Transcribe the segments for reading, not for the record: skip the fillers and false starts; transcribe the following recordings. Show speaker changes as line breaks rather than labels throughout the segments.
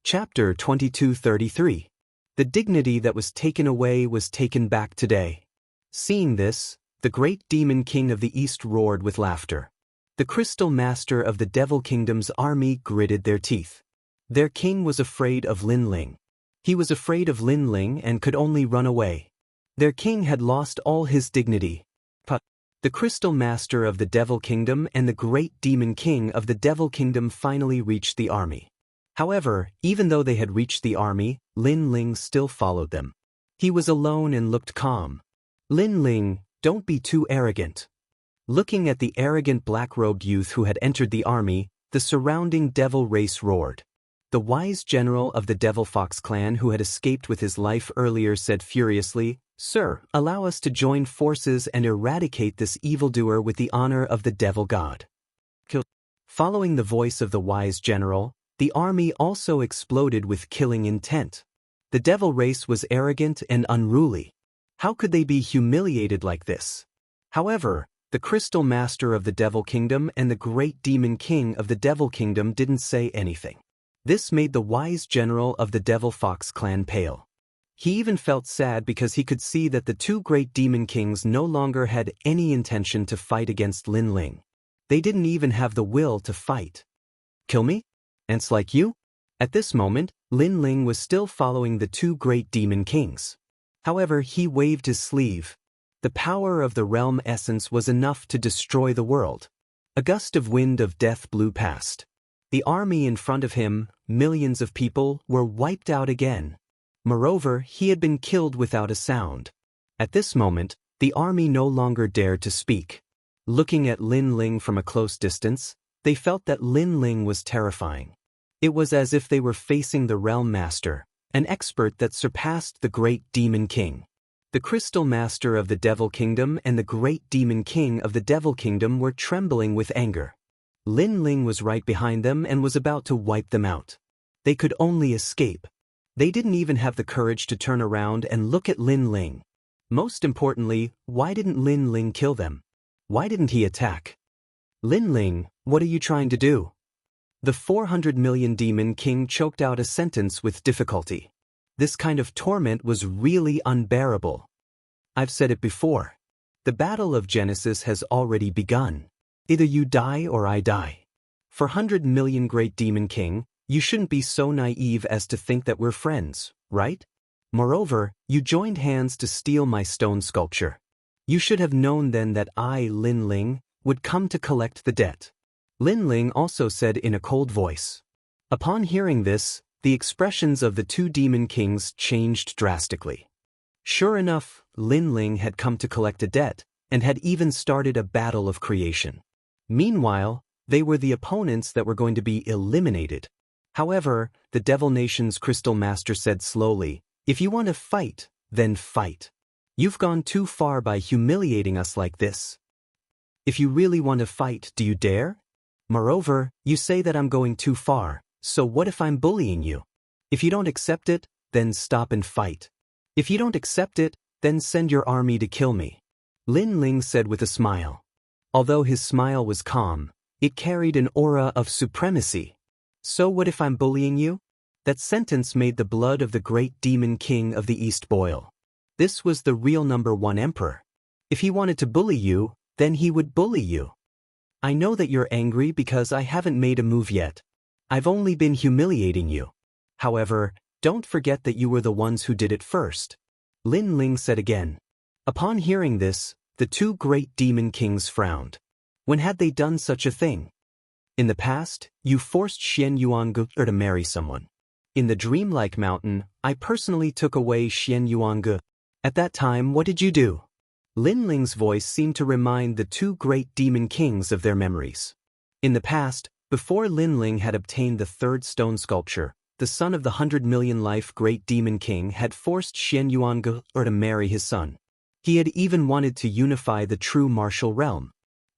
Chapter 22:33. The dignity that was taken away was taken back today. Seeing this, the great demon king of the east roared with laughter. The crystal master of the devil kingdom's army gritted their teeth. Their king was afraid of Lin Ling. He was afraid of Lin Ling and could only run away. Their king had lost all his dignity. The crystal master of the devil kingdom and the great demon king of the devil kingdom finally reached the army. However, even though they had reached the army, Lin Ling still followed them. He was alone and looked calm. Lin Ling, don't be too arrogant. Looking at the arrogant black-robed youth who had entered the army, the surrounding devil race roared. The wise general of the Devil Fox clan who had escaped with his life earlier said furiously, "Sir, allow us to join forces and eradicate this evildoer with the honor of the devil god." Following the voice of the wise general, the army also exploded with killing intent. The devil race was arrogant and unruly. How could they be humiliated like this? However, the crystal master of the devil kingdom and the great demon king of the devil kingdom didn't say anything. This made the wise general of the Devil Fox clan pale. He even felt sad because he could see that the two great demon kings no longer had any intention to fight against Lin Ling. They didn't even have the will to fight. Kill me? Ants like you? At this moment, Lin Ling was still following the two great demon kings. However, he waved his sleeve. The power of the realm essence was enough to destroy the world. A gust of wind of death blew past. The army in front of him, millions of people, were wiped out again. Moreover, he had been killed without a sound. At this moment, the army no longer dared to speak. Looking at Lin Ling from a close distance, they felt that Lin Ling was terrifying. It was as if they were facing the realm master, an expert that surpassed the great demon king. The crystal master of the devil kingdom and the great demon king of the devil kingdom were trembling with anger. Lin Ling was right behind them and was about to wipe them out. They could only escape. They didn't even have the courage to turn around and look at Lin Ling. Most importantly, why didn't Lin Ling kill them? Why didn't he attack? Lin Ling, what are you trying to do? The 400 million demon king choked out a sentence with difficulty. This kind of torment was really unbearable. I've said it before. The battle of Genesis has already begun. Either you die or I die. For 100 million great demon king, you shouldn't be so naive as to think that we're friends, right? Moreover, you joined hands to steal my stone sculpture. You should have known then that I, Lin Ling, would come to collect the debt. Lin Ling also said in a cold voice. Upon hearing this, the expressions of the two demon kings changed drastically. Sure enough, Lin Ling had come to collect a debt, and had even started a battle of creation. Meanwhile, they were the opponents that were going to be eliminated. However, the Devil Nation's Crystal Master said slowly, "If you want to fight, then fight. You've gone too far by humiliating us like this. If you really want to fight, do you dare? Moreover, you say that I'm going too far, so what if I'm bullying you? If you don't accept it, then stop and fight. If you don't accept it, then send your army to kill me." Lin Ling said with a smile. Although his smile was calm, it carried an aura of supremacy. So what if I'm bullying you? That sentence made the blood of the great demon king of the East boil. This was the real #1 emperor. If he wanted to bully you, then he would bully you. I know that you're angry because I haven't made a move yet. I've only been humiliating you. However, don't forget that you were the ones who did it first. Lin Ling said again. Upon hearing this, the two great demon kings frowned. When had they done such a thing? In the past, you forced Xian Yuange to marry someone. In the dreamlike mountain, I personally took away Xian Yuange. At that time, what did you do? Lin Ling's voice seemed to remind the two great demon kings of their memories. In the past, before Lin Ling had obtained the third stone sculpture, the son of the 100 million life great demon king had forced Xian Yuange to marry his son. He had even wanted to unify the true martial realm.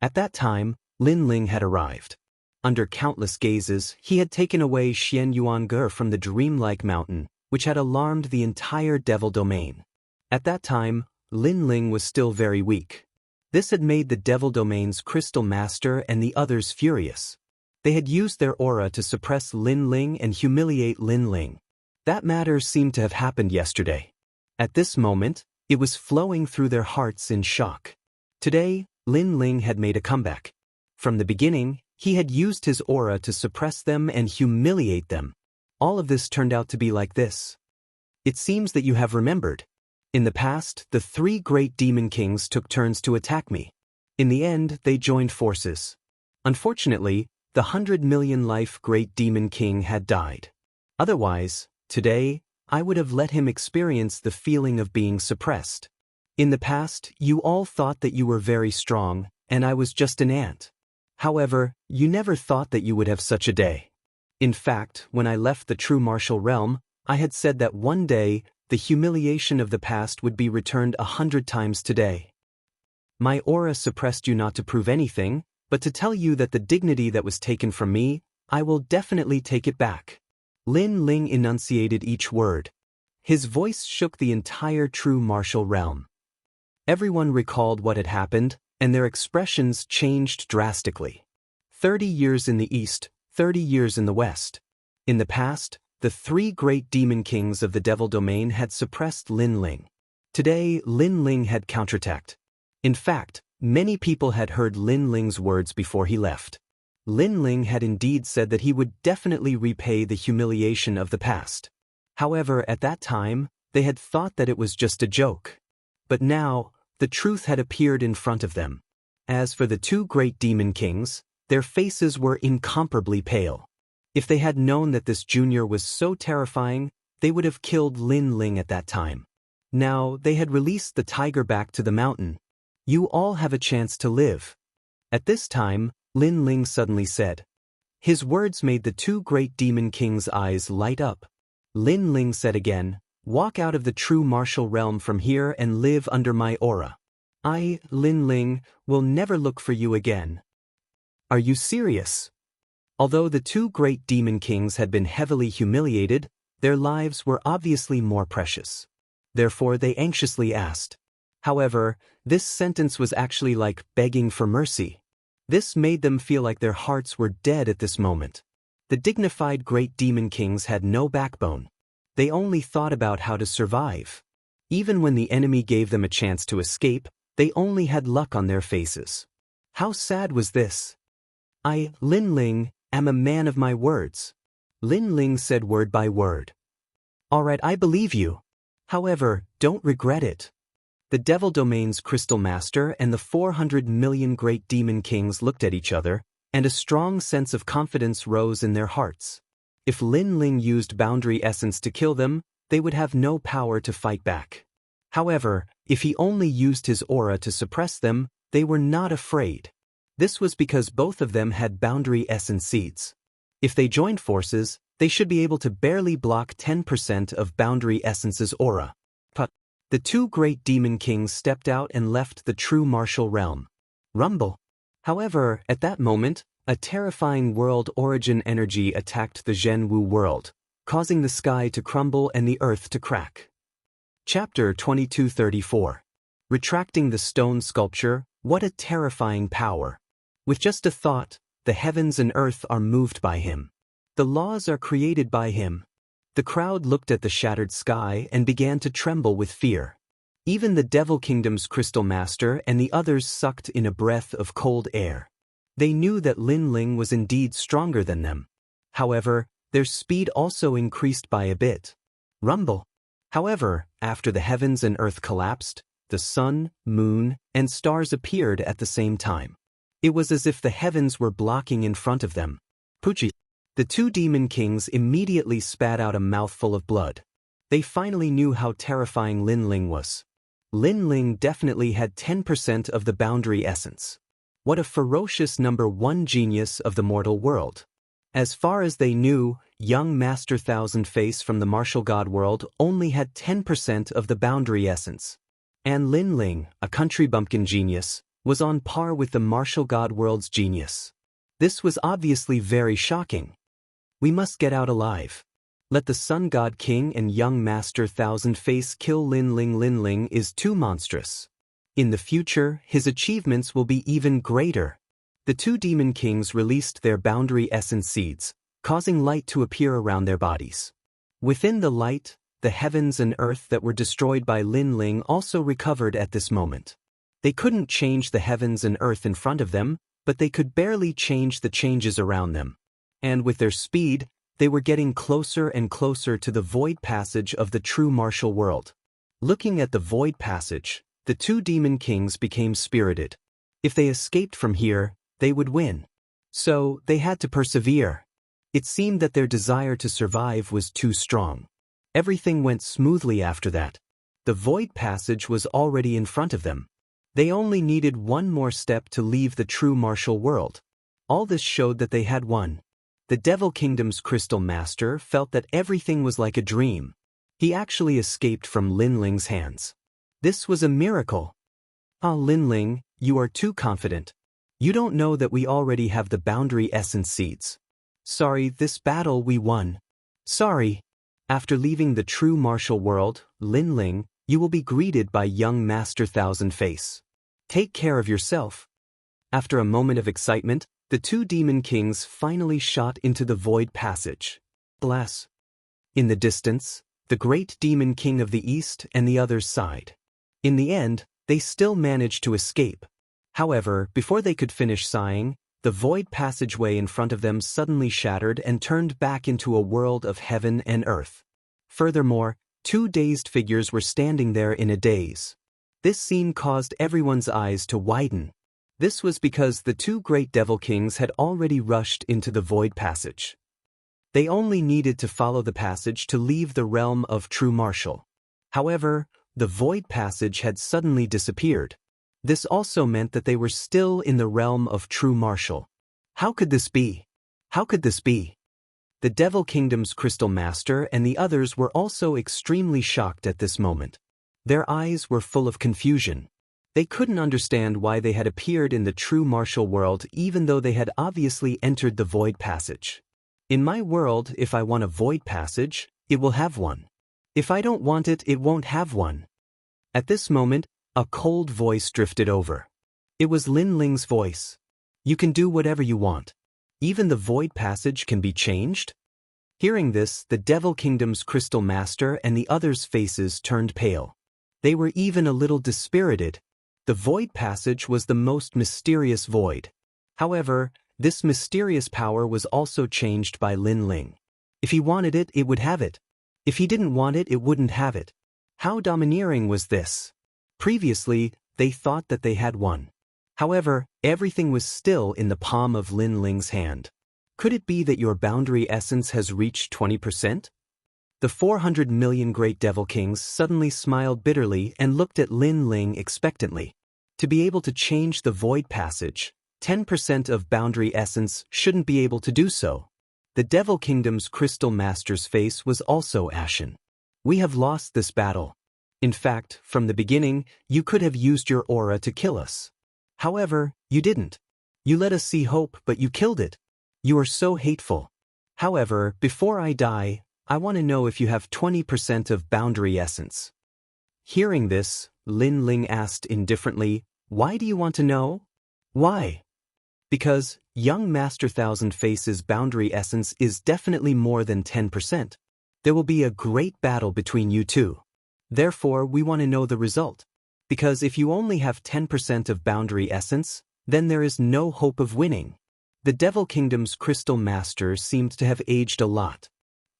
At that time, Lin Ling had arrived. Under countless gazes, he had taken away Xian Yuange from the dreamlike mountain, which had alarmed the entire devil domain. At that time, Lin Ling was still very weak. This had made the devil domain's crystal master and the others furious. They had used their aura to suppress Lin Ling and humiliate Lin Ling. That matter seemed to have happened yesterday. At this moment, it was flowing through their hearts in shock. Today, Lin Ling had made a comeback. From the beginning, he had used his aura to suppress them and humiliate them. All of this turned out to be like this. It seems that you have remembered. In the past, the 3 great demon kings took turns to attack me. In the end, they joined forces. Unfortunately, the 100 million life great demon king had died. Otherwise, today, I would have let him experience the feeling of being suppressed. In the past, you all thought that you were very strong, and I was just an ant. However, you never thought that you would have such a day. In fact, when I left the true martial realm, I had said that one day, the humiliation of the past would be returned 100 times today. My aura suppressed you not to prove anything, but to tell you that the dignity that was taken from me, I will definitely take it back. Lin Ling enunciated each word. His voice shook the entire true martial realm. Everyone recalled what had happened, and their expressions changed drastically. 30 years in the east, 30 years in the west. In the past, the 3 great demon kings of the devil domain had suppressed Lin Ling. Today, Lin Ling had counterattacked. In fact, many people had heard Lin Ling's words before he left. Lin Ling had indeed said that he would definitely repay the humiliation of the past. However, at that time, they had thought that it was just a joke. But now, the truth had appeared in front of them. As for the 2 great demon kings, their faces were incomparably pale. If they had known that this junior was so terrifying, they would have killed Lin Ling at that time. Now, they had released the tiger back to the mountain. You all have a chance to live. At this time, Lin Ling suddenly said. His words made the 2 great demon kings' eyes light up. Lin Ling said again, walk out of the true martial realm from here and live under my aura. I, Lin Ling, will never look for you again. Are you serious? Although the 2 great demon kings had been heavily humiliated, their lives were obviously more precious. Therefore they anxiously asked. However, this sentence was actually like begging for mercy. This made them feel like their hearts were dead at this moment. The dignified great demon kings had no backbone. They only thought about how to survive. Even when the enemy gave them a chance to escape, they only had luck on their faces. How sad was this? I, Lin Ling, am a man of my words. Lin Ling said word by word. Alright, I believe you. However, don't regret it. The Devil Domain's Crystal Master and the 400 million great demon kings looked at each other, and a strong sense of confidence rose in their hearts. If Lin Ling used boundary essence to kill them, they would have no power to fight back. However, if he only used his aura to suppress them, they were not afraid. This was because both of them had boundary essence seeds. If they joined forces, they should be able to barely block 10% of boundary essence's aura. But the 2 great demon kings stepped out and left the true martial realm. Rumble. However, at that moment, a terrifying world origin energy attacked the Zhenwu world, causing the sky to crumble and the earth to crack. Chapter 2234. Retracting the stone sculpture, what a terrifying power. With just a thought, the heavens and earth are moved by him. The laws are created by him. The crowd looked at the shattered sky and began to tremble with fear. Even the Devil Kingdom's Crystal Master and the others sucked in a breath of cold air. They knew that Lin Ling was indeed stronger than them. However, their speed also increased by a bit. Rumble. However, after the heavens and earth collapsed, the sun, moon, and stars appeared at the same time. It was as if the heavens were blocking in front of them. Pucci. The 2 demon kings immediately spat out a mouthful of blood. They finally knew how terrifying Lin Ling was. Lin Ling definitely had 10% of the boundary essence. What a ferocious number 1 genius of the mortal world. As far as they knew, young Master Thousand Face from the martial god world only had 10% of the boundary essence. And Lin Ling, a country bumpkin genius, was on par with the martial god world's genius. This was obviously very shocking. We must get out alive. Let the Sun God King and young Master Thousand Face kill Lin Ling. Lin Ling is too monstrous. In the future, his achievements will be even greater. The two demon kings released their boundary essence seeds, causing light to appear around their bodies. Within the light, the heavens and earth that were destroyed by Lin Ling also recovered at this moment. They couldn't change the heavens and earth in front of them, but they could barely change the changes around them. And with their speed, they were getting closer and closer to the void passage of the true martial world. Looking at the void passage, the two demon kings became spirited. If they escaped from here, they would win. So, they had to persevere. It seemed that their desire to survive was too strong. Everything went smoothly after that. The void passage was already in front of them. They only needed one more step to leave the true martial world. All this showed that they had won. The Devil Kingdom's Crystal Master felt that everything was like a dream. He actually escaped from Lin Ling's hands. This was a miracle. Ah, Lin Ling, you are too confident. You don't know that we already have the boundary essence seeds. Sorry, this battle we won. Sorry. After leaving the true martial world, Lin Ling, you will be greeted by young Master Thousand Face. Take care of yourself. After a moment of excitement, the two demon kings finally shot into the void passage. Bless. In the distance, the great demon king of the east and the others sighed. In the end, they still managed to escape. However, before they could finish sighing, the void passageway in front of them suddenly shattered and turned back into a world of heaven and earth. Furthermore, two dazed figures were standing there in a daze. This scene caused everyone's eyes to widen. This was because the two great devil kings had already rushed into the void passage. They only needed to follow the passage to leave the realm of true martial. However, the void passage had suddenly disappeared. This also meant that they were still in the realm of true martial. How could this be? How could this be? The Devil Kingdom's Crystal Master and the others were also extremely shocked at this moment. Their eyes were full of confusion. They couldn't understand why they had appeared in the true martial world even though they had obviously entered the void passage. In my world, if I want a void passage, it will have one. If I don't want it, it won't have one. At this moment, a cold voice drifted over. It was Lin Ling's voice. You can do whatever you want. Even the void passage can be changed? Hearing this, the Devil Kingdom's Crystal Master and the others' faces turned pale. They were even a little dispirited. The void passage was the most mysterious void. However, this mysterious power was also changed by Lin Ling. If he wanted it, it would have it. If he didn't want it, it wouldn't have it. How domineering was this? Previously, they thought that they had won. However, everything was still in the palm of Lin Ling's hand. Could it be that your boundary essence has reached 20%? The 400 million great devil kings suddenly smiled bitterly and looked at Lin Ling expectantly. To be able to change the void passage, 10% of boundary essence shouldn't be able to do so. The Devil Kingdom's Crystal Master's face was also ashen. We have lost this battle. In fact, from the beginning, you could have used your aura to kill us. However, you didn't. You let us see hope, but you killed it. You are so hateful. However, before I die, I want to know if you have 20% of boundary essence. Hearing this, Lin Ling asked indifferently, why do you want to know? Why? Because young Master Thousand Face's boundary essence is definitely more than 10%. There will be a great battle between you two. Therefore, we want to know the result. Because if you only have 10% of boundary essence, then there is no hope of winning. The Devil Kingdom's Crystal Master seemed to have aged a lot.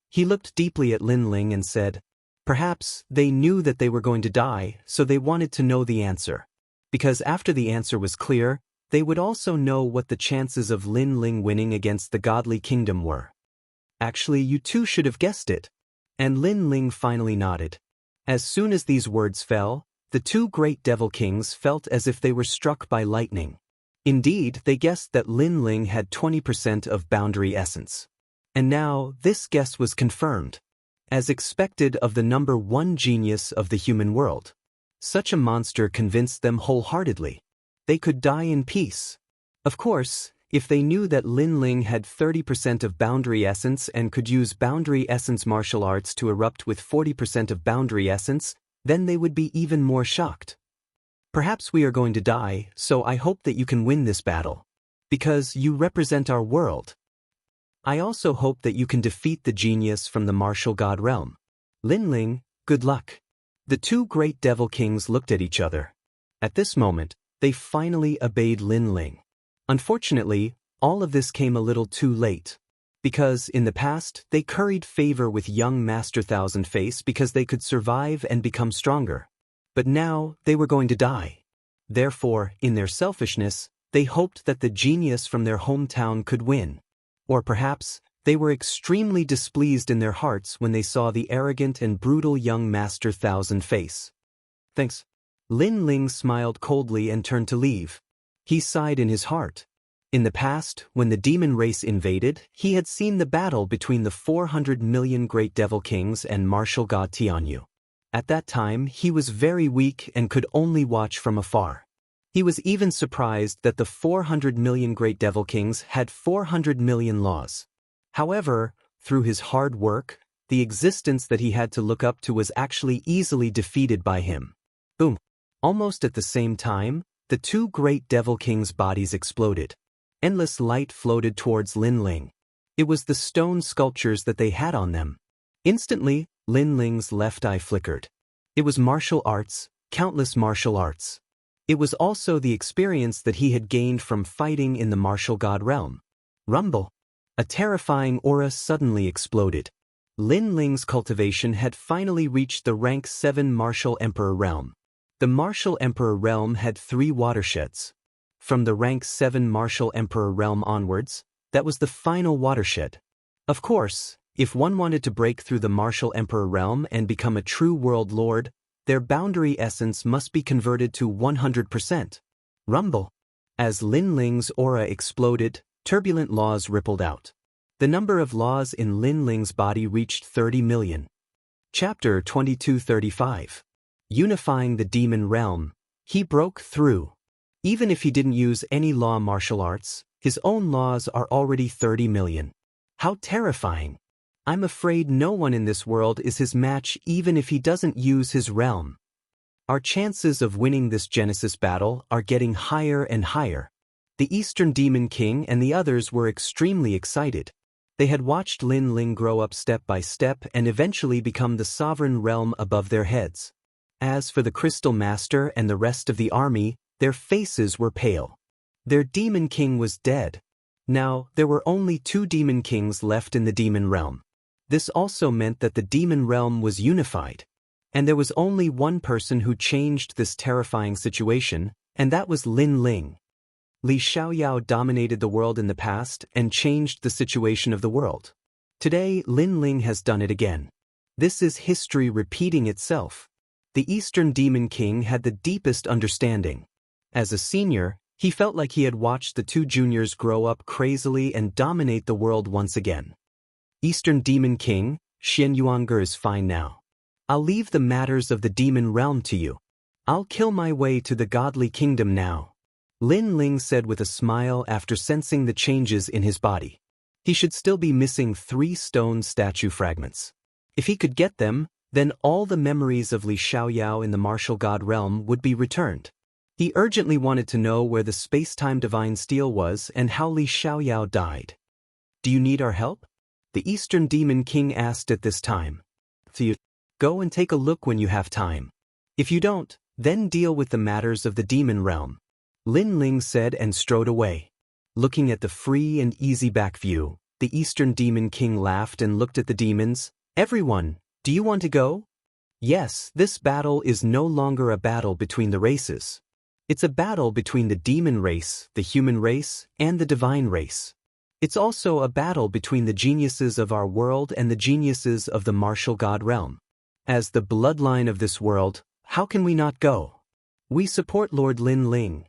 He looked deeply at Lin Ling and said, perhaps they knew that they were going to die, so they wanted to know the answer. Because after the answer was clear, they would also know what the chances of Lin Ling winning against the Godly Kingdom were. Actually, you two should have guessed it. And Lin Ling finally nodded. As soon as these words fell, the two great devil kings felt as if they were struck by lightning. Indeed, they guessed that Lin Ling had 20% of boundary essence. And now, this guess was confirmed. As expected of the number one genius of the human world. Such a monster convinced them wholeheartedly. They could die in peace. Of course, if they knew that Lin Ling had 30% of boundary essence and could use boundary essence martial arts to erupt with 40% of boundary essence, then they would be even more shocked. Perhaps we are going to die, so I hope that you can win this battle. because you represent our world. I also hope that you can defeat the genius from the martial god realm. Lin Ling, good luck. The two great devil kings looked at each other. At this moment, they finally obeyed Lin Ling. Unfortunately, all of this came a little too late. Because, in the past, they curried favor with young Master Thousand Face because they could survive and become stronger. But now, they were going to die. Therefore, in their selfishness, they hoped that the genius from their hometown could win. Or perhaps, they were extremely displeased in their hearts when they saw the arrogant and brutal young Master Thousand Face. Thanks. Lin Ling smiled coldly and turned to leave. He sighed in his heart. In the past, when the demon race invaded, he had seen the battle between the 400 million great devil kings and martial god Tianyu. At that time, he was very weak and could only watch from afar. He was even surprised that the 400 million great devil kings had 400 million laws. However, through his hard work, the existence that he had to look up to was actually easily defeated by him. Boom! Almost at the same time, the two great devil kings' bodies exploded. Endless light floated towards Lin Ling. It was the stone sculptures that they had on them. Instantly, Lin Ling's left eye flickered. It was martial arts, countless martial arts. It was also the experience that he had gained from fighting in the martial god realm. Rumble! A terrifying aura suddenly exploded. Lin Ling's cultivation had finally reached the rank 7 martial emperor realm. The martial emperor realm had 3 watersheds. From the rank 7 martial emperor realm onwards, that was the final watershed. Of course, if one wanted to break through the martial emperor realm and become a true world lord, their boundary essence must be converted to 100%. Rumble! As Lin Ling's aura exploded, turbulent laws rippled out. The number of laws in Lin Ling's body reached 30 million. Chapter 2235. Unifying the demon realm, he broke through. Even if he didn't use any law martial arts, his own laws are already 30 million. How terrifying! I'm afraid no one in this world is his match even if he doesn't use his realm. Our chances of winning this Genesis battle are getting higher and higher. The Eastern Demon King and the others were extremely excited. They had watched Lin Ling grow up step by step and eventually become the sovereign realm above their heads. As for the Crystal Master and the rest of the army, their faces were pale. Their Demon King was dead. Now, there were only 2 Demon Kings left in the Demon Realm. This also meant that the Demon Realm was unified. And there was only one person who changed this terrifying situation, and that was Lin Ling. Li Xiaoyao dominated the world in the past and changed the situation of the world. Today, Lin Ling has done it again. This is history repeating itself. The Eastern Demon King had the deepest understanding. As a senior, he felt like he had watched the 2 juniors grow up crazily and dominate the world once again. Eastern Demon King, Xian Yuanger is fine now. I'll leave the matters of the demon realm to you. I'll kill my way to the godly kingdom now. Lin Ling said with a smile after sensing the changes in his body. He should still be missing 3 stone statue fragments. If he could get them, then all the memories of Li Xiaoyao in the martial god realm would be returned. He urgently wanted to know where the space-time divine steel was and how Li Xiaoyao died. Do you need our help? The Eastern Demon King asked at this time. Go and take a look when you have time. If you don't, then deal with the matters of the demon realm. Lin Ling said and strode away. Looking at the free and easy back view, the Eastern Demon King laughed and looked at the demons. Everyone, do you want to go? Yes, this battle is no longer a battle between the races. It's a battle between the demon race, the human race, and the divine race. It's also a battle between the geniuses of our world and the geniuses of the martial god realm. As the bloodline of this world, how can we not go? We support Lord Lin Ling.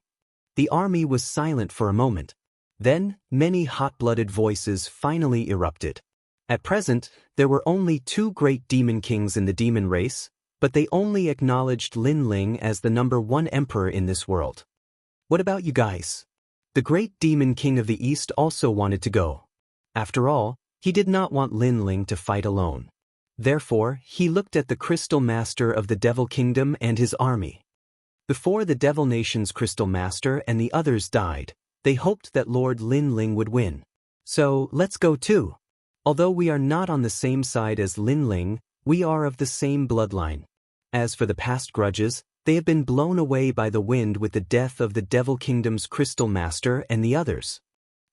The army was silent for a moment. Then, many hot-blooded voices finally erupted. At present, there were only 2 great demon kings in the demon race, but they only acknowledged Lin Ling as the number 1 emperor in this world. What about you guys? The great demon king of the East also wanted to go. After all, he did not want Lin Ling to fight alone. Therefore, he looked at the Crystal Master of the Devil Kingdom and his army. Before the Devil Nation's Crystal Master and the others died, They hoped that Lord Lin Ling would win. So, let's go too. Although we are not on the same side as Lin Ling, we are of the same bloodline. As for the past grudges, they have been blown away by the wind with the death of the Devil Kingdom's Crystal Master and the others.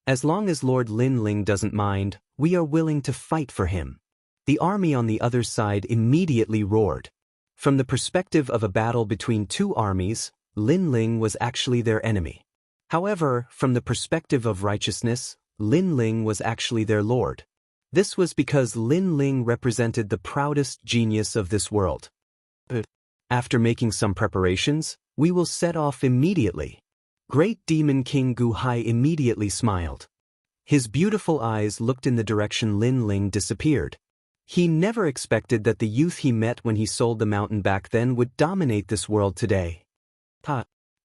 As long as Lord Lin Ling doesn't mind, we are willing to fight for him. The army on the other side immediately roared. From the perspective of a battle between two armies, Lin Ling was actually their enemy. However, from the perspective of righteousness, Lin Ling was actually their lord. This was because Lin Ling represented the proudest genius of this world. After making some preparations, we will set off immediately. Great Demon King Gu Hai immediately smiled. His beautiful eyes looked in the direction Lin Ling disappeared. He never expected that the youth he met when he sold the mountain back then would dominate this world today.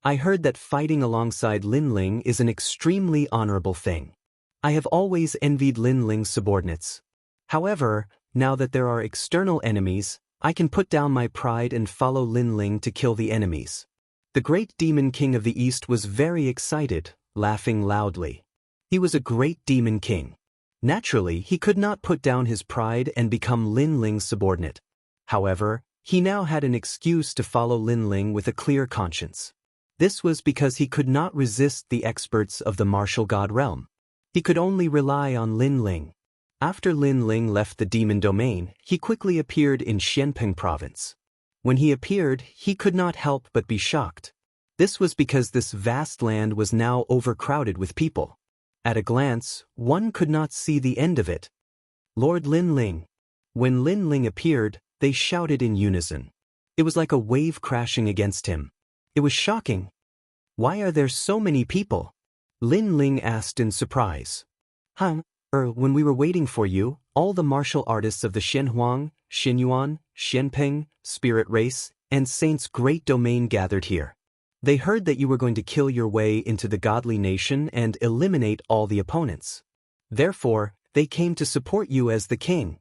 I heard that fighting alongside Lin Ling is an extremely honorable thing. I have always envied Lin Ling's subordinates. However, now that there are external enemies, I can put down my pride and follow Lin Ling to kill the enemies. The great Demon King of the East was very excited, laughing loudly. He was a great Demon King. Naturally, he could not put down his pride and become Lin Ling's subordinate. However, he now had an excuse to follow Lin Ling with a clear conscience. This was because he could not resist the experts of the martial god realm. He could only rely on Lin Ling. After Lin Ling left the demon domain, he quickly appeared in Xianpeng province. When he appeared, he could not help but be shocked. This was because this vast land was now overcrowded with people. At a glance, one could not see the end of it. Lord Lin Ling. When Lin Ling appeared, they shouted in unison. It was like a wave crashing against him. It was shocking. Why are there so many people? Lin Ling asked in surprise. When we were waiting for you, all the martial artists of the Shenhuang, Xinyuan, Xianpeng, Spirit Race, and Saint's great domain gathered here. They heard that you were going to kill your way into the godly nation and eliminate all the opponents. Therefore, they came to support you as the king.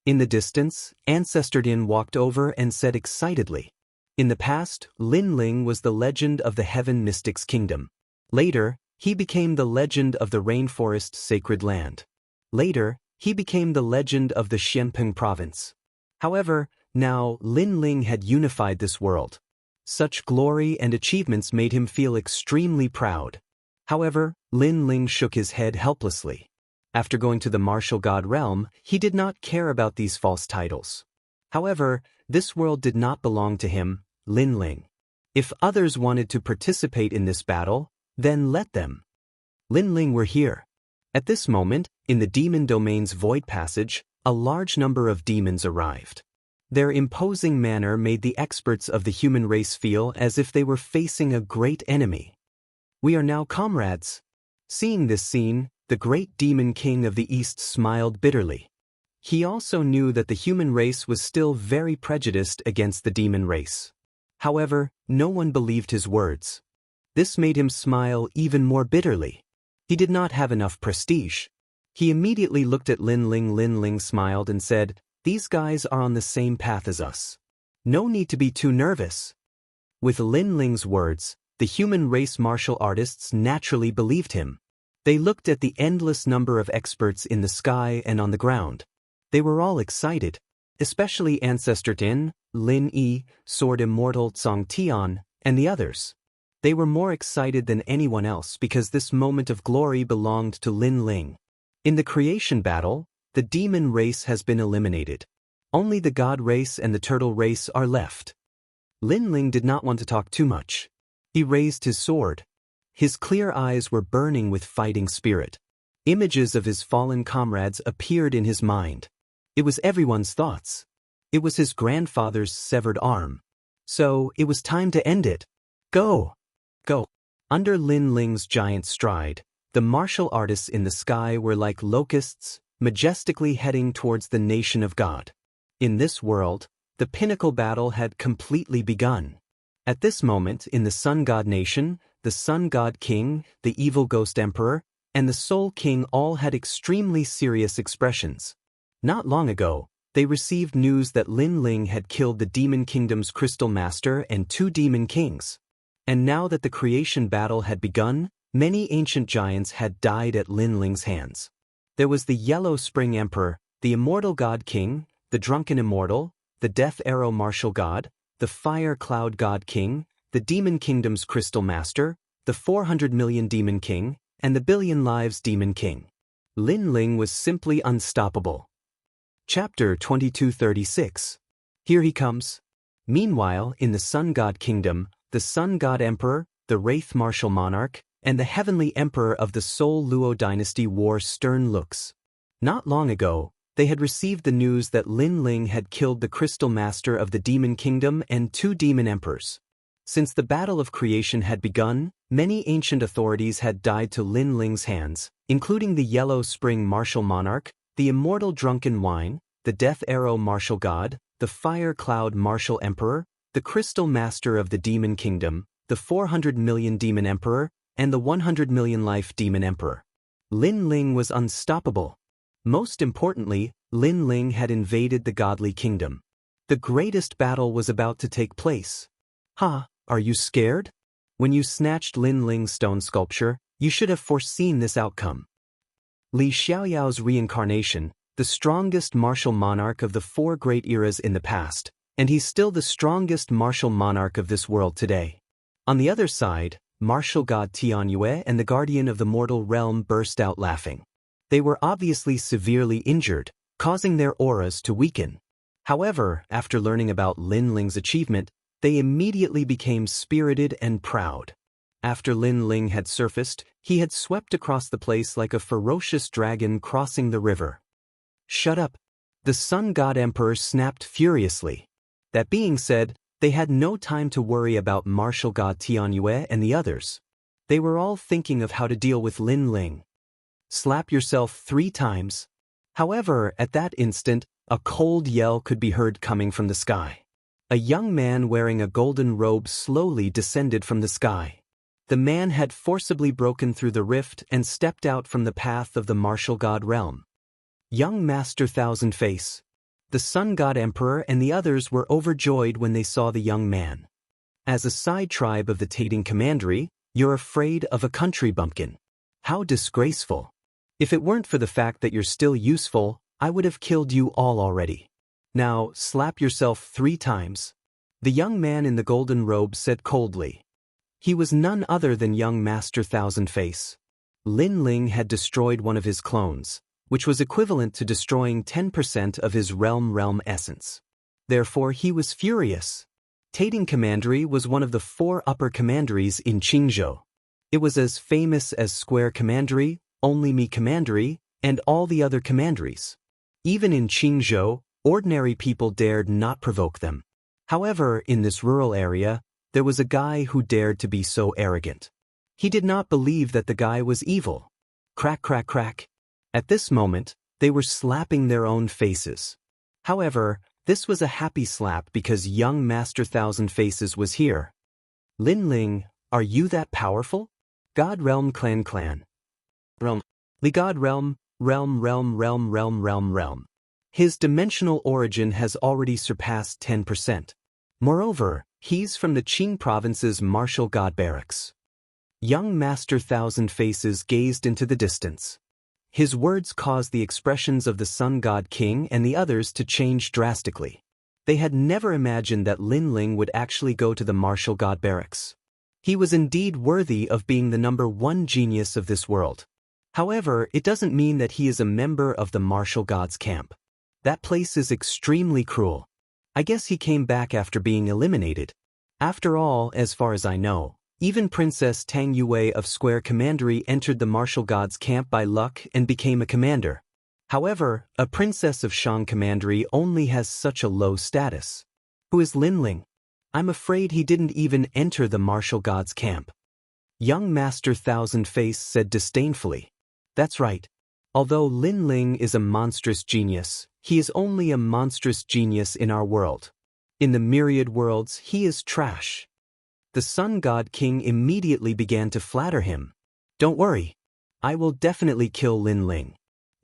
In the distance, Ancestor Din walked over and said excitedly. In the past, Lin Ling was the legend of the Heaven Mystics Kingdom. Later, he became the legend of the Rainforest Sacred Land. Later, he became the legend of the Xianpeng province. However, now Lin Ling had unified this world. Such glory and achievements made him feel extremely proud. However, Lin Ling shook his head helplessly. After going to the martial god realm, he did not care about these false titles. However, this world did not belong to him, Lin Ling. If others wanted to participate in this battle, then let them. Lin Ling were here. At this moment, in the demon domain's void passage, a large number of demons arrived. Their imposing manner made the experts of the human race feel as if they were facing a great enemy. We are now comrades. Seeing this scene, the great demon king of the East smiled bitterly. He also knew that the human race was still very prejudiced against the demon race. However, no one believed his words. This made him smile even more bitterly. He did not have enough prestige. He immediately looked at Lin Ling. Lin Ling smiled and said, "These guys are on the same path as us. No need to be too nervous." With Lin Ling's words, the human race martial artists naturally believed him. They looked at the endless number of experts in the sky and on the ground. They were all excited, especially Ancestor Din, Lin Yi, Sword Immortal Zhang Tian, and the others. They were more excited than anyone else because this moment of glory belonged to Lin Ling. In the creation battle, the demon race has been eliminated. Only the god race and the turtle race are left. Lin Ling did not want to talk too much. He raised his sword. His clear eyes were burning with fighting spirit. Images of his fallen comrades appeared in his mind. It was everyone's thoughts. It was his grandfather's severed arm. So, it was time to end it. Go! Go! Under Lin Ling's giant stride, the martial artists in the sky were like locusts, majestically heading towards the nation of God. In this world, the pinnacle battle had completely begun. At this moment in the Sun God Nation, the Sun God King, the Evil Ghost Emperor, and the Soul King all had extremely serious expressions. Not long ago, they received news that Lin Ling had killed the Demon Kingdom's Crystal Master and 2 Demon Kings. And now that the creation battle had begun, Many ancient giants had died at Lin Ling's hands. There was the Yellow Spring Emperor, the Immortal God King, the Drunken Immortal, the Death Arrow Martial God, the Fire Cloud God King, the Demon Kingdom's Crystal Master, the 400 Million Demon King, and the Billion Lives Demon King. Lin Ling was simply unstoppable. Chapter 2236. Here he comes. Meanwhile, in the Sun God Kingdom, the Sun God Emperor, the Wraith Martial Monarch, and the Heavenly Emperor of the Sol Luo dynasty wore stern looks. Not long ago, they had received the news that Lin Ling had killed the Crystal Master of the Demon Kingdom and 2 Demon Emperors. Since the battle of creation had begun, many ancient authorities had died to Lin Ling's hands, including the Yellow Spring Martial Monarch, the Immortal Drunken Wine, the Death Arrow Martial God, the Fire Cloud Martial Emperor, the Crystal Master of the Demon Kingdom, the 400 Million Demon Emperor, and the 100 Million Life Demon Emperor. Lin Ling was unstoppable. Most importantly, Lin Ling had invaded the godly kingdom. The greatest battle was about to take place. Are you scared? When you snatched Lin Ling's stone sculpture, you should have foreseen this outcome. Li Xiaoyao's reincarnation, the strongest martial monarch of the 4 great eras in the past, and he's still the strongest martial monarch of this world today. On the other side, martial god Tianyue and the guardian of the mortal realm burst out laughing. They were obviously severely injured, causing their auras to weaken. However, after learning about Lin Ling's achievement, they immediately became spirited and proud. After Lin Ling had surfaced, he had swept across the place like a ferocious dragon crossing the river. Shut up! The Sun God Emperor snapped furiously. That being said, they had no time to worry about martial god Tianyue and the others. They were all thinking of how to deal with Lin Ling. Slap yourself 3 times. However, at that instant, a cold yell could be heard coming from the sky. A young man wearing a golden robe slowly descended from the sky. The man had forcibly broken through the rift and stepped out from the path of the martial god realm. Young Master Thousand Face. The Sun God Emperor and the others were overjoyed when they saw the young man. As a side tribe of the Tating Commandery, you're afraid of a country bumpkin. How disgraceful. If it weren't for the fact that you're still useful, I would have killed you all already. Now, slap yourself 3 times. The young man in the golden robe said coldly. He was none other than young Master Thousand Face. Lin Ling had destroyed one of his clones, which was equivalent to destroying 10% of his realm essence. Therefore he was furious. Tating Commandery was one of the 4 upper commanderies in Qingzhou. It was as famous as Square Commandery, Only Me Commandery, and all the other commanderies. Even in Qingzhou, ordinary people dared not provoke them. However, in this rural area, there was a guy who dared to be so arrogant. He did not believe that the guy was evil. Crack, crack, crack. At this moment, they were slapping their own faces. However, this was a happy slap because young Master Thousand Faces was here. Lin Ling, are you that powerful? God Realm Clan. Realm. Li God Realm. His dimensional origin has already surpassed 10%. Moreover, he's from the Qing province's martial god barracks. Young Master Thousand Faces gazed into the distance. His words caused the expressions of the Sun God King and the others to change drastically. They had never imagined that Lin Ling would actually go to the martial god barracks. He was indeed worthy of being the #1 genius of this world. However, it doesn't mean that he is a member of the martial gods camp. That place is extremely cruel. I guess he came back after being eliminated. After all, as far as I know, even Princess Tang Yue of Square Commandery entered the martial gods camp by luck and became a commander. However, a princess of Shang Commandery only has such a low status. Who is Lin Ling? I'm afraid he didn't even enter the martial gods camp. Young Master Thousand Face said disdainfully. That's right. Although Lin Ling is a monstrous genius, he is only a monstrous genius in our world. In the myriad worlds, he is trash. The Sun God King immediately began to flatter him. Don't worry. I will definitely kill Lin Ling.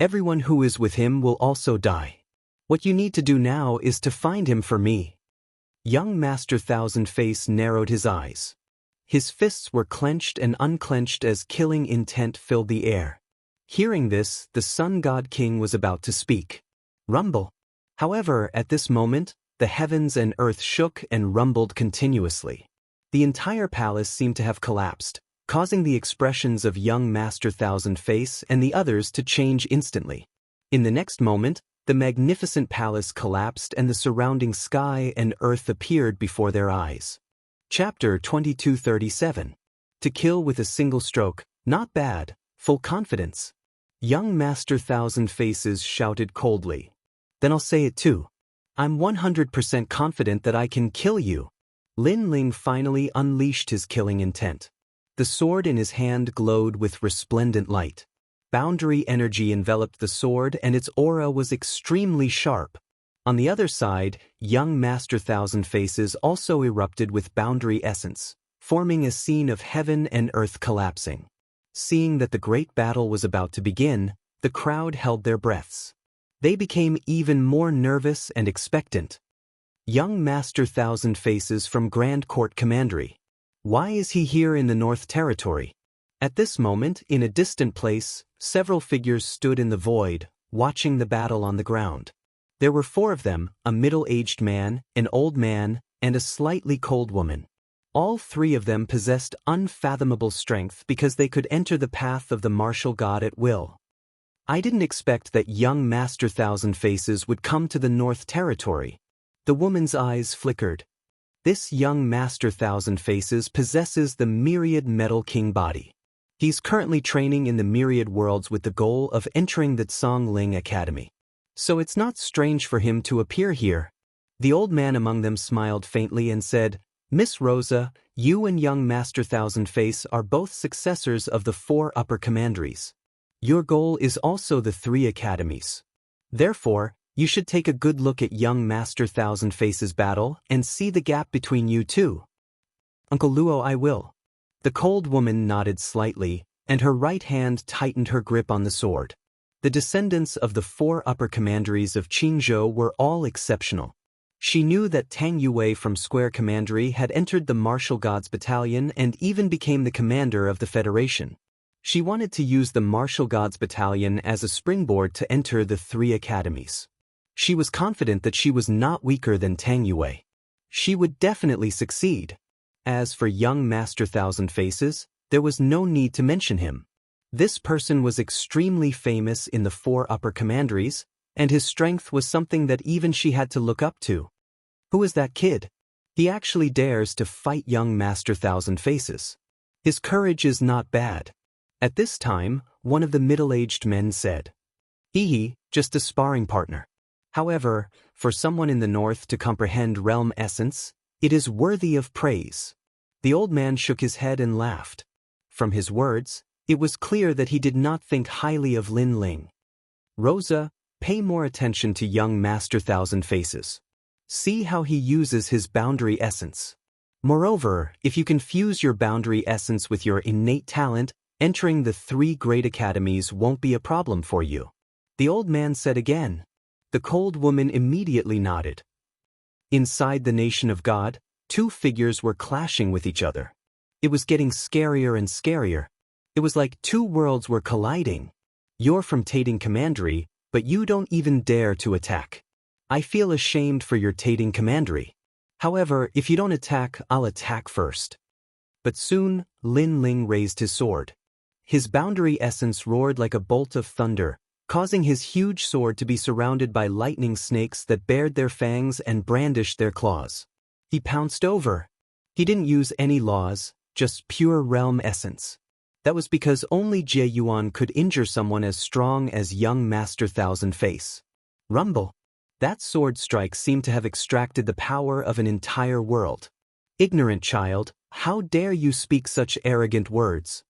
Everyone who is with him will also die. What you need to do now is to find him for me. Young Master Thousand Face narrowed his eyes. His fists were clenched and unclenched as killing intent filled the air. Hearing this, the Sun God King was about to speak. Rumble. However, at this moment, the heavens and earth shook and rumbled continuously. The entire palace seemed to have collapsed, causing the expressions of young Master Thousand Face and the others to change instantly. In the next moment, the magnificent palace collapsed and the surrounding sky and earth appeared before their eyes. Chapter 2237. To kill with a single stroke, not bad, full confidence. Young Master Thousand Faces shouted coldly. Then I'll say it too. I'm 100% confident that I can kill you. Lin Ling finally unleashed his killing intent. The sword in his hand glowed with resplendent light. Boundary energy enveloped the sword and its aura was extremely sharp. On the other side, young Master Thousand Faces also erupted with boundary essence, forming a scene of heaven and earth collapsing. Seeing that the great battle was about to begin, the crowd held their breaths. They became even more nervous and expectant. Young Master Thousand Faces from Grand Court Commandery. Why is he here in the North Territory? At this moment, in a distant place, several figures stood in the void, watching the battle on the ground. There were 4 of them, a middle-aged man, an old man, and a slightly cold woman. All 3 of them possessed unfathomable strength because they could enter the path of the martial god at will. I didn't expect that young Master Thousand Faces would come to the North Territory. The woman's eyes flickered. This young Master Thousand Faces possesses the Myriad Metal King body. He's currently training in the Myriad Worlds with the goal of entering the Tsongling Academy. So it's not strange for him to appear here. The old man among them smiled faintly and said, Miss Rosa, you and young Master Thousand Face are both successors of the 4 upper commanderies. Your goal is also the 3 academies. Therefore, you should take a good look at young Master Thousand Face's battle and see the gap between you two. Uncle Luo, I will. The cold woman nodded slightly, and her right hand tightened her grip on the sword. The descendants of the 4 upper commanderies of Qingzhou were all exceptional. She knew that Tang Yue from Square Commandery had entered the Martial Gods Battalion and even became the commander of the Federation. She wanted to use the Martial Gods Battalion as a springboard to enter the 3 academies. She was confident that she was not weaker than Tang Yue. She would definitely succeed. As for young Master Thousand Faces, there was no need to mention him. This person was extremely famous in the 4 upper commanderies, and his strength was something that even she had to look up to. Who is that kid? He actually dares to fight young Master Thousand Faces. His courage is not bad. At this time, one of the middle-aged men said, Just a sparring partner. However, for someone in the north to comprehend realm essence, it is worthy of praise. The old man shook his head and laughed. From his words, it was clear that he did not think highly of Lin Ling. Rosa, pay more attention to young Master Thousand Faces. See how he uses his boundary essence. Moreover, if you can fuse your boundary essence with your innate talent, entering the 3 great academies won't be a problem for you. The old man said again. The cold woman immediately nodded. Inside the nation of God, 2 figures were clashing with each other. It was getting scarier and scarier. It was like 2 worlds were colliding. You're from Tating Commandery, but you don't even dare to attack. I feel ashamed for your Tating Commandery. However, if you don't attack, I'll attack first. But soon, Lin Ling raised his sword. His boundary essence roared like a bolt of thunder, causing his huge sword to be surrounded by lightning snakes that bared their fangs and brandished their claws. He pounced over. He didn't use any laws, just pure realm essence. That was because only Jie Yuan could injure someone as strong as young Master Thousand Face. Rumble. That sword strike seemed to have extracted the power of an entire world. Ignorant child, how dare you speak such arrogant words?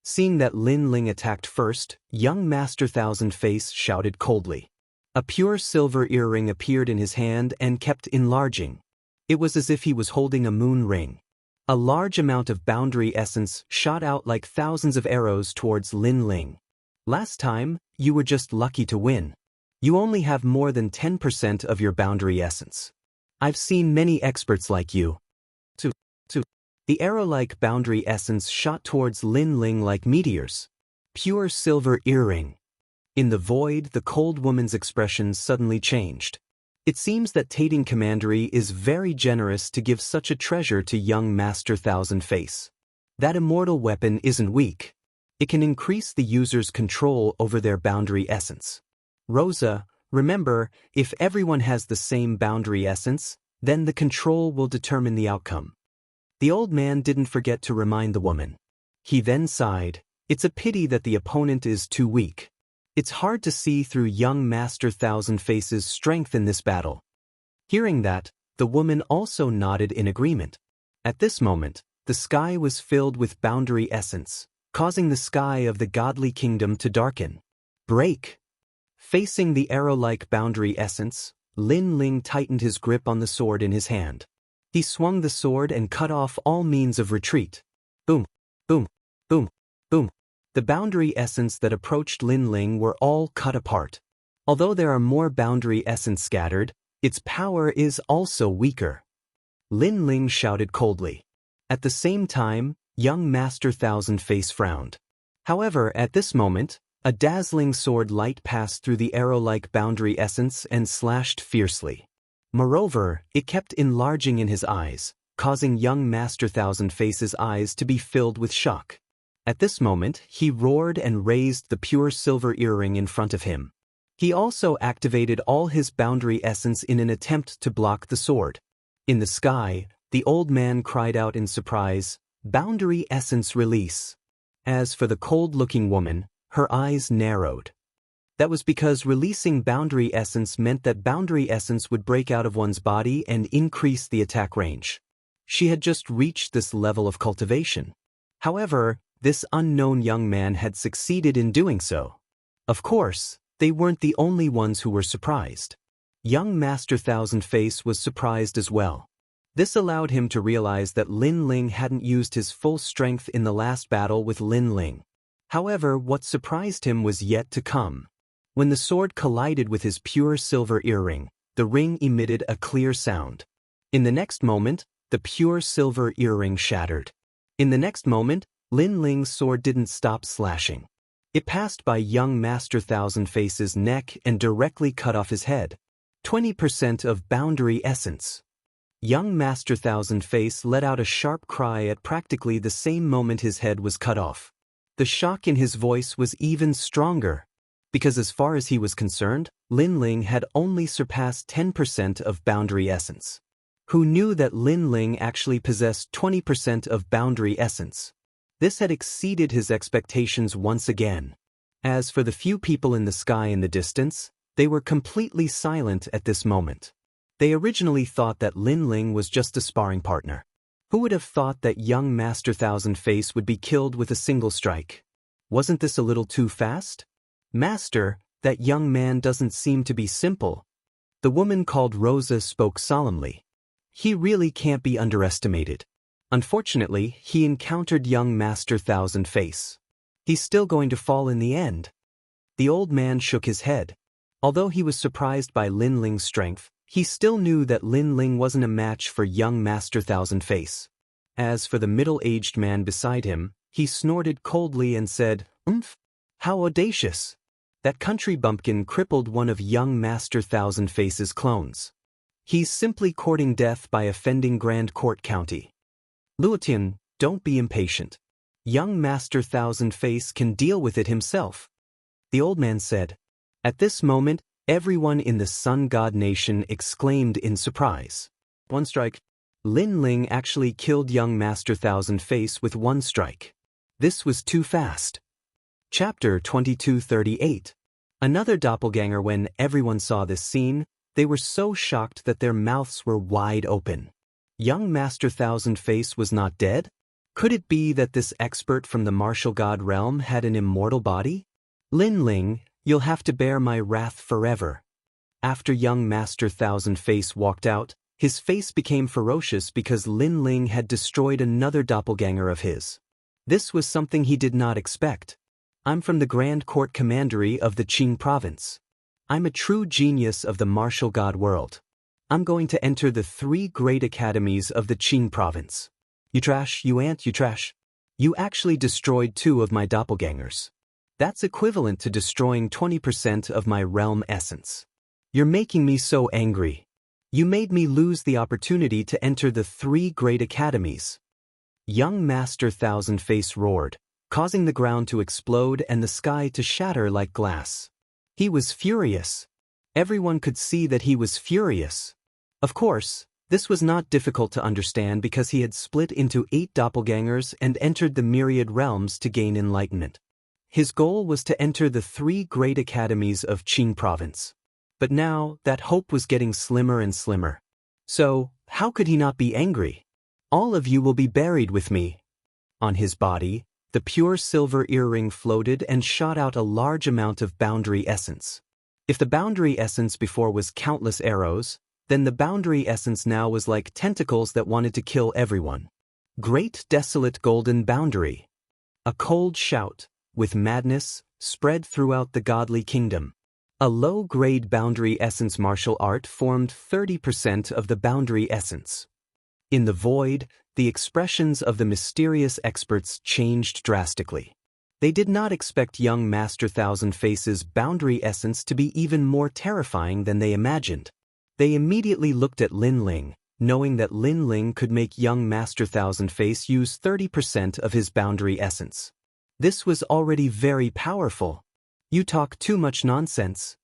Seeing that Lin Ling attacked first, young Master Thousand Face shouted coldly. A pure silver earring appeared in his hand and kept enlarging. It was as if he was holding a moon ring. A large amount of boundary essence shot out like thousands of arrows towards Lin Ling. Last time, you were just lucky to win. You only have more than 10% of your boundary essence. I've seen many experts like you. The arrow-like boundary essence shot towards Lin Ling like meteors. Pure silver earring. In the void, the cold woman's expression suddenly changed. It seems that Tating Commandery is very generous to give such a treasure to young Master Thousand Face. That immortal weapon isn't weak. It can increase the user's control over their boundary essence. Rosa, remember, if everyone has the same boundary essence, then the control will determine the outcome. The old man didn't forget to remind the woman. He then sighed. It's a pity that the opponent is too weak. It's hard to see through young Master Thousand Face's strength in this battle. Hearing that, the woman also nodded in agreement. At this moment, the sky was filled with boundary essence, causing the sky of the godly kingdom to darken. Break! Facing the arrow-like boundary essence, Lin Ling tightened his grip on the sword in his hand. He swung the sword and cut off all means of retreat. Boom! Boom! Boom! Boom! The boundary essence that approached Lin Ling were all cut apart. Although there are more boundary essence scattered, its power is also weaker. Lin Ling shouted coldly. At the same time, young Master Thousand Face frowned. However, at this moment, a dazzling sword light passed through the arrow-like boundary essence and slashed fiercely. Moreover, it kept enlarging in his eyes, causing young Master Thousand Face's eyes to be filled with shock. At this moment, he roared and raised the pure silver earring in front of him. He also activated all his boundary essence in an attempt to block the sword. In the sky, the old man cried out in surprise, "Boundary essence release." As for the cold-looking woman, her eyes narrowed. That was because releasing boundary essence meant that boundary essence would break out of one's body and increase the attack range. She had just reached this level of cultivation. However, this unknown young man had succeeded in doing so. Of course, they weren't the only ones who were surprised. Young Master Thousand Face was surprised as well. This allowed him to realize that Lin Ling hadn't used his full strength in the last battle with Lin Ling. However, what surprised him was yet to come. When the sword collided with his pure silver earring, the ring emitted a clear sound. In the next moment, the pure silver earring shattered. In the next moment, Lin Ling's sword didn't stop slashing. It passed by young Master Thousand Face's neck and directly cut off his head. 20% of boundary essence. Young Master Thousand Face let out a sharp cry at practically the same moment his head was cut off. The shock in his voice was even stronger, because as far as he was concerned, Lin Ling had only surpassed 10% of boundary essence. Who knew that Lin Ling actually possessed 20% of boundary essence? This had exceeded his expectations once again. As for the few people in the sky in the distance, they were completely silent at this moment. They originally thought that Lin Ling was just a sparring partner. Who would have thought that young Master Thousand Face would be killed with a single strike? Wasn't this a little too fast? Master, that young man doesn't seem to be simple. The woman called Rosa spoke solemnly. He really can't be underestimated. Unfortunately, he encountered young Master Thousand Face. He's still going to fall in the end. The old man shook his head. Although he was surprised by Lin Ling's strength, he still knew that Lin Ling wasn't a match for young Master Thousand Face. As for the middle-aged man beside him, he snorted coldly and said, "Umph! How audacious! That country bumpkin crippled one of young Master Thousand Face's clones. He's simply courting death by offending Grand Court County. Luotian, don't be impatient. Young Master Thousand Face can deal with it himself," the old man said. At this moment, everyone in the Sun God Nation exclaimed in surprise. One strike. Lin Ling actually killed young Master Thousand Face with one strike. This was too fast. Chapter 2238. Another doppelganger. When everyone saw this scene, they were so shocked that their mouths were wide open. Young Master Thousand Face was not dead? Could it be that this expert from the martial god realm had an immortal body? Lin Ling, you'll have to bear my wrath forever. After young Master Thousand Face walked out, his face became ferocious because Lin Ling had destroyed another doppelganger of his. This was something he did not expect. I'm from the Grand Court Commandery of the Qing Province. I'm a true genius of the martial god world. I'm going to enter the 3 great academies of the Qing Province. You trash, you ant, you trash. You actually destroyed 2 of my doppelgangers. That's equivalent to destroying 20% of my realm essence. You're making me so angry. You made me lose the opportunity to enter the 3 great academies. Young Master Thousand Face roared, causing the ground to explode and the sky to shatter like glass. He was furious. Everyone could see that he was furious. Of course, this was not difficult to understand because he had split into 8 doppelgangers and entered the myriad realms to gain enlightenment. His goal was to enter the 3 great academies of Qing province. But now, that hope was getting slimmer and slimmer. So, how could he not be angry? All of you will be buried with me. On his body, the pure silver earring floated and shot out a large amount of boundary essence. If the boundary essence before was countless arrows, then the boundary essence now was like tentacles that wanted to kill everyone. Great desolate golden boundary. A cold shout, with madness, spread throughout the godly kingdom. A low-grade boundary essence martial art formed 30% of the boundary essence. In the void, the expressions of the mysterious experts changed drastically. They did not expect young Master Thousand Face's boundary essence to be even more terrifying than they imagined. They immediately looked at Lin Ling, knowing that Lin Ling could make young Master Thousand Face use 30% of his boundary essence. This was already very powerful. You talk too much nonsense.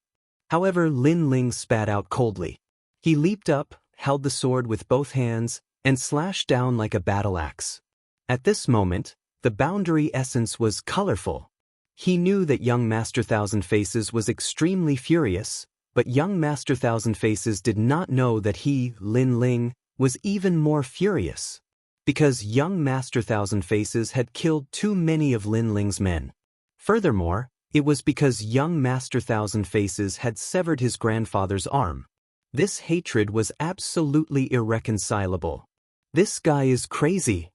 However, Lin Ling spat out coldly. He leaped up, held the sword with both hands, and slashed down like a battle axe. At this moment, the boundary essence was colorful. He knew that young Master Thousand Faces was extremely furious, but young Master Thousand Faces did not know that he, Lin Ling, was even more furious. Because young Master Thousand Faces had killed too many of Lin Ling's men. Furthermore, it was because young Master Thousand Faces had severed his grandfather's arm. This hatred was absolutely irreconcilable. This guy is crazy.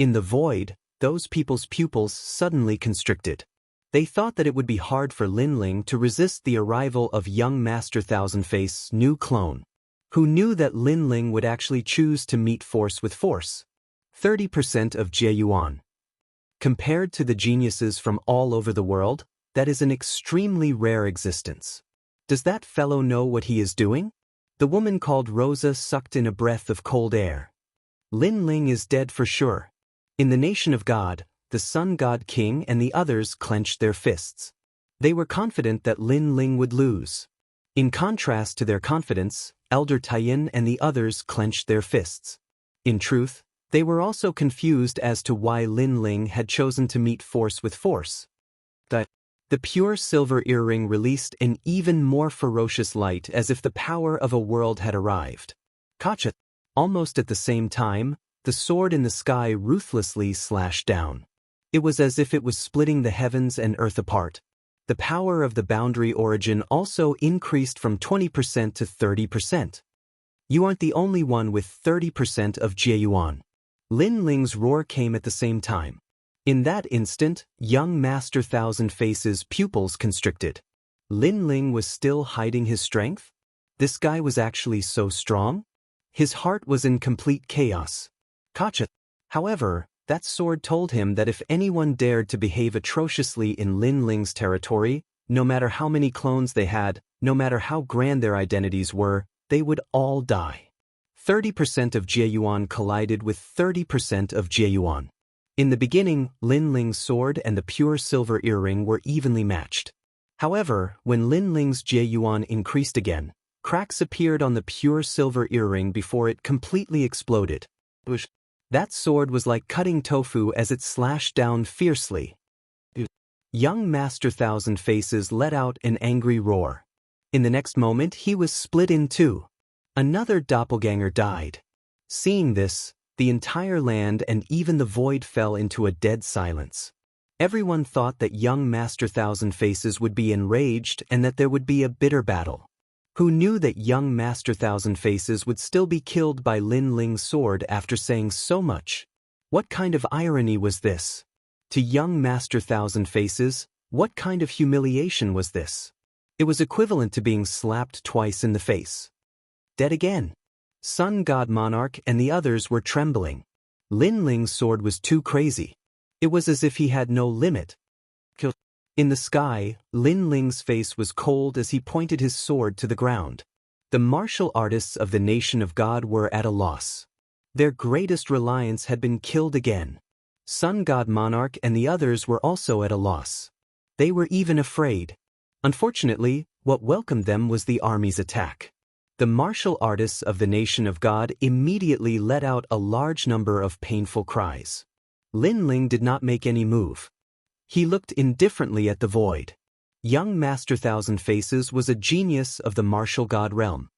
In the void, those people's pupils suddenly constricted. They thought that it would be hard for Lin Ling to resist the arrival of young Master Thousand Face's new clone, who knew that Lin Ling would actually choose to meet force with force. 30% of Jie Yuan. Compared to the geniuses from all over the world, that is an extremely rare existence. Does that fellow know what he is doing? The woman called Rosa sucked in a breath of cold air. Lin Ling is dead for sure. In the nation of God, the Sun God King and the others clenched their fists. They were confident that Lin Ling would lose. In contrast to their confidence, Elder Taiyin and the others clenched their fists. In truth, they were also confused as to why Lin Ling had chosen to meet force with force. The pure silver earring released an even more ferocious light as if the power of a world had arrived. Gotcha! Almost at the same time, the sword in the sky ruthlessly slashed down. It was as if it was splitting the heavens and earth apart. The power of the boundary origin also increased from 20% to 30%. You aren't the only one with 30% of Jie Yuan. Lin Ling's roar came at the same time. In that instant, young Master Thousand Faces' pupils constricted. Lin Ling was still hiding his strength? This guy was actually so strong? His heart was in complete chaos. Gotcha. However, that sword told him that if anyone dared to behave atrociously in Lin Ling's territory, no matter how many clones they had, no matter how grand their identities were, they would all die. 30% of Jie Yuan collided with 30% of Jie Yuan. In the beginning, Lin Ling's sword and the pure silver earring were evenly matched. However, when Lin Ling's Jie Yuan increased again, cracks appeared on the pure silver earring before it completely exploded. That sword was like cutting tofu as it slashed down fiercely. Young Master Thousand Faces let out an angry roar. In the next moment, he was split in two. Another doppelganger died. Seeing this, the entire land and even the void fell into a dead silence. Everyone thought that young Master Thousand Faces would be enraged and that there would be a bitter battle. Who knew that young Master Thousand Faces would still be killed by Lin Ling's sword after saying so much? What kind of irony was this? To young Master Thousand Faces, what kind of humiliation was this? It was equivalent to being slapped twice in the face. Dead again. Sun God Monarch and the others were trembling. Lin Ling's sword was too crazy. It was as if he had no limit. In the sky, Lin Ling's face was cold as he pointed his sword to the ground. The martial artists of the nation of God were at a loss. Their greatest reliance had been killed again. Sun God Monarch and the others were also at a loss. They were even afraid. Unfortunately, what welcomed them was the army's attack. The martial artists of the nation of God immediately let out a large number of painful cries. Lin Ling did not make any move. He looked indifferently at the void. Young Master Thousand Faces was a genius of the martial god realm.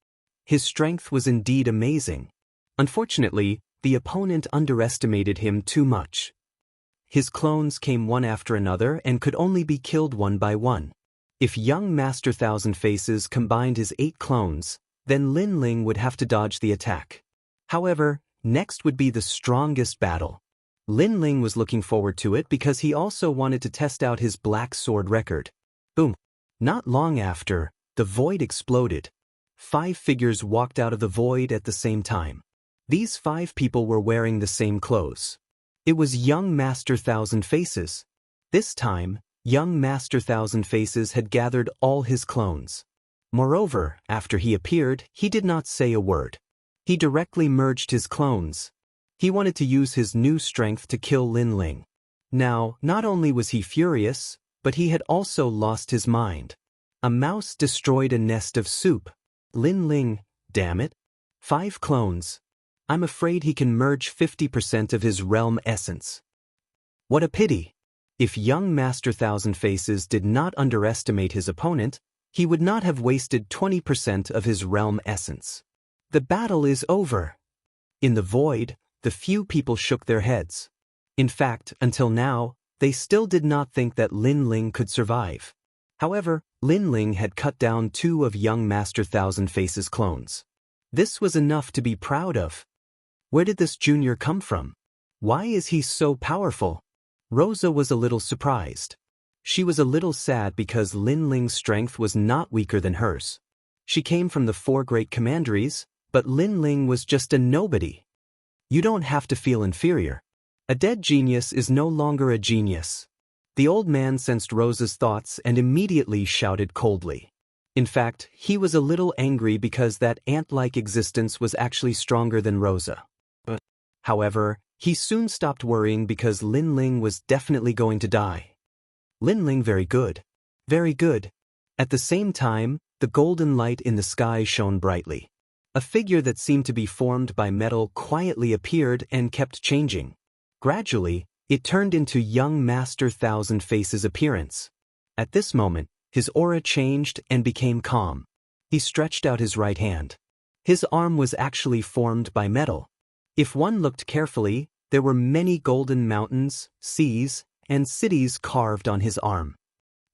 His strength was indeed amazing. Unfortunately, the opponent underestimated him too much. His clones came one after another and could only be killed one by one. If young Master Thousand Faces combined his 8 clones, then Lin Ling would have to dodge the attack. However, next would be the strongest battle. Lin Ling was looking forward to it because he also wanted to test out his black sword record. Boom! Not long after, the void exploded. 5 figures walked out of the void at the same time. These 5 people were wearing the same clothes. It was young Master Thousand Faces. This time, young Master Thousand Faces had gathered all his clones. Moreover, after he appeared, he did not say a word. He directly merged his clones. He wanted to use his new strength to kill Lin Ling. Now, not only was he furious, but he had also lost his mind. A mouse destroyed a nest of soup. Lin Ling, damn it. 5 clones. I'm afraid he can merge 50% of his realm essence. What a pity. If young Master Thousand Faces did not underestimate his opponent, he would not have wasted 20% of his realm essence. The battle is over. In the void, the few people shook their heads. In fact, until now, they still did not think that Lin Ling could survive. However, Lin Ling had cut down 2 of young Master Thousand Faces' clones. This was enough to be proud of. Where did this junior come from? Why is he so powerful? Rosa was a little surprised. She was a little sad because Lin Ling's strength was not weaker than hers. She came from the 4 great commanderies, but Lin Ling was just a nobody. You don't have to feel inferior. A dead genius is no longer a genius. The old man sensed Rosa's thoughts and immediately shouted coldly. In fact, he was a little angry because that ant-like existence was actually stronger than Rosa. However, he soon stopped worrying because Lin Ling was definitely going to die. Lin Ling, very good. Very good. At the same time, the golden light in the sky shone brightly. A figure that seemed to be formed by metal quietly appeared and kept changing. Gradually, it turned into young Master Thousand Faces' appearance. At this moment, his aura changed and became calm. He stretched out his right hand. His arm was actually formed by metal. If one looked carefully, there were many golden mountains, seas, and cities carved on his arm.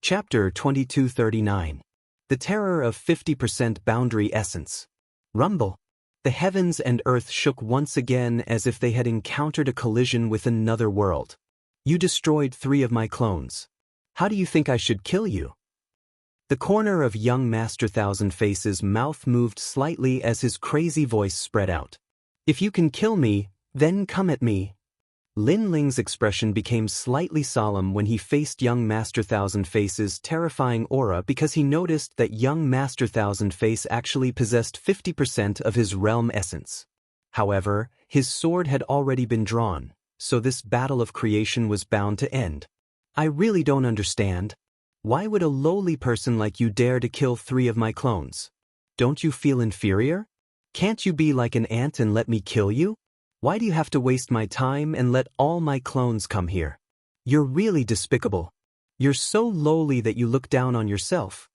Chapter 2239. The Terror of 50% Boundary Essence. Rumble. The heavens and earth shook once again as if they had encountered a collision with another world. You destroyed 3 of my clones. How do you think I should kill you? The corner of young Master Thousand Faces' mouth moved slightly as his crazy voice spread out. If you can kill me, then come at me. Lin Ling's expression became slightly solemn when he faced young Master Thousand Face's terrifying aura because he noticed that young Master Thousand Face actually possessed 50% of his realm essence. However, his sword had already been drawn, so this battle of creation was bound to end. I really don't understand. Why would a lowly person like you dare to kill 3 of my clones? Don't you feel inferior? Can't you be like an ant and let me kill you? Why do you have to waste my time and let all my clones come here? You're really despicable. You're so lowly that you look down on yourself.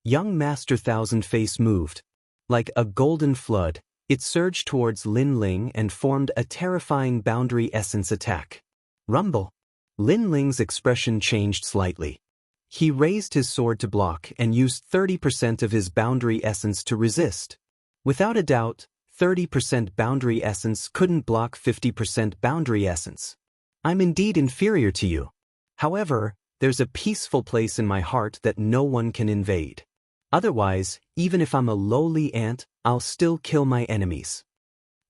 Young Master Thousand Face moved. Like a golden flood, it surged towards Lin Ling and formed a terrifying boundary essence attack. Rumble. Lin Ling's expression changed slightly. He raised his sword to block and used 30% of his boundary essence to resist. Without a doubt, 30% boundary essence couldn't block 50% boundary essence. I'm indeed inferior to you. However, there's a peaceful place in my heart that no one can invade. Otherwise, even if I'm a lowly ant, I'll still kill my enemies.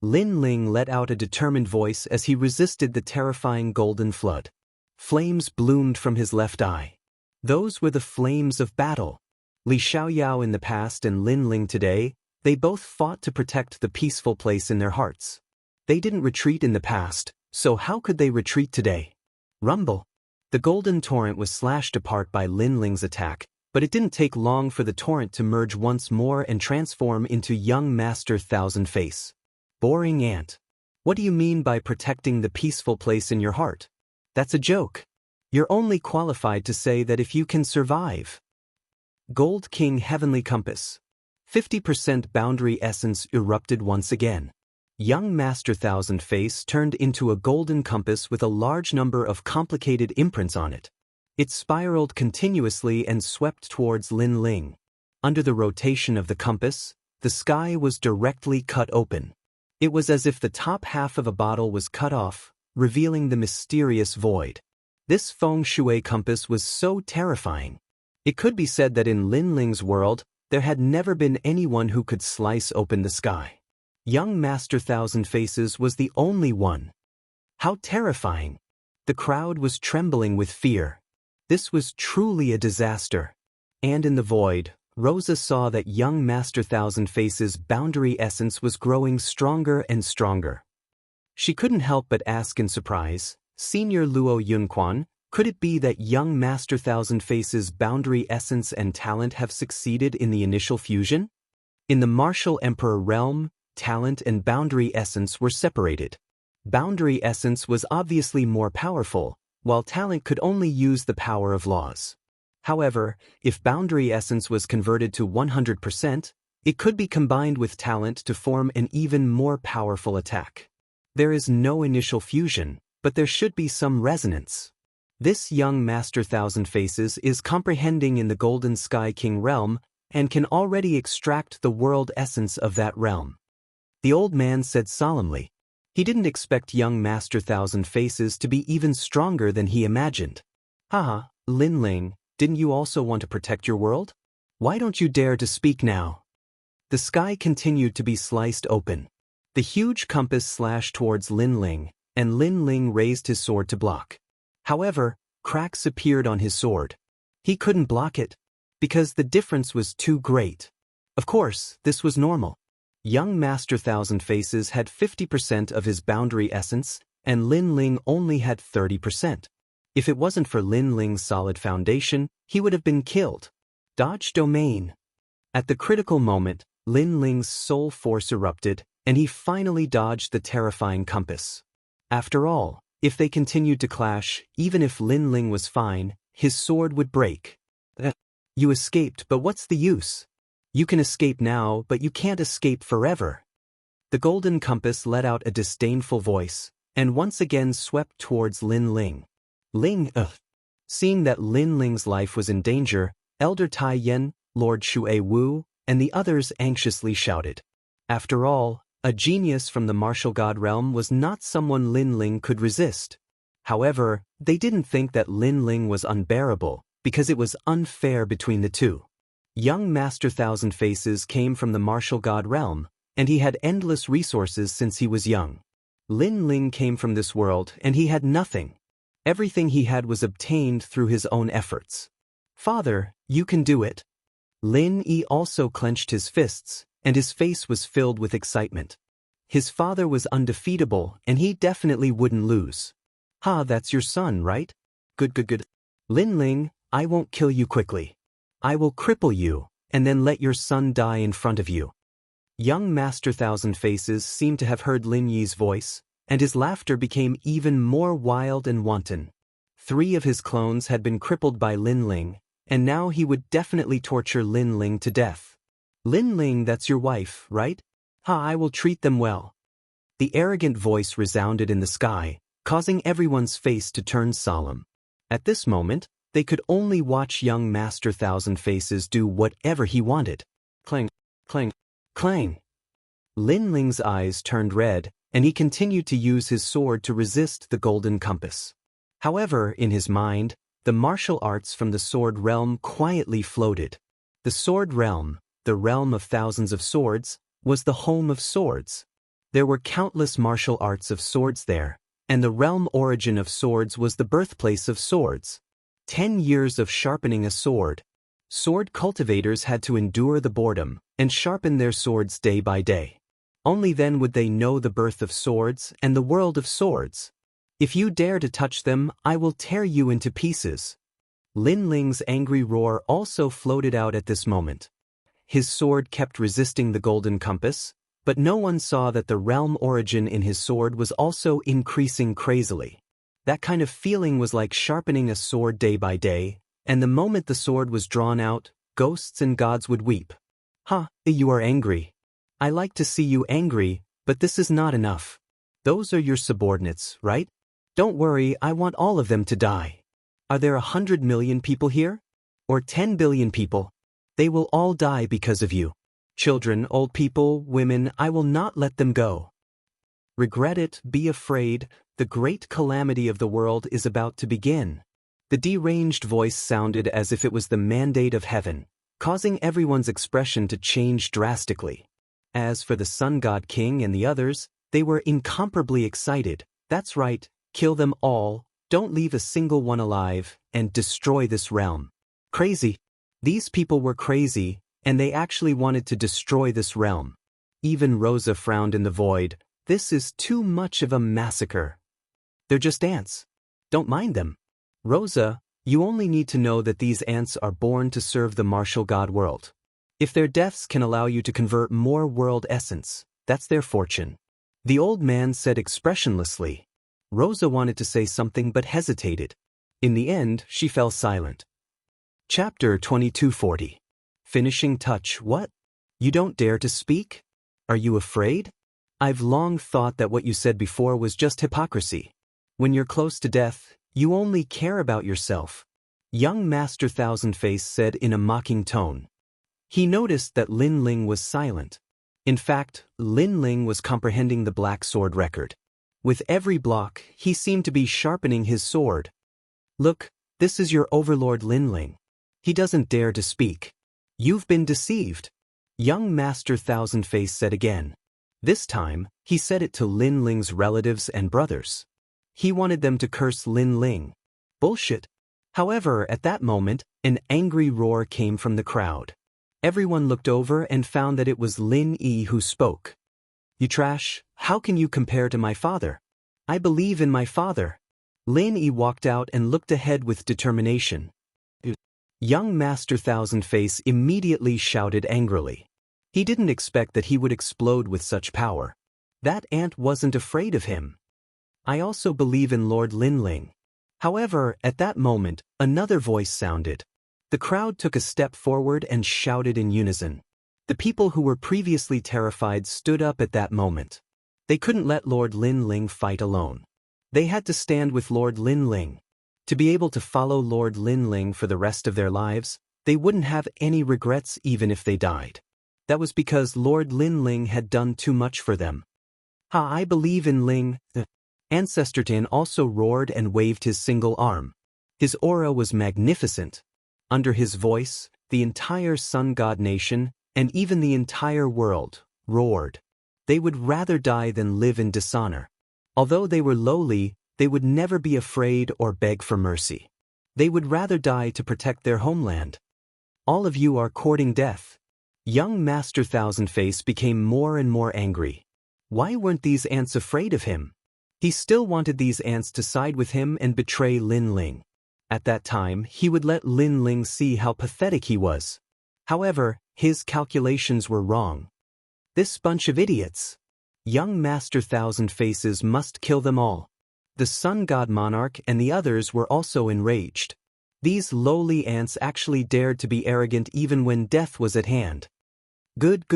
Lin Ling let out a determined voice as he resisted the terrifying golden flood. Flames bloomed from his left eye. Those were the flames of battle. Li Xiaoyao in the past and Lin Ling today, they both fought to protect the peaceful place in their hearts. They didn't retreat in the past, so how could they retreat today? Rumble. The golden torrent was slashed apart by Lin Ling's attack, but it didn't take long for the torrent to merge once more and transform into young Master Thousand Face. Boring ant. What do you mean by protecting the peaceful place in your heart? That's a joke. You're only qualified to say that if you can survive. Gold King Heavenly Compass. 50% boundary essence erupted once again. Young Master Thousand Face turned into a golden compass with a large number of complicated imprints on it. It spiraled continuously and swept towards Lin Ling. Under the rotation of the compass, the sky was directly cut open. It was as if the top half of a bottle was cut off, revealing the mysterious void. This feng shui compass was so terrifying. It could be said that in Lin Ling's world, there had never been anyone who could slice open the sky. Young Master Thousand Faces was the only one. How terrifying! The crowd was trembling with fear. This was truly a disaster. And in the void, Rosa saw that young Master Thousand Faces' boundary essence was growing stronger and stronger. She couldn't help but ask in surprise, Senior Luo Yunquan, could it be that young Master Thousand Faces' boundary essence and talent have succeeded in the initial fusion? In the Martial Emperor realm, talent and boundary essence were separated. Boundary essence was obviously more powerful, while talent could only use the power of laws. However, if boundary essence was converted to 100%, it could be combined with talent to form an even more powerful attack. There is no initial fusion, but there should be some resonance. This young Master Thousand Faces is comprehending in the Golden Sky King realm and can already extract the world essence of that realm. The old man said solemnly. He didn't expect young Master Thousand Faces to be even stronger than he imagined. Haha, Lin Ling, didn't you also want to protect your world? Why don't you dare to speak now? The sky continued to be sliced open. The huge compass slashed towards Lin Ling, and Lin Ling raised his sword to block. However, cracks appeared on his sword. He couldn't block it, because the difference was too great. Of course, this was normal. Young Master Thousand Faces had 50% of his boundary essence, and Lin Ling only had 30%. If it wasn't for Lin Ling's solid foundation, he would have been killed. Dodge domain. At the critical moment, Lin Ling's soul force erupted, and he finally dodged the terrifying compass. After all, if they continued to clash, even if Lin Ling was fine, his sword would break. You escaped, but what's the use? You can escape now, but you can't escape forever. The golden compass let out a disdainful voice, and once again swept towards Lin Ling. Seeing that Lin Ling's life was in danger, Elder Tai Yen, Lord Shui Wu, and the others anxiously shouted. After all, a genius from the martial god realm was not someone Lin Ling could resist. However, they didn't think that Lin Ling was unbearable, because it was unfair between the two. Young Master Thousand Faces came from the martial god realm, and he had endless resources since he was young. Lin Ling came from this world, and he had nothing. Everything he had was obtained through his own efforts. Father, you can do it. Lin Yi also clenched his fists, and his face was filled with excitement. His father was undefeatable, and he definitely wouldn't lose. That's your son, right? Good. Lin Ling, I won't kill you quickly. I will cripple you, and then let your son die in front of you. Young Master Thousand Faces seemed to have heard Lin Yi's voice, and his laughter became even more wild and wanton. 3 of his clones had been crippled by Lin Ling, and now he would definitely torture Lin Ling to death. Lin Ling, that's your wife, right? I will treat them well. The arrogant voice resounded in the sky, causing everyone's face to turn solemn. At this moment, they could only watch young Master Thousand Faces do whatever he wanted. Clang, clang, clang. Lin Ling's eyes turned red, and he continued to use his sword to resist the golden compass. However, in his mind, the martial arts from the sword realm quietly floated. The sword realm, the realm of thousands of swords, was the home of swords. There were countless martial arts of swords there, and the realm origin of swords was the birthplace of swords. 10 years of sharpening a sword. Sword cultivators had to endure the boredom and sharpen their swords day by day. Only then would they know the birth of swords and the world of swords. If you dare to touch them, I will tear you into pieces. Lin Ling's angry roar also floated out at this moment. His sword kept resisting the golden compass, but no one saw that the realm origin in his sword was also increasing crazily. That kind of feeling was like sharpening a sword day by day, and the moment the sword was drawn out, ghosts and gods would weep. You are angry. I like to see you angry, but this is not enough. Those are your subordinates, right? Don't worry, I want all of them to die. Are there 100 million people here? Or 10 billion people? They will all die because of you. Children, old people, women, I will not let them go. Regret it, be afraid, the great calamity of the world is about to begin. The deranged voice sounded as if it was the mandate of heaven, causing everyone's expression to change drastically. As for the Sun God King and the others, they were incomparably excited. That's right, kill them all, don't leave a single one alive, and destroy this realm. Crazy. These people were crazy, and they actually wanted to destroy this realm. Even Rosa frowned in the void. This is too much of a massacre. They're just ants. Don't mind them. Rosa, you only need to know that these ants are born to serve the martial god world. If their deaths can allow you to convert more world essence, that's their fortune. The old man said expressionlessly. Rosa wanted to say something but hesitated. In the end, she fell silent. Chapter 2240. Finishing touch. What? You don't dare to speak? Are you afraid? I've long thought that what you said before was just hypocrisy. When you're close to death, you only care about yourself. Young Master Thousand Face said in a mocking tone. He noticed that Lin Ling was silent. In fact, Lin Ling was comprehending the black sword record. With every block, he seemed to be sharpening his sword. Look, this is your overlord Lin Ling. He doesn't dare to speak. You've been deceived. Young Master Thousand Face said again. This time, he said it to Lin Ling's relatives and brothers. He wanted them to curse Lin Ling. Bullshit. However, at that moment, an angry roar came from the crowd. Everyone looked over and found that it was Lin Yi who spoke. You trash, how can you compare to my father? I believe in my father. Lin Yi walked out and looked ahead with determination. Young Master Thousand Face immediately shouted angrily. He didn't expect that he would explode with such power. That ant wasn't afraid of him. I also believe in Lord Lin Ling. However, at that moment, another voice sounded. The crowd took a step forward and shouted in unison. The people who were previously terrified stood up at that moment. They couldn't let Lord Lin Ling fight alone. They had to stand with Lord Lin Ling. To be able to follow Lord Lin Ling for the rest of their lives, they wouldn't have any regrets even if they died. That was because Lord Lin Ling had done too much for them. I believe in Ling. Ancestor Tin also roared and waved his single arm. His aura was magnificent. Under his voice, the entire Sun God nation, and even the entire world, roared. They would rather die than live in dishonor. Although they were lowly, they would never be afraid or beg for mercy. They would rather die to protect their homeland. All of you are courting death. Young Master Thousand Face became more and more angry. Why weren't these ants afraid of him? He still wanted these ants to side with him and betray Lin Ling. At that time, he would let Lin Ling see how pathetic he was. However, his calculations were wrong. This bunch of idiots. Young Master Thousand Faces must kill them all. The Sun God Monarch and the others were also enraged. These lowly ants actually dared to be arrogant even when death was at hand. Good,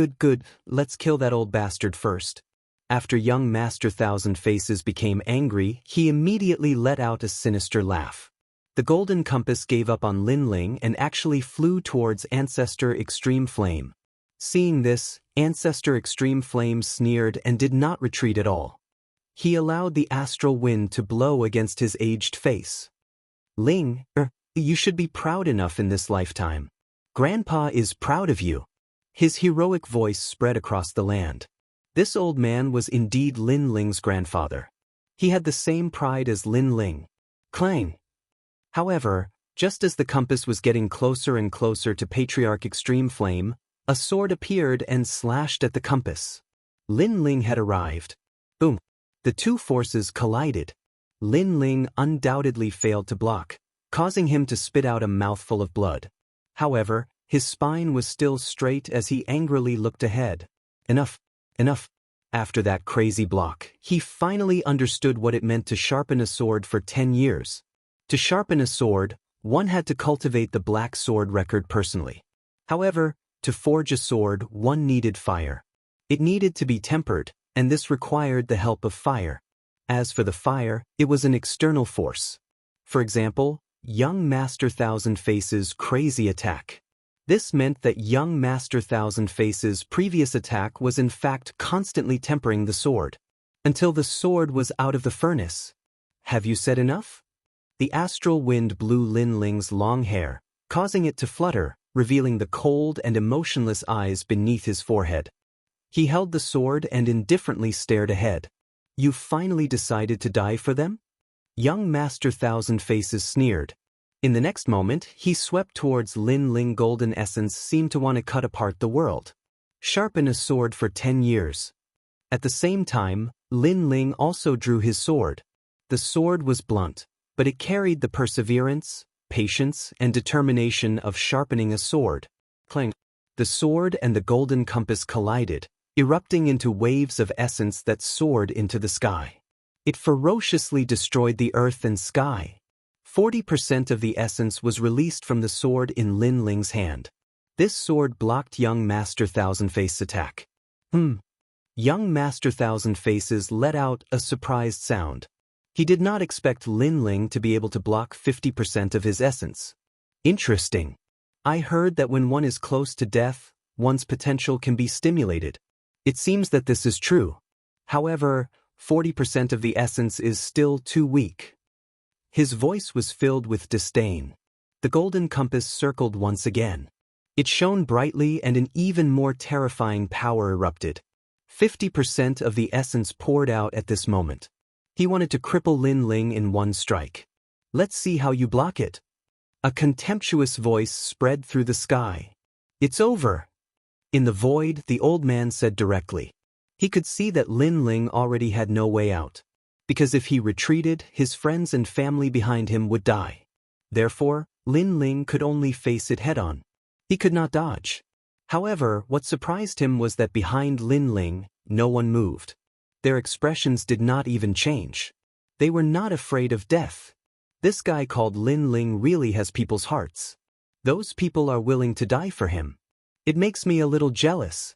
let's kill that old bastard first. After young Master Thousand Faces became angry, he immediately let out a sinister laugh. The golden compass gave up on Lin Ling and actually flew towards Ancestor Extreme Flame. Seeing this, Ancestor Extreme Flame sneered and did not retreat at all. He allowed the astral wind to blow against his aged face. Ling, you should be proud enough in this lifetime. Grandpa is proud of you. His heroic voice spread across the land. This old man was indeed Lin Ling's grandfather. He had the same pride as Lin Ling. Clang! However, just as the compass was getting closer and closer to Patriarch Extreme Flame, a sword appeared and slashed at the compass. Lin Ling had arrived. Boom! The two forces collided. Lin Ling undoubtedly failed to block, causing him to spit out a mouthful of blood. However, his spine was still straight as he angrily looked ahead. Enough! Enough! After that crazy block, he finally understood what it meant to sharpen a sword for 10 years. To sharpen a sword, one had to cultivate the black sword record personally. However, to forge a sword, one needed fire. It needed to be tempered, and this required the help of fire. As for the fire, it was an external force. For example, young Master Thousand Faces' crazy attack. This meant that young Master Thousand Faces' previous attack was in fact constantly tempering the sword, until the sword was out of the furnace. Have you said enough? The astral wind blew Lin Ling's long hair, causing it to flutter, revealing the cold and emotionless eyes beneath his forehead. He held the sword and indifferently stared ahead. You finally decided to die for them? Young Master Thousand Faces sneered. In the next moment, he swept towards Lin Ling. Golden essence seemed to want to cut apart the world. Sharpen a sword for 10 years. At the same time, Lin Ling also drew his sword. The sword was blunt, but it carried the perseverance, patience, and determination of sharpening a sword. Clang! The sword and the golden compass collided, erupting into waves of essence that soared into the sky. It ferociously destroyed the earth and sky. 40% of the essence was released from the sword in Lin Ling's hand. This sword blocked young Master Thousand Face's attack. Young Master Thousand Faces let out a surprised sound. He did not expect Lin Ling to be able to block 50% of his essence. Interesting. I heard that when one is close to death, one's potential can be stimulated. It seems that this is true. However, 40% of the essence is still too weak. His voice was filled with disdain. The golden compass circled once again. It shone brightly and an even more terrifying power erupted. 50% of the essence poured out at this moment. He wanted to cripple Lin Ling in one strike. Let's see how you block it. A contemptuous voice spread through the sky. It's over. In the void, the old man said directly. He could see that Lin Ling already had no way out. Because if he retreated, his friends and family behind him would die. Therefore, Lin Ling could only face it head-on. He could not dodge. However, what surprised him was that behind Lin Ling, no one moved. Their expressions did not even change. They were not afraid of death. This guy called Lin Ling really has people's hearts. Those people are willing to die for him. It makes me a little jealous.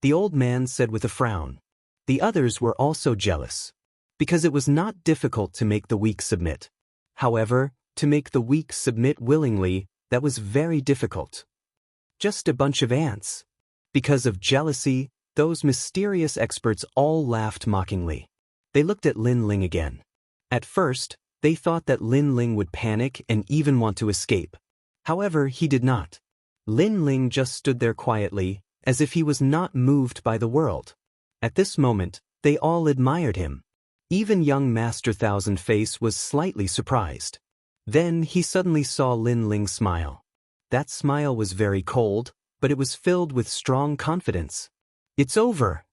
The old man said with a frown. The others were also jealous. Because it was not difficult to make the weak submit. However, to make the weak submit willingly, that was very difficult. Just a bunch of ants. Because of jealousy, those mysterious experts all laughed mockingly. They looked at Lin Ling again. At first, they thought that Lin Ling would panic and even want to escape. However, he did not. Lin Ling just stood there quietly, as if he was not moved by the world. At this moment, they all admired him. Even young Master Thousand Face was slightly surprised. Then he suddenly saw Lin Ling smile. That smile was very cold, but it was filled with strong confidence. It's over.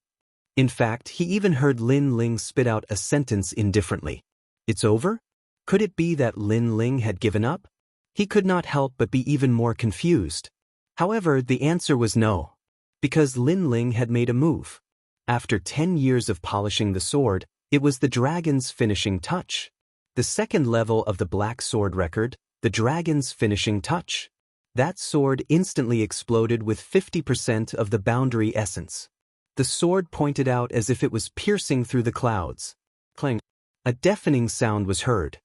In fact, he even heard Lin Ling spit out a sentence indifferently. It's over? Could it be that Lin Ling had given up? He could not help but be even more confused. However, the answer was no. Because Lin Ling had made a move. After 10 years of polishing the sword, it was the dragon's finishing touch. The second level of the black sword record, the dragon's finishing touch. That sword instantly exploded with 50% of the boundary essence. The sword pointed out as if it was piercing through the clouds. Clang! A deafening sound was heard.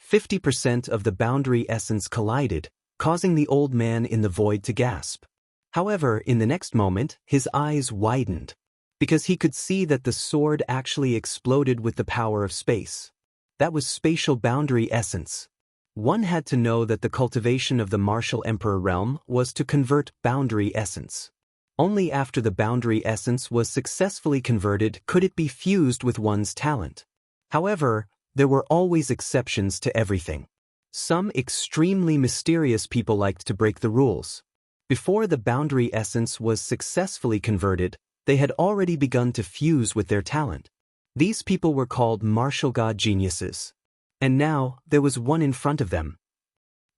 50% of the boundary essence collided, causing the old man in the void to gasp. However, in the next moment, his eyes widened. Because he could see that the sword actually exploded with the power of space. That was spatial boundary essence. One had to know that the cultivation of the martial emperor realm was to convert boundary essence. Only after the boundary essence was successfully converted could it be fused with one's talent. However, there were always exceptions to everything. Some extremely mysterious people liked to break the rules. Before the boundary essence was successfully converted, they had already begun to fuse with their talent. These people were called martial god geniuses. And now, there was one in front of them.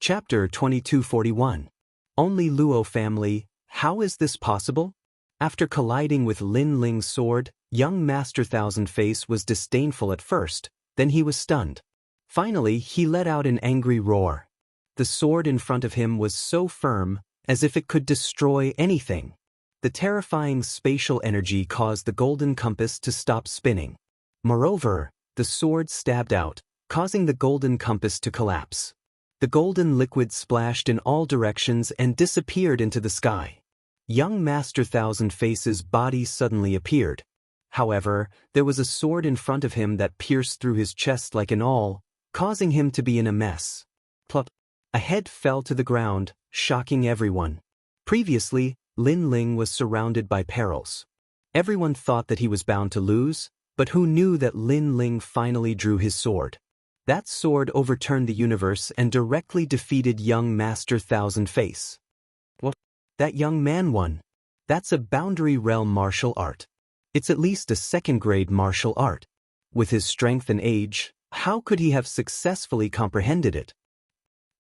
Chapter 2241. Only Luo family, how is this possible? After colliding with Lin Ling's sword, young Master Thousand Face was disdainful at first, then he was stunned. Finally, he let out an angry roar. The sword in front of him was so firm, as if it could destroy anything. The terrifying spatial energy caused the golden compass to stop spinning. Moreover, the sword stabbed out, causing the golden compass to collapse. The golden liquid splashed in all directions and disappeared into the sky. Young Master Thousand Face's body suddenly appeared. However, there was a sword in front of him that pierced through his chest like an awl, causing him to be in a mess. Plop! A head fell to the ground, shocking everyone. Previously, Lin Ling was surrounded by perils. Everyone thought that he was bound to lose, but who knew that Lin Ling finally drew his sword? That sword overturned the universe and directly defeated young Master Thousand Face. What? That young man won. That's a boundary realm martial art. It's at least a second-grade martial art. With his strength and age, how could he have successfully comprehended it?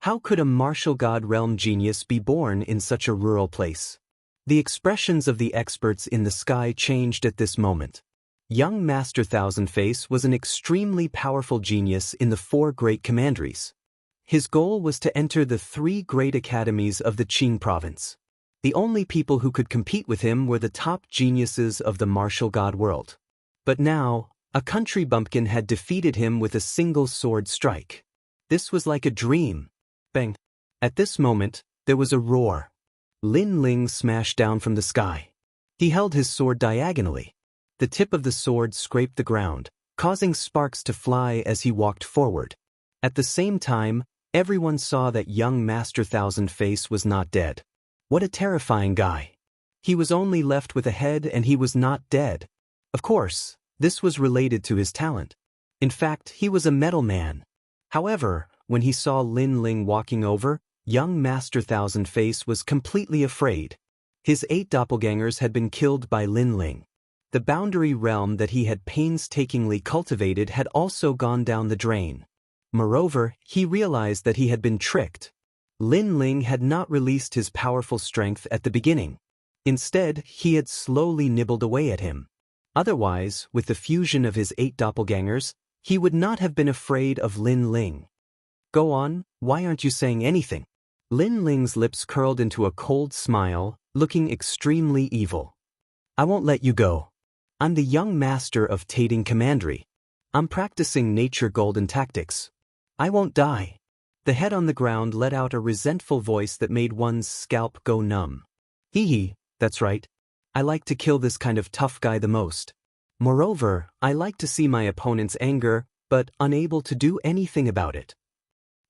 How could a martial god realm genius be born in such a rural place? The expressions of the experts in the sky changed at this moment. Young Master Thousand Face was an extremely powerful genius in the 4 great commanderies. His goal was to enter the 3 great academies of the Qing province. The only people who could compete with him were the top geniuses of the martial god world. But now, a country bumpkin had defeated him with a single sword strike. This was like a dream. Bang! At this moment, there was a roar. Lin Ling smashed down from the sky. He held his sword diagonally. The tip of the sword scraped the ground, causing sparks to fly as he walked forward. At the same time, everyone saw that young Master Thousand Face was not dead. What a terrifying guy. He was only left with a head and he was not dead. Of course, this was related to his talent. In fact, he was a metal man. However, when he saw Lin Ling walking over, young Master Thousand Face was completely afraid. His 8 doppelgangers had been killed by Lin Ling. The boundary realm that he had painstakingly cultivated had also gone down the drain. Moreover, he realized that he had been tricked. Lin Ling had not released his powerful strength at the beginning. Instead, he had slowly nibbled away at him. Otherwise, with the fusion of his 8 doppelgangers, he would not have been afraid of Lin Ling. Go on, why aren't you saying anything? Lin Ling's lips curled into a cold smile, looking extremely evil. I won't let you go. I'm the young master of Tating Commandery. I'm practicing nature golden tactics. I won't die. The head on the ground let out a resentful voice that made one's scalp go numb. Hee hee, that's right. I like to kill this kind of tough guy the most. Moreover, I like to see my opponent's anger, but unable to do anything about it.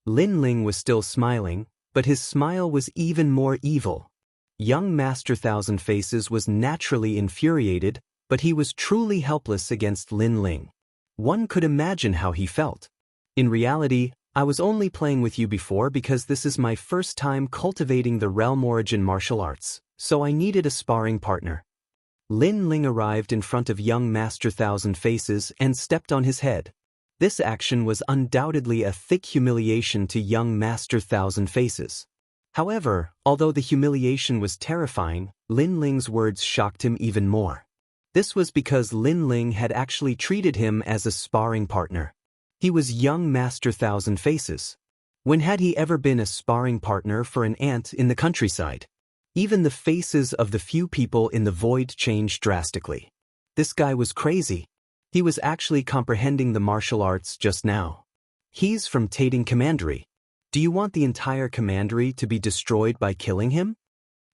Lin Ling was still smiling, but his smile was even more evil. Young Master Thousand Faces was naturally infuriated, but he was truly helpless against Lin Ling. One could imagine how he felt. In reality, I was only playing with you before because this is my first time cultivating the realm origin martial arts, so I needed a sparring partner. Lin Ling arrived in front of young Master Thousand Faces and stepped on his head. This action was undoubtedly a thick humiliation to young Master Thousand Faces. However, although the humiliation was terrifying, Lin Ling's words shocked him even more. This was because Lin Ling had actually treated him as a sparring partner. He was young Master Thousand Faces. When had he ever been a sparring partner for an ant in the countryside? Even the faces of the few people in the void changed drastically. This guy was crazy. He was actually comprehending the martial arts just now. He's from Tating Commandery. Do you want the entire commandery to be destroyed by killing him?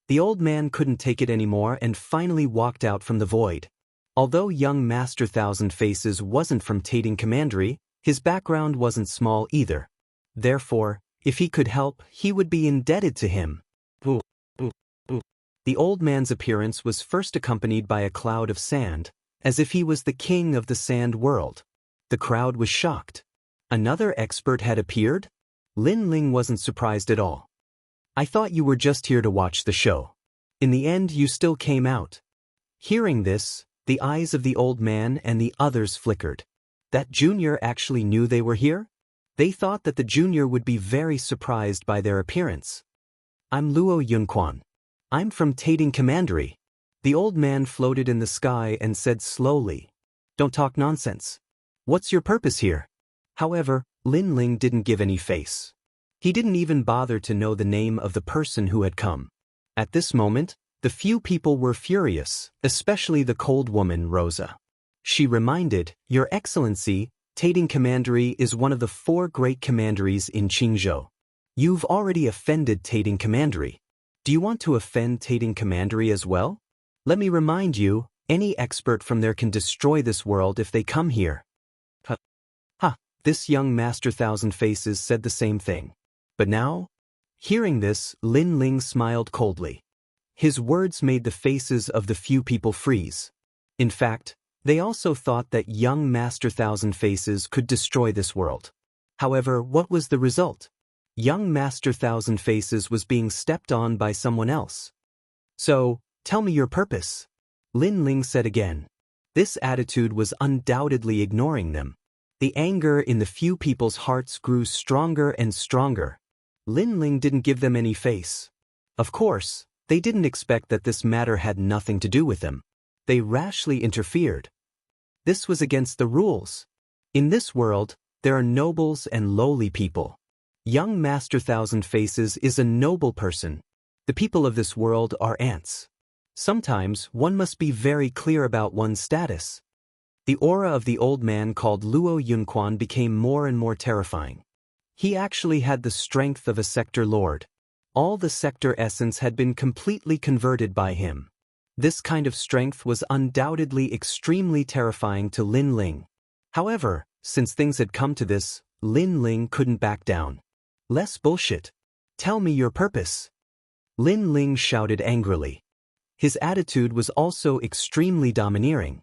The old man couldn't take it anymore and finally walked out from the void. Although young Master Thousand Faces wasn't from Tating Commandery, his background wasn't small either. Therefore, if he could help, he would be indebted to him. The old man's appearance was first accompanied by a cloud of sand, as if he was the king of the sand world. The crowd was shocked. Another expert had appeared? Lin Ling wasn't surprised at all. I thought you were just here to watch the show. In the end, you still came out. Hearing this, the eyes of the old man and the others flickered. That junior actually knew they were here? They thought that the junior would be very surprised by their appearance. I'm Luo Yunquan. I'm from Tating Commandery. The old man floated in the sky and said slowly, Don't talk nonsense. What's your purpose here? However, Lin Ling didn't give any face. He didn't even bother to know the name of the person who had come. At this moment, the few people were furious, especially the cold woman, Rosa. She reminded, Your Excellency, Tating Commandery is one of the 4 great commanderies in Qingzhou. You've already offended Tating Commandery. Do you want to offend Tating Commandery as well? Let me remind you, any expert from there can destroy this world if they come here. This young Master Thousand Faces said the same thing. But now? Hearing this, Lin Ling smiled coldly. His words made the faces of the few people freeze. In fact, they also thought that young Master Thousand Faces could destroy this world. However, what was the result? Young Master Thousand Faces was being stepped on by someone else. So, tell me your purpose. Lin Ling said again. This attitude was undoubtedly ignoring them. The anger in the few people's hearts grew stronger and stronger. Lin Ling didn't give them any face. Of course, they didn't expect that this matter had nothing to do with them. They rashly interfered. This was against the rules. In this world, there are nobles and lowly people. Young Master Thousand Faces is a noble person. The people of this world are ants. Sometimes one must be very clear about one's status. The aura of the old man called Luo Yunquan became more and more terrifying. He actually had the strength of a sector lord. All the sector essence had been completely converted by him. This kind of strength was undoubtedly extremely terrifying to Lin Ling. However, since things had come to this, Lin Ling couldn't back down. Less bullshit. Tell me your purpose. Lin Ling shouted angrily. His attitude was also extremely domineering.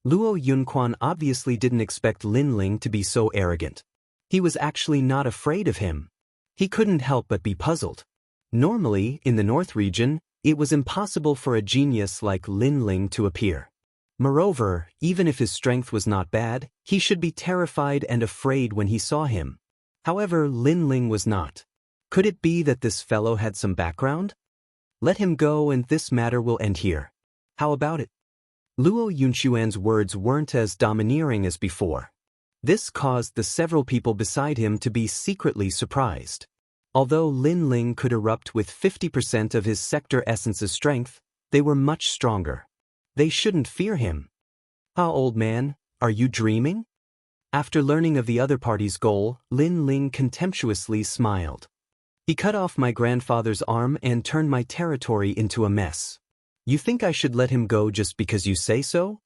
Luo Yunquan obviously didn't expect Lin Ling to be so arrogant. He was actually not afraid of him. He couldn't help but be puzzled. Normally, in the North region, it was impossible for a genius like Lin Ling to appear. Moreover, even if his strength was not bad, he should be terrified and afraid when he saw him. However, Lin Ling was not. Could it be that this fellow had some background? Let him go and this matter will end here. How about it? Luo Yunquan's words weren't as domineering as before. This caused the several people beside him to be secretly surprised. Although Lin Ling could erupt with 50% of his sector essence's strength, they were much stronger. They shouldn't fear him. Old man, are you dreaming? After learning of the other party's goal, Lin Ling contemptuously smiled. He cut off my grandfather's arm and turned my territory into a mess. You think I should let him go just because you say so?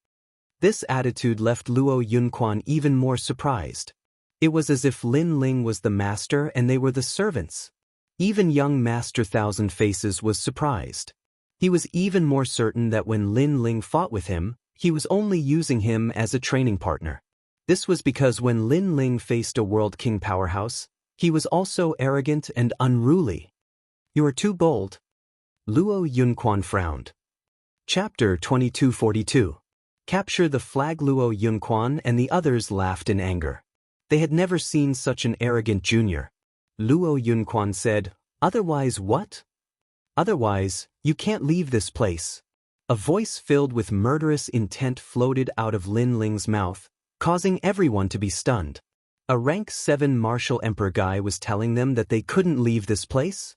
This attitude left Luo Yunquan even more surprised. It was as if Lin Ling was the master and they were the servants. Even young Master Thousand Faces was surprised. He was even more certain that when Lin Ling fought with him, he was only using him as a training partner. This was because when Lin Ling faced a World King powerhouse, he was also arrogant and unruly. You are too bold. Luo Yunquan frowned. Chapter 2242. Capture the flag. Luo Yunquan and the others laughed in anger. They had never seen such an arrogant junior. Luo Yunquan said, Otherwise what? Otherwise, you can't leave this place. A voice filled with murderous intent floated out of Lin Ling's mouth, causing everyone to be stunned. A rank 7 martial emperor guy was telling them that they couldn't leave this place?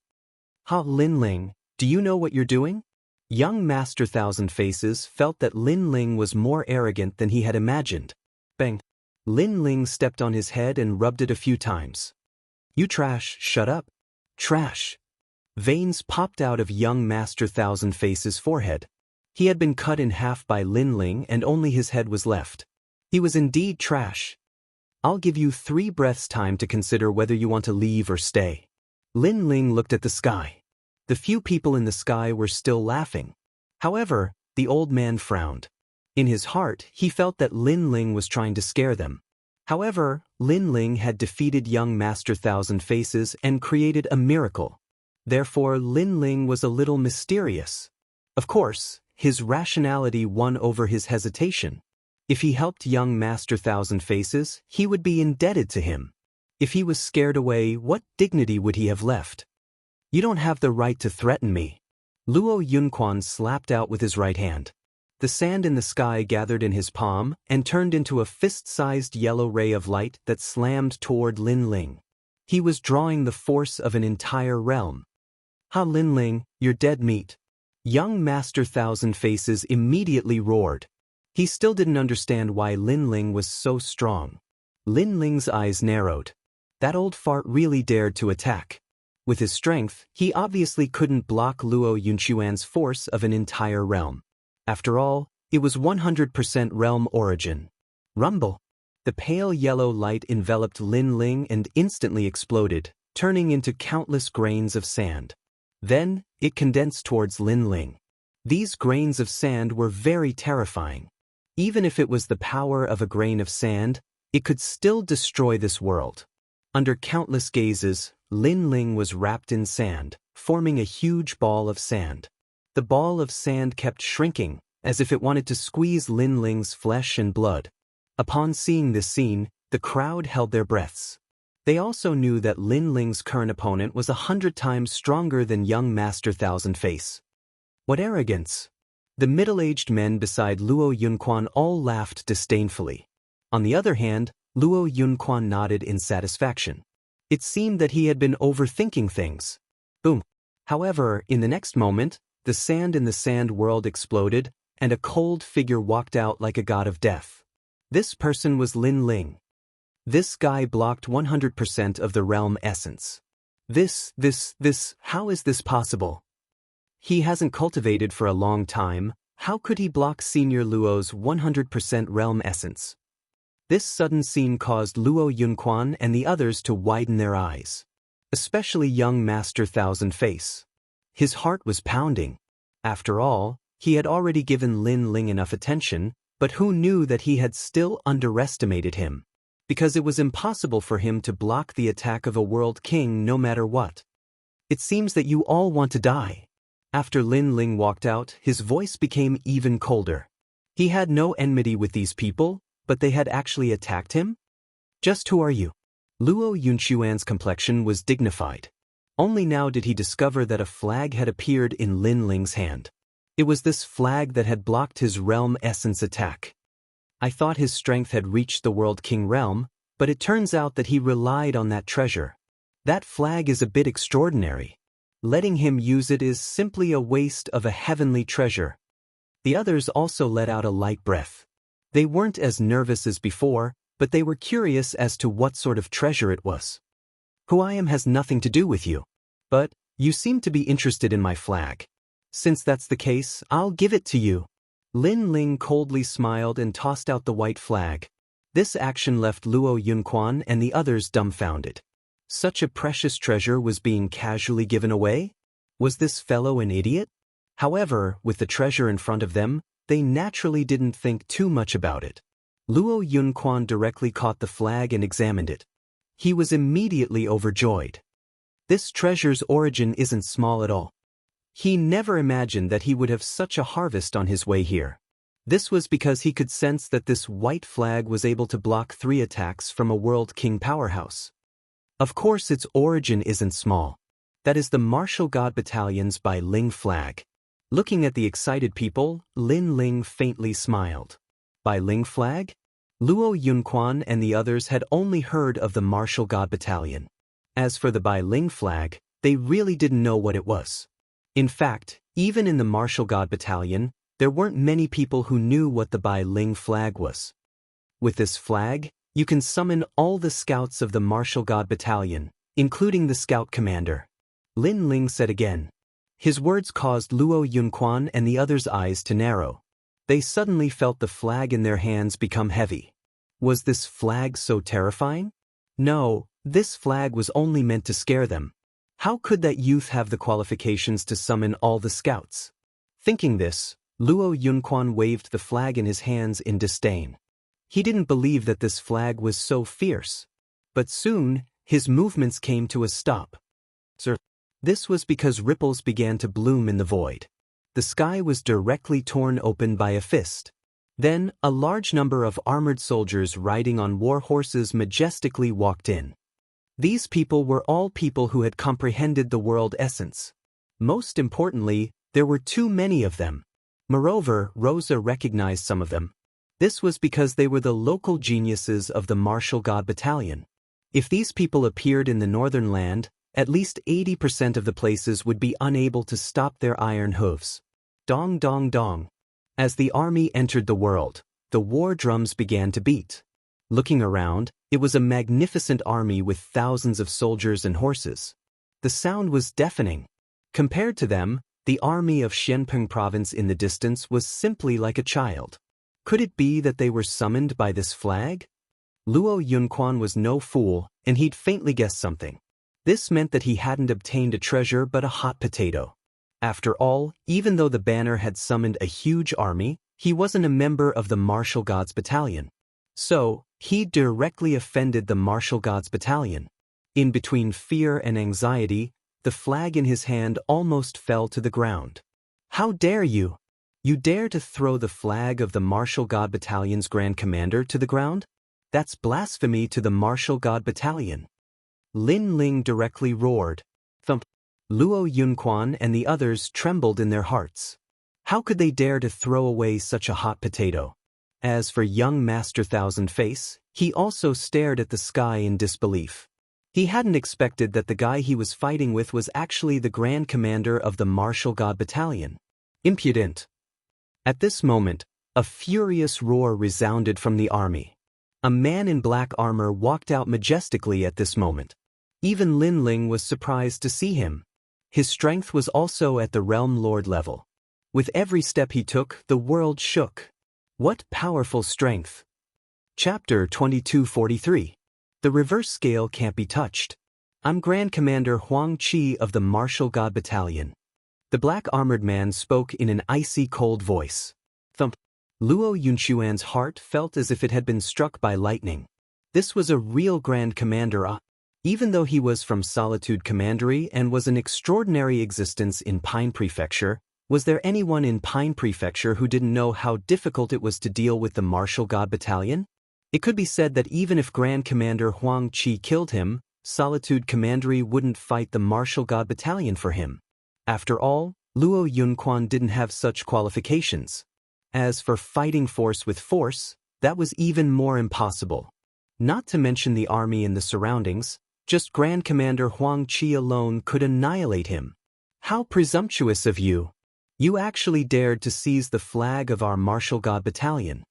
Lin Ling, do you know what you're doing? Young Master Thousand Faces felt that Lin Ling was more arrogant than he had imagined. Bang! Lin Ling stepped on his head and rubbed it a few times. You trash, shut up. Trash. Veins popped out of young Master Thousand Faces' forehead. He had been cut in half by Lin Ling and only his head was left. He was indeed trash. I'll give you 3 breaths time to consider whether you want to leave or stay. Lin Ling looked at the sky. The few people in the sky were still laughing. However, the old man frowned. In his heart, he felt that Lin Ling was trying to scare them. However, Lin Ling had defeated young Master Thousand Faces and created a miracle. Therefore, Lin Ling was a little mysterious. Of course, his rationality won over his hesitation. If he helped young Master Thousand Faces, he would be indebted to him. If he was scared away, what dignity would he have left? You don't have the right to threaten me. Luo Yunquan slapped out with his right hand. The sand in the sky gathered in his palm and turned into a fist-sized yellow ray of light that slammed toward Lin Ling. He was drawing the force of an entire realm. Ha, Lin Ling, you're dead meat. Young Master Thousand Faces immediately roared. He still didn't understand why Lin Ling was so strong. Lin Ling's eyes narrowed. That old fart really dared to attack. With his strength, he obviously couldn't block Luo Yunquan's force of an entire realm. After all, it was 100% realm origin. Rumble! The pale yellow light enveloped Lin Ling and instantly exploded, turning into countless grains of sand. Then, it condensed towards Lin Ling. These grains of sand were very terrifying. Even if it was the power of a grain of sand, it could still destroy this world. Under countless gazes, Lin Ling was wrapped in sand, forming a huge ball of sand. The ball of sand kept shrinking, as if it wanted to squeeze Lin Ling's flesh and blood. Upon seeing this scene, the crowd held their breaths. They also knew that Lin Ling's current opponent was 100 times stronger than young Master Thousand Face. What arrogance! The middle-aged men beside Luo Yunquan all laughed disdainfully. On the other hand, Luo Yunquan nodded in satisfaction. It seemed that he had been overthinking things. Boom! However, in the next moment, the sand in the sand world exploded, and a cold figure walked out like a god of death. This person was Lin Ling. This guy blocked 100% of the realm essence. How is this possible? He hasn't cultivated for a long time. How could he block Senior Luo's 100% realm essence? This sudden scene caused Luo Yunquan and the others to widen their eyes. Especially young Master Thousand Face. His heart was pounding. After all, he had already given Lin Ling enough attention, but who knew that he had still underestimated him? Because it was impossible for him to block the attack of a world king no matter what. It seems that you all want to die. After Lin Ling walked out, his voice became even colder. He had no enmity with these people, but they had actually attacked him? Just who are you? Luo Yunquan's complexion was dignified. Only now did he discover that a flag had appeared in Lin Ling's hand. It was this flag that had blocked his realm essence attack. I thought his strength had reached the World King realm, but it turns out that he relied on that treasure. That flag is a bit extraordinary. Letting him use it is simply a waste of a heavenly treasure. The others also let out a light breath. They weren't as nervous as before, but they were curious as to what sort of treasure it was. Who I am has nothing to do with you. But, you seem to be interested in my flag. Since that's the case, I'll give it to you. Lin Ling coldly smiled and tossed out the white flag. This action left Luo Yunquan and the others dumbfounded. Such a precious treasure was being casually given away? Was this fellow an idiot? However, with the treasure in front of them, they naturally didn't think too much about it. Luo Yunquan directly caught the flag and examined it. He was immediately overjoyed. This treasure's origin isn't small at all. He never imagined that he would have such a harvest on his way here. This was because he could sense that this white flag was able to block 3 attacks from a World King powerhouse. Of course its origin isn't small. That is the Martial God Battalion's Bai Ling flag. Looking at the excited people, Lin Ling faintly smiled. Bai Ling flag? Luo Yunquan and the others had only heard of the Martial God Battalion. As for the Bai Ling flag, they really didn't know what it was. In fact, even in the Martial God Battalion, there weren't many people who knew what the Bai Ling flag was. With this flag, you can summon all the scouts of the Martial God Battalion, including the scout commander. Lin Ling said again. His words caused Luo Yunquan and the others' eyes to narrow. They suddenly felt the flag in their hands become heavy. Was this flag so terrifying? No, this flag was only meant to scare them. How could that youth have the qualifications to summon all the scouts? Thinking this, Luo Yunquan waved the flag in his hands in disdain. He didn't believe that this flag was so fierce. But soon, his movements came to a stop. Sir, this was because ripples began to bloom in the void. The sky was directly torn open by a fist. Then, a large number of armored soldiers riding on war horses majestically walked in. These people were all people who had comprehended the world essence. Most importantly, there were too many of them. Moreover, Rosa recognized some of them. This was because they were the local geniuses of the martial god battalion. If these people appeared in the northern land, at least 80% of the places would be unable to stop their iron hooves. Dong dong dong. As the army entered the world, the war drums began to beat. Looking around, it was a magnificent army with thousands of soldiers and horses. The sound was deafening. Compared to them, the army of Xianpeng province in the distance was simply like a child. Could it be that they were summoned by this flag? Luo Yunquan was no fool, and he'd faintly guessed something. This meant that he hadn't obtained a treasure but a hot potato. After all, even though the banner had summoned a huge army, he wasn't a member of the martial gods battalion. So, he directly offended the martial gods battalion. In between fear and anxiety, the flag in his hand almost fell to the ground. How dare you? You dare to throw the flag of the martial god battalion's grand commander to the ground? That's blasphemy to the martial god battalion. Lin Ling directly roared. Thump. Luo Yunquan and the others trembled in their hearts. How could they dare to throw away such a hot potato? As for young Master Thousand Face, he also stared at the sky in disbelief. He hadn't expected that the guy he was fighting with was actually the Grand Commander of the Martial God Battalion. Impudent. At this moment, a furious roar resounded from the army. A man in black armor walked out majestically at this moment. Even Lin Ling was surprised to see him. His strength was also at the Realm Lord level. With every step he took, the world shook. What powerful strength! Chapter 2243. The reverse scale can't be touched. I'm Grand Commander Huang Qi of the Martial God Battalion. The black-armored man spoke in an icy cold voice. Thump. Luo Yunquan's heart felt as if it had been struck by lightning. This was a real Grand Commander. Even though he was from Solitude Commandery and was an extraordinary existence in Pine Prefecture, was there anyone in Pine Prefecture who didn't know how difficult it was to deal with the Martial God Battalion? It could be said that even if Grand Commander Huang Qi killed him, Solitude Commandery wouldn't fight the Martial God Battalion for him. After all, Luo Yunquan didn't have such qualifications. As for fighting force with force, that was even more impossible. Not to mention the army and the surroundings, just Grand Commander Huang Qi alone could annihilate him. How presumptuous of you! You actually dared to seize the flag of our Martial God Battalion.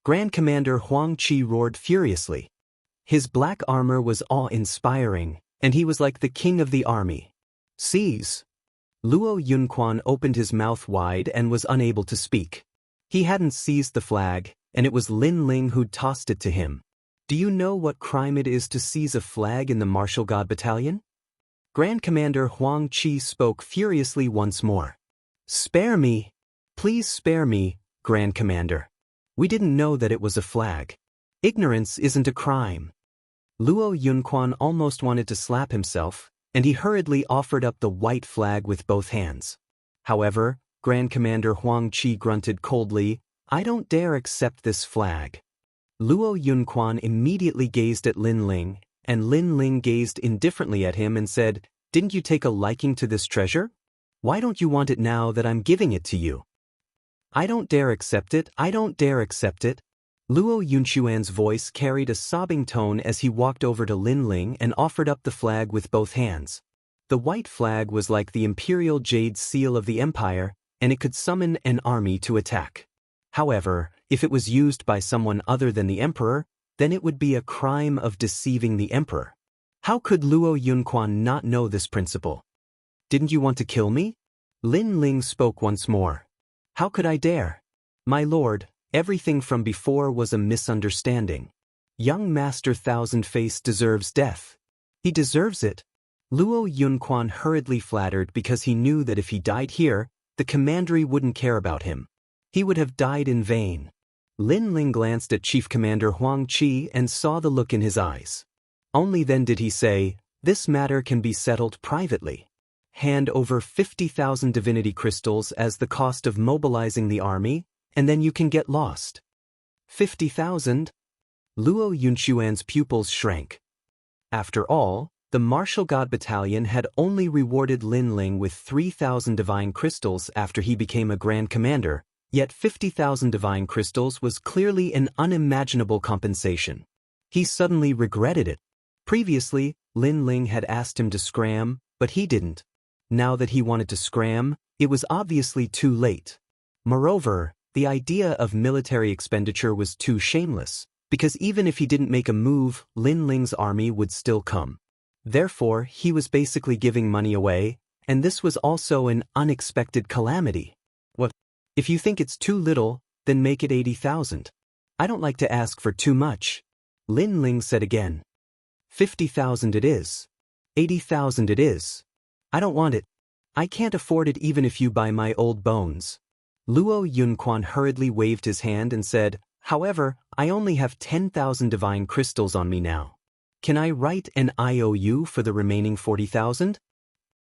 Grand Commander Huang Qi roared furiously. His black armor was awe-inspiring, and he was like the king of the army. Seize! Luo Yunquan opened his mouth wide and was unable to speak. He hadn't seized the flag, and it was Lin Ling who'd tossed it to him. Do you know what crime it is to seize a flag in the Martial God Battalion? Grand Commander Huang Qi spoke furiously once more. Spare me! Please spare me, Grand Commander. We didn't know that it was a flag. Ignorance isn't a crime. Luo Yunquan almost wanted to slap himself, and he hurriedly offered up the white flag with both hands. However, Grand Commander Huang Qi grunted coldly, I don't dare accept this flag. Luo Yunquan immediately gazed at Lin Ling, and Lin Ling gazed indifferently at him and said, Didn't you take a liking to this treasure? Why don't you want it now that I'm giving it to you? I don't dare accept it, I don't dare accept it. Luo Yunquan's voice carried a sobbing tone as he walked over to Lin Ling and offered up the flag with both hands. The white flag was like the imperial jade seal of the empire, and it could summon an army to attack. However, if it was used by someone other than the emperor, then it would be a crime of deceiving the emperor. How could Luo Yunquan not know this principle? Didn't you want to kill me? Lin Ling spoke once more. How could I dare? My lord, everything from before was a misunderstanding. Young Master Thousand Face deserves death. He deserves it. Luo Yunquan hurriedly flattered because he knew that if he died here, the commandery wouldn't care about him. He would have died in vain. Lin Ling glanced at Chief Commander Huang Qi and saw the look in his eyes. Only then did he say, "This matter can be settled privately. Hand over 50,000 divinity crystals as the cost of mobilizing the army, and then you can get lost." 50,000? Luo Yunquan's pupils shrank. After all, the Martial God Battalion had only rewarded Lin Ling with 3,000 divine crystals after he became a Grand Commander, yet 50,000 divine crystals was clearly an unimaginable compensation. He suddenly regretted it. Previously, Lin Ling had asked him to scram, but he didn't. Now that he wanted to scram, it was obviously too late. Moreover, the idea of military expenditure was too shameless, because even if he didn't make a move, Lin Ling's army would still come. Therefore, he was basically giving money away, and this was also an unexpected calamity. What? If you think it's too little, then make it 80,000. I don't like to ask for too much. Lin Ling said again. 50,000 it is. 80,000 it is. I don't want it. I can't afford it even if you buy my old bones. Luo Yunquan hurriedly waved his hand and said, "However, I only have 10,000 divine crystals on me now. Can I write an IOU for the remaining 40,000?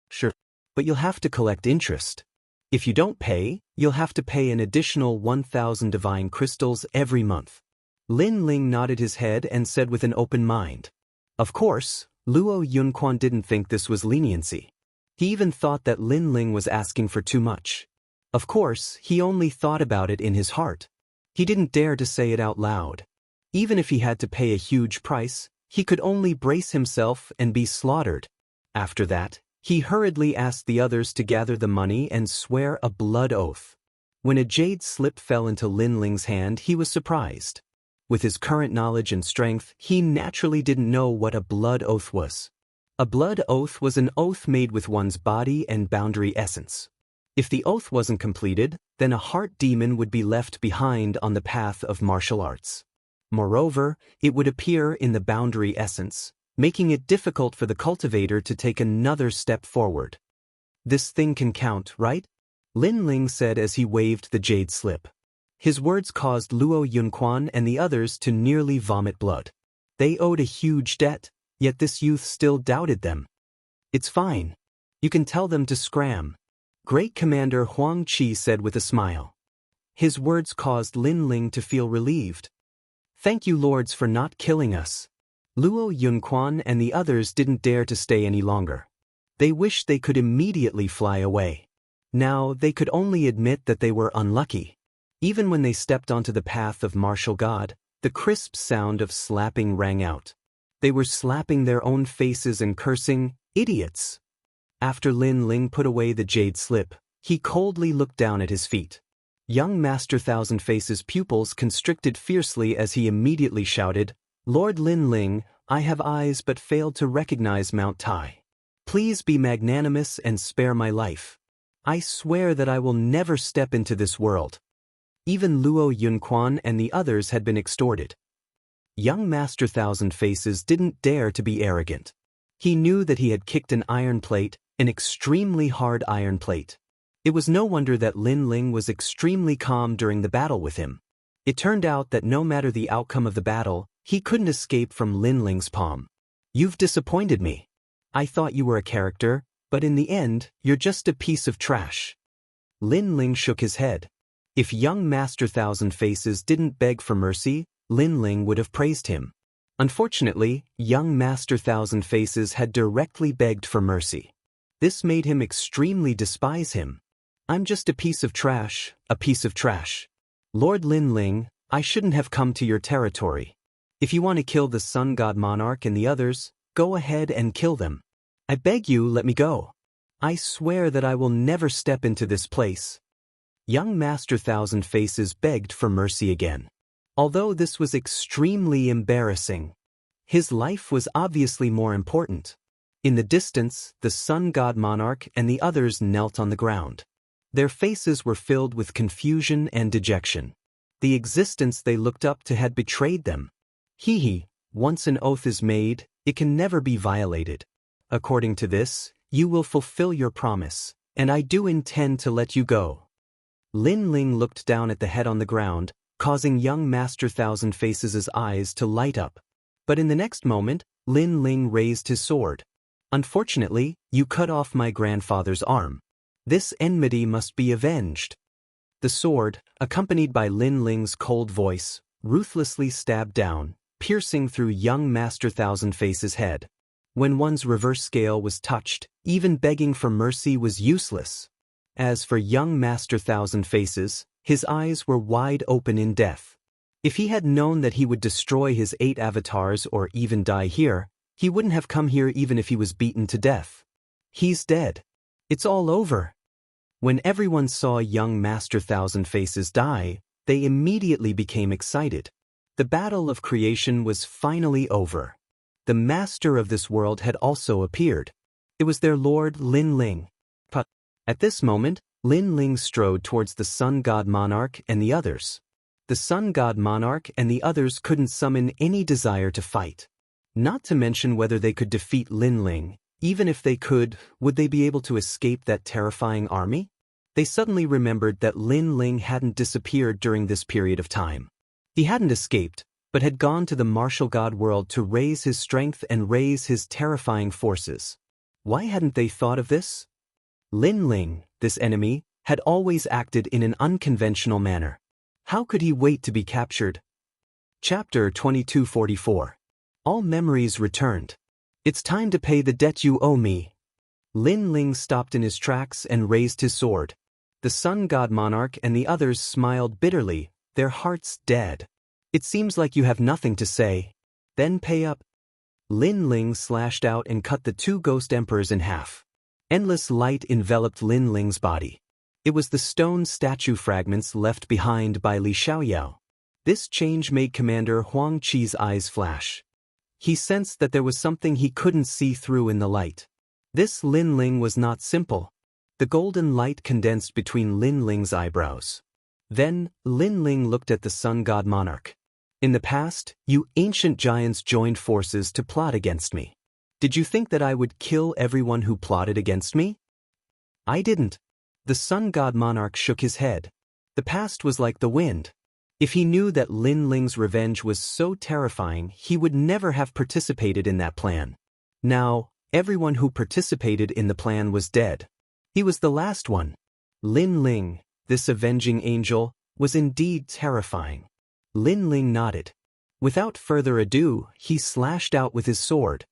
Sure, but you'll have to collect interest. If you don't pay, you'll have to pay an additional 1,000 divine crystals every month." Lin Ling nodded his head and said with an open mind. Of course, Luo Yunquan didn't think this was leniency. He even thought that Lin Ling was asking for too much. Of course, he only thought about it in his heart. He didn't dare to say it out loud. Even if he had to pay a huge price, he could only brace himself and be slaughtered. After that, he hurriedly asked the others to gather the money and swear a blood oath. When a jade slip fell into Lin Ling's hand, he was surprised. With his current knowledge and strength, he naturally didn't know what a blood oath was. A blood oath was an oath made with one's body and boundary essence. If the oath wasn't completed, then a heart demon would be left behind on the path of martial arts. Moreover, it would appear in the boundary essence, making it difficult for the cultivator to take another step forward. "This thing can count, right?" Lin Ling said as he waved the jade slip. His words caused Luo Yunquan and the others to nearly vomit blood. They owed a huge debt, yet this youth still doubted them. "It's fine. You can tell them to scram," Great Commander Huang Qi said with a smile. His words caused Lin Ling to feel relieved. "Thank you, lords, for not killing us." Luo Yunquan and the others didn't dare to stay any longer. They wished they could immediately fly away. Now they could only admit that they were unlucky. Even when they stepped onto the path of martial god, the crisp sound of slapping rang out. They were slapping their own faces and cursing, "Idiots!" After Lin Ling put away the jade slip, he coldly looked down at his feet. Young Master Thousand Faces' pupils constricted fiercely as he immediately shouted, "Lord Lin Ling, I have eyes but failed to recognize Mount Tai. Please be magnanimous and spare my life. I swear that I will never step into this world." Even Luo Yunquan and the others had been extorted. Young Master Thousand Faces didn't dare to be arrogant. He knew that he had kicked an iron plate, an extremely hard iron plate. It was no wonder that Lin Ling was extremely calm during the battle with him. It turned out that no matter the outcome of the battle, he couldn't escape from Lin Ling's palm. "You've disappointed me. I thought you were a character, but in the end, you're just a piece of trash." Lin Ling shook his head. If young Master Thousand Faces didn't beg for mercy, Lin Ling would have praised him. Unfortunately, young Master Thousand Faces had directly begged for mercy. This made him extremely despise him. "I'm just a piece of trash, a piece of trash. Lord Lin Ling, I shouldn't have come to your territory. If you want to kill the Sun God Monarch and the others, go ahead and kill them. I beg you, let me go. I swear that I will never step into this place." Young Master Thousand Faces begged for mercy again. Although this was extremely embarrassing, his life was obviously more important. In the distance, the Sun God Monarch and the others knelt on the ground. Their faces were filled with confusion and dejection. The existence they looked up to had betrayed them. Once an oath is made, it can never be violated. according to this, you will fulfill your promise, and I do intend to let you go." Lin Ling looked down at the head on the ground, causing young Master Thousand Faces' eyes to light up. But in the next moment, Lin Ling raised his sword. "Unfortunately, you cut off my grandfather's arm. This enmity must be avenged." The sword, accompanied by Lin Ling's cold voice, ruthlessly stabbed down, piercing through young Master Thousand Faces' head. When one's reverse scale was touched, even begging for mercy was useless. As for young Master Thousand Faces, his eyes were wide open in death. If he had known that he would destroy his 8 avatars or even die here, he wouldn't have come here even if he was beaten to death. He's dead. It's all over. When everyone saw young Master Thousand Faces die, they immediately became excited. The battle of creation was finally over. The master of this world had also appeared. It was their lord Lin Ling. But at this moment, Lin Ling strode towards the Sun God Monarch and the others. The Sun God Monarch and the others couldn't summon any desire to fight. Not to mention whether they could defeat Lin Ling. Even if they could, would they be able to escape that terrifying army? They suddenly remembered that Lin Ling hadn't disappeared during this period of time. He hadn't escaped, but had gone to the martial god world to raise his strength and raise his terrifying forces. Why hadn't they thought of this? Lin Ling, this enemy, had always acted in an unconventional manner. How could he wait to be captured? Chapter 2244. All memories returned. It's time to pay the debt you owe me. Lin Ling stopped in his tracks and raised his sword. The Sun God Monarch and the others smiled bitterly, their hearts dead. "It seems like you have nothing to say. Then pay up." Lin Ling slashed out and cut the 2 ghost emperors in half. Endless light enveloped Lin Ling's body. It was the stone statue fragments left behind by Li Xiaoyao. This change made Commander Huang Qi's eyes flash. He sensed that there was something he couldn't see through in the light. This Lin Ling was not simple. The golden light condensed between Lin Ling's eyebrows. Then, Lin Ling looked at the Sun God Monarch. "In the past, you ancient giants joined forces to plot against me. Did you think that I would kill everyone who plotted against me? I didn't." The Sun God Monarch shook his head. The past was like the wind. If he knew that Lin Ling's revenge was so terrifying, he would never have participated in that plan. Now, everyone who participated in the plan was dead. He was the last one. Lin Ling, this avenging angel, was indeed terrifying. Lin Ling nodded. Without further ado, he slashed out with his sword.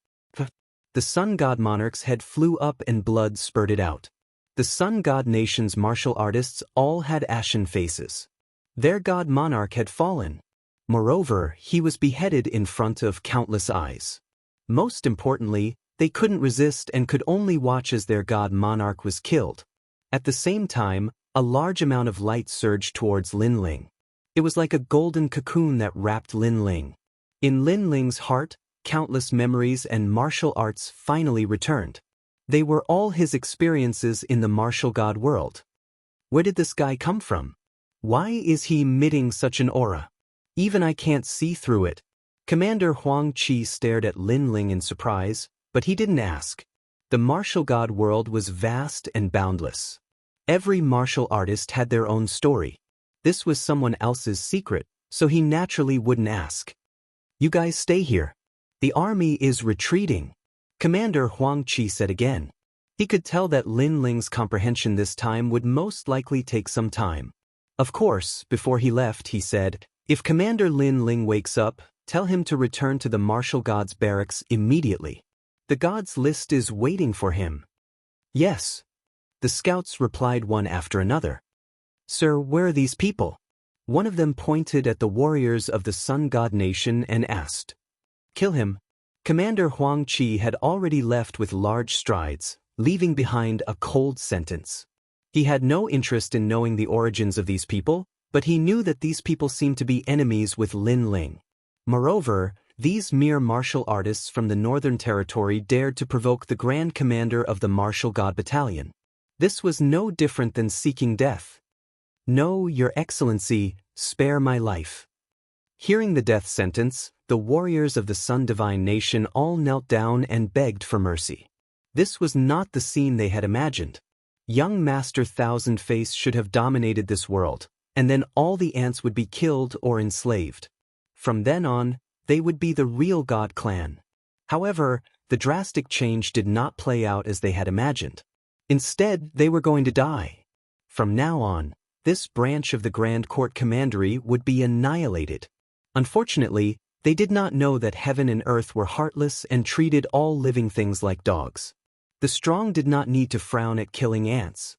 The Sun God Monarch's head flew up and blood spurted out. The Sun God Nation's martial artists all had ashen faces. Their God Monarch had fallen. Moreover, he was beheaded in front of countless eyes. Most importantly, they couldn't resist and could only watch as their God Monarch was killed. At the same time, a large amount of light surged towards Lin Ling. It was like a golden cocoon that wrapped Lin Ling. In Lin Ling's heart, countless memories and martial arts finally returned. They were all his experiences in the martial god world. Where did this guy come from? Why is he emitting such an aura? Even I can't see through it. Commander Huang Qi stared at Lin Ling in surprise, but he didn't ask. The martial god world was vast and boundless. Every martial artist had their own story. This was someone else's secret, so he naturally wouldn't ask. "You guys stay here. The army is retreating," Commander Huang Qi said again. He could tell that Lin Ling's comprehension this time would most likely take some time. Of course, before he left, he said, "If Commander Lin Ling wakes up, tell him to return to the martial god's barracks immediately. The god's list is waiting for him." "Yes." The scouts replied one after another. "Sir, where are these people?" One of them pointed at the warriors of the Sun God Nation and asked. "Kill him." Commander Huang Qi had already left with large strides, leaving behind a cold sentence. He had no interest in knowing the origins of these people, but he knew that these people seemed to be enemies with Lin Ling. Moreover, these mere martial artists from the Northern Territory dared to provoke the Grand Commander of the Martial God Battalion. This was no different than seeking death. "No, Your Excellency, spare my life." Hearing the death sentence, the warriors of the Sun Divine Nation all knelt down and begged for mercy. This was not the scene they had imagined. Young Master Thousand Face should have dominated this world, and then all the ants would be killed or enslaved. From then on, they would be the real God Clan. However, the drastic change did not play out as they had imagined. Instead, they were going to die. From now on, this branch of the Grand Court Commandery would be annihilated. Unfortunately, they did not know that heaven and earth were heartless and treated all living things like dogs. The strong did not need to frown at killing ants.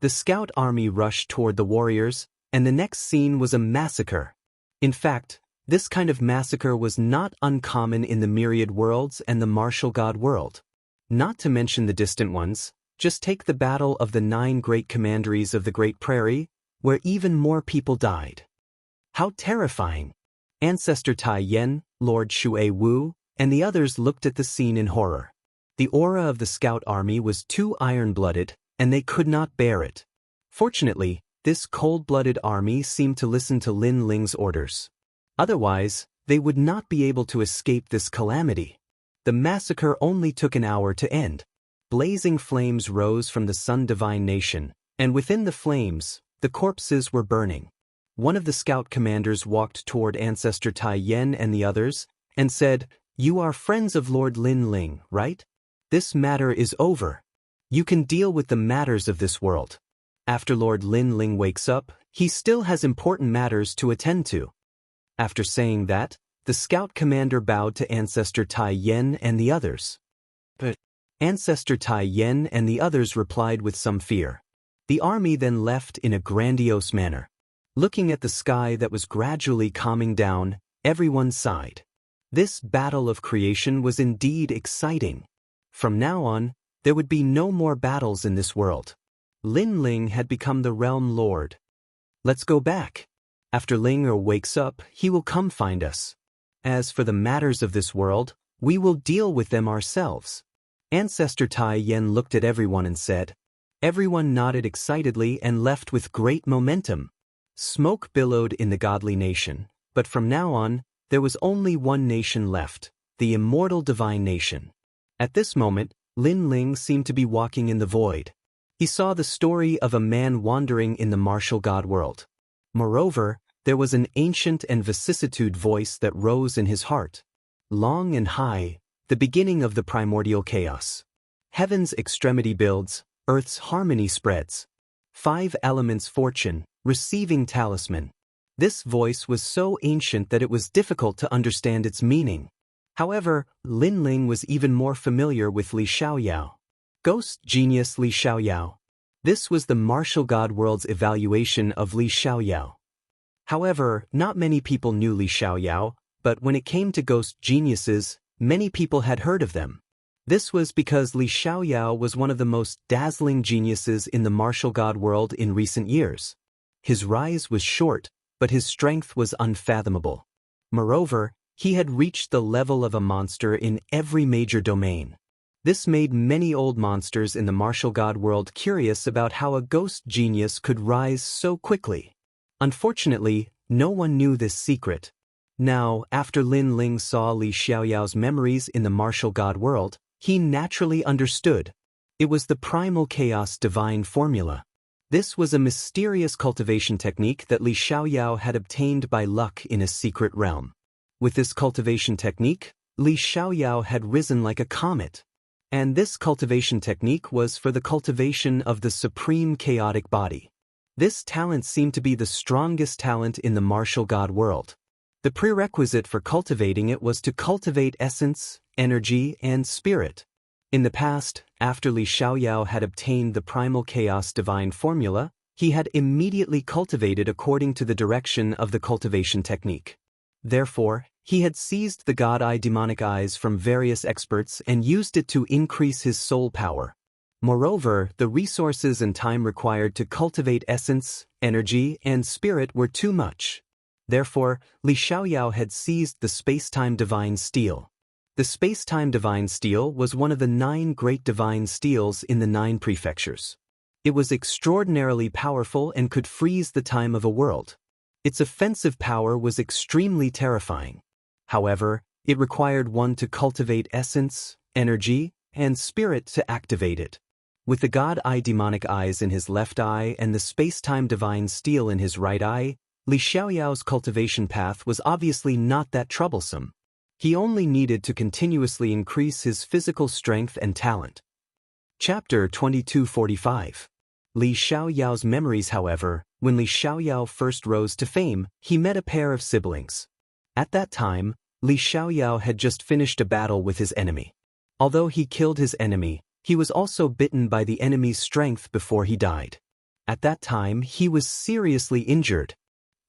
The scout army rushed toward the warriors, and the next scene was a massacre. In fact, this kind of massacre was not uncommon in the myriad worlds and the martial god world. Not to mention the distant ones, just take the battle of the 9 great commanderies of the Great Prairie, where even more people died. How terrifying! Ancestor Tai Yen, Lord Shui Wu, and the others looked at the scene in horror. The aura of the scout army was too iron-blooded, and they could not bear it. Fortunately, this cold-blooded army seemed to listen to Lin Ling's orders. Otherwise, they would not be able to escape this calamity. The massacre only took an hour to end. Blazing flames rose from the Sun Divine Nation, and within the flames, the corpses were burning. One of the scout commanders walked toward Ancestor Tai Yen and the others, and said, "You are friends of Lord Lin Ling, right? This matter is over. You can deal with the matters of this world. After Lord Lin Ling wakes up, he still has important matters to attend to." After saying that, the scout commander bowed to Ancestor Tai Yen and the others. But Ancestor Tai Yen and the others replied with some fear. The army then left in a grandiose manner. Looking at the sky that was gradually calming down, everyone sighed. This battle of creation was indeed exciting. From now on, there would be no more battles in this world. Lin Ling had become the realm lord. Let's go back. After Ling wakes up, he will come find us. As for the matters of this world, we will deal with them ourselves. Ancestor Tai Yen looked at everyone and said. Everyone nodded excitedly and left with great momentum. Smoke billowed in the godly nation, but from now on, there was only one nation left, the immortal divine nation. At this moment, Lin Ling seemed to be walking in the void. He saw the story of a man wandering in the martial god world. Moreover, there was an ancient and vicissitude voice that rose in his heart. Long and high, the beginning of the primordial chaos. Heaven's extremity builds, earth's harmony spreads. 5 elements fortune, receiving talisman. This voice was so ancient that it was difficult to understand its meaning. However, Lin Ling was even more familiar with Li Xiaoyao. Ghost genius Li Xiaoyao. This was the martial god world's evaluation of Li Xiaoyao. However, not many people knew Li Xiaoyao, but when it came to ghost geniuses, many people had heard of them. This was because Li Xiaoyao was one of the most dazzling geniuses in the martial god world in recent years. His rise was short, but his strength was unfathomable. Moreover, he had reached the level of a monster in every major domain. This made many old monsters in the martial god world curious about how a ghost genius could rise so quickly. Unfortunately, no one knew this secret. Now, after Lin Ling saw Li Xiaoyao's memories in the martial god world, he naturally understood. It was the primal chaos divine formula. This was a mysterious cultivation technique that Li Xiaoyao had obtained by luck in a secret realm. With this cultivation technique, Li Xiaoyao had risen like a comet. And this cultivation technique was for the cultivation of the supreme chaotic body. This talent seemed to be the strongest talent in the martial god world. The prerequisite for cultivating it was to cultivate essence, energy, and spirit. In the past, after Li Xiaoyao had obtained the primal chaos divine formula, he had immediately cultivated according to the direction of the cultivation technique. Therefore, he had seized the god eye demonic eyes from various experts and used it to increase his soul power. Moreover, the resources and time required to cultivate essence, energy, and spirit were too much. Therefore, Li Xiaoyao had seized the space-time divine steel. The space-time divine steel was one of the 9 great divine steels in the 9 prefectures. It was extraordinarily powerful and could freeze the time of a world. Its offensive power was extremely terrifying. However, it required one to cultivate essence, energy, and spirit to activate it. With the god eye demonic eyes in his left eye and the space-time divine steel in his right eye, Li Xiaoyao's cultivation path was obviously not that troublesome. He only needed to continuously increase his physical strength and talent. Chapter 2245. Li Xiaoyao's memories. However, when Li Xiaoyao first rose to fame, he met a pair of siblings. At that time, Li Xiaoyao had just finished a battle with his enemy. Although he killed his enemy, he was also bitten by the enemy's strength before he died. At that time, he was seriously injured.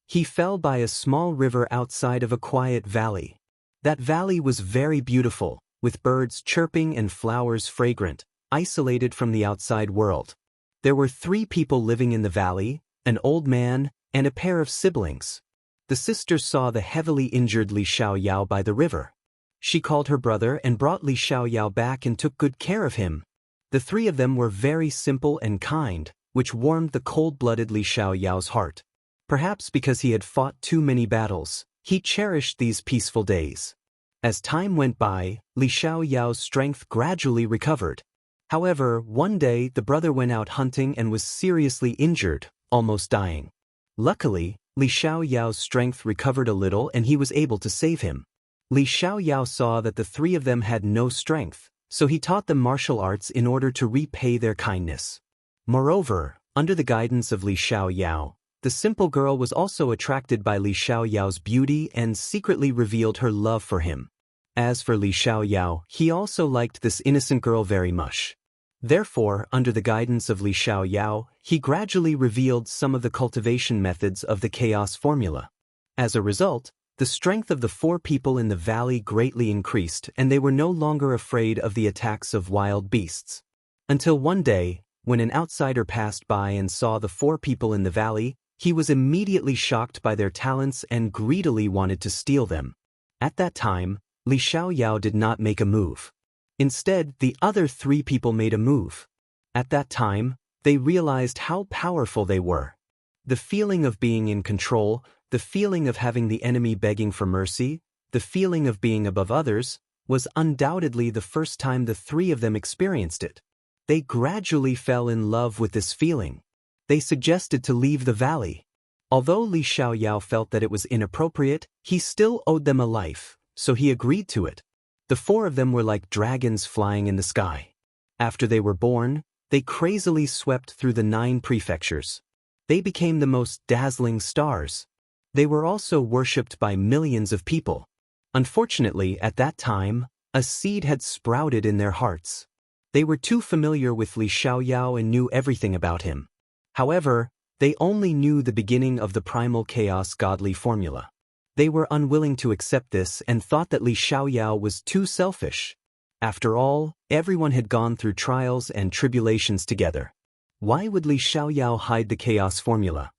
He fell by a small river outside of a quiet valley. That valley was very beautiful, with birds chirping and flowers fragrant, isolated from the outside world. There were 3 people living in the valley, an old man, and a pair of siblings. The sister saw the heavily injured Li Xiaoyao by the river. She called her brother and brought Li Xiaoyao back and took good care of him. The 3 of them were very simple and kind, which warmed the cold-blooded Li Xiaoyao's heart. Perhaps because he had fought too many battles, he cherished these peaceful days. As time went by, Li Xiaoyao's strength gradually recovered. However, one day the brother went out hunting and was seriously injured, almost dying. Luckily, Li Xiaoyao's strength recovered a little and he was able to save him. Li Xiaoyao saw that the 3 of them had no strength, so he taught them martial arts in order to repay their kindness. Moreover, under the guidance of Li Xiaoyao, the simple girl was also attracted by Li Xiaoyao's beauty and secretly revealed her love for him. As for Li Xiaoyao, he also liked this innocent girl very much. Therefore, under the guidance of Li Xiaoyao, he gradually revealed some of the cultivation methods of the chaos formula. As a result, the strength of the 4 people in the valley greatly increased and they were no longer afraid of the attacks of wild beasts. Until one day, when an outsider passed by and saw the 4 people in the valley, he was immediately shocked by their talents and greedily wanted to steal them. At that time, Li Xiaoyao did not make a move. Instead, the other 3 people made a move. At that time, they realized how powerful they were. The feeling of being in control, the feeling of having the enemy begging for mercy, the feeling of being above others, was undoubtedly the first time the 3 of them experienced it. They gradually fell in love with this feeling. They suggested to leave the valley. Although Li Xiaoyao felt that it was inappropriate, he still owed them a life, so he agreed to it. The 4 of them were like dragons flying in the sky. After they were born, they crazily swept through the 9 prefectures. They became the most dazzling stars. They were also worshipped by millions of people. Unfortunately, at that time, a seed had sprouted in their hearts. They were too familiar with Li Xiaoyao and knew everything about him. However, they only knew the beginning of the primal chaos godly formula. They were unwilling to accept this and thought that Li Xiaoyao was too selfish. After all, everyone had gone through trials and tribulations together. Why would Li Xiaoyao hide the chaos formula?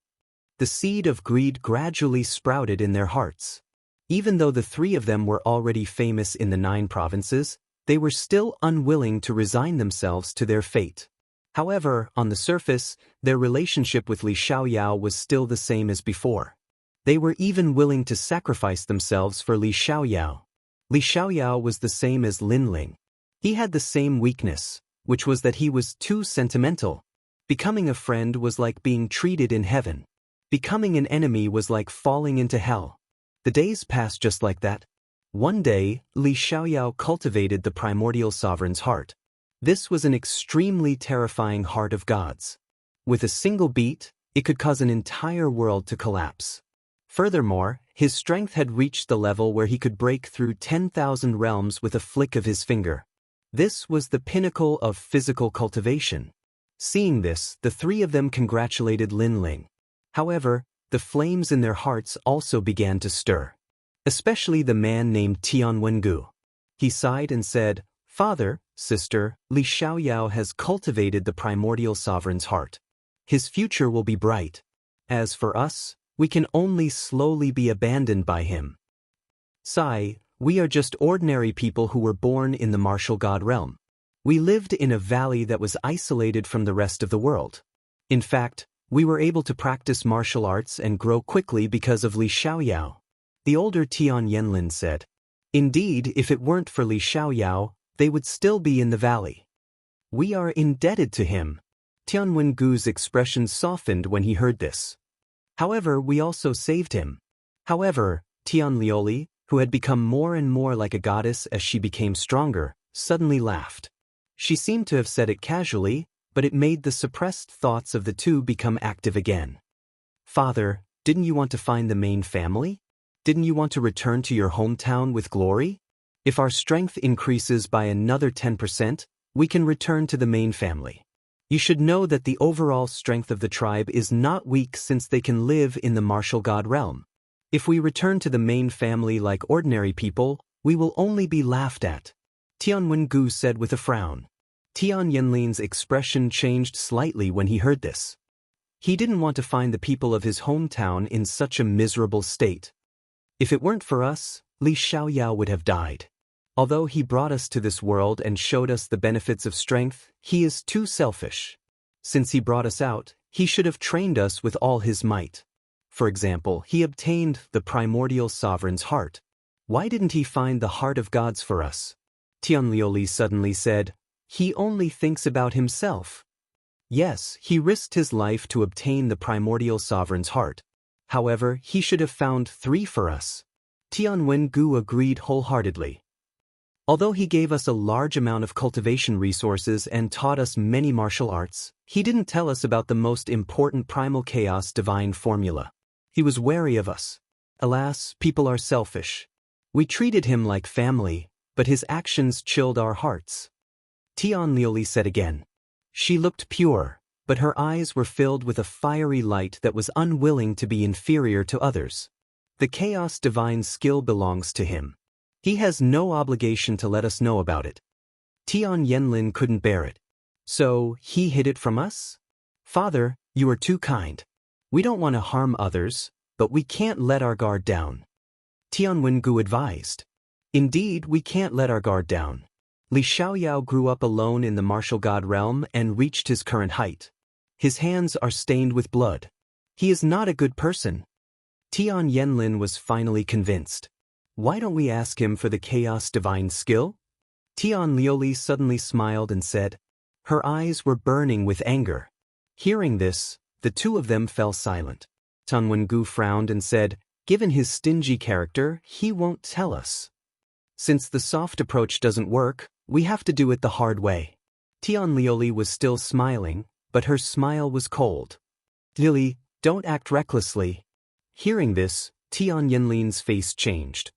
The seed of greed gradually sprouted in their hearts. Even though the 3 of them were already famous in the 9 provinces, they were still unwilling to resign themselves to their fate. However, on the surface, their relationship with Li Xiaoyao was still the same as before. They were even willing to sacrifice themselves for Li Xiaoyao. Li Xiaoyao was the same as Lin Ling. He had the same weakness, which was that he was too sentimental. Becoming a friend was like being treated in heaven. Becoming an enemy was like falling into hell. The days passed just like that. One day, Li Xiaoyao cultivated the primordial sovereign's heart. This was an extremely terrifying heart of gods. With a single beat, it could cause an entire world to collapse. Furthermore, his strength had reached the level where he could break through 10,000 realms with a flick of his finger. This was the pinnacle of physical cultivation. Seeing this, the 3 of them congratulated Lin Ling. However, the flames in their hearts also began to stir. Especially the man named Tian Wengu. He sighed and said, "Father, sister, Li Xiaoyao has cultivated the primordial sovereign's heart. His future will be bright. As for us, we can only slowly be abandoned by him. Sai, we are just ordinary people who were born in the martial god realm. We lived in a valley that was isolated from the rest of the world. In fact, we were able to practice martial arts and grow quickly because of Li Xiaoyao." The older Tian Yenlin said, "Indeed, if it weren't for Li Xiaoyao, they would still be in the valley. We are indebted to him. Tianwen-gu's expression softened when he heard this. However, we also saved him. However, Tian Lioli, who had become more and more like a goddess as she became stronger, suddenly laughed. She seemed to have said it casually, but it made the suppressed thoughts of the two become active again. Father, didn't you want to find the main family? Didn't you want to return to your hometown with glory? If our strength increases by another 10%, we can return to the main family. You should know that the overall strength of the tribe is not weak since they can live in the martial god realm. If we return to the main family like ordinary people, we will only be laughed at. Tianwen-gu said with a frown. Tian Yanlin's expression changed slightly when he heard this. He didn't want to find the people of his hometown in such a miserable state. If it weren't for us, Li Xiaoyao would have died. Although he brought us to this world and showed us the benefits of strength, he is too selfish. Since he brought us out, he should have trained us with all his might. For example, he obtained the primordial sovereign's heart. Why didn't he find the heart of gods for us? Tian Lioli suddenly said, he only thinks about himself. Yes, he risked his life to obtain the primordial sovereign's heart. However, he should have found 3 for us. Tianwen-gu agreed wholeheartedly. Although he gave us a large amount of cultivation resources and taught us many martial arts, he didn't tell us about the most important primal chaos divine formula. He was wary of us. Alas, people are selfish. We treated him like family, but his actions chilled our hearts. Tian Lioli said again. She looked pure, but her eyes were filled with a fiery light that was unwilling to be inferior to others. The chaos divine skill belongs to him. He has no obligation to let us know about it. Tian Yanlin couldn't bear it. So, he hid it from us? Father, you are too kind. We don't want to harm others, but we can't let our guard down. Tianwen-gu advised. Indeed, we can't let our guard down. Li Xiaoyao grew up alone in the martial god realm and reached his current height. His hands are stained with blood. He is not a good person. Tian Yanlin was finally convinced. Why don't we ask him for the chaos divine skill? Tian Lioli suddenly smiled and said. Her eyes were burning with anger. Hearing this, the two of them fell silent. Tianwen-gu frowned and said, given his stingy character, he won't tell us. Since the soft approach doesn't work, we have to do it the hard way. Tian Lioli was still smiling, but her smile was cold. Lily, don't act recklessly. Hearing this, Tian Yanlin's face changed.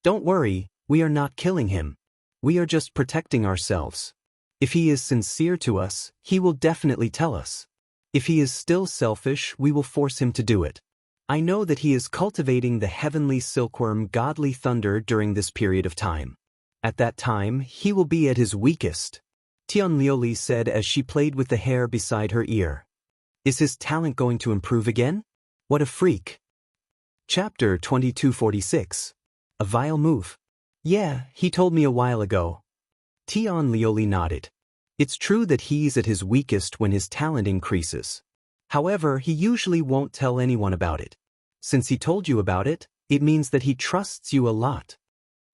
Don't worry, we are not killing him. We are just protecting ourselves. If he is sincere to us, he will definitely tell us. If he is still selfish, we will force him to do it. I know that he is cultivating the heavenly silkworm godly thunder during this period of time. At that time, he will be at his weakest. Tian Lioli said as she played with the hair beside her ear. Is his talent going to improve again? What a freak. Chapter 2246. A vile move. Yeah, he told me a while ago. Tian Lioli nodded. It's true that he's at his weakest when his talent increases. However, he usually won't tell anyone about it. Since he told you about it, it means that he trusts you a lot.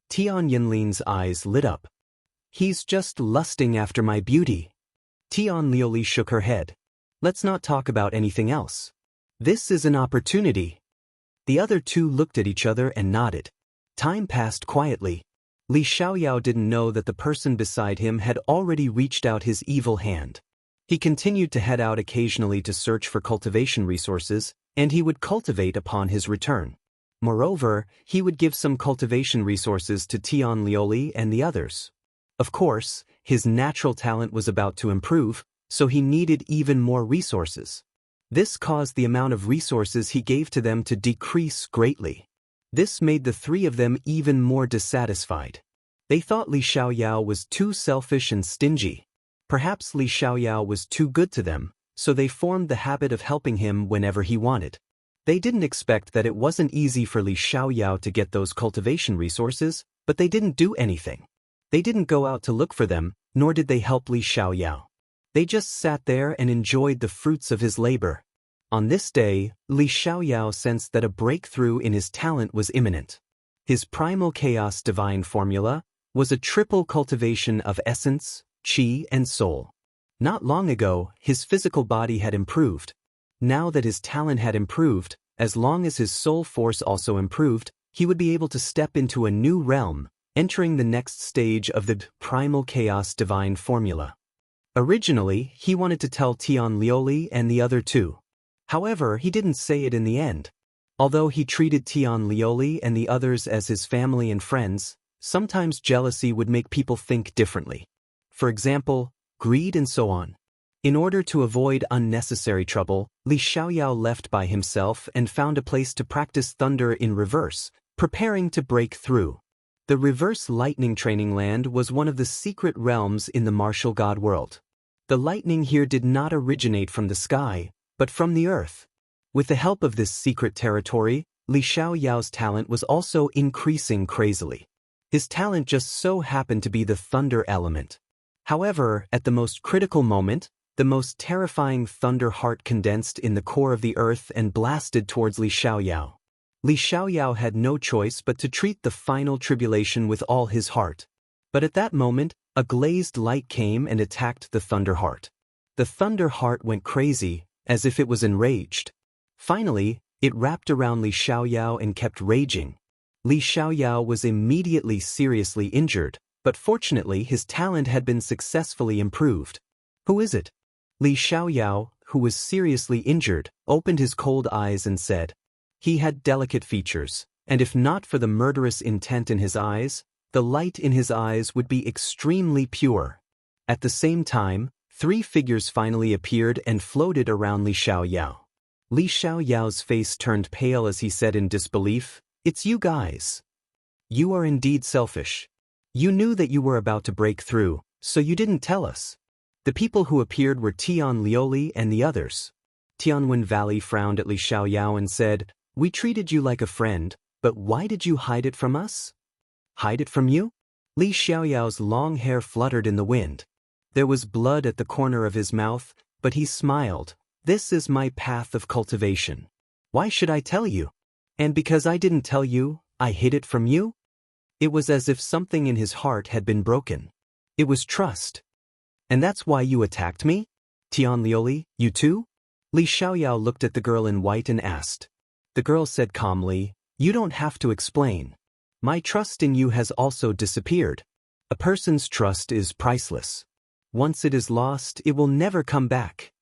Tian Yanlin's eyes lit up. He's just lusting after my beauty. Tian Lioli shook her head. Let's not talk about anything else. This is an opportunity. The other two looked at each other and nodded. Time passed quietly. Li Xiaoyao didn't know that the person beside him had already reached out his evil hand. He continued to head out occasionally to search for cultivation resources, and he would cultivate upon his return. Moreover, he would give some cultivation resources to Tian Lioli and the others. Of course, his natural talent was about to improve, so he needed even more resources. This caused the amount of resources he gave to them to decrease greatly. This made the 3 of them even more dissatisfied. They thought Li Xiaoyao was too selfish and stingy. Perhaps Li Xiaoyao was too good to them, so they formed the habit of helping him whenever he wanted. They didn't expect that it wasn't easy for Li Xiaoyao to get those cultivation resources, but they didn't do anything. They didn't go out to look for them, nor did they help Li Xiaoyao. They just sat there and enjoyed the fruits of his labor. On this day, Li Xiaoyao sensed that a breakthrough in his talent was imminent. His primal chaos divine formula, was a triple cultivation of essence, qi, and soul. Not long ago, his physical body had improved. Now that his talent had improved, as long as his soul force also improved, he would be able to step into a new realm, entering the next stage of the primal chaos divine formula. Originally, he wanted to tell Tian Lioli and the other two. However, he didn't say it in the end. Although he treated Tian Lioli and the others as his family and friends, sometimes jealousy would make people think differently. For example, greed and so on. In order to avoid unnecessary trouble, Li Xiaoyao left by himself and found a place to practice thunder in reverse, preparing to break through. The reverse lightning training land was one of the secret realms in the martial god world. The lightning here did not originate from the sky, but from the earth. With the help of this secret territory, Li Xiaoyao's talent was also increasing crazily. His talent just so happened to be the thunder element. However, at the most critical moment, the most terrifying thunder heart condensed in the core of the earth and blasted towards Li Xiaoyao. Li Xiaoyao had no choice but to treat the final tribulation with all his heart. But at that moment, a glazed light came and attacked the thunder heart. The thunder heart went crazy, as if it was enraged. Finally, it wrapped around Li Xiaoyao and kept raging. Li Xiaoyao was immediately seriously injured, but fortunately his talent had been successfully improved. Who is it? Li Xiaoyao, who was seriously injured, opened his cold eyes and said. He had delicate features, and if not for the murderous intent in his eyes, the light in his eyes would be extremely pure. At the same time, 3 figures finally appeared and floated around Li Xiaoyao. Li Xiaoyao's face turned pale as he said in disbelief, "It's you guys. You are indeed selfish. You knew that you were about to break through, so you didn't tell us." The people who appeared were Tian Lioli and the others. Tianwen Valley frowned at Li Xiaoyao and said, "We treated you like a friend, but why did you hide it from us?" "Hide it from you?" Li Xiaoyao's long hair fluttered in the wind. There was blood at the corner of his mouth, but he smiled. "This is my path of cultivation. Why should I tell you? And because I didn't tell you, I hid it from you?" It was as if something in his heart had been broken. It was trust. "And that's why you attacked me? Tian Lioli, you too?" Li Xiaoyao looked at the girl in white and asked. The girl said calmly, "You don't have to explain. My trust in you has also disappeared. A person's trust is priceless. Once it is lost, it will never come back."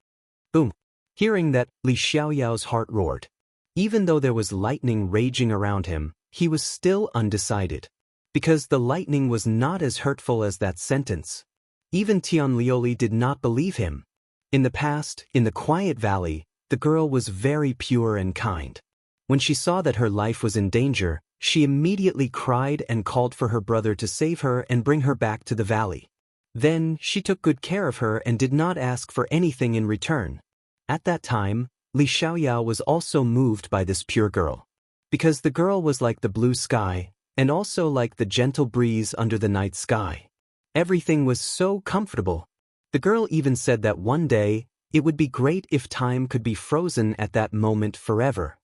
Boom. Hearing that, Li Xiaoyao's heart roared. Even though there was lightning raging around him, he was still undecided. Because the lightning was not as hurtful as that sentence. Even Tian Lioli did not believe him. In the past, in the quiet valley, the girl was very pure and kind. When she saw that her life was in danger, she immediately cried and called for her brother to save her and bring her back to the valley. Then, she took good care of her and did not ask for anything in return. At that time, Li Xiaoyao was also moved by this pure girl. Because the girl was like the blue sky, and also like the gentle breeze under the night sky. Everything was so comfortable. The girl even said that one day, it would be great if time could be frozen at that moment forever.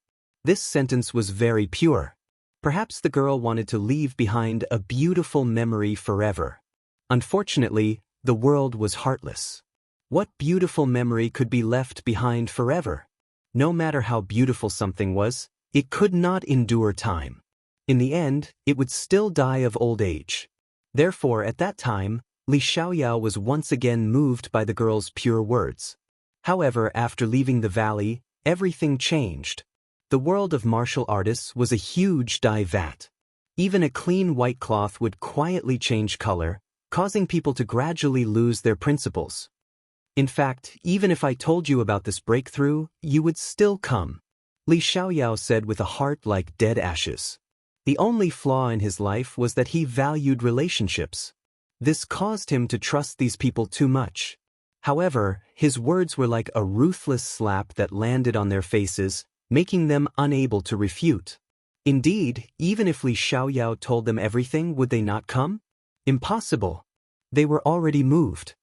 This sentence was very pure. Perhaps the girl wanted to leave behind a beautiful memory forever. Unfortunately, the world was heartless. What beautiful memory could be left behind forever? No matter how beautiful something was, it could not endure time. In the end, it would still die of old age. Therefore, at that time, Li Xiaoyao was once again moved by the girl's pure words. However, after leaving the valley, everything changed. The world of martial artists was a huge dye vat. Even a clean white cloth would quietly change color, causing people to gradually lose their principles. In fact, even if I told you about this breakthrough, you would still come. Li Xiaoyao said with a heart like dead ashes. The only flaw in his life was that he valued relationships. This caused him to trust these people too much. However, his words were like a ruthless slap that landed on their faces, making them unable to refute. Indeed, even if Li Xiaoyao told them everything, would they not come? Impossible. They were already moved.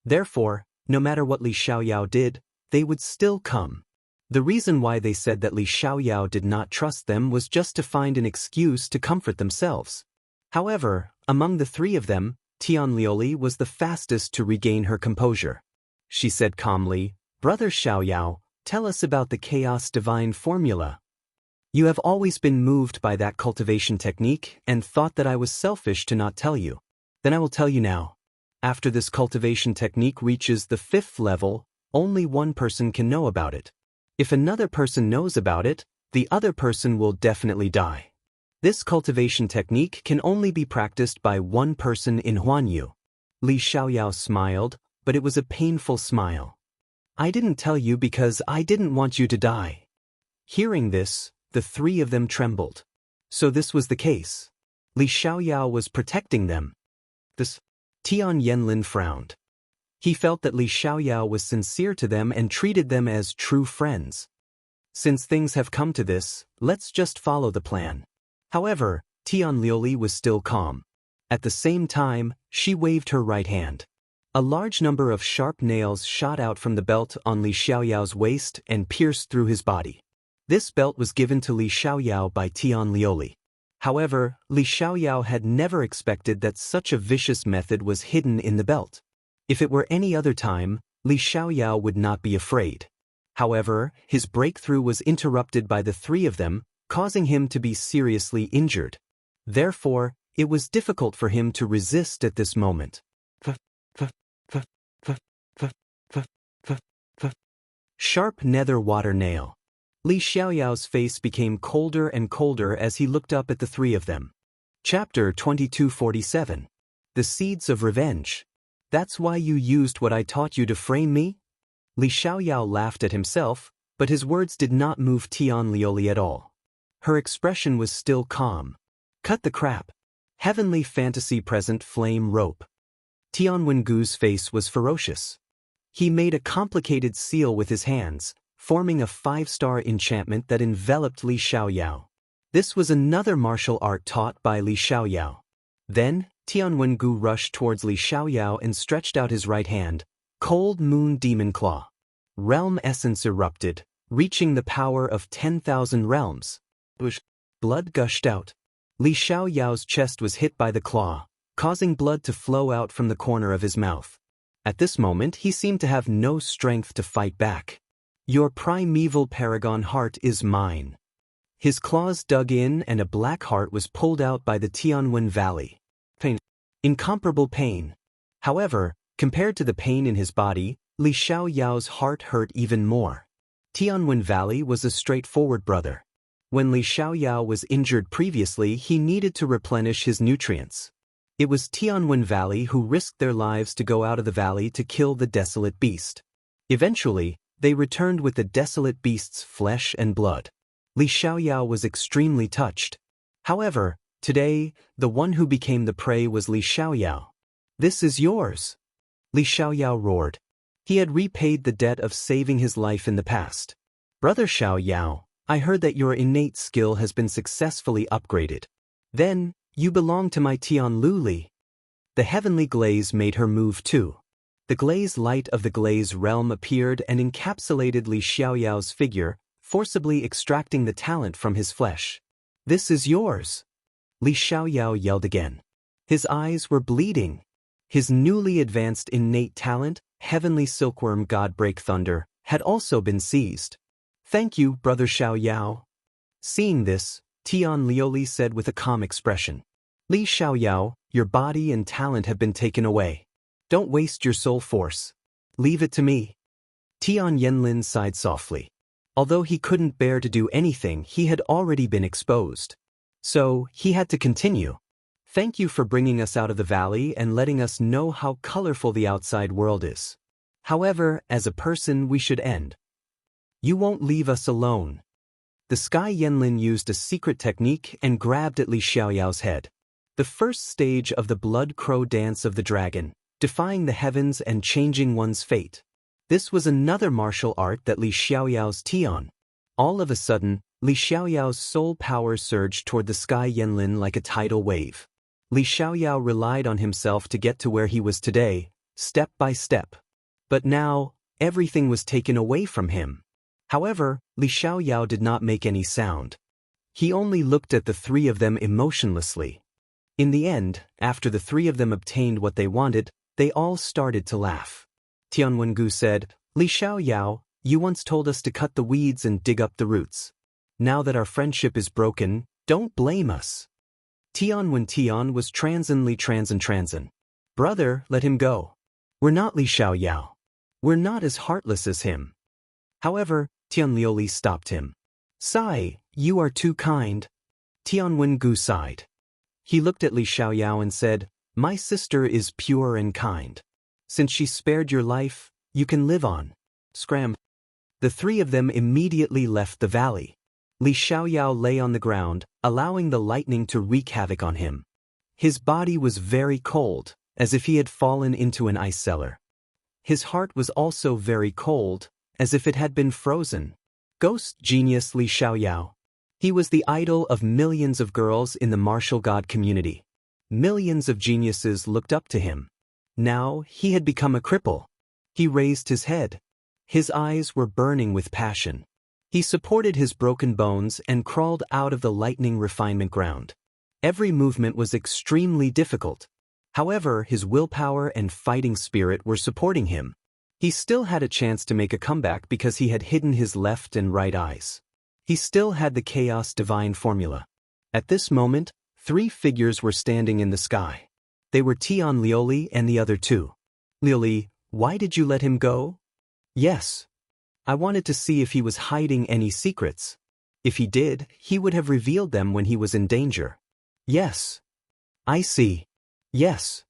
Therefore, no matter what Li Xiaoyao did, they would still come. The reason why they said that Li Xiaoyao did not trust them was just to find an excuse to comfort themselves. However, Among the three of them, Tianlioli was the fastest to regain her composure. She said calmly, "Brother Xiaoyao, tell us about the chaos divine formula. You have always been moved by that cultivation technique and thought that I was selfish to not tell you. Then I will tell you now. After this cultivation technique reaches the 5th level, only one person can know about it. If another person knows about it, the other person will definitely die. This cultivation technique can only be practiced by one person in Huanyu." Li Xiaoyao smiled, but it was a painful smile. "I didn't tell you because I didn't want you to die." Hearing this, the three of them trembled. So this was the case. Li Xiaoyao was protecting them. This. Tian Yanlin frowned. He felt that Li Xiaoyao was sincere to them and treated them as true friends. Since things have come to this, let's just follow the plan. However, Tianlioli was still calm. At the same time, she waved her right hand. A large number of sharp nails shot out from the belt on Li Xiaoyao's waist and pierced through his body. This belt was given to Li Xiaoyao by Tianlioli. However, Li Xiaoyao had never expected that such a vicious method was hidden in the belt. If it were any other time, Li Xiaoyao would not be afraid. However, his breakthrough was interrupted by the three of them, causing him to be seriously injured. Therefore, it was difficult for him to resist at this moment. Sharp nether water nail. Li Xiaoyao's face became colder and colder as he looked up at the three of them. Chapter 2247. The Seeds of Revenge. That's why you used what I taught you to frame me? Li Xiaoyao laughed at himself, but his words did not move Tianlioli at all. Her expression was still calm. Cut the crap. Heavenly fantasy present flame rope. Tianwengu's face was ferocious. He made a complicated seal with his hands, forming a 5-star enchantment that enveloped Li Xiaoyao. This was another martial art taught by Li Xiaoyao. Then, Tianwengu rushed towards Li Xiaoyao and stretched out his right hand, Cold Moon Demon Claw. Realm essence erupted, reaching the power of 10,000 realms. Blood gushed out. Li Xiaoyao's chest was hit by the claw, causing blood to flow out from the corner of his mouth. At this moment he seemed to have no strength to fight back. Your primeval paragon heart is mine. His claws dug in and a black heart was pulled out by the Tianwen Valley. Pain. Incomparable pain. However, compared to the pain in his body, Li Xiaoyao's heart hurt even more. Tianwen Valley was a straightforward brother. When Li Xiaoyao was injured previously, he needed to replenish his nutrients. It was Tianwen Valley who risked their lives to go out of the valley to kill the desolate beast. Eventually, they returned with the desolate beast's flesh and blood. Li Xiaoyao was extremely touched. However, today, the one who became the prey was Li Xiaoyao. This is yours. Li Xiaoyao roared. He had repaid the debt of saving his life in the past. Brother Xiaoyao, I heard that your innate skill has been successfully upgraded. Then, you belong to my Tianluli. The heavenly glaze made her move too. The glaze light of the glaze realm appeared and encapsulated Li Xiaoyao's figure, forcibly extracting the talent from his flesh. This is yours. Li Xiaoyao yelled again. His eyes were bleeding. His newly advanced innate talent, Heavenly Silkworm Godbreak Thunder, had also been seized. Thank you, Brother Xiaoyao. Seeing this, Tianlioli said with a calm expression. Li Xiaoyao, your body and talent have been taken away. Don't waste your soul force. Leave it to me. Tian Yanlin sighed softly. Although he couldn't bear to do anything, he had already been exposed. So, he had to continue. Thank you for bringing us out of the valley and letting us know how colorful the outside world is. However, as a person we should end. You won't leave us alone. The Sky Yanlin used a secret technique and grabbed at Li Xiaoyao's head. The first stage of the blood crow dance of the dragon, defying the heavens and changing one's fate. This was another martial art that Li Xiaoyao's Tian. All of a sudden, Li Xiaoyao's soul power surged toward the Sky Yanlin like a tidal wave. Li Xiaoyao relied on himself to get to where he was today, step by step. But now, everything was taken away from him. However, Li Xiaoyao did not make any sound. He only looked at the three of them emotionlessly. In the end, after the three of them obtained what they wanted, they all started to laugh. Tianwengu said, "Li Xiaoyao, you once told us to cut the weeds and dig up the roots. Now that our friendship is broken, don't blame us." Tian was transin. "Brother, let him go. We're not Li Xiaoyao. We're not as heartless as him." However, Tianlioli stopped him. "Sai, you are too kind." Tianwengu sighed. He looked at Li Xiaoyao and said, "My sister is pure and kind. Since she spared your life, you can live on." Scram. The three of them immediately left the valley. Li Xiaoyao lay on the ground, allowing the lightning to wreak havoc on him. His body was very cold, as if he had fallen into an ice cellar. His heart was also very cold, as if it had been frozen. Ghost genius Li Xiaoyao. He was the idol of millions of girls in the martial god community. Millions of geniuses looked up to him. Now, he had become a cripple. He raised his head. His eyes were burning with passion. He supported his broken bones and crawled out of the lightning refinement ground. Every movement was extremely difficult. However, his willpower and fighting spirit were supporting him. He still had a chance to make a comeback because he had hidden his left and right eyes. He still had the Chaos Divine formula. At this moment, three figures were standing in the sky. They were Tian Lioli and the other two. "Lioli, why did you let him go?" "Yes. I wanted to see if he was hiding any secrets. If he did, he would have revealed them when he was in danger." "Yes. I see. Yes."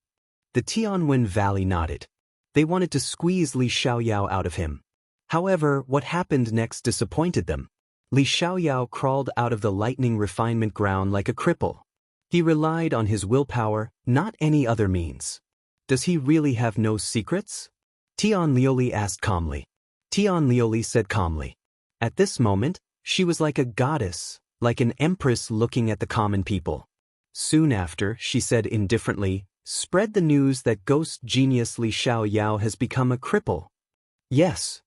The Tianwen Valley nodded. They wanted to squeeze Li Xiaoyao out of him. However, what happened next disappointed them. Li Xiaoyao crawled out of the lightning refinement ground like a cripple. He relied on his willpower, not any other means. "Does he really have no secrets?" Tian Lioli asked calmly. Tian Lioli said calmly. At this moment, she was like a goddess, like an empress looking at the common people. Soon after, she said indifferently, "Spread the news that ghost genius Li Xiaoyao has become a cripple." "Yes."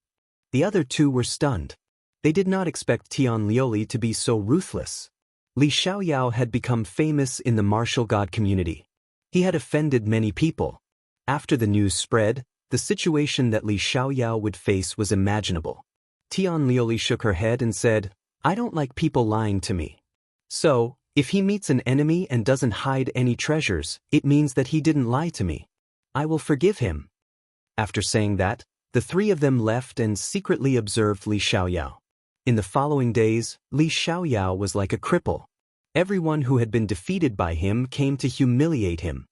The other two were stunned. They did not expect Tian Lioli to be so ruthless. Li Xiaoyao had become famous in the martial god community. He had offended many people. After the news spread, the situation that Li Xiaoyao would face was imaginable. Tian Lioli shook her head and said, "I don't like people lying to me. So, if he meets an enemy and doesn't hide any treasures, it means that he didn't lie to me. I will forgive him." After saying that, the three of them left and secretly observed Li Xiaoyao. In the following days, Li Xiaoyao was like a cripple. Everyone who had been defeated by him came to humiliate him.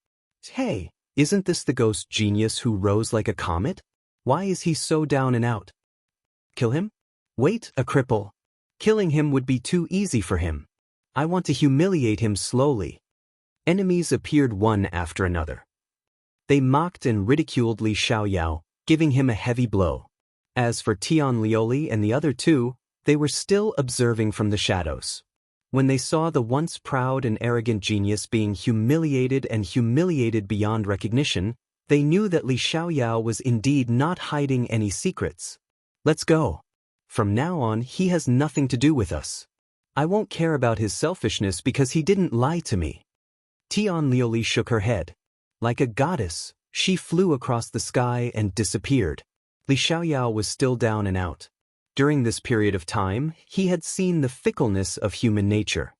"Hey, isn't this the ghost genius who rose like a comet? Why is he so down and out? Kill him? Wait, a cripple. Killing him would be too easy for him. I want to humiliate him slowly." Enemies appeared one after another. They mocked and ridiculed Li Xiaoyao, giving him a heavy blow. As for Tian Lioli and the other two, they were still observing from the shadows. When they saw the once proud and arrogant genius being humiliated beyond recognition, they knew that Li Xiaoyao was indeed not hiding any secrets. "Let's go. From now on, he has nothing to do with us. I won't care about his selfishness because he didn't lie to me." Tian Lioli shook her head. Like a goddess, she flew across the sky and disappeared. Li Xiaoyao was still down and out. During this period of time, he had seen the fickleness of human nature.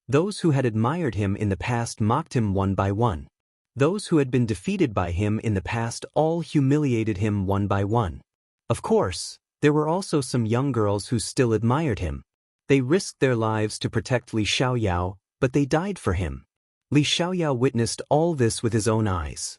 Those who had admired him in the past mocked him one by one. Those who had been defeated by him in the past all humiliated him one by one. Of course, there were also some young girls who still admired him. They risked their lives to protect Li Xiaoyao, but they died for him. Li Xiaoyao witnessed all this with his own eyes.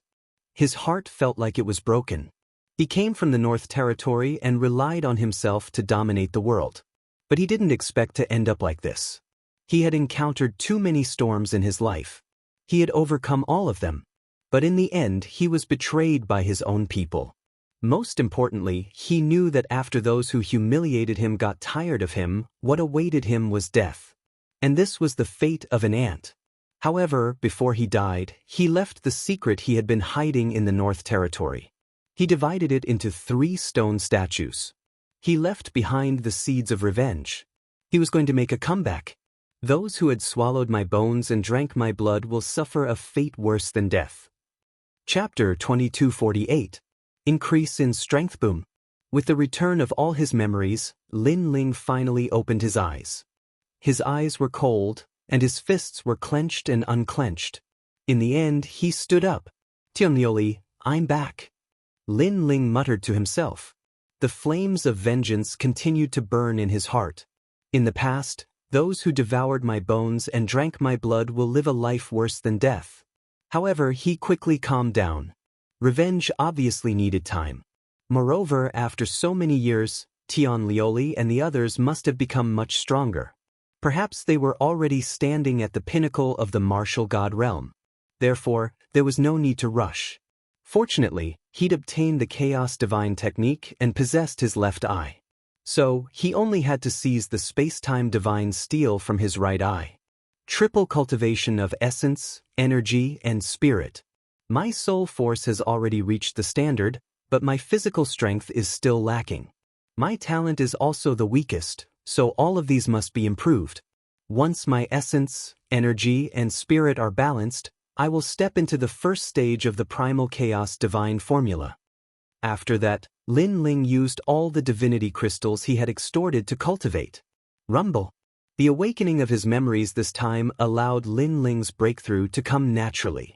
His heart felt like it was broken. He came from the North Territory and relied on himself to dominate the world. But he didn't expect to end up like this. He had encountered too many storms in his life. He had overcome all of them. But in the end, he was betrayed by his own people. Most importantly, he knew that after those who humiliated him got tired of him, what awaited him was death. And this was the fate of an ant. However, before he died, he left the secret he had been hiding in the North Territory. He divided it into 3 stone statues. He left behind the seeds of revenge. He was going to make a comeback. Those who had swallowed my bones and drank my blood will suffer a fate worse than death. Chapter 2248. Increase in Strength. Boom. With the return of all his memories, Lin Ling finally opened his eyes. His eyes were cold, and his fists were clenched and unclenched. In the end, he stood up. Tianlioli, I'm back. Lin Ling muttered to himself. The flames of vengeance continued to burn in his heart. In the past, those who devoured my bones and drank my blood will live a life worse than death. However, he quickly calmed down. Revenge obviously needed time. Moreover, after so many years, Tianlioli and the others must have become much stronger. Perhaps they were already standing at the pinnacle of the martial god realm. Therefore, there was no need to rush. Fortunately, he'd obtained the Chaos Divine technique and possessed his left eye. So, he only had to seize the space-time divine steel from his right eye. Triple cultivation of essence, energy, and spirit. My soul force has already reached the standard, but my physical strength is still lacking. My talent is also the weakest, so all of these must be improved. Once my essence, energy, and spirit are balanced, I will step into the first stage of the primal chaos divine formula. After that, Lin Ling used all the divinity crystals he had extorted to cultivate. Rumble. The awakening of his memories this time allowed Lin Ling's breakthrough to come naturally.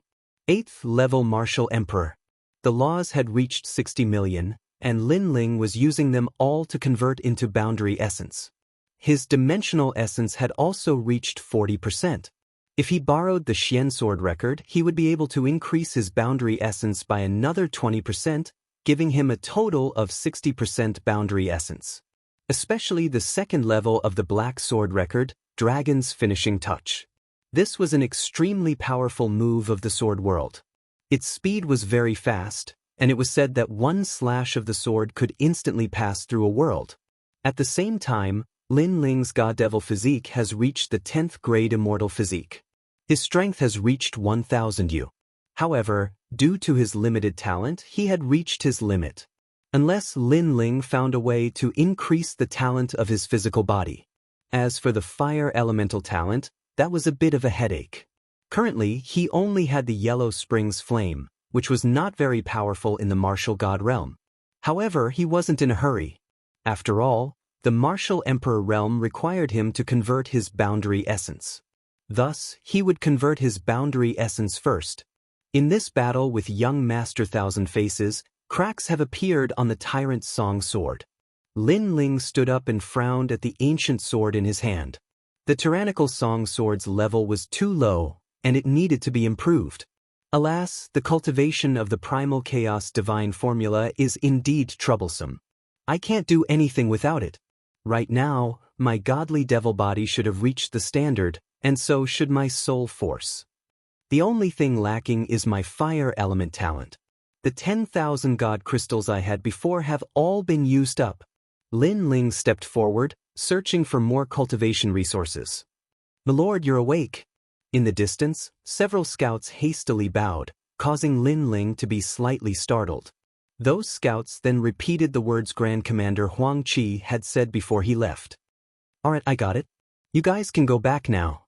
8th level Martial Emperor. The laws had reached 60 million, and Lin Ling was using them all to convert into boundary essence. His dimensional essence had also reached 40%. If he borrowed the Xian sword record, he would be able to increase his boundary essence by another 20%, giving him a total of 60% boundary essence. Especially the second level of the Black Sword record, Dragon's Finishing Touch. This was an extremely powerful move of the sword world. Its speed was very fast, and it was said that one slash of the sword could instantly pass through a world. At the same time, Lin Ling's God Devil physique has reached the 10th grade immortal physique. His strength has reached 1000 U. However, due to his limited talent, he had reached his limit. Unless Lin Ling found a way to increase the talent of his physical body. As for the fire elemental talent, that was a bit of a headache. Currently, he only had the Yellow Springs Flame, which was not very powerful in the martial god realm. However, he wasn't in a hurry. After all, the martial emperor realm required him to convert his boundary essence. Thus, he would convert his boundary essence first. In this battle with young Master Thousand Faces, cracks have appeared on the Tyrant's Song sword. Lin Ling stood up and frowned at the ancient sword in his hand. The tyrannical Song sword's level was too low, and it needed to be improved. Alas, the cultivation of the primal chaos divine formula is indeed troublesome. I can't do anything without it. Right now, my godly devil body should have reached the standard, and so should my soul force. The only thing lacking is my fire element talent. The 10,000 god crystals I had before have all been used up. Lin Ling stepped forward, searching for more cultivation resources. "Milord, you're awake." In the distance, several scouts hastily bowed, causing Lin Ling to be slightly startled. Those scouts then repeated the words Grand Commander Huang Qi had said before he left. "Alright, I got it. You guys can go back now.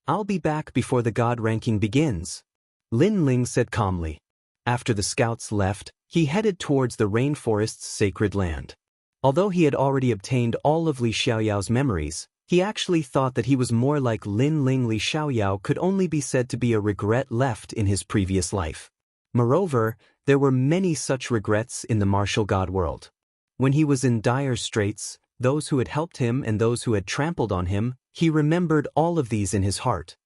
I'll be back before the god ranking begins," Lin Ling said calmly. After the scouts left, he headed towards the rainforest's sacred land. Although he had already obtained all of Li Xiaoyao's memories, he actually thought that he was more like Lin Ling. Li Xiaoyao could only be said to be a regret left in his previous life. Moreover, there were many such regrets in the martial god world. When he was in dire straits, those who had helped him and those who had trampled on him, he remembered all of these in his heart.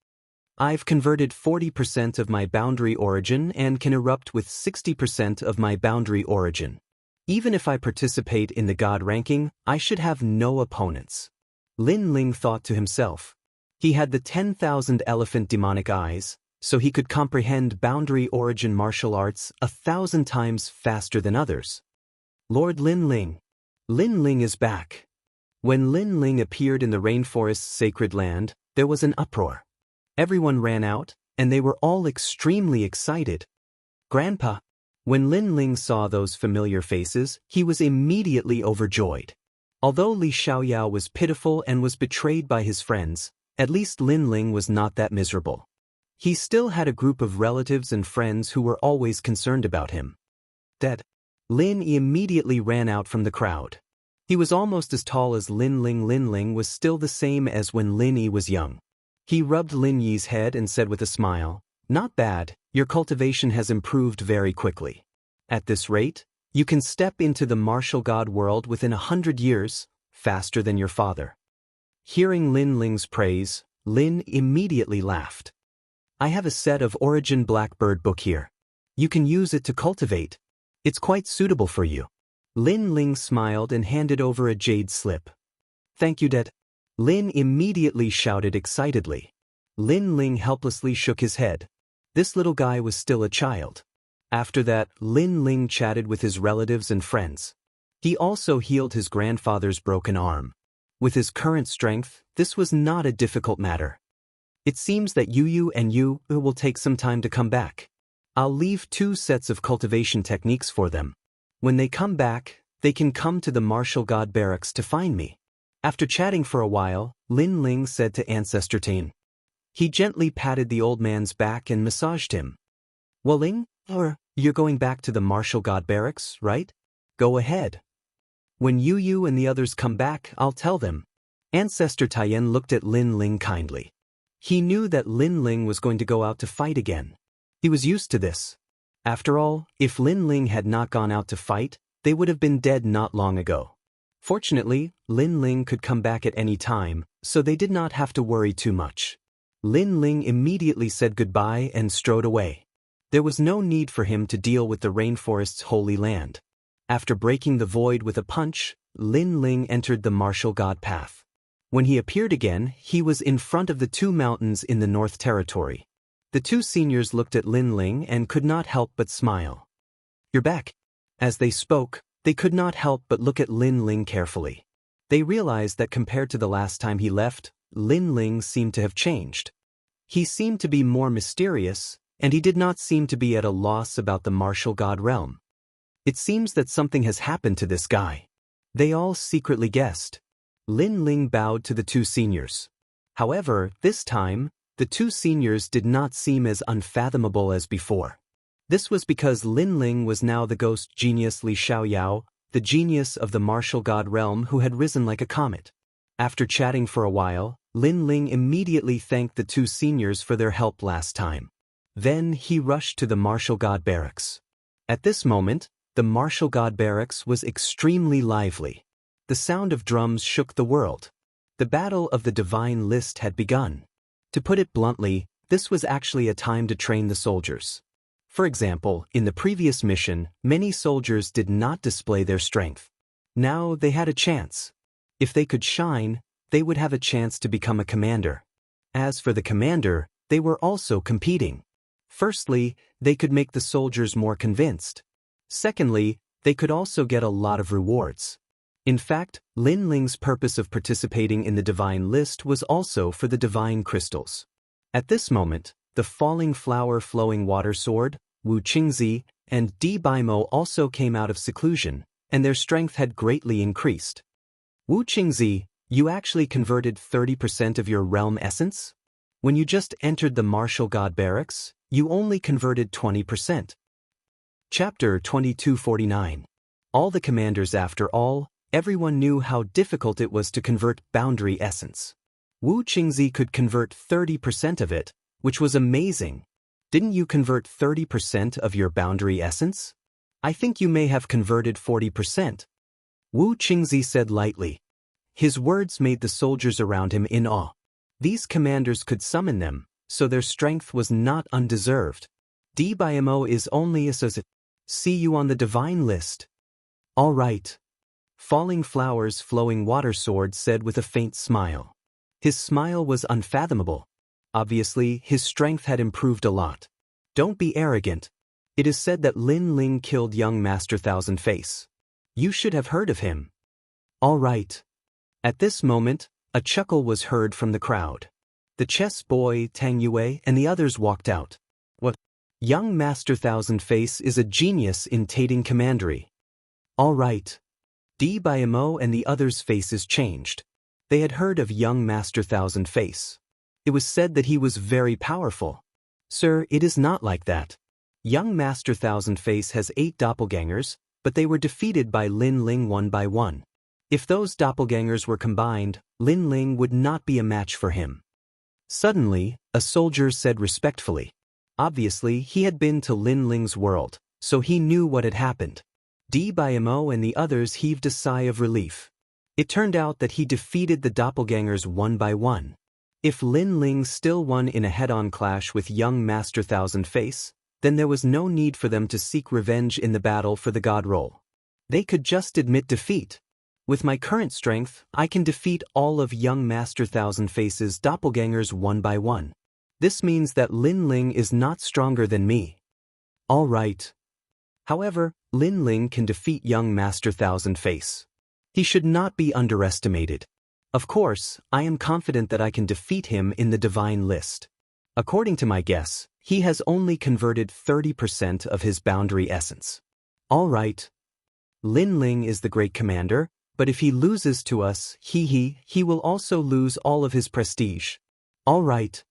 I've converted 40% of my boundary origin and can erupt with 60% of my boundary origin. Even if I participate in the god ranking, I should have no opponents. Lin Ling thought to himself. He had the 10,000 elephant demonic eyes, so he could comprehend boundary origin martial arts 1,000 times faster than others. Lord Lin Ling. Lin Ling is back. When Lin Ling appeared in the rainforest's sacred land, there was an uproar. Everyone ran out, and they were all extremely excited. Grandpa. When Lin Ling saw those familiar faces, he was immediately overjoyed. Although Li Xiaoyao was pitiful and was betrayed by his friends, At least Lin Ling was not that miserable. He still had a group of relatives and friends who were always concerned about him. Dad. Lin Yi immediately ran out from the crowd. He was almost as tall as Lin Ling. Lin Ling was still the same as when Lin Yi was young. He rubbed Lin Yi's head and said with a smile, "Not bad, your cultivation has improved very quickly. At this rate, you can step into the martial god world within 100 years, faster than your father." Hearing Lin Ling's praise, Lin immediately laughed. "I have a set of Origin Blackbird book here. You can use it to cultivate. It's quite suitable for you." Lin Ling smiled and handed over a jade slip. "Thank you, Dad." Lin immediately shouted excitedly. Lin Ling helplessly shook his head. This little guy was still a child. After that, Lin Ling chatted with his relatives and friends. He also healed his grandfather's broken arm. With his current strength, this was not a difficult matter. "It seems that Yu and you will take some time to come back. I'll leave 2 sets of cultivation techniques for them. When they come back, they can come to the martial god barracks to find me." After chatting for a while, Lin Ling said to Ancestor Tain. He gently patted the old man's back and massaged him. "Well, Ling, you're going back to the martial god barracks, right? Go ahead. When Yu and the others come back, I'll tell them." Ancestor Taiyan looked at Lin Ling kindly. He knew that Lin Ling was going to go out to fight again. He was used to this. After all, if Lin Ling had not gone out to fight, they would have been dead not long ago. Fortunately, Lin Ling could come back at any time, so they did not have to worry too much. Lin Ling immediately said goodbye and strode away. There was no need for him to deal with the rainforest's holy land. After breaking the void with a punch, Lin Ling entered the martial god path. When he appeared again, he was in front of the 2 mountains in the North Territory. The 2 seniors looked at Lin Ling and could not help but smile. "You're back." As they spoke, they could not help but look at Lin Ling carefully. They realized that compared to the last time he left, Lin Ling seemed to have changed. He seemed to be more mysterious, and he did not seem to be at a loss about the martial god realm. It seems that something has happened to this guy. They all secretly guessed. Lin Ling bowed to the 2 seniors. However, this time, the 2 seniors did not seem as unfathomable as before. This was because Lin Ling was now the ghost genius Li Xiaoyao, the genius of the martial god realm who had risen like a comet. After chatting for a while, Lin Ling immediately thanked the 2 seniors for their help last time. Then he rushed to the martial god barracks. At this moment, the martial god barracks was extremely lively. The sound of drums shook the world. The battle of the divine list had begun. To put it bluntly, this was actually a time to train the soldiers. For example, in the previous mission, many soldiers did not display their strength. Now they had a chance. If they could shine, they would have a chance to become a commander. As for the commander, they were also competing. Firstly, they could make the soldiers more convinced. Secondly, they could also get a lot of rewards. In fact, Lin Ling's purpose of participating in the divine list was also for the divine crystals. At this moment, the falling flower flowing water sword, Wu Qingzi, and Di Baimo also came out of seclusion, and their strength had greatly increased. Wu Qingzi, you actually converted 30% of your realm essence? When you just entered the martial god barracks, you only converted 20%. Chapter 2249. All the commanders. After all, everyone knew how difficult it was to convert boundary essence. Wu Qingzi could convert 30% of it, which was amazing. Didn't you convert 30% of your boundary essence? I think you may have converted 40%. Wu Qingzi said lightly. His words made the soldiers around him in awe. These commanders could summon them, so their strength was not undeserved. Di Baimo is only associate. See you on the divine list. All right. Falling Flowers Flowing Water Sword said with a faint smile. His smile was unfathomable. Obviously, his strength had improved a lot. Don't be arrogant. It is said that Lin Ling killed young Master Thousand Face. You should have heard of him. All right. At this moment, a chuckle was heard from the crowd. The chess boy, Tang Yue, and the others walked out. What? Young Master Thousand Face is a genius in tating commandery. All right. Di Baimo and the others' faces changed. They had heard of young Master Thousand Face. It was said that he was very powerful. Sir, it is not like that. Young Master Thousand Face has 8 doppelgangers, but they were defeated by Lin Ling one by one. If those doppelgangers were combined, Lin Ling would not be a match for him. Suddenly, a soldier said respectfully. Obviously, he had been to Lin Ling's world, so he knew what had happened. Bimo and the others heaved a sigh of relief. It turned out that he defeated the doppelgangers one by one. If Lin Ling still won in a head-on clash with young Master Thousand Face, then there was no need for them to seek revenge in the battle for the god role. They could just admit defeat. With my current strength, I can defeat all of young Master Thousand Face's doppelgangers one by one. This means that Lin Ling is not stronger than me. All right. However, Lin Ling can defeat young Master Thousand Face. He should not be underestimated. Of course, I am confident that I can defeat him in the divine list. According to my guess, he has only converted 30% of his boundary essence. All right. Lin Ling is the great commander, but if he loses to us, he will also lose all of his prestige. All right.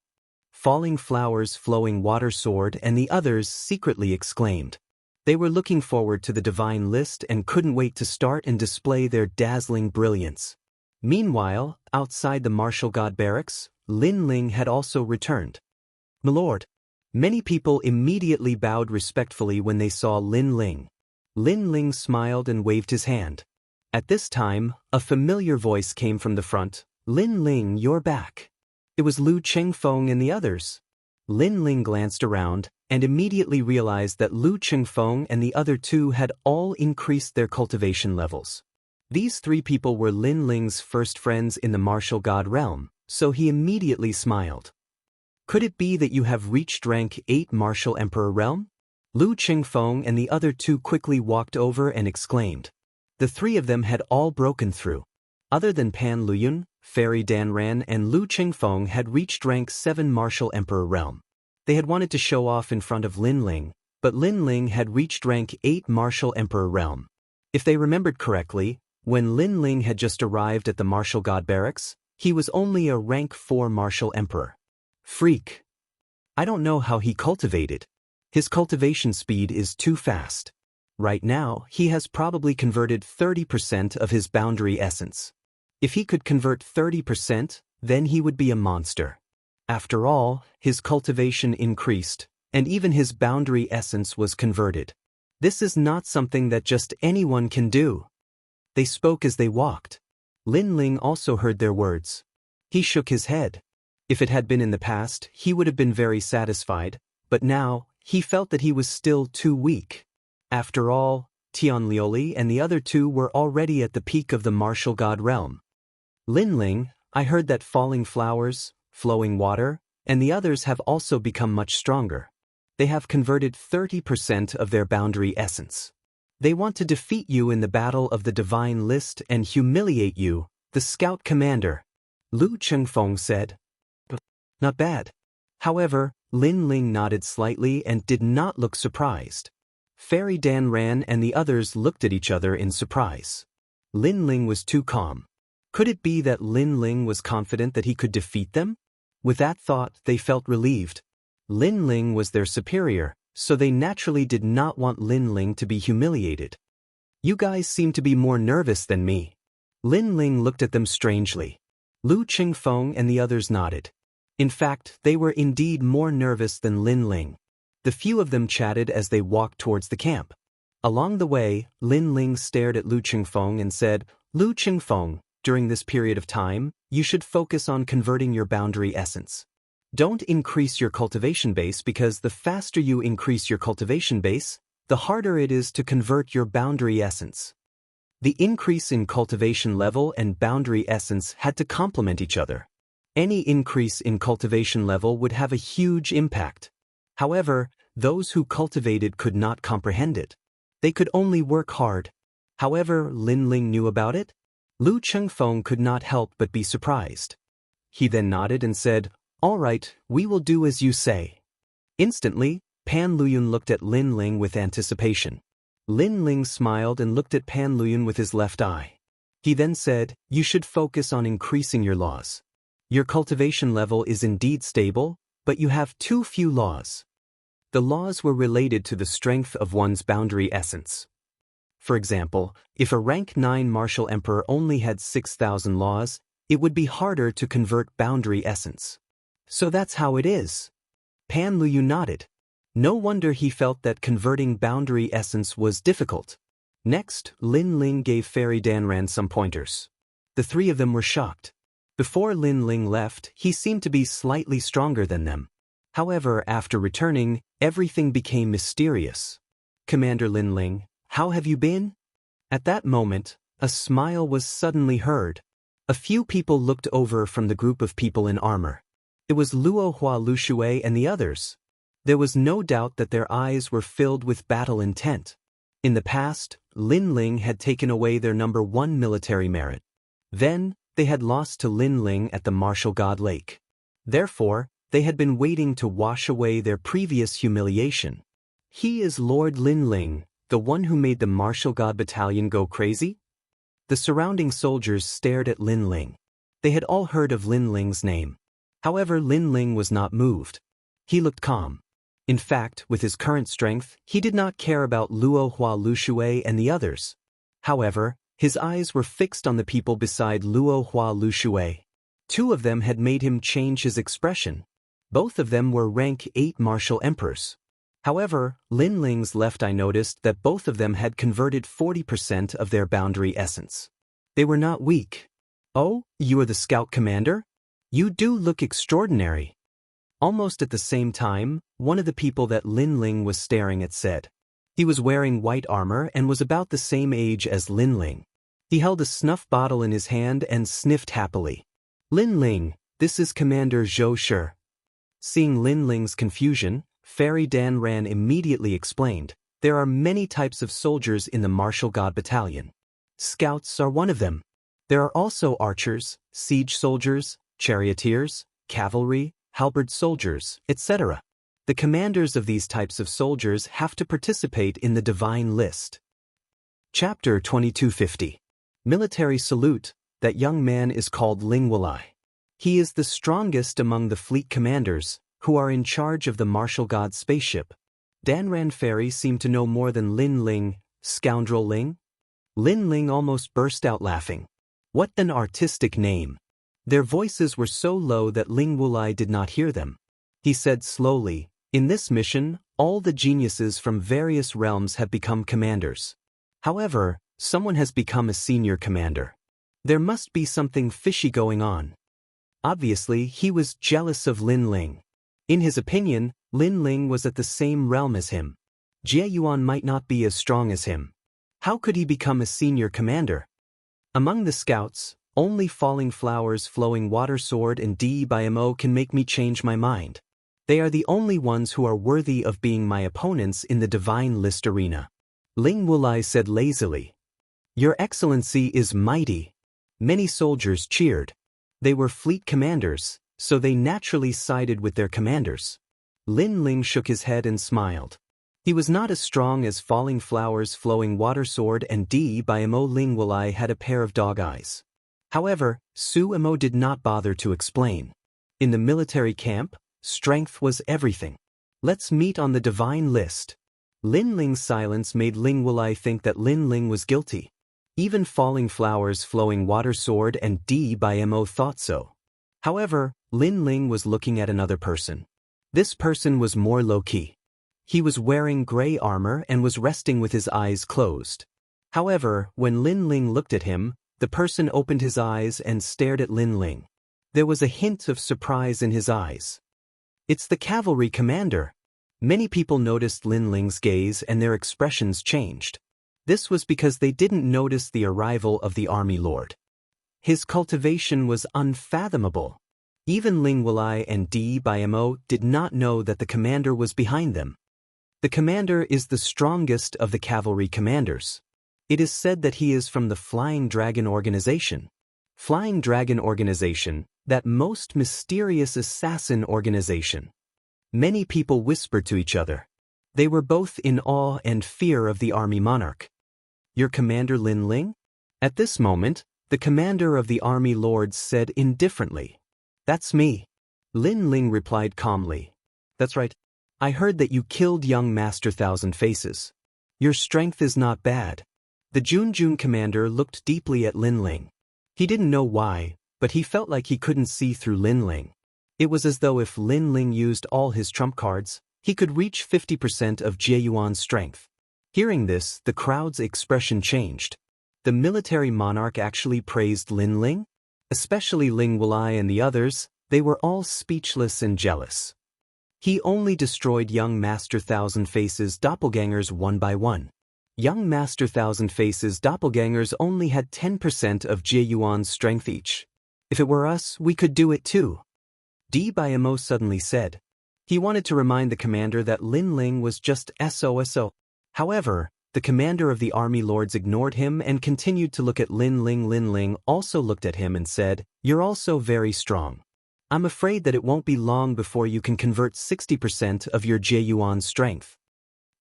Falling Flowers, Flowing Water Sword and the others secretly exclaimed. They were looking forward to the divine list and couldn't wait to start and display their dazzling brilliance. Meanwhile, outside the martial god barracks, Lin Ling had also returned. My lord. Many people immediately bowed respectfully when they saw Lin Ling. Lin Ling smiled and waved his hand. At this time, a familiar voice came from the front. Lin Ling, you're back. It was Lu Chengfeng and the others. Lin Ling glanced around and immediately realized that Lu Chengfeng and the other 2 had all increased their cultivation levels. These 3 people were Lin Ling's first friends in the martial god realm, so he immediately smiled. Could it be that you have reached rank 8 martial emperor realm? Lu Chengfeng and the other 2 quickly walked over and exclaimed. The 3 of them had all broken through. Other than Pan Luyun, Fairy Danran and Lu Chengfeng had reached rank 7 martial emperor realm. They had wanted to show off in front of Lin Ling, but Lin Ling had reached rank 8 martial emperor realm. If they remembered correctly, when Lin Ling had just arrived at the martial god barracks, he was only a rank 4 martial emperor. Freak. I don't know how he cultivated. His cultivation speed is too fast. Right now, he has probably converted 30% of his boundary essence. If he could convert 30%, then he would be a monster. After all, his cultivation increased, and even his boundary essence was converted. This is not something that just anyone can do. They spoke as they walked. Lin Ling also heard their words. He shook his head. If it had been in the past, he would have been very satisfied, but now, he felt that he was still too weak. After all, Tianlioli and the other 2 were already at the peak of the martial god realm. Lin Ling, I heard that Falling Flowers, Flowing Water, and the others have also become much stronger. They have converted 30% of their boundary essence. They want to defeat you in the battle of the divine list and humiliate you, the scout commander. Lu Chengfeng said. Not bad. However, Lin Ling nodded slightly and did not look surprised. Fairy Danran and the others looked at each other in surprise. Lin Ling was too calm. Could it be that Lin Ling was confident that he could defeat them? With that thought, they felt relieved. Lin Ling was their superior, so they naturally did not want Lin Ling to be humiliated. You guys seem to be more nervous than me. Lin Ling looked at them strangely. Lu Chengfeng and the others nodded. In fact, they were indeed more nervous than Lin Ling. The few of them chatted as they walked towards the camp. Along the way, Lin Ling stared at Lu Chengfeng and said, Lu Chengfeng, during this period of time, you should focus on converting your boundary essence. Don't increase your cultivation base because the faster you increase your cultivation base, the harder it is to convert your boundary essence. The increase in cultivation level and boundary essence had to complement each other. Any increase in cultivation level would have a huge impact. However, those who cultivated could not comprehend it. They could only work hard. However, Lin Ling knew about it. Lu Chengfeng could not help but be surprised. He then nodded and said, All right, we will do as you say. Instantly, Pan Luyun looked at Lin Ling with anticipation. Lin Ling smiled and looked at Pan Luyun with his left eye. He then said, You should focus on increasing your laws. Your cultivation level is indeed stable, but you have too few laws. The laws were related to the strength of one's boundary essence. For example, if a rank 9 martial emperor only had 6,000 laws, it would be harder to convert boundary essence. So that's how it is. Pan Luyu nodded. No wonder he felt that converting boundary essence was difficult. Next, Lin Ling gave Fairy Danran some pointers. The three of them were shocked. Before Lin Ling left, he seemed to be slightly stronger than them. However, after returning, everything became mysterious. Commander Lin Ling, how have you been? At that moment, a smile was suddenly heard. A few people looked over from the group of people in armor. It was Luo Hua Lushui and the others. There was no doubt that their eyes were filled with battle intent. In the past, Lin Ling had taken away their number 1 military merit. Then, they had lost to Lin Ling at the Martial God Lake. Therefore, they had been waiting to wash away their previous humiliation. He is Lord Lin Ling, the one who made the Martial God Battalion go crazy? The surrounding soldiers stared at Lin Ling. They had all heard of Lin Ling's name. However, Lin Ling was not moved. He looked calm. In fact, with his current strength, he did not care about Luo Hua Lushui and the others. However, his eyes were fixed on the people beside Luo Hua Lushui. Two of them had made him change his expression. Both of them were rank 8 martial emperors. However, Lin Ling's left eye noticed that both of them had converted 40% of their boundary essence. They were not weak. Oh, you are the scout commander? You do look extraordinary. Almost at the same time, one of the people that Lin Ling was staring at said. He was wearing white armor and was about the same age as Lin Ling. He held a snuff bottle in his hand and sniffed happily. Lin Ling, this is Commander Zhou Shi. Seeing Lin Ling's confusion, Fairy Danran immediately explained, there are many types of soldiers in the Martial God Battalion. Scouts are one of them. There are also archers, siege soldiers, charioteers, cavalry, halberd soldiers, etc. The commanders of these types of soldiers have to participate in the divine list. Chapter 2250. Military Salute. That young man is called Ling Wulai. He is the strongest among the fleet commanders, who are in charge of the Martial God spaceship. Danran Fairy seemed to know more than Lin Ling. Scoundrel Ling? Lin Ling almost burst out laughing. What an artistic name! Their voices were so low that Ling Wulai did not hear them. He said slowly, in this mission, all the geniuses from various realms have become commanders. However, someone has become a senior commander. There must be something fishy going on. Obviously, he was jealous of Lin Ling. In his opinion, Lin Ling was at the same realm as him. Jie Yuan might not be as strong as him. How could he become a senior commander? Among the scouts, only Falling Flowers, Flowing Water Sword and DBMO can make me change my mind. They are the only ones who are worthy of being my opponents in the Divine List arena. Ling Wulai said lazily. Your Excellency is mighty. Many soldiers cheered. They were fleet commanders, so they naturally sided with their commanders. Lin Ling shook his head and smiled. He was not as strong as Falling Flowers, Flowing Water Sword and DBMO. Ling Wulai had a pair of dog eyes. However, Su Imo did not bother to explain. In the military camp, strength was everything. Let's meet on the divine list. Lin Ling's silence made Ling Wulai think that Lin Ling was guilty. Even Falling Flowers, Flowing Water Sword and DBMO thought so. However, Lin Ling was looking at another person. This person was more low-key. He was wearing gray armor and was resting with his eyes closed. However, when Lin Ling looked at him, the person opened his eyes and stared at Lin Ling. There was a hint of surprise in his eyes. It's the cavalry commander. Many people noticed Lin Ling's gaze and their expressions changed. This was because they didn't notice the arrival of the army lord. His cultivation was unfathomable. Even Ling Wulai and DBMO did not know that the commander was behind them. The commander is the strongest of the cavalry commanders. It is said that he is from the Flying Dragon Organization. Flying Dragon Organization, that most mysterious assassin organization. Many people whispered to each other. They were both in awe and fear of the army monarch. Your commander Lin Ling? At this moment, the commander of the army lords said indifferently. That's me. Lin Ling replied calmly. That's right. I heard that you killed young Master Thousand Faces. Your strength is not bad. The Junjun commander looked deeply at Lin Ling. He didn't know why, but he felt like he couldn't see through Lin Ling. It was as though if Lin Ling used all his trump cards, he could reach 50% of Jie Yuan's strength. Hearing this, the crowd's expression changed. The military monarch actually praised Lin Ling? Especially Ling Wulai and the others, they were all speechless and jealous. He only destroyed young Master Thousand Faces' doppelgangers one by one. Young Master Thousand Faces' doppelgangers only had 10% of Jie Yuan's strength each. If it were us, we could do it too. Di Biamo suddenly said. He wanted to remind the commander that Lin Ling was just SOSO. However, the commander of the army lords ignored him and continued to look at Lin Ling. Lin Ling also looked at him and said, "You're also very strong. I'm afraid that it won't be long before you can convert 60% of your Jie Yuan strength."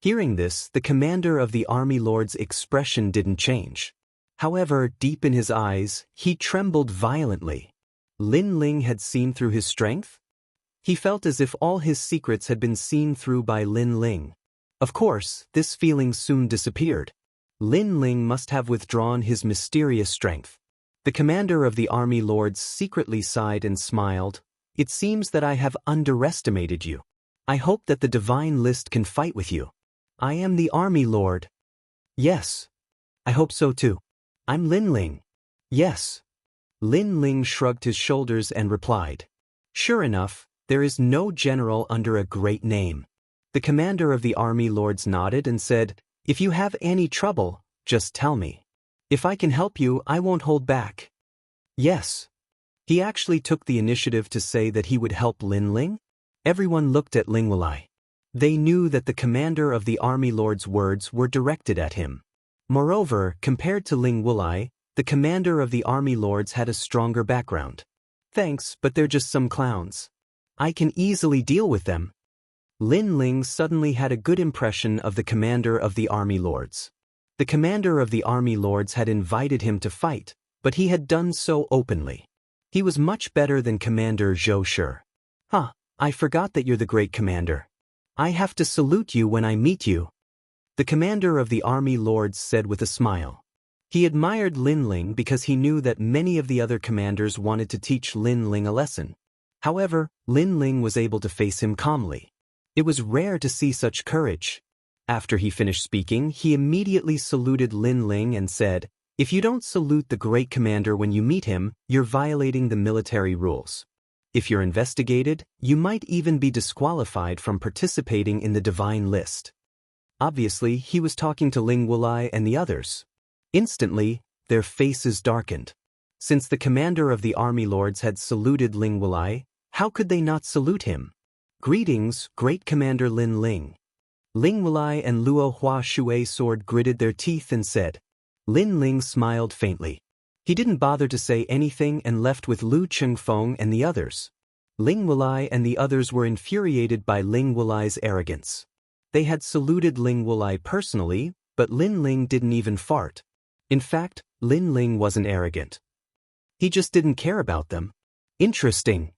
Hearing this, the commander of the army lord's expression didn't change. However, deep in his eyes, he trembled violently. Lin Ling had seen through his strength? He felt as if all his secrets had been seen through by Lin Ling. Of course, this feeling soon disappeared. Lin Ling must have withdrawn his mysterious strength. The commander of the army lords secretly sighed and smiled. "It seems that I have underestimated you. I hope that the divine list can fight with you. I am the army lord." "Yes. I hope so too. I'm Lin Ling." "Yes." Lin Ling shrugged his shoulders and replied. "Sure enough, there is no general under a great name." The commander of the army lords nodded and said, "If you have any trouble, just tell me. If I can help you, I won't hold back." "Yes." He actually took the initiative to say that he would help Lin Ling. Everyone looked at Ling Wulai. They knew that the commander of the army lord's words were directed at him. Moreover, compared to Ling Wulai, the commander of the army lords had a stronger background. "Thanks, but they're just some clowns. I can easily deal with them." Lin Ling suddenly had a good impression of the commander of the army lords. The commander of the army lords had invited him to fight, but he had done so openly. He was much better than Commander Zhou Shi. "Huh, I forgot that you're the great commander. I have to salute you when I meet you," the commander of the army lords said with a smile. He admired Lin Ling because he knew that many of the other commanders wanted to teach Lin Ling a lesson. However, Lin Ling was able to face him calmly. It was rare to see such courage. After he finished speaking, he immediately saluted Lin Ling and said, "If you don't salute the great commander when you meet him, you're violating the military rules. If you're investigated, you might even be disqualified from participating in the divine list." Obviously, he was talking to Ling Wulai and the others. Instantly, their faces darkened. Since the commander of the army lords had saluted Ling Wulai, how could they not salute him? "Greetings, great Commander Lin Ling." Ling Wulai and Luo Hua Shui sword gritted their teeth and said. Lin Ling smiled faintly. He didn't bother to say anything and left with Lu Chengfeng and the others. Ling Wulai and the others were infuriated by Ling Wulai's arrogance. They had saluted Ling Wulai personally, but Lin Ling didn't even fart. In fact, Lin Ling wasn't arrogant. He just didn't care about them. Interesting.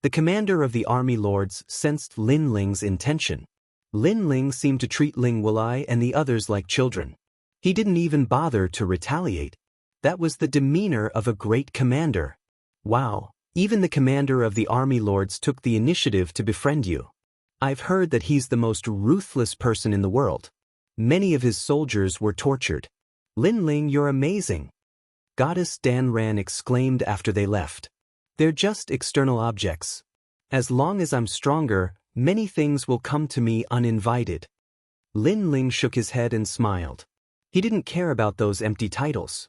The commander of the army lords sensed Lin Ling's intention. Lin Ling seemed to treat Ling Wulai and the others like children. He didn't even bother to retaliate. That was the demeanor of a great commander. Wow, even the commander of the army lords took the initiative to befriend you. I've heard that he's the most ruthless person in the world. Many of his soldiers were tortured. Lin Ling, you're amazing. Goddess Dan Ran exclaimed after they left. They're just external objects. As long as I'm stronger, many things will come to me uninvited. Lin Ling shook his head and smiled. He didn't care about those empty titles.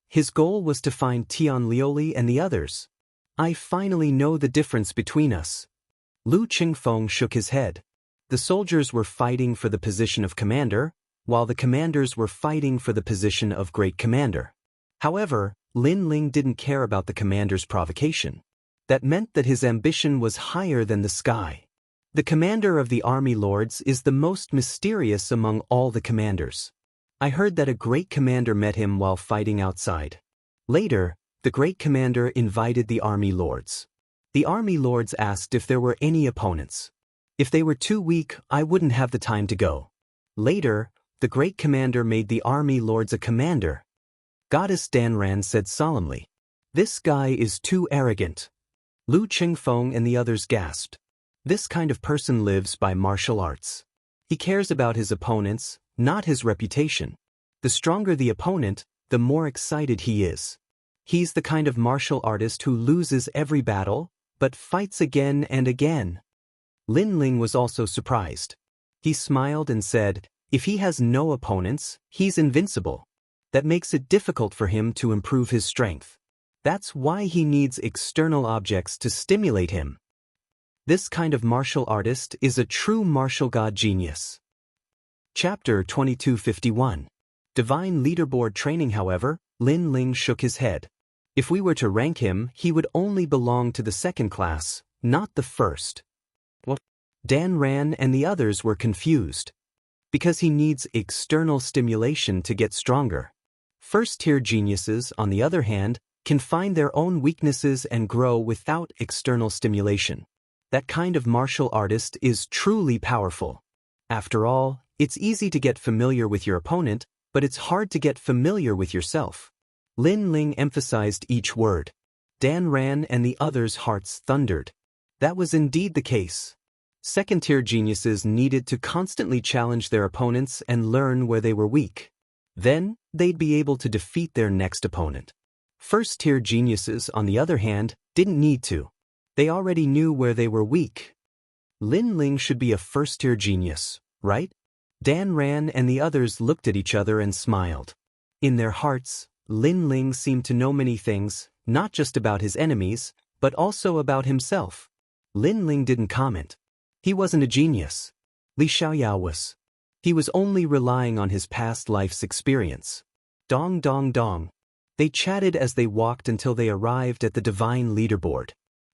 His goal was to find Tian Lioli and the others. I finally know the difference between us. Lu Qingfeng shook his head. The soldiers were fighting for the position of commander, while the commanders were fighting for the position of great commander. However, Lin Ling didn't care about the commander's provocation. That meant that his ambition was higher than the sky. The commander of the army lords is the most mysterious among all the commanders. I heard that a great commander met him while fighting outside. Later, the great commander invited the army lords. The army lords asked if there were any opponents. If they were too weak, I wouldn't have the time to go. Later, the great commander made the army lords a commander. Goddess Danran said solemnly, "This guy is too arrogant." Lu Qingfeng and the others gasped. This kind of person lives by martial arts. He cares about his opponents, not his reputation. The stronger the opponent, the more excited he is. He's the kind of martial artist who loses every battle, but fights again and again. Lin Ling was also surprised. He smiled and said, if he has no opponents, he's invincible. That makes it difficult for him to improve his strength. That's why he needs external objects to stimulate him. This kind of martial artist is a true martial god genius. Chapter 2251. Divine Leaderboard Training. However, Lin Ling shook his head. If we were to rank him, he would only belong to the second class, not the first. What? Dan Ran and the others were confused. Because he needs external stimulation to get stronger. First-tier geniuses, on the other hand, can find their own weaknesses and grow without external stimulation. That kind of martial artist is truly powerful. After all, it's easy to get familiar with your opponent, but it's hard to get familiar with yourself. Lin Ling emphasized each word. Dan Ran and the others' hearts thundered. That was indeed the case. Second-tier geniuses needed to constantly challenge their opponents and learn where they were weak. Then, they'd be able to defeat their next opponent. First-tier geniuses, on the other hand, didn't need to. They already knew where they were weak. Lin Ling should be a first-tier genius, right? Dan Ran and the others looked at each other and smiled. In their hearts, Lin Ling seemed to know many things, not just about his enemies, but also about himself. Lin Ling didn't comment. He wasn't a genius. Li Xiaoyao was. He was only relying on his past life's experience. Dong dong dong. They chatted as they walked until they arrived at the divine leaderboard.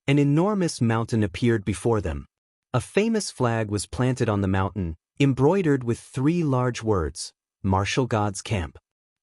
An enormous mountain appeared before them. A famous flag was planted on the mountain, embroidered with 3 large words, Martial God's Camp.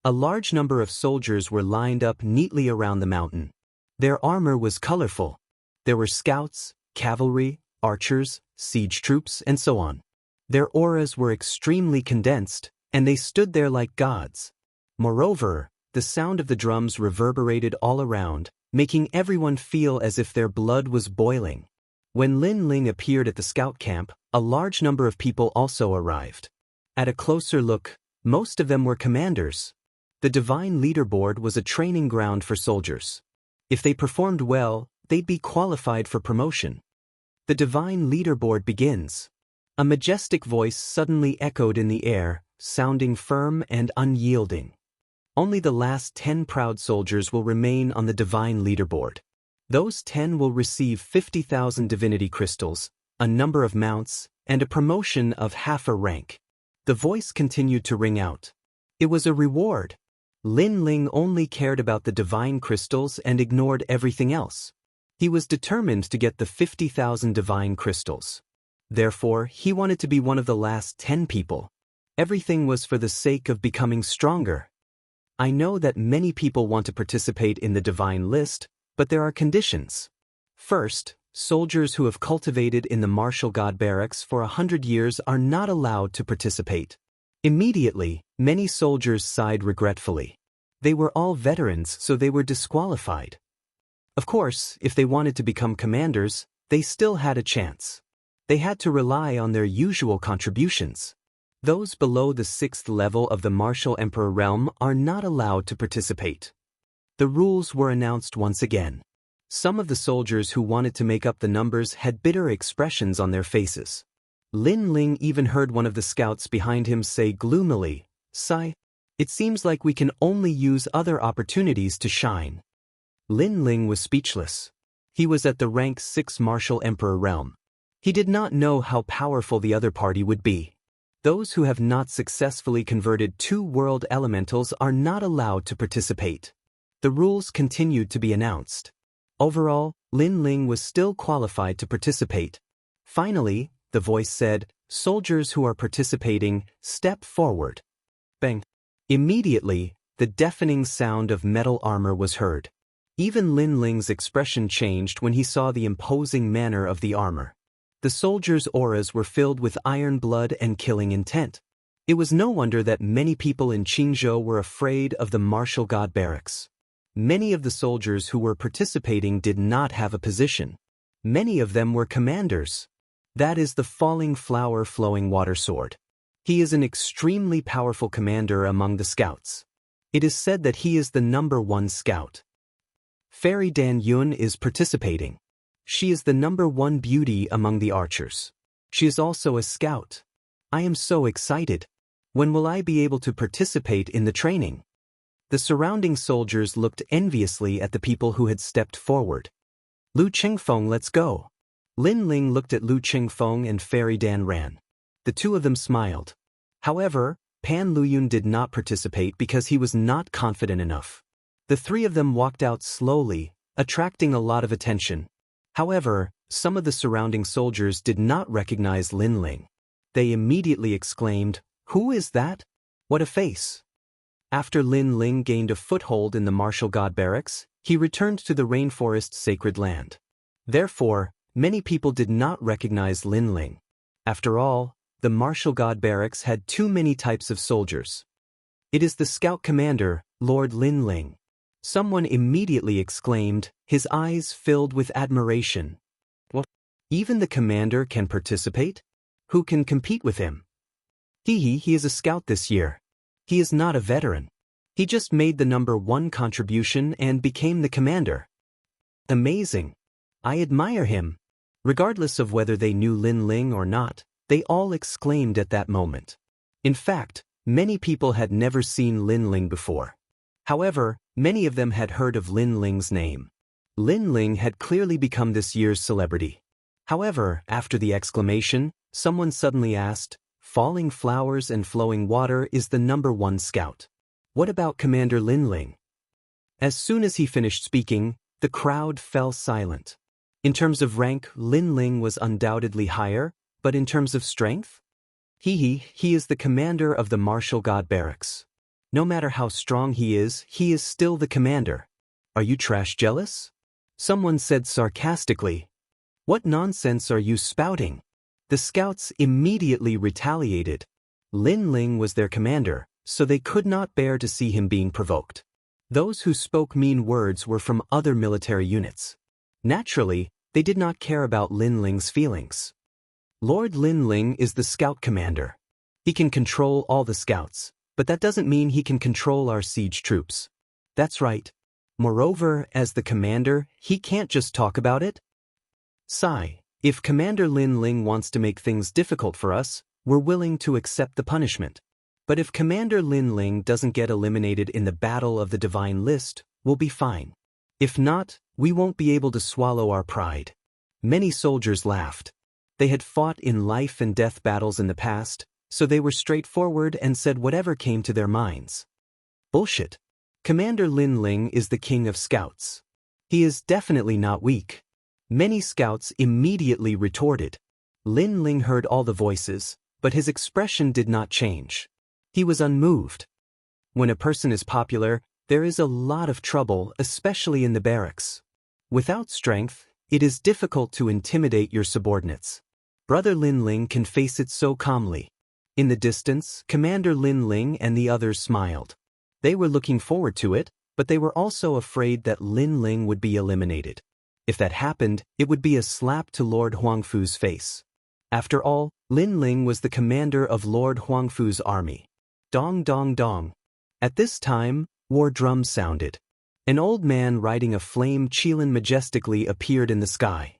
A large number of soldiers were lined up neatly around the mountain. Their armor was colorful. There were scouts, cavalry, archers, siege troops, and so on. Their auras were extremely condensed, and they stood there like gods. Moreover, the sound of the drums reverberated all around, making everyone feel as if their blood was boiling. When Lin Ling appeared at the scout camp, a large number of people also arrived. At a closer look, most of them were commanders. The divine leaderboard was a training ground for soldiers. If they performed well, they'd be qualified for promotion. The divine leaderboard begins. A majestic voice suddenly echoed in the air, sounding firm and unyielding. Only the last 10 proud soldiers will remain on the divine leaderboard. Those 10 will receive 50,000 divinity crystals, a number of mounts, and a promotion of half a rank. The voice continued to ring out. It was a reward. Lin Ling only cared about the divine crystals and ignored everything else. He was determined to get the 50,000 divine crystals. Therefore, he wanted to be one of the last 10 people. Everything was for the sake of becoming stronger. I know that many people want to participate in the divine list, but there are conditions. First, soldiers who have cultivated in the martial god barracks for 100 years are not allowed to participate. Immediately, many soldiers sighed regretfully. They were all veterans, so they were disqualified. Of course, if they wanted to become commanders, they still had a chance. They had to rely on their usual contributions. Those below the 6th level of the Martial Emperor realm are not allowed to participate. The rules were announced once again. Some of the soldiers who wanted to make up the numbers had bitter expressions on their faces. Lin Ling even heard one of the scouts behind him say gloomily, "Sigh, it seems like we can only use other opportunities to shine." Lin Ling was speechless. He was at the rank 6 Martial Emperor realm. He did not know how powerful the other party would be. Those who have not successfully converted 2 world elementals are not allowed to participate. The rules continued to be announced. Overall, Lin Ling was still qualified to participate. Finally, the voice said, "Soldiers who are participating, step forward." Bang! Immediately, the deafening sound of metal armor was heard. Even Lin Ling's expression changed when he saw the imposing manner of the armor. The soldiers' auras were filled with iron blood and killing intent. It was no wonder that many people in Qingzhou were afraid of the martial god barracks. Many of the soldiers who were participating did not have a position. Many of them were commanders. That is the falling flower flowing water sword. He is an extremely powerful commander among the scouts. It is said that he is the #1 scout. Fairy Dan Yun is participating. She is the #1 beauty among the archers. She is also a scout. I am so excited. When will I be able to participate in the training? The surrounding soldiers looked enviously at the people who had stepped forward. Lu Qingfeng, let's go. Lin Ling looked at Lu Qingfeng and Fairy Dan ran. The two of them smiled. However, Pan Luyun did not participate because he was not confident enough. The three of them walked out slowly, attracting a lot of attention. However, some of the surrounding soldiers did not recognize Lin Ling. They immediately exclaimed, "Who is that? What a face!" After Lin Ling gained a foothold in the martial god barracks, he returned to the rainforest sacred land. Therefore, many people did not recognize Lin Ling. After all, the martial god barracks had too many types of soldiers. It is the scout commander, Lord Lin Ling. Someone immediately exclaimed, his eyes filled with admiration. What? Even the commander can participate? Who can compete with him? He is a scout this year. He is not a veteran. He just made the #1 contribution and became the commander. Amazing. I admire him. Regardless of whether they knew Lin Ling or not, they all exclaimed at that moment. In fact, many people had never seen Lin Ling before. However, many of them had heard of Lin Ling's name. Lin Ling had clearly become this year's celebrity. However, after the exclamation, someone suddenly asked, "Falling flowers and flowing water is the #1 scout. What about Commander Lin Ling?" As soon as he finished speaking, the crowd fell silent. In terms of rank, Lin Ling was undoubtedly higher, but in terms of strength? He is the commander of the martial god barracks. No matter how strong he is still the commander. Are you trash jealous? Someone said sarcastically. What nonsense are you spouting? The scouts immediately retaliated. Lin Ling was their commander, so they could not bear to see him being provoked. Those who spoke mean words were from other military units. Naturally, they did not care about Lin Ling's feelings. Lord Lin Ling is the scout commander. He can control all the scouts, but that doesn't mean he can control our siege troops. That's right. Moreover, as the commander, he can't just talk about it. Sigh. If Commander Lin Ling wants to make things difficult for us, we're willing to accept the punishment. But if Commander Lin Ling doesn't get eliminated in the Battle of the Divine List, we'll be fine. If not, we won't be able to swallow our pride. Many soldiers laughed. They had fought in life and death battles in the past, so they were straightforward and said whatever came to their minds. Bullshit. Commander Lin Ling is the king of scouts. He is definitely not weak. Many scouts immediately retorted. Lin Ling heard all the voices, but his expression did not change. He was unmoved. When a person is popular, there is a lot of trouble, especially in the barracks. Without strength, it is difficult to intimidate your subordinates. Brother Lin Ling can face it so calmly. In the distance, Commander Lin Ling and the others smiled. They were looking forward to it, but they were also afraid that Lin Ling would be eliminated. If that happened, it would be a slap to Lord Huangfu's face. After all, Lin Ling was the commander of Lord Huangfu's army. Dong dong dong. At this time, war drums sounded. An old man riding a flame qilin majestically appeared in the sky.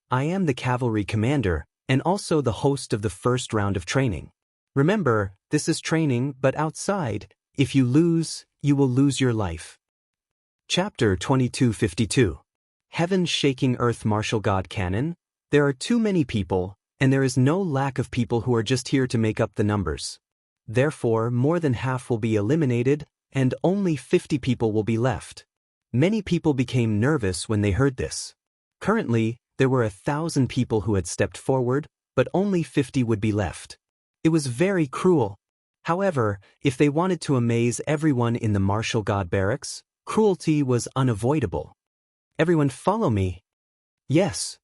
I am the cavalry commander, and also the host of the first round of training. Remember, this is training, but outside, if you lose, you will lose your life. Chapter 2252. Heaven shaking earth martial god canon. There are too many people, and there is no lack of people who are just here to make up the numbers. Therefore, more than half will be eliminated, and only 50 people will be left. Many people became nervous when they heard this. Currently, there were 1,000 people who had stepped forward, but only 50 would be left. It was very cruel. However, if they wanted to amaze everyone in the martial god barracks, Cruelty was unavoidable. Everyone follow me. Yes.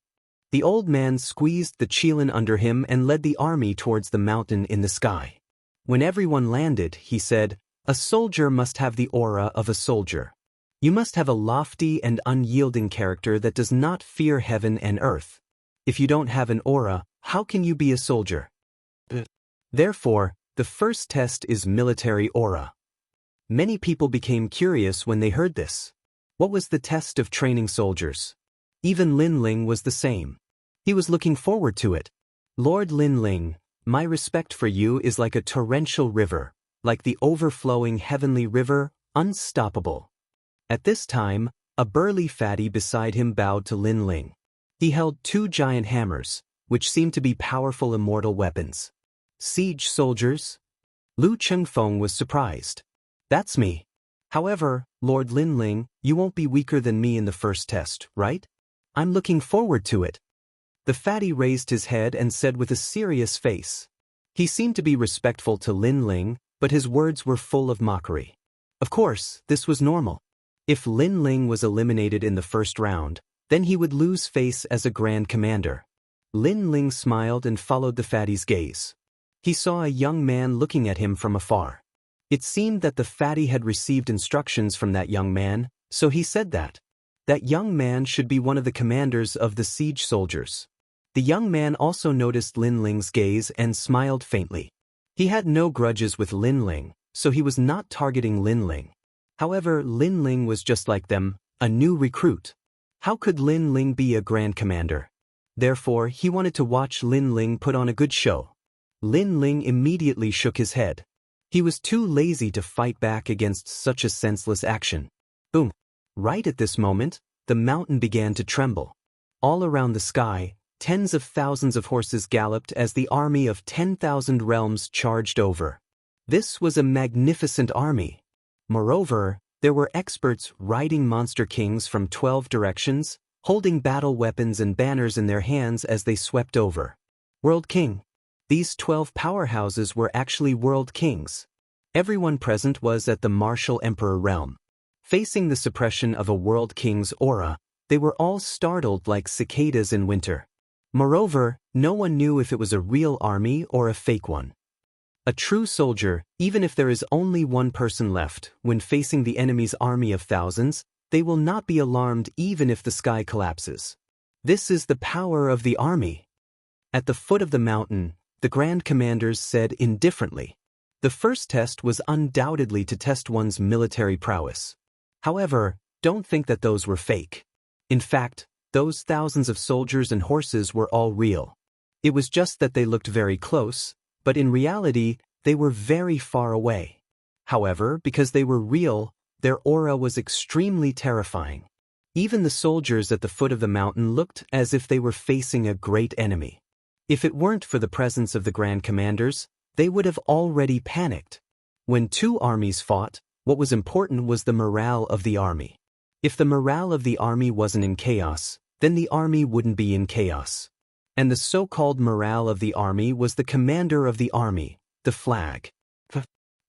The old man squeezed the Qilin under him and led the army towards the mountain in the sky. When everyone landed, he said, "A soldier must have the aura of a soldier. You must have a lofty and unyielding character that does not fear heaven and earth. If you don't have an aura, how can you be a soldier?" Therefore, the first test is military aura. Many people became curious when they heard this. What was the test of training soldiers? Even Lin Ling was the same. He was looking forward to it. "Lord Lin Ling, my respect for you is like a torrential river, like the overflowing heavenly river, unstoppable." At this time, a burly fatty beside him bowed to Lin Ling. He held 2 giant hammers, which seemed to be powerful immortal weapons. "Siege soldiers?" Lu Chengfeng was surprised. "That's me. However, Lord Lin Ling, you won't be weaker than me in the first test, right? I'm looking forward to it." The fatty raised his head and said with a serious face. He seemed to be respectful to Lin Ling, but his words were full of mockery. Of course, this was normal. If Lin Ling was eliminated in the first round, then he would lose face as a grand commander. Lin Ling smiled and followed the fatty's gaze. He saw a young man looking at him from afar. It seemed that the fatty had received instructions from that young man, so he said that young man should be one of the commanders of the siege soldiers. The young man also noticed Lin Ling's gaze and smiled faintly. He had no grudges with Lin Ling, so he was not targeting Lin Ling. However, Lin Ling was just like them, a new recruit. How could Lin Ling be a grand commander? Therefore, he wanted to watch Lin Ling put on a good show. Lin Ling immediately shook his head. He was too lazy to fight back against such a senseless action. Boom! Right at this moment, the mountain began to tremble. All around the sky, tens of thousands of horses galloped as the army of 10,000 realms charged over. This was a magnificent army. Moreover, there were experts riding monster kings from 12 directions, holding battle weapons and banners in their hands as they swept over. World King. These 12 powerhouses were actually world kings. Everyone present was at the martial emperor realm. Facing the suppression of a world king's aura, they were all startled like cicadas in winter. Moreover, no one knew if it was a real army or a fake one. A true soldier, even if there is only one person left, when facing the enemy's army of thousands, they will not be alarmed even if the sky collapses. This is the power of the army. At the foot of the mountain, the Grand Commanders said indifferently. The first test was undoubtedly to test one's military prowess. However, don't think that those were fake. In fact, those thousands of soldiers and horses were all real. It was just that they looked very close, but in reality, they were very far away. However, because they were real, their aura was extremely terrifying. Even the soldiers at the foot of the mountain looked as if they were facing a great enemy. If it weren't for the presence of the Grand Commanders, they would have already panicked. When 2 armies fought, what was important was the morale of the army. If the morale of the army wasn't in chaos, then the army wouldn't be in chaos. And the so-called morale of the army was the commander of the army, the flag.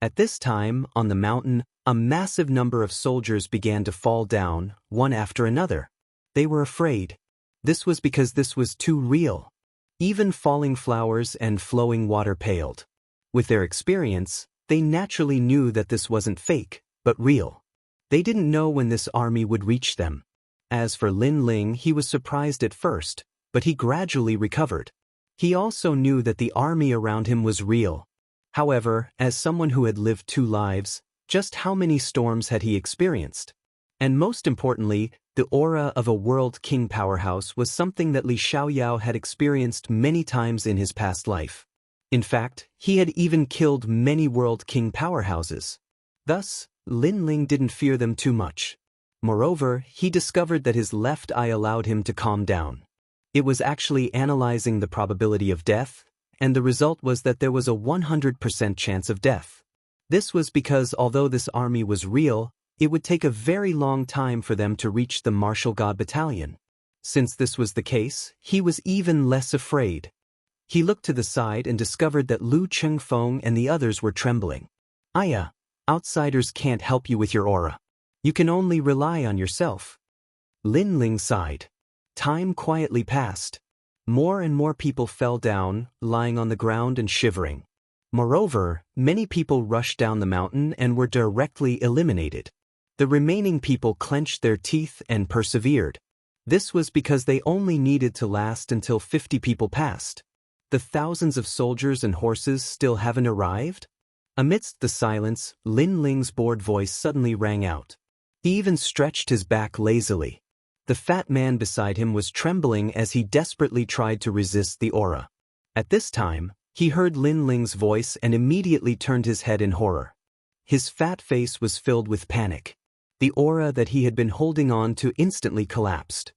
At this time, on the mountain, a massive number of soldiers began to fall down, one after another. They were afraid. This was because this was too real. Even falling flowers and flowing water paled. With their experience, they naturally knew that this wasn't fake, but real. They didn't know when this army would reach them. As for Lin Ling, he was surprised at first, but he gradually recovered. He also knew that the army around him was real. However, as someone who had lived 2 lives, just how many storms had he experienced? And most importantly, the aura of a world king powerhouse was something that Li Xiaoyao had experienced many times in his past life. In fact, he had even killed many world king powerhouses. Thus, Lin Ling didn't fear them too much. Moreover, he discovered that his left eye allowed him to calm down. It was actually analyzing the probability of death, and the result was that there was a 100% chance of death. This was because although this army was real, it would take a very long time for them to reach the martial god battalion. Since this was the case, he was even less afraid. He looked to the side and discovered that Lu Chengfeng and the others were trembling. "Aya, outsiders can't help you with your aura. You can only rely on yourself. Lin Ling sighed. Time quietly passed. More and more people fell down, lying on the ground and shivering. Moreover, many people rushed down the mountain and were directly eliminated. The remaining people clenched their teeth and persevered. This was because they only needed to last until 50 people passed. The thousands of soldiers and horses still haven't arrived? Amidst the silence, Lin Ling's bored voice suddenly rang out. He even stretched his back lazily. The fat man beside him was trembling as he desperately tried to resist the aura. At this time, he heard Lin Ling's voice and immediately turned his head in horror. His fat face was filled with panic. The aura that he had been holding on to instantly collapsed.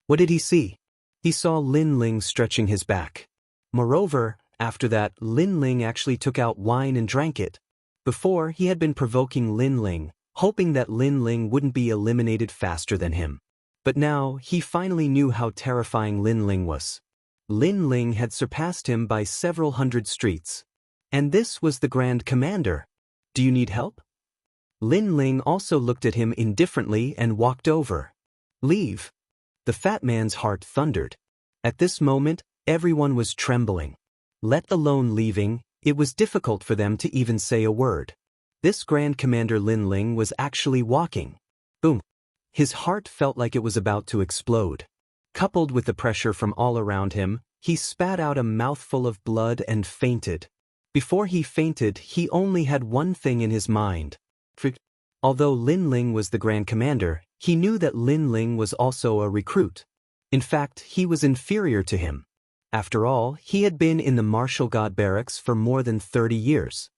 What did he see? He saw Lin Ling stretching his back. Moreover, after that, Lin Ling actually took out wine and drank it. Before, he had been provoking Lin Ling, hoping that Lin Ling wouldn't be eliminated faster than him. But now, he finally knew how terrifying Lin Ling was. Lin Ling had surpassed him by several hundred streets. And this was the Grand Commander. Do you need help? Lin Ling also looked at him indifferently and walked over. Leave. The fat man's heart thundered. At this moment, everyone was trembling. Let alone leaving, it was difficult for them to even say a word. This Grand Commander Lin Ling was actually walking. Boom. His heart felt like it was about to explode. Coupled with the pressure from all around him, he spat out a mouthful of blood and fainted. Before he fainted, he only had one thing in his mind. Although Lin Ling was the Grand Commander, he knew that Lin Ling was also a recruit. In fact, he was inferior to him. After all, he had been in the martial god barracks for more than 30 years.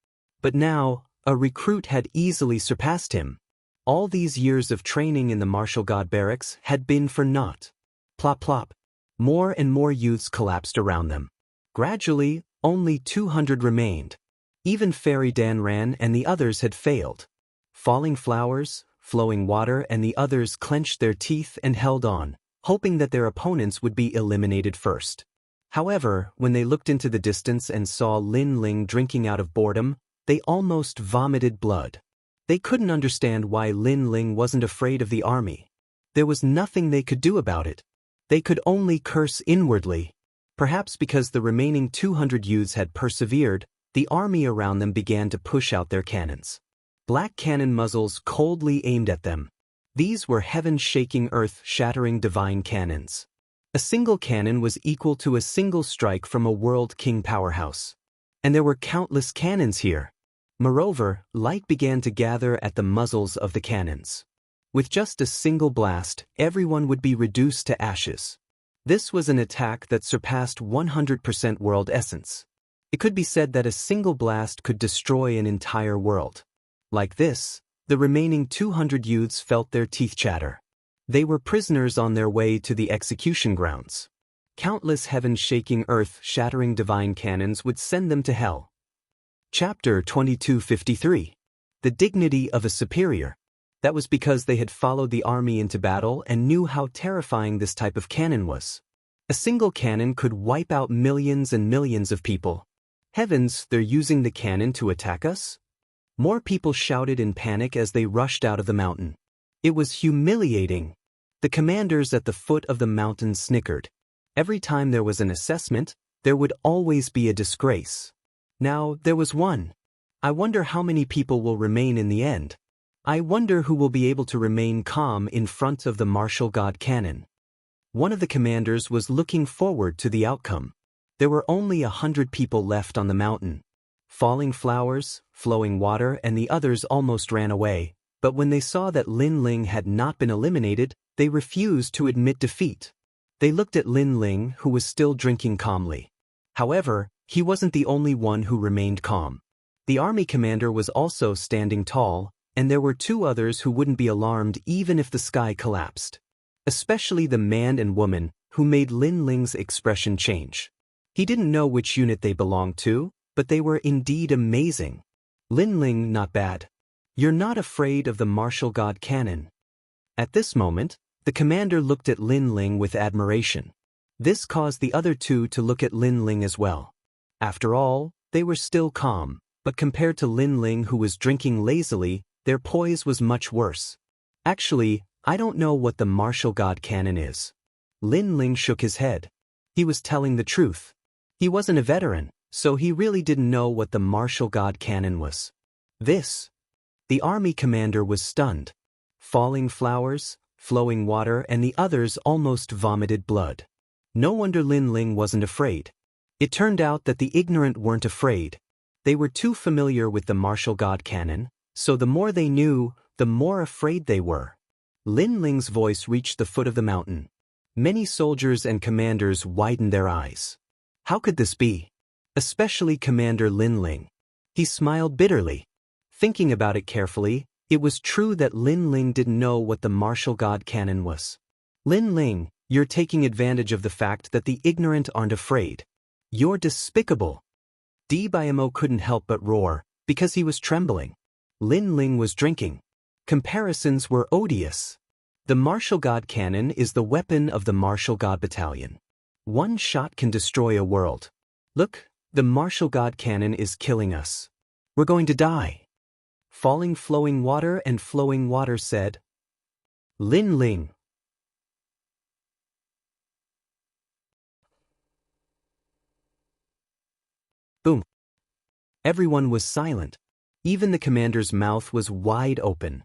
But now, a recruit had easily surpassed him. All these years of training in the martial god barracks had been for naught. Plop plop. More and more youths collapsed around them. Gradually, only 200 remained. Even Fairy Dan ran and the others had failed. Falling flowers, flowing water and the others clenched their teeth and held on, hoping that their opponents would be eliminated first. However, when they looked into the distance and saw Lin Ling drinking out of boredom, they almost vomited blood. They couldn't understand why Lin Ling wasn't afraid of the army. There was nothing they could do about it. They could only curse inwardly. Perhaps because the remaining 200 youths had persevered, the army around them began to push out their cannons. Black cannon muzzles coldly aimed at them. These were heaven-shaking, earth-shattering divine cannons. A single cannon was equal to a single strike from a world king powerhouse. And there were countless cannons here. Moreover, light began to gather at the muzzles of the cannons. With just a single blast, everyone would be reduced to ashes. This was an attack that surpassed 100% world essence. It could be said that a single blast could destroy an entire world. Like this, the remaining 200 youths felt their teeth chatter. They were prisoners on their way to the execution grounds. Countless heaven-shaking, earth-shattering divine cannons would send them to hell. Chapter 2253. The Dignity of a Superior. That was because they had followed the army into battle and knew how terrifying this type of cannon was. A single cannon could wipe out millions and millions of people. Heavens, they're using the cannon to attack us? More people shouted in panic as they rushed out of the mountain. It was humiliating. The commanders at the foot of the mountain snickered. Every time there was an assessment, there would always be a disgrace. Now, there was one. I wonder how many people will remain in the end. I wonder who will be able to remain calm in front of the martial god cannon. One of the commanders was looking forward to the outcome. There were only 100 people left on the mountain. Falling flowers, flowing water and the others almost ran away, but when they saw that Lin Ling had not been eliminated, they refused to admit defeat. They looked at Lin Ling, who was still drinking calmly. However, he wasn't the only one who remained calm. The army commander was also standing tall, and there were two others who wouldn't be alarmed even if the sky collapsed. Especially the man and woman, who made Lin Ling's expression change. He didn't know which unit they belonged to, but they were indeed amazing. Lin Ling, not bad. You're not afraid of the martial god cannon. At this moment, the commander looked at Lin Ling with admiration. This caused the other two to look at Lin Ling as well. After all, they were still calm, but compared to Lin Ling, who was drinking lazily, their poise was much worse. Actually, I don't know what the martial god cannon is. Lin Ling shook his head. He was telling the truth. He wasn't a veteran, so he really didn't know what the martial god cannon was. The army commander was stunned. Falling flowers, flowing water, and the others almost vomited blood. No wonder Lin Ling wasn't afraid. It turned out that the ignorant weren't afraid. They were too familiar with the martial god cannon, so the more they knew, the more afraid they were. Lin Ling's voice reached the foot of the mountain. Many soldiers and commanders widened their eyes. How could this be? Especially Commander Lin Ling. He smiled bitterly. Thinking about it carefully, it was true that Lin Ling didn't know what the martial god cannon was. Lin Ling, you're taking advantage of the fact that the ignorant aren't afraid. You're despicable. Dbimo couldn't help but roar, because he was trembling. Lin Ling was drinking. Comparisons were odious. The martial god cannon is the weapon of the martial god battalion. One shot can destroy a world. Look, the martial god cannon is killing us. We're going to die. Falling flowing water said. Lin Ling. Boom. Everyone was silent. Even the commander's mouth was wide open.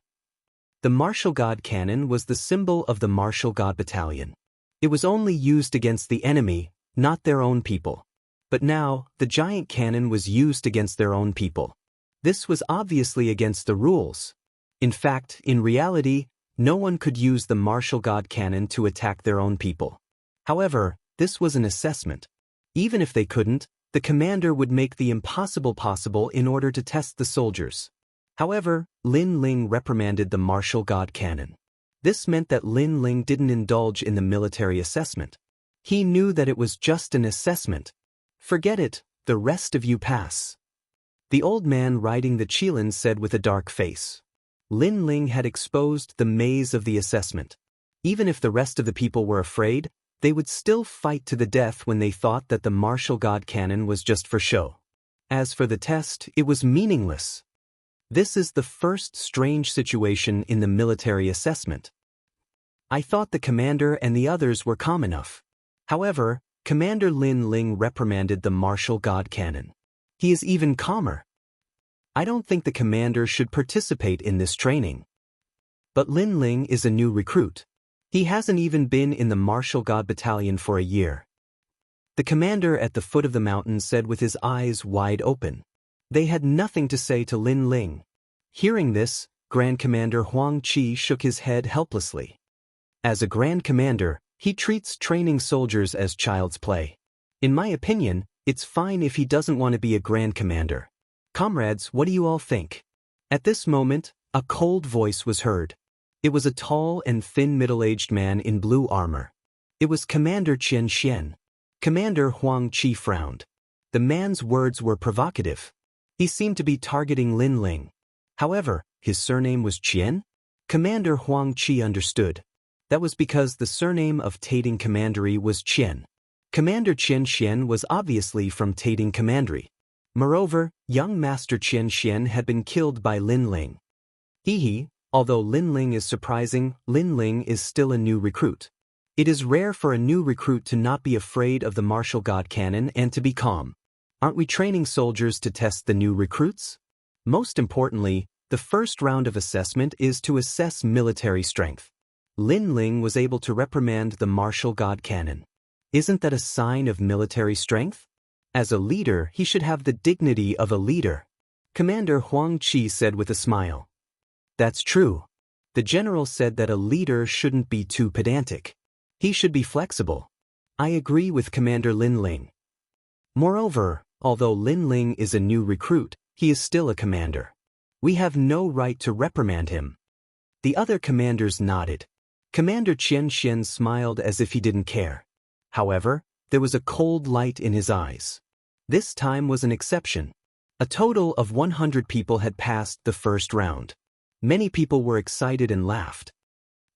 The martial god cannon was the symbol of the martial god battalion. It was only used against the enemy, not their own people. But now, the giant cannon was used against their own people. This was obviously against the rules. In fact, in reality, no one could use the martial god cannon to attack their own people. However, this was an assessment. Even if they couldn't, the commander would make the impossible possible in order to test the soldiers. However, Lin Ling reprimanded the martial god cannon. This meant that Lin Ling didn't indulge in the military assessment. He knew that it was just an assessment. Forget it, the rest of you pass. The old man riding the Qilin said with a dark face. Lin Ling had exposed the maze of the assessment. Even if the rest of the people were afraid, they would still fight to the death when they thought that the martial god cannon was just for show. As for the test, it was meaningless. This is the first strange situation in the military assessment. I thought the commander and the others were calm enough. However, Commander Lin Ling reprimanded the martial god cannon. He is even calmer. I don't think the commander should participate in this training. But Lin Ling is a new recruit. He hasn't even been in the martial god battalion for a year. The commander at the foot of the mountain said with his eyes wide open. They had nothing to say to Lin Ling. Hearing this, Grand Commander Huang Qi shook his head helplessly. As a Grand Commander, he treats training soldiers as child's play. In my opinion, it's fine if he doesn't want to be a Grand Commander. Comrades, what do you all think? At this moment, a cold voice was heard. It was a tall and thin middle-aged man in blue armor. It was Commander Qian Xian. Commander Huang Qi frowned. The man's words were provocative. He seemed to be targeting Lin Ling. However, his surname was Qian? Commander Huang Qi understood. That was because the surname of Tating Commandery was Qian. Commander Qian Xian was obviously from Tating Commandery. Moreover, young Master Qian Xian had been killed by Lin Ling. Although Lin Ling is surprising, Lin Ling is still a new recruit. It is rare for a new recruit to not be afraid of the martial god cannon and to be calm. Aren't we training soldiers to test the new recruits? Most importantly, the first round of assessment is to assess military strength. Lin Ling was able to reprimand the martial god cannon. Isn't that a sign of military strength? As a leader, he should have the dignity of a leader. Commander Huang Qi said with a smile. That's true. The general said that a leader shouldn't be too pedantic. He should be flexible. I agree with Commander Lin Ling. Moreover, although Lin Ling is a new recruit, he is still a commander. We have no right to reprimand him. The other commanders nodded. Commander Qian Xian smiled as if he didn't care. However, there was a cold light in his eyes. This time was an exception. A total of 100 people had passed the first round. Many people were excited and laughed.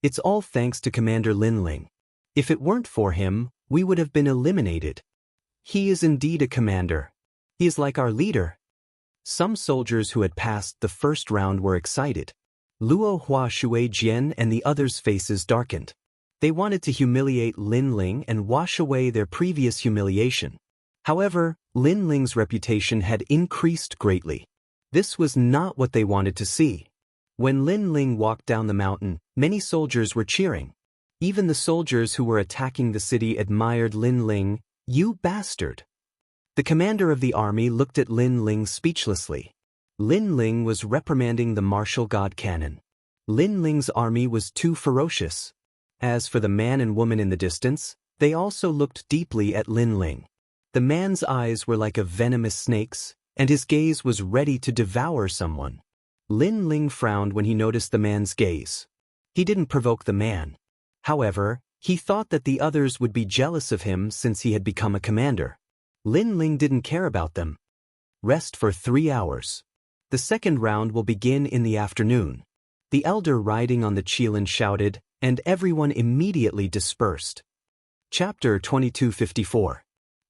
It's all thanks to Commander Lin Ling. If it weren't for him, we would have been eliminated. He is indeed a commander. He is like our leader. Some soldiers who had passed the first round were excited. Luo Hua Shui Jian and the others' faces darkened. They wanted to humiliate Lin Ling and wash away their previous humiliation. However, Lin Ling's reputation had increased greatly. This was not what they wanted to see. When Lin Ling walked down the mountain, many soldiers were cheering. Even the soldiers who were attacking the city admired Lin Ling. "You bastard!" The commander of the army looked at Lin Ling speechlessly. Lin Ling was reprimanding the martial god Canon. Lin Ling's army was too ferocious. As for the man and woman in the distance, they also looked deeply at Lin Ling. The man's eyes were like a venomous snake's, and his gaze was ready to devour someone. Lin Ling frowned when he noticed the man's gaze. He didn't provoke the man. However, he thought that the others would be jealous of him since he had become a commander. Lin Ling didn't care about them. Rest for 3 hours. The second round will begin in the afternoon. The elder riding on the Qilin shouted, and everyone immediately dispersed. Chapter 2254.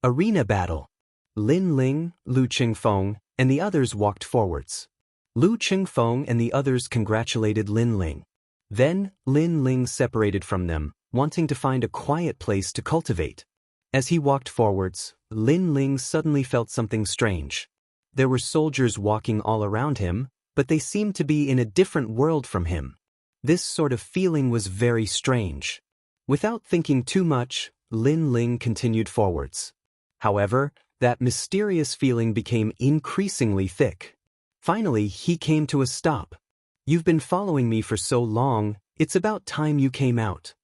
Arena Battle. Lin Ling, Lu Qingfeng, and the others walked forwards. Lu Qingfeng and the others congratulated Lin Ling. Then, Lin Ling separated from them, wanting to find a quiet place to cultivate. As he walked forwards, Lin Ling suddenly felt something strange. There were soldiers walking all around him, but they seemed to be in a different world from him. This sort of feeling was very strange. Without thinking too much, Lin Ling continued forwards. However, that mysterious feeling became increasingly thick. Finally, he came to a stop. "You've been following me for so long, it's about time you came out."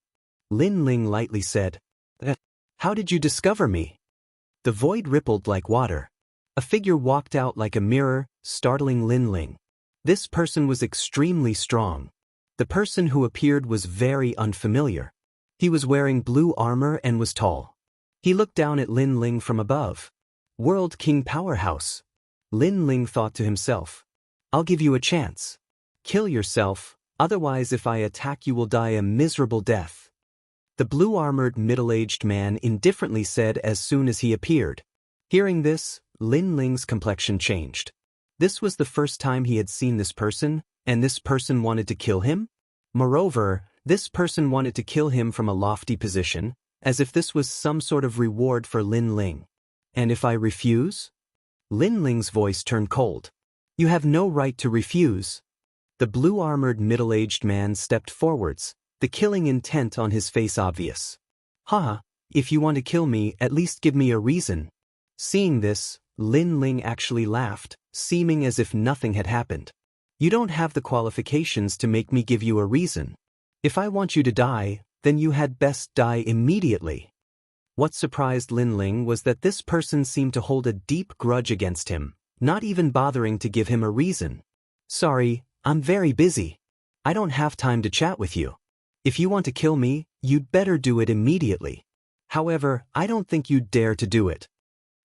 Lin Ling lightly said. "How did you discover me?" The void rippled like water. A figure walked out like a mirror, startling Lin Ling. This person was extremely strong. The person who appeared was very unfamiliar. He was wearing blue armor and was tall. He looked down at Lin Ling from above. World King Powerhouse. Lin Ling thought to himself. "I'll give you a chance. Kill yourself, otherwise if I attack you will die a miserable death." The blue-armored middle-aged man indifferently said as soon as he appeared. Hearing this, Lin Ling's complexion changed. This was the first time he had seen this person, and this person wanted to kill him? Moreover, this person wanted to kill him from a lofty position, as if this was some sort of reward for Lin Ling. "And if I refuse?" Lin Ling's voice turned cold. "You have no right to refuse." The blue-armored middle-aged man stepped forwards, the killing intent on his face obvious. "Ha, if you want to kill me, at least give me a reason." Seeing this, Lin Ling actually laughed, seeming as if nothing had happened. "You don't have the qualifications to make me give you a reason. If I want you to die, then you had best die immediately." What surprised Lin Ling was that this person seemed to hold a deep grudge against him, not even bothering to give him a reason. "Sorry, I'm very busy. I don't have time to chat with you. If you want to kill me, you'd better do it immediately. However, I don't think you'd dare to do it."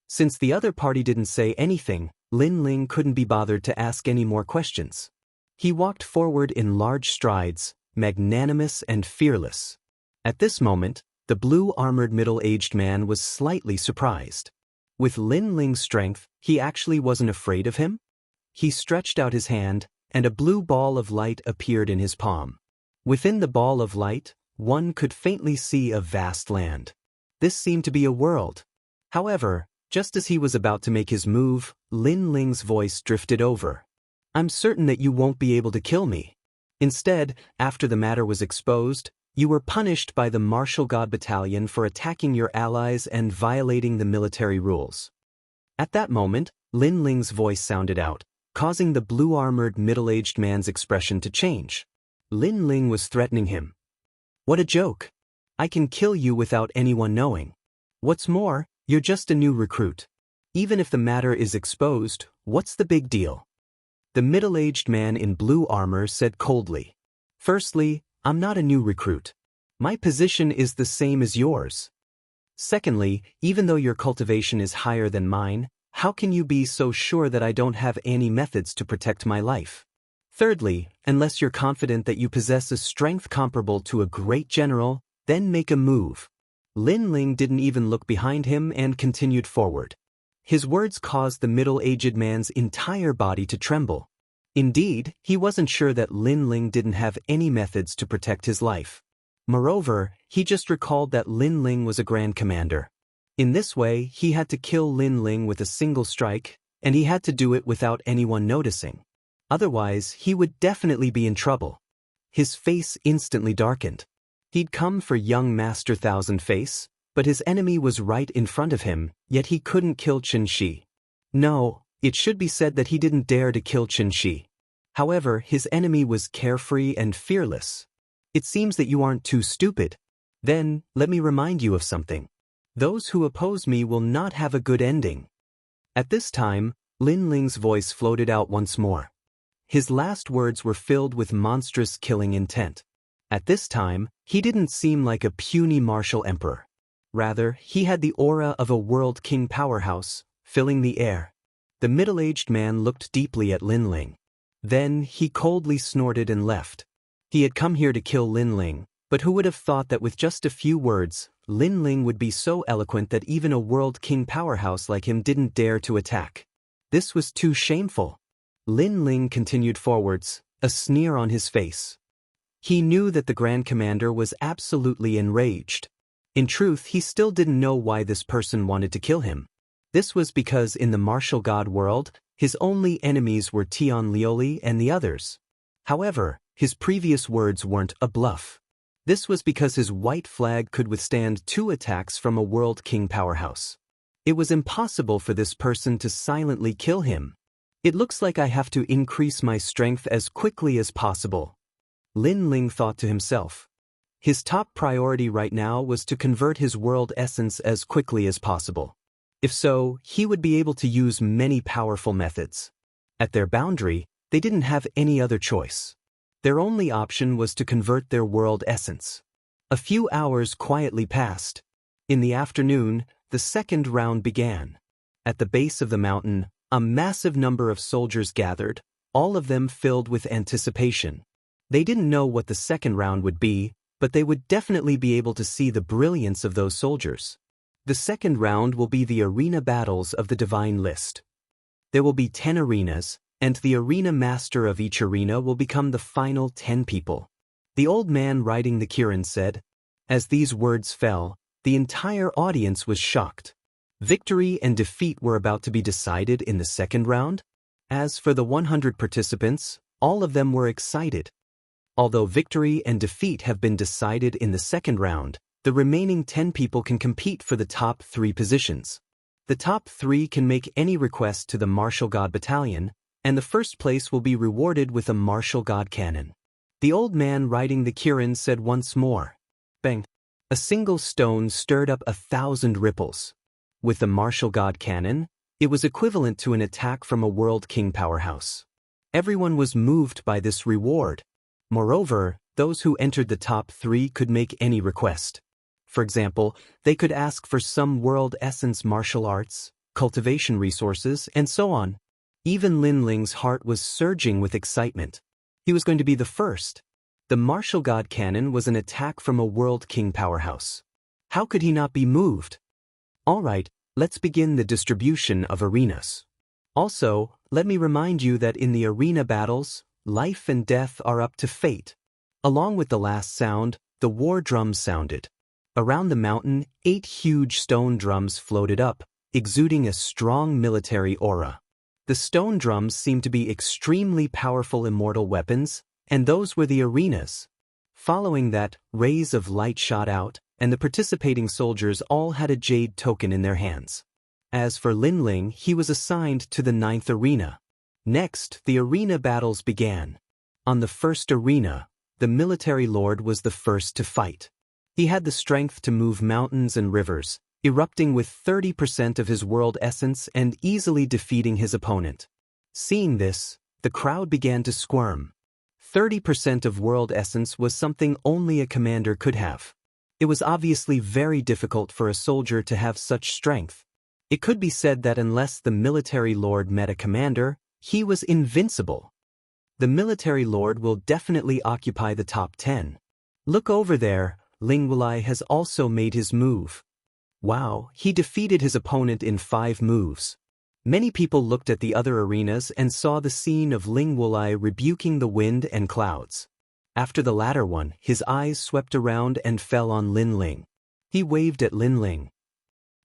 Since the other party didn't say anything, Lin Ling couldn't be bothered to ask any more questions. He walked forward in large strides, magnanimous and fearless. At this moment, the blue-armored middle-aged man was slightly surprised. With Lin Ling's strength, he actually wasn't afraid of him? He stretched out his hand, and a blue ball of light appeared in his palm. Within the ball of light, one could faintly see a vast land. This seemed to be a world. However, just as he was about to make his move, Lin Ling's voice drifted over. "I'm certain that you won't be able to kill me. Instead, after the matter was exposed, you were punished by the Martial God Battalion for attacking your allies and violating the military rules." At that moment, Lin Ling's voice sounded out, causing the blue-armored middle-aged man's expression to change. Lin Ling was threatening him. "What a joke. I can kill you without anyone knowing. What's more, you're just a new recruit. Even if the matter is exposed, what's the big deal?" The middle-aged man in blue armor said coldly. "Firstly, I'm not a new recruit. My position is the same as yours. Secondly, even though your cultivation is higher than mine, how can you be so sure that I don't have any methods to protect my life? Thirdly, unless you're confident that you possess a strength comparable to a great general, then make a move." Lin Ling didn't even look behind him and continued forward. His words caused the middle-aged man's entire body to tremble. Indeed, he wasn't sure that Lin Ling didn't have any methods to protect his life. Moreover, he just recalled that Lin Ling was a Grand Commander. In this way, he had to kill Lin Ling with a single strike, and he had to do it without anyone noticing. Otherwise, he would definitely be in trouble. His face instantly darkened. He'd come for young Master Thousand Face, but his enemy was right in front of him, yet he couldn't kill Qin Shi. No, it should be said that he didn't dare to kill Qin Shi. However, his enemy was carefree and fearless. It seems that you aren't too stupid. Then, let me remind you of something. Those who oppose me will not have a good ending. At this time, Lin Ling's voice floated out once more. His last words were filled with monstrous killing intent. At this time, he didn't seem like a puny martial emperor. Rather, he had the aura of a world king powerhouse, filling the air. The middle-aged man looked deeply at Lin Ling. Then, he coldly snorted and left. He had come here to kill Lin Ling, but who would have thought that with just a few words, Lin Ling would be so eloquent that even a world king powerhouse like him didn't dare to attack. This was too shameful. Lin Ling continued forwards, a sneer on his face. He knew that the Grand Commander was absolutely enraged. In truth, he still didn't know why this person wanted to kill him. This was because in the martial god world, his only enemies were Tian Lioli and the others. However, his previous words weren't a bluff. This was because his white flag could withstand 2 attacks from a world king powerhouse. It was impossible for this person to silently kill him. It looks like I have to increase my strength as quickly as possible. Lin Ling thought to himself. His top priority right now was to convert his world essence as quickly as possible. If so, he would be able to use many powerful methods. At their boundary, they didn't have any other choice. Their only option was to convert their world essence. A few hours quietly passed. In the afternoon, the second round began. At the base of the mountain, a massive number of soldiers gathered, all of them filled with anticipation. They didn't know what the second round would be, but they would definitely be able to see the brilliance of those soldiers. The second round will be the arena battles of the divine list. There will be 10 arenas, and the arena master of each arena will become the final 10 people. The old man riding the Kirin said. As these words fell, the entire audience was shocked. Victory and defeat were about to be decided in the second round. As for the 100 participants, all of them were excited. Although victory and defeat have been decided in the second round, the remaining 10 people can compete for the top 3 positions. The top 3 can make any request to the Martial God Battalion, and the first place will be rewarded with a Martial God Cannon. The old man riding the Kirin said once more. Bang! A single stone stirred up 1,000 ripples. With the Martial God Cannon, it was equivalent to an attack from a World King powerhouse. Everyone was moved by this reward. Moreover, those who entered the top 3 could make any request. For example, they could ask for some world essence martial arts, cultivation resources, and so on. Even Lin Ling's heart was surging with excitement. He was going to be the first. The Martial God Cannon was an attack from a World King powerhouse. How could he not be moved? All right, let's begin the distribution of arenas. Also, let me remind you that in the arena battles, life and death are up to fate. Along with the last sound, the war drums sounded. Around the mountain, 8 huge stone drums floated up, exuding a strong military aura. The stone drums seemed to be extremely powerful immortal weapons, and those were the arenas. Following that, rays of light shot out, and the participating soldiers all had a jade token in their hands. As for Lin Ling, he was assigned to the 9th arena. Next, the arena battles began. On the first arena, the military lord was the first to fight. He had the strength to move mountains and rivers, erupting with 30% of his world essence and easily defeating his opponent. Seeing this, the crowd began to squirm. 30% of world essence was something only a commander could have. It was obviously very difficult for a soldier to have such strength. It could be said that unless the military lord met a commander, he was invincible. The military lord will definitely occupy the top 10. Look over there, Ling Wulai has also made his move. Wow, he defeated his opponent in 5 moves. Many people looked at the other arenas and saw the scene of Ling Wulai rebuking the wind and clouds. After the latter one, his eyes swept around and fell on Lin Ling. He waved at Lin Ling.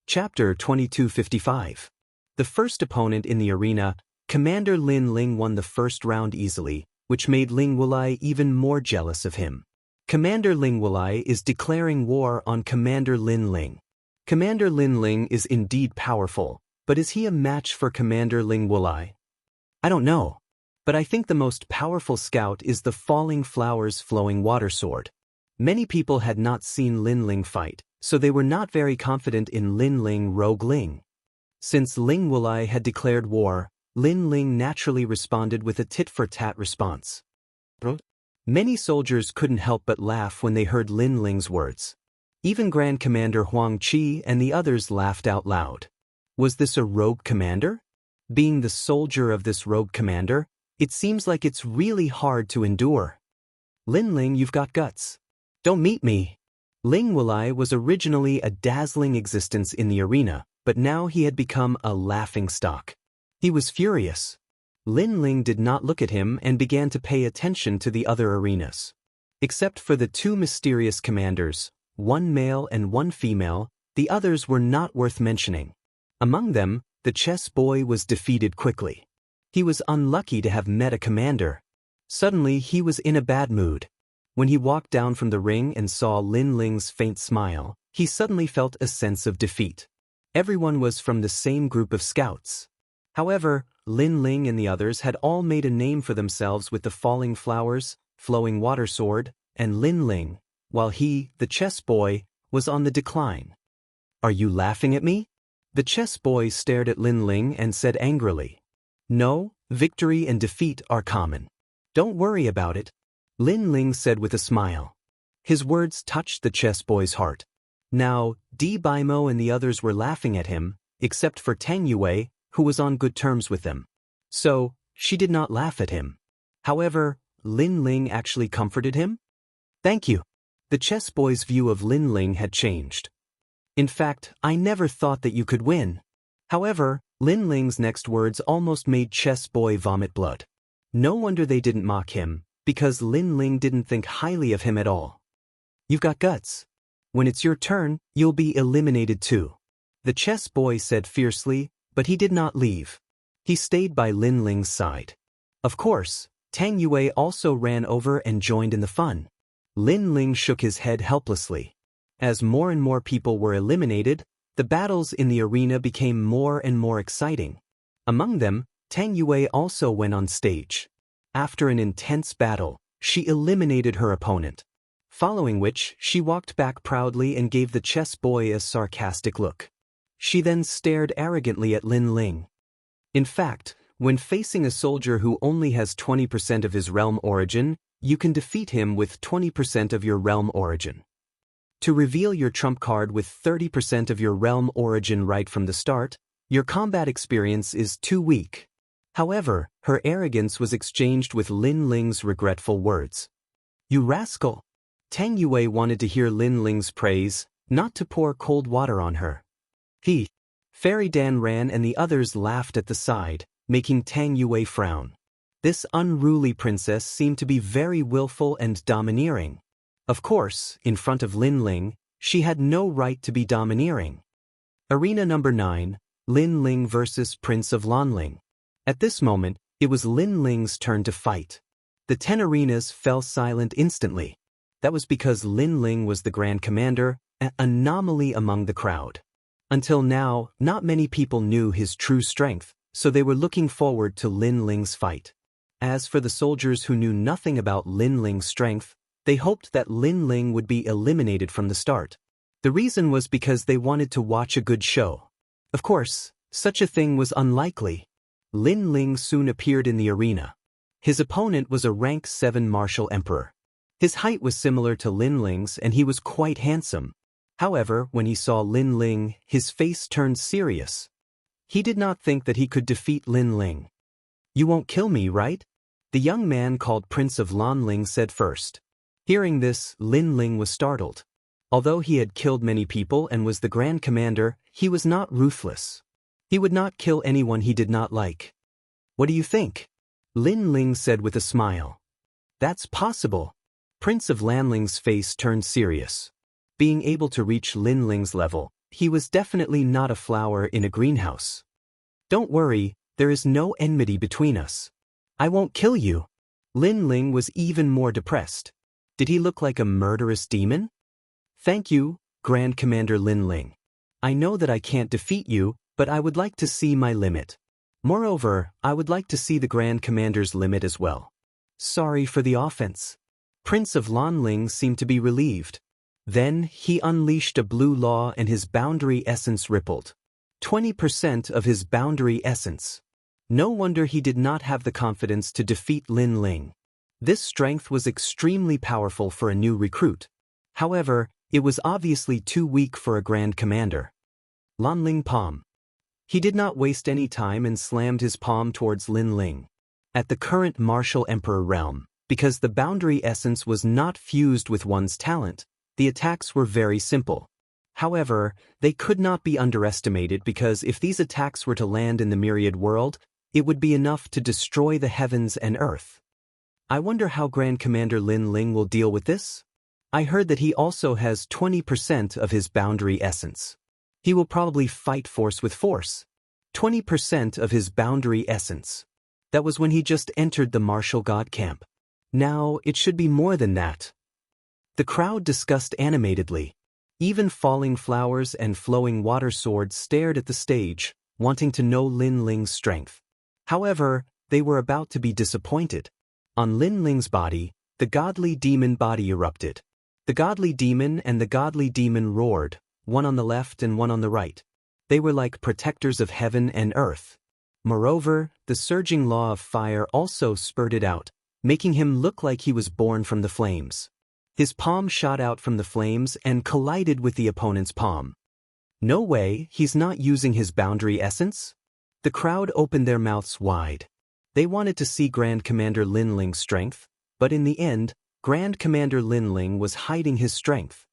Chapter 2255. The first opponent in the arena, Commander Lin Ling won the first round easily, which made Ling Wulai even more jealous of him. Commander Ling Wulai is declaring war on Commander Lin Ling. Commander Lin Ling is indeed powerful, but is he a match for Commander Ling Wulai? I don't know. But I think the most powerful scout is the Falling Flowers Flowing Water Sword. Many people had not seen Lin Ling fight, so they were not very confident in Lin Ling Rogue Ling. Since Ling Wulai had declared war, Lin Ling naturally responded with a tit-for-tat response. Many soldiers couldn't help but laugh when they heard Lin Ling's words. Even Grand Commander Huang Qi and the others laughed out loud. Was this a rogue commander? Being the soldier of this rogue commander, it seems like it's really hard to endure. Lin Ling, you've got guts. Don't meet me. Ling Wulai was originally a dazzling existence in the arena, but now he had become a laughingstock. He was furious. Lin Ling did not look at him and began to pay attention to the other arenas. Except for the two mysterious commanders, one male and one female, the others were not worth mentioning. Among them, the chess boy was defeated quickly. He was unlucky to have met a commander. Suddenly he was in a bad mood. When he walked down from the ring and saw Lin Ling's faint smile, he suddenly felt a sense of defeat. Everyone was from the same group of scouts. However, Lin Ling and the others had all made a name for themselves with the Falling Flowers, Flowing Water Sword, and Lin Ling, while he, the chess boy, was on the decline. Are you laughing at me? The chess boy stared at Lin Ling and said angrily. No, victory and defeat are common. Don't worry about it, Lin Ling said with a smile. His words touched the chess boy's heart. Now, Di Baimo and the others were laughing at him, except for Tang Yue, who was on good terms with them. So, she did not laugh at him. However, Lin Ling actually comforted him? Thank you. The chess boy's view of Lin Ling had changed. In fact, I never thought that you could win. However, Lin Ling's next words almost made chess boy vomit blood. No wonder they didn't mock him, because Lin Ling didn't think highly of him at all. You've got guts. When it's your turn, you'll be eliminated too. The chess boy said fiercely, but he did not leave. He stayed by Lin Ling's side. Of course, Tang Yue also ran over and joined in the fun. Lin Ling shook his head helplessly. As more and more people were eliminated, the battles in the arena became more and more exciting. Among them, Tang Yue also went on stage. After an intense battle, she eliminated her opponent. Following which, she walked back proudly and gave the chess boy a sarcastic look. She then stared arrogantly at Lin Ling. In fact, when facing a soldier who only has 20% of his realm origin, you can defeat him with 20% of your realm origin. To reveal your trump card with 30% of your realm origin right from the start, your combat experience is too weak. However, her arrogance was exchanged with Lin Ling's regretful words. You rascal! Tang Yue wanted to hear Lin Ling's praise, not to pour cold water on her. Fairy Dan ran and the others laughed at the side, making Tang Yue frown. This unruly princess seemed to be very willful and domineering. Of course, in front of Lin Ling, she had no right to be domineering. Arena number 9, Lin Ling versus Prince of Lanling. At this moment, it was Lin Ling's turn to fight. The 10 arenas fell silent instantly. That was because Lin Ling was the Grand Commander, an anomaly among the crowd. Until now, not many people knew his true strength, so they were looking forward to Lin Ling's fight. As for the soldiers who knew nothing about Lin Ling's strength, they hoped that Lin Ling would be eliminated from the start. The reason was because they wanted to watch a good show. Of course, such a thing was unlikely. Lin Ling soon appeared in the arena. His opponent was a rank 7 martial emperor. His height was similar to Lin Ling's and he was quite handsome. However, when he saw Lin Ling, his face turned serious. He did not think that he could defeat Lin Ling. You won't kill me, right? The young man called Prince of Lanling said first. Hearing this, Lin Ling was startled. Although he had killed many people and was the Grand Commander, he was not ruthless. He would not kill anyone he did not like. What do you think? Lin Ling said with a smile. That's possible. Prince of Lanling's face turned serious. Being able to reach Lin Ling's level, he was definitely not a flower in a greenhouse. Don't worry, there is no enmity between us. I won't kill you. Lin Ling was even more depressed. Did he look like a murderous demon? Thank you, Grand Commander Lin Ling. I know that I can't defeat you, but I would like to see my limit. Moreover, I would like to see the Grand Commander's limit as well. Sorry for the offense. Prince of Lanling seemed to be relieved. Then, he unleashed a blue law and his boundary essence rippled. 20% of his boundary essence. No wonder he did not have the confidence to defeat Lin Ling. This strength was extremely powerful for a new recruit. However, it was obviously too weak for a Grand Commander. Lanling palm. He did not waste any time and slammed his palm towards Lin Ling. At the current martial emperor realm, because the boundary essence was not fused with one's talent, the attacks were very simple. However, they could not be underestimated because if these attacks were to land in the myriad world, it would be enough to destroy the heavens and earth. I wonder how Grand Commander Lin Ling will deal with this? I heard that he also has 20% of his boundary essence. He will probably fight force with force. 20% of his boundary essence. That was when he just entered the martial god camp. Now, it should be more than that. The crowd discussed animatedly. Even falling flowers and flowing water swords stared at the stage, wanting to know Lin Ling's strength. However, they were about to be disappointed. On Lin Ling's body, the godly demon body erupted. The godly demon and the godly demon roared, one on the left and one on the right. They were like protectors of heaven and earth. Moreover, the surging law of fire also spurted out, making him look like he was born from the flames. His palm shot out from the flames and collided with the opponent's palm. No way, he's not using his boundary essence? The crowd opened their mouths wide. They wanted to see Grand Commander Lin Ling's strength, but in the end, Grand Commander Lin Ling was hiding his strength.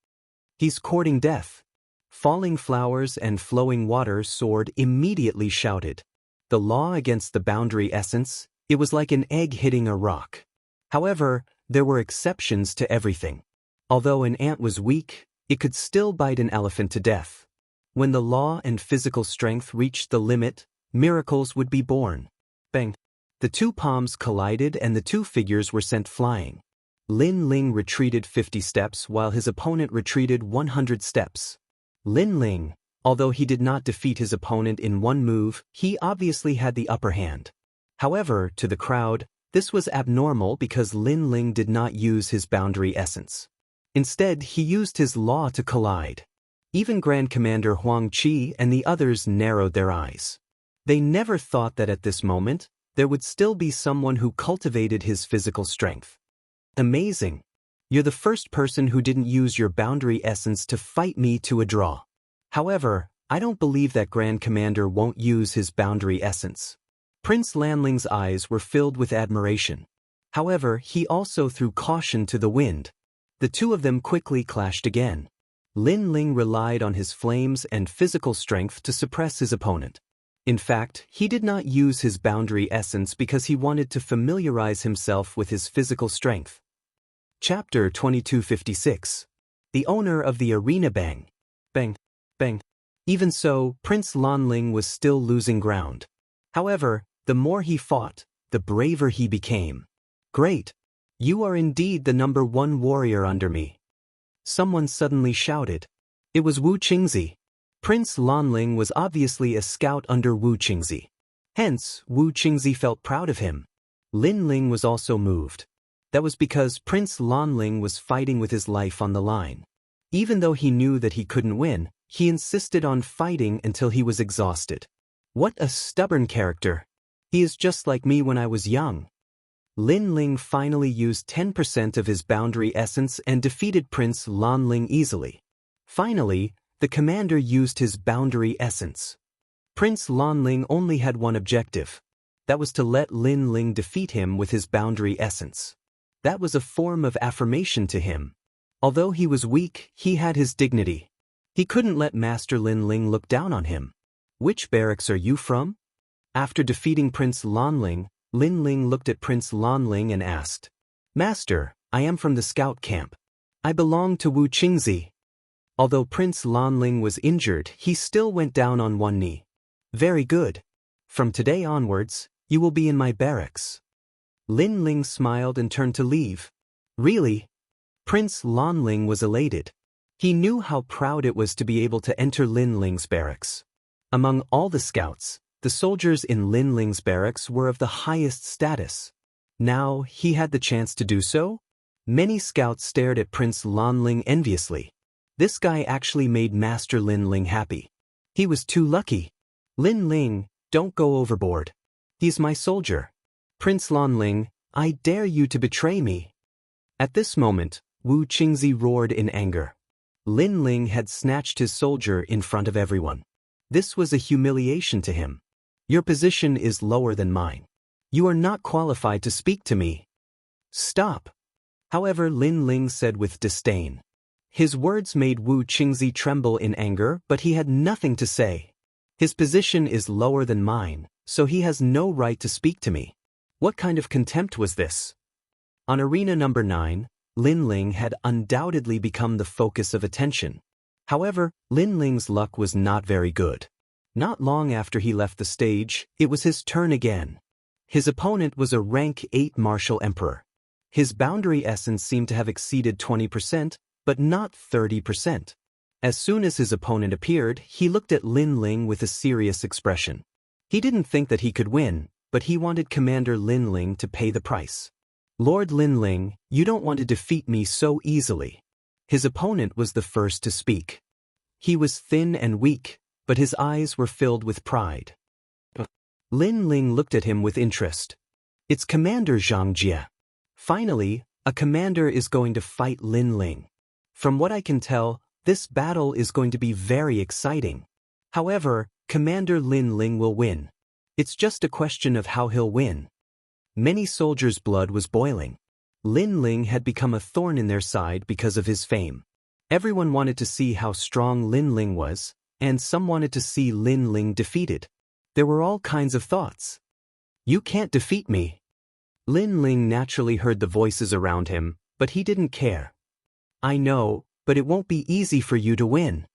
He's courting death. Falling flowers and flowing water sword immediately shouted. The law against the boundary essence, it was like an egg hitting a rock. However, there were exceptions to everything. Although an ant was weak, it could still bite an elephant to death. When the law and physical strength reached the limit, miracles would be born. Bang! The two palms collided and the two figures were sent flying. Lin Ling retreated 50 steps while his opponent retreated 100 steps. Lin Ling, although he did not defeat his opponent in one move, he obviously had the upper hand. However, to the crowd, this was abnormal because Lin Ling did not use his boundary essence. Instead, he used his law to collide. Even Grand Commander Huang Qi and the others narrowed their eyes. They never thought that at this moment, there would still be someone who cultivated his physical strength. Amazing. You're the first person who didn't use your boundary essence to fight me to a draw. However, I don't believe that Grand Commander won't use his boundary essence. Prince Lanling's eyes were filled with admiration. However, he also threw caution to the wind. The two of them quickly clashed again. Lin Ling relied on his flames and physical strength to suppress his opponent. In fact, he did not use his boundary essence because he wanted to familiarize himself with his physical strength. Chapter 2256. The owner of the arena bang. Bang. Bang. Even so, Prince Lanling was still losing ground. However, the more he fought, the braver he became. Great! You are indeed the #1 warrior under me. Someone suddenly shouted. It was Wu Qingzi. Prince Lanling was obviously a scout under Wu Qingzi. Hence, Wu Qingzi felt proud of him. Lin Ling was also moved. That was because Prince Lanling was fighting with his life on the line. Even though he knew that he couldn't win, he insisted on fighting until he was exhausted. What a stubborn character. He is just like me when I was young. Lin Ling finally used 10% of his boundary essence and defeated Prince Lanling easily. Finally, the commander used his boundary essence. Prince Lanling only had one objective. That was to let Lin Ling defeat him with his boundary essence. That was a form of affirmation to him. Although he was weak, he had his dignity. He couldn't let Master Lin Ling look down on him. Which barracks are you from? After defeating Prince Lanling, Lin Ling looked at Prince Lanling and asked, Master, I am from the scout camp. I belong to Wu Qingzi. Although Prince Lanling was injured, he still went down on one knee. Very good. From today onwards, you will be in my barracks. Lin Ling smiled and turned to leave. Really? Prince Lanling was elated. He knew how proud it was to be able to enter Lin Ling's barracks. Among all the scouts, the soldiers in Lin Ling's barracks were of the highest status. Now he had the chance to do so? Many scouts stared at Prince Lanling enviously. This guy actually made Master Lin Ling happy. He was too lucky. Lin Ling, don't go overboard. He's my soldier. Prince Lanling, I dare you to betray me. At this moment, Wu Qingzi roared in anger. Lin Ling had snatched his soldier in front of everyone. This was a humiliation to him. Your position is lower than mine. You are not qualified to speak to me. Stop. However, Lin Ling said with disdain. His words made Wu Qingzi tremble in anger, but he had nothing to say. His position is lower than mine, so he has no right to speak to me. What kind of contempt was this? On arena number 9, Lin Ling had undoubtedly become the focus of attention. However, Lin Ling's luck was not very good. Not long after he left the stage, it was his turn again. His opponent was a rank 8 martial emperor. His boundary essence seemed to have exceeded 20%, but not 30%. As soon as his opponent appeared, he looked at Lin Ling with a serious expression. He didn't think that he could win, but he wanted Commander Lin Ling to pay the price. Lord Lin Ling, you don't want to defeat me so easily. His opponent was the first to speak. He was thin and weak, but his eyes were filled with pride. Lin Ling looked at him with interest. It's Commander Zhang Jie. Finally, a commander is going to fight Lin Ling. From what I can tell, this battle is going to be very exciting. However, Commander Lin Ling will win. It's just a question of how he'll win. Many soldiers' blood was boiling. Lin Ling had become a thorn in their side because of his fame. Everyone wanted to see how strong Lin Ling was, and some wanted to see Lin Ling defeated. There were all kinds of thoughts. You can't defeat me. Lin Ling naturally heard the voices around him, but he didn't care. I know, but it won't be easy for you to win.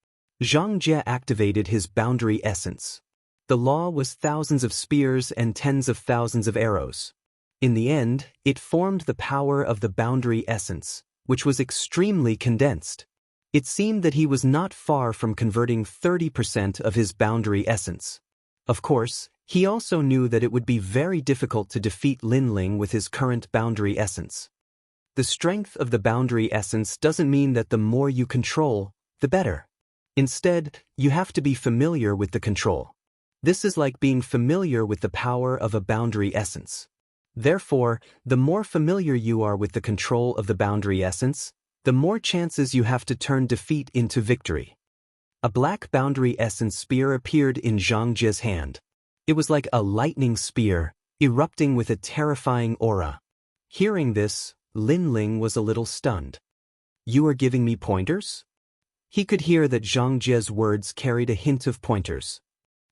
Zhang Jie activated his boundary essence. The law was thousands of spears and tens of thousands of arrows. In the end, it formed the power of the boundary essence, which was extremely condensed. It seemed that he was not far from converting 30% of his boundary essence. Of course, he also knew that it would be very difficult to defeat Lin Ling with his current boundary essence. The strength of the boundary essence doesn't mean that the more you control, the better. Instead, you have to be familiar with the control. This is like being familiar with the power of a boundary essence. Therefore, the more familiar you are with the control of the boundary essence, the more chances you have to turn defeat into victory. A black boundary essence spear appeared in Zhang Jie's hand. It was like a lightning spear, erupting with a terrifying aura. Hearing this, Lin Ling was a little stunned. You are giving me pointers? He could hear that Zhang Jie's words carried a hint of pointers.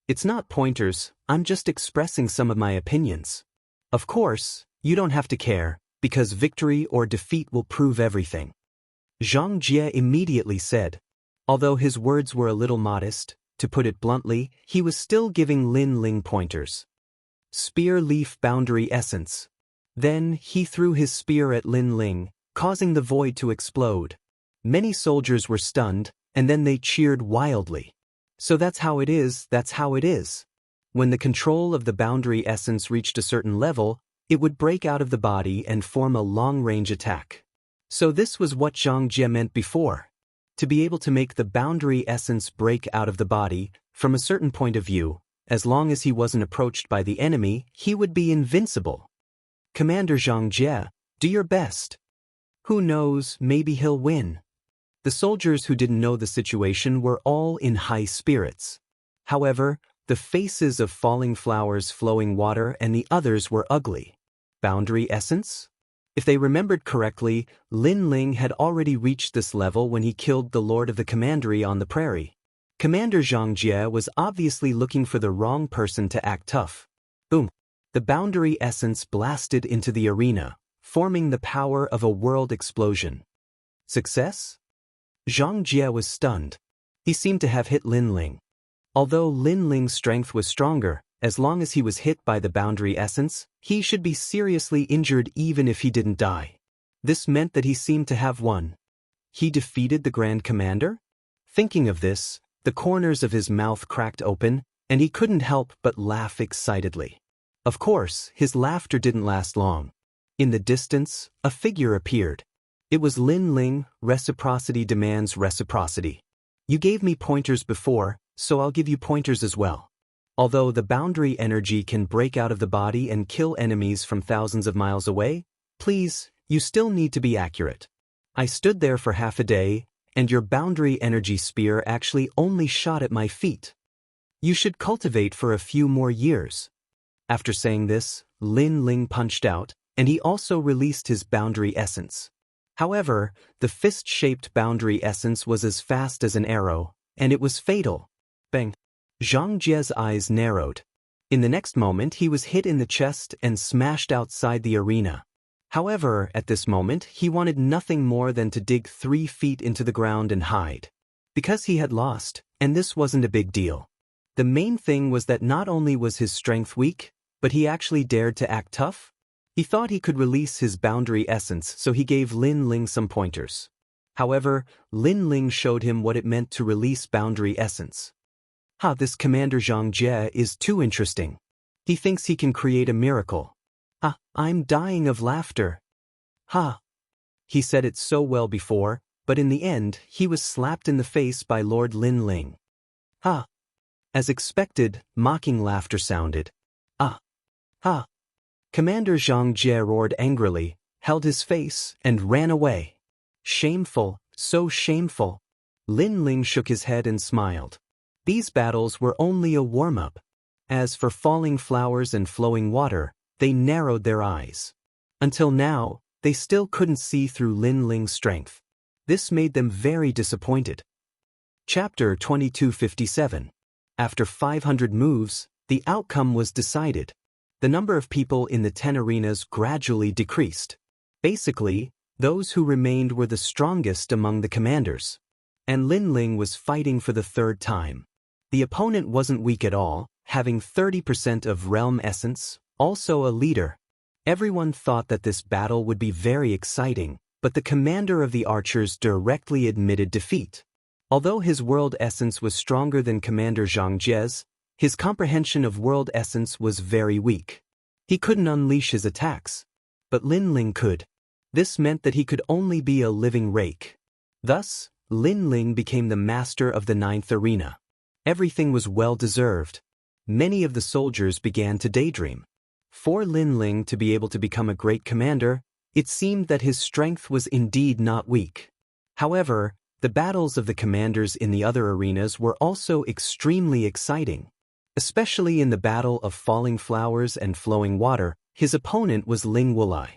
It's not pointers, I'm just expressing some of my opinions. Of course, you don't have to care, because victory or defeat will prove everything. Zhang Jie immediately said. Although his words were a little modest, to put it bluntly, he was still giving Lin Ling pointers. Spear leaf boundary essence. Then he threw his spear at Lin Ling, causing the void to explode. Many soldiers were stunned, and then they cheered wildly. So that's how it is, that's how it is. When the control of the boundary essence reached a certain level, it would break out of the body and form a long-range attack. So this was what Zhang Jie meant before. To be able to make the boundary essence break out of the body, from a certain point of view, as long as he wasn't approached by the enemy, he would be invincible. Commander Zhang Jie, do your best. Who knows, maybe he'll win. The soldiers who didn't know the situation were all in high spirits. However, the faces of falling flowers, flowing water, and the others were ugly. Boundary essence? If they remembered correctly, Lin Ling had already reached this level when he killed the Lord of the Commandery on the prairie. Commander Zhang Jie was obviously looking for the wrong person to act tough. Boom! The boundary essence blasted into the arena, forming the power of a world explosion. Success? Zhang Jie was stunned. He seemed to have hit Lin Ling. Although Lin Ling's strength was stronger, as long as he was hit by the boundary essence, he should be seriously injured even if he didn't die. This meant that he seemed to have won. He defeated the Grand Commander? Thinking of this, the corners of his mouth cracked open, and he couldn't help but laugh excitedly. Of course, his laughter didn't last long. In the distance, a figure appeared. It was Lin Ling. Reciprocity demands reciprocity. You gave me pointers before, so I'll give you pointers as well. Although the boundary energy can break out of the body and kill enemies from thousands of miles away, please, you still need to be accurate. I stood there for half a day, and your boundary energy spear actually only shot at my feet. You should cultivate for a few more years. After saying this, Lin Ling punched out, and he also released his boundary essence. However, the fist-shaped boundary essence was as fast as an arrow, and it was fatal. Bang! Zhang Jie's eyes narrowed. In the next moment he was hit in the chest and smashed outside the arena. However, at this moment he wanted nothing more than to dig 3 feet into the ground and hide. Because he had lost, and this wasn't a big deal. The main thing was that not only was his strength weak, but he actually dared to act tough. He thought he could release his boundary essence, so he gave Lin Ling some pointers. However, Lin Ling showed him what it meant to release boundary essence. This Commander Zhang Jie is too interesting. He thinks he can create a miracle. I'm dying of laughter. He said it so well before, but in the end, he was slapped in the face by Lord Lin Ling. As expected, mocking laughter sounded. Commander Zhang Jie roared angrily, held his face, and ran away. Shameful, so shameful. Lin Ling shook his head and smiled. These battles were only a warm-up. As for falling flowers and flowing water, they narrowed their eyes. Until now, they still couldn't see through Lin Ling's strength. This made them very disappointed. Chapter 2257. After 500 moves, the outcome was decided. The number of people in the 10 arenas gradually decreased. Basically, those who remained were the strongest among the commanders. And Lin Ling was fighting for the 3rd time. The opponent wasn't weak at all, having 30% of realm essence, also a leader. Everyone thought that this battle would be very exciting, but the commander of the archers directly admitted defeat. Although his world essence was stronger than Commander Zhang Jie's, his comprehension of world essence was very weak. He couldn't unleash his attacks. But Lin Ling could. This meant that he could only be a living rake. Thus, Lin Ling became the master of the 9th arena. Everything was well-deserved. Many of the soldiers began to daydream. For Lin Ling to be able to become a great commander, it seemed that his strength was indeed not weak. However, the battles of the commanders in the other arenas were also extremely exciting. Especially in the battle of falling flowers and flowing water, his opponent was Ling Wulai.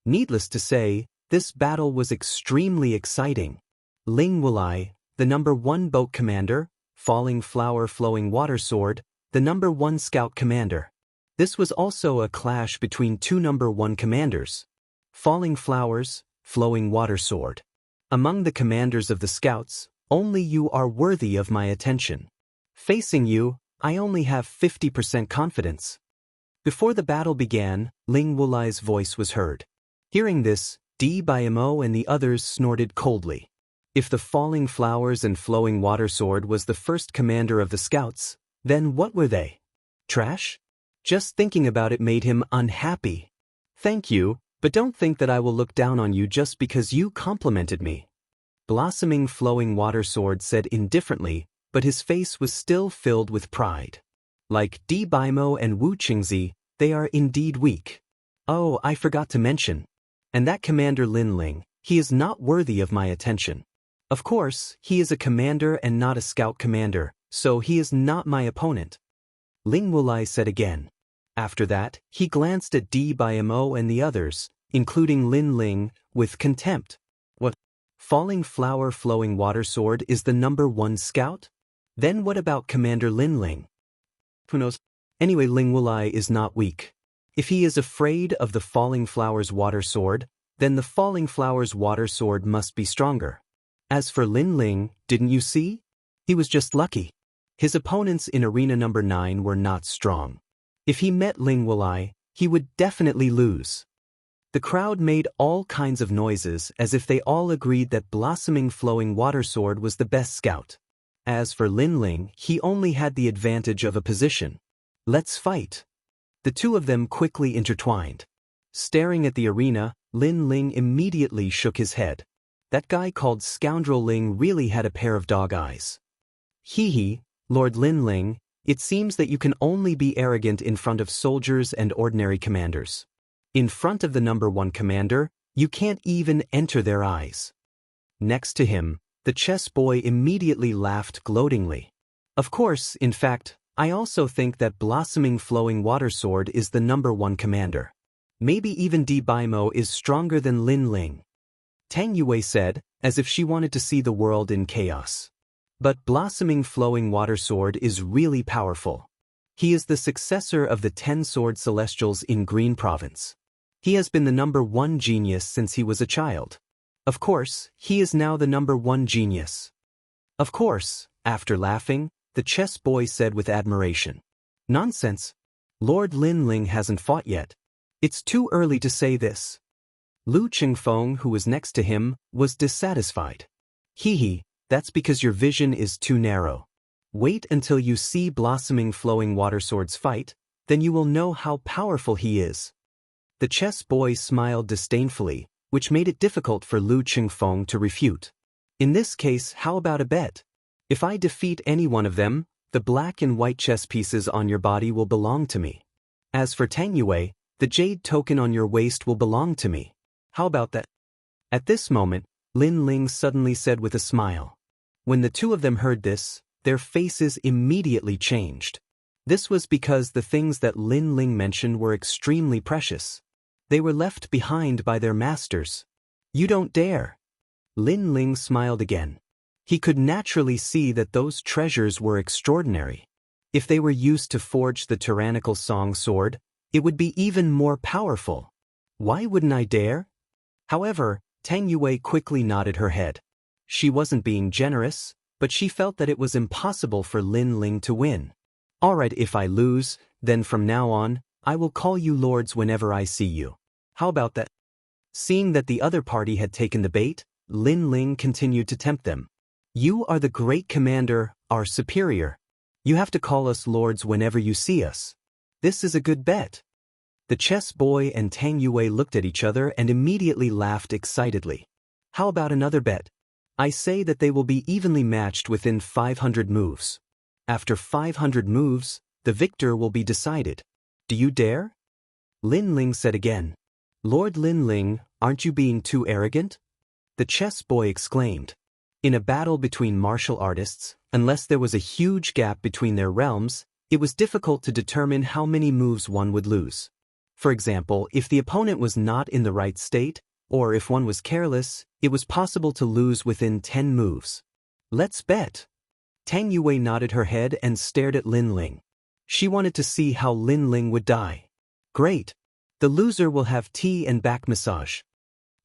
Needless to say, this battle was extremely exciting. Ling Wulai, the number 1 boat commander, falling flower flowing water sword, the number 1 scout commander. This was also a clash between 2 number 1 commanders. Falling flowers, flowing water sword. Among the commanders of the scouts, only you are worthy of my attention. Facing you, I only have 50% confidence. Before the battle began, Ling Wulai's voice was heard. Hearing this, Bimo and the others snorted coldly. If the falling flowers and flowing water sword was the first commander of the scouts, then what were they? Trash? Just thinking about it made him unhappy. Thank you, but don't think that I will look down on you just because you complimented me. Blossoming flowing water sword said indifferently, but his face was still filled with pride. Like Bimo and Wu Qingzi, they are indeed weak. Oh, I forgot to mention. And that Commander Lin Ling, he is not worthy of my attention. Of course, he is a commander and not a scout commander, so he is not my opponent. Ling Wulai said again. After that, he glanced at Bimo and the others, including Lin Ling, with contempt. What? Falling flower flowing water sword is the number 1 scout? Then what about Commander Lin Ling? Who knows? Anyway, Ling Wulai is not weak. If he is afraid of the Falling Flowers water sword, then the Falling Flowers water sword must be stronger. As for Lin Ling, didn't you see? He was just lucky. His opponents in Arena number 9 were not strong. If he met Ling Wulai, he would definitely lose. The crowd made all kinds of noises as if they all agreed that Blossoming Flowing Water Sword was the best scout. As for Lin Ling, he only had the advantage of a position. Let's fight. The two of them quickly intertwined. Staring at the arena, Lin Ling immediately shook his head. That guy called Scoundrel Ling really had a pair of dog eyes. Hee, Lord Lin Ling, it seems that you can only be arrogant in front of soldiers and ordinary commanders. In front of the number 1 commander, you can't even enter their eyes. Next to him, the chess boy immediately laughed gloatingly. Of course, in fact, I also think that Blossoming Flowing Water Sword is the number 1 commander. Maybe even Di Baimo is stronger than Lin Ling. Tang Yue said, as if she wanted to see the world in chaos. But Blossoming Flowing Water Sword is really powerful. He is the successor of the 10 Sword Celestials in Green Province. He has been the number 1 genius since he was a child. Of course, he is now the number 1 genius. Of course, after laughing, the chess boy said with admiration. Nonsense. Lord Lin Ling hasn't fought yet. It's too early to say this. Lu Qingfeng, who was next to him, was dissatisfied. Hee, that's because your vision is too narrow. Wait until you see Blossoming Flowing Water Swords fight, then you will know how powerful he is. The chess boy smiled disdainfully, which made it difficult for Lu Qingfeng to refute. In this case, how about a bet? If I defeat any one of them, the black and white chess pieces on your body will belong to me. As for Tang Yue, the jade token on your waist will belong to me. How about that? At this moment, Lin Ling suddenly said with a smile. When the two of them heard this, their faces immediately changed. This was because the things that Lin Ling mentioned were extremely precious. They were left behind by their masters. You don't dare. Lin Ling smiled again. He could naturally see that those treasures were extraordinary. If they were used to forge the tyrannical song sword, it would be even more powerful. Why wouldn't I dare? However, Tang Yue quickly nodded her head. She wasn't being generous, but she felt that it was impossible for Lin Ling to win. Alright, if I lose, then from now on, I will call you lords whenever I see you. How about that? Seeing that the other party had taken the bait, Lin Ling continued to tempt them. You are the great commander, our superior. You have to call us lords whenever you see us. This is a good bet. The chess boy and Tang Yue looked at each other and immediately laughed excitedly. How about another bet? I say that they will be evenly matched within 500 moves. After 500 moves, the victor will be decided. Do you dare? Lin Ling said again. Lord Lin Ling, aren't you being too arrogant? The chess boy exclaimed. In a battle between martial artists, unless there was a huge gap between their realms, it was difficult to determine how many moves one would lose. For example, if the opponent was not in the right state, or if one was careless, it was possible to lose within 10 moves. Let's bet. Tang Yue nodded her head and stared at Lin Ling. She wanted to see how Lin Ling would die. Great. The loser will have tea and back massage.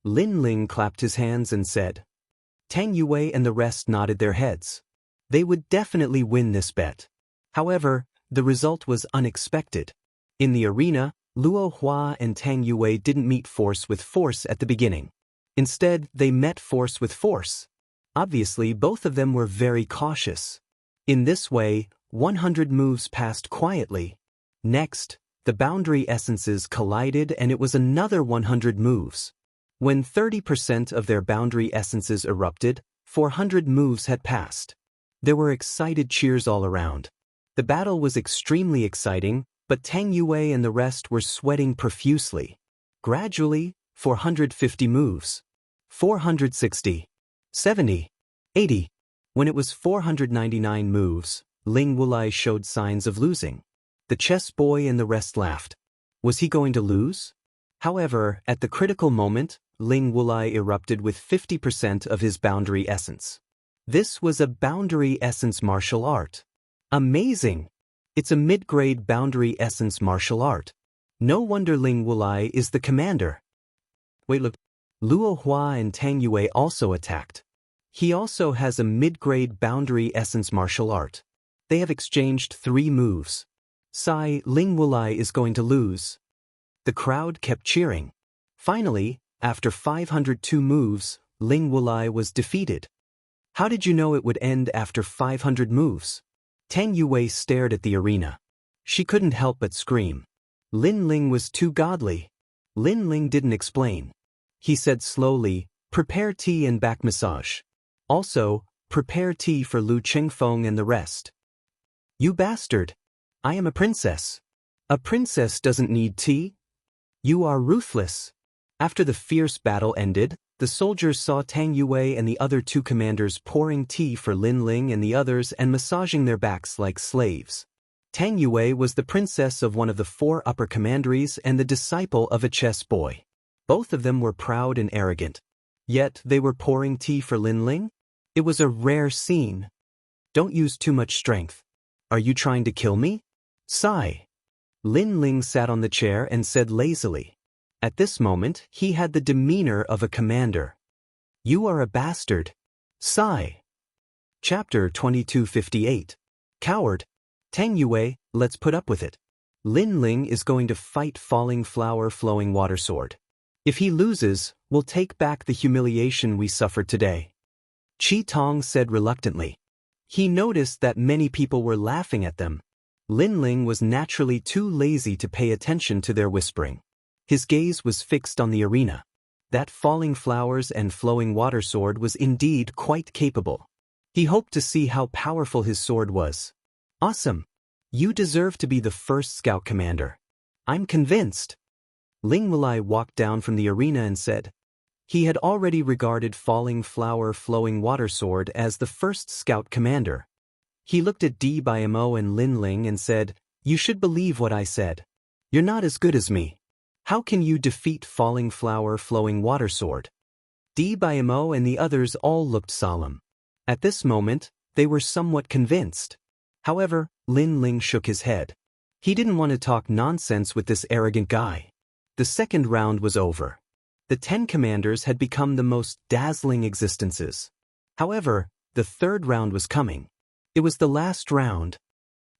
Lin Ling clapped his hands and said. Tang Yue and the rest nodded their heads. They would definitely win this bet. However, the result was unexpected. In the arena, Luo Hua and Tang Yue didn't meet force with force at the beginning. Instead, they met force with force. Obviously, both of them were very cautious. In this way, 100 moves passed quietly. Next, the boundary essences collided and it was another 100 moves. When 30% of their boundary essences erupted, 400 moves had passed. There were excited cheers all around. The battle was extremely exciting, but Tang Yue and the rest were sweating profusely. Gradually, 450 moves. 460. 70. 80. When it was 499 moves, Ling Wulai showed signs of losing. The chess boy and the rest laughed. Was he going to lose? However, at the critical moment, Ling Wulai erupted with 50% of his boundary essence. This was a boundary essence martial art. Amazing! It's a mid-grade boundary essence martial art. No wonder Ling Wulai is the commander. Wait, look. Luo Hua and Tang Yue also attacked. He also has a mid-grade boundary essence martial art. They have exchanged 3 moves. Sigh, Ling Wulai is going to lose. The crowd kept cheering. Finally, after 502 moves, Ling Wulai was defeated. How did you know it would end after 500 moves? Tang Yue stared at the arena. She couldn't help but scream. Lin Ling was too godly. Lin Ling didn't explain. He said slowly, prepare tea and back massage. Also, prepare tea for Lu Qingfeng and the rest. You bastard! I am a princess. A princess doesn't need tea. You are ruthless. After the fierce battle ended, the soldiers saw Tang Yue and the other 2 commanders pouring tea for Lin Ling and the others and massaging their backs like slaves. Tang Yue was the princess of one of the 4 upper commanderies and the disciple of a chess boy. Both of them were proud and arrogant. Yet they were pouring tea for Lin Ling? It was a rare scene. Don't use too much strength. Are you trying to kill me? Sigh. Lin Ling sat on the chair and said lazily. At this moment, he had the demeanor of a commander. You are a bastard. Sigh. Chapter 2258. Coward. Tang Yue, let's put up with it. Lin Ling is going to fight Falling Flower Flowing Water Sword. If he loses, we'll take back the humiliation we suffered today. Qi Tong said reluctantly. He noticed that many people were laughing at them. Lin Ling was naturally too lazy to pay attention to their whispering. His gaze was fixed on the arena. That Falling Flowers and Flowing Water Sword was indeed quite capable. He hoped to see how powerful his sword was. Awesome! You deserve to be the first scout commander. I'm convinced. Ling Wulai walked down from the arena and said. He had already regarded Falling Flower Flowing Water Sword as the first scout commander. He looked at Di Biamo and Lin Ling and said, you should believe what I said. You're not as good as me. How can you defeat Falling Flower Flowing Water Sword? Di Biamo and the others all looked solemn. At this moment, they were somewhat convinced. However, Lin Ling shook his head. He didn't want to talk nonsense with this arrogant guy. The second round was over. The 10 commanders had become the most dazzling existences. However, the third round was coming. It was the last round.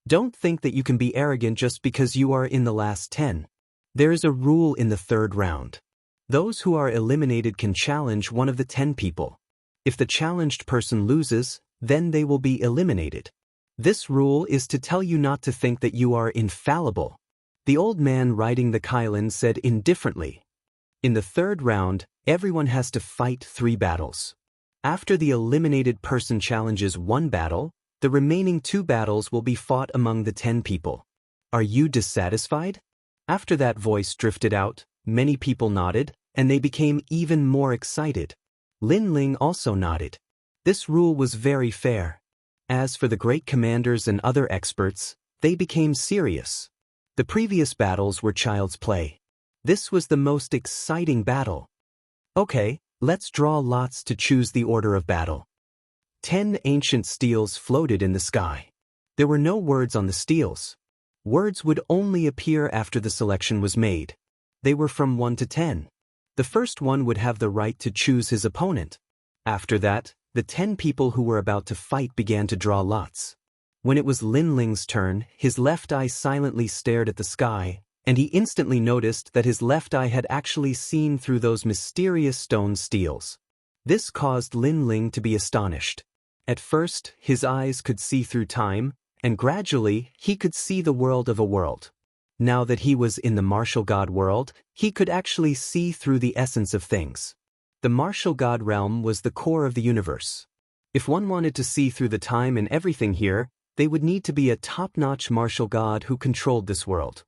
Don't think that you can be arrogant just because you are in the last 10. There is a rule in the third round. Those who are eliminated can challenge one of the 10 people. If the challenged person loses, then they will be eliminated. This rule is to tell you not to think that you are infallible. The old man riding the Kylan said indifferently. In the third round, everyone has to fight 3 battles. After the eliminated person challenges 1 battle, the remaining 2 battles will be fought among the 10 people. Are you dissatisfied? After that voice drifted out, many people nodded, and they became even more excited. Lin Ling also nodded. This rule was very fair. As for the great commanders and other experts, they became serious. The previous battles were child's play. This was the most exciting battle. Okay, let's draw lots to choose the order of battle. 10 ancient steels floated in the sky. There were no words on the steels. Words would only appear after the selection was made. They were from 1 to 10. The first one would have the right to choose his opponent. After that, the 10 people who were about to fight began to draw lots. When it was Lin Ling's turn, his left eye silently stared at the sky, and he instantly noticed that his left eye had actually seen through those mysterious stone steels. This caused Lin Ling to be astonished. At first, his eyes could see through time, and gradually, he could see the world of a world. Now that he was in the martial god world, he could actually see through the essence of things. The martial god realm was the core of the universe. If one wanted to see through the time and everything here, they would need to be a top-notch martial god who controlled this world.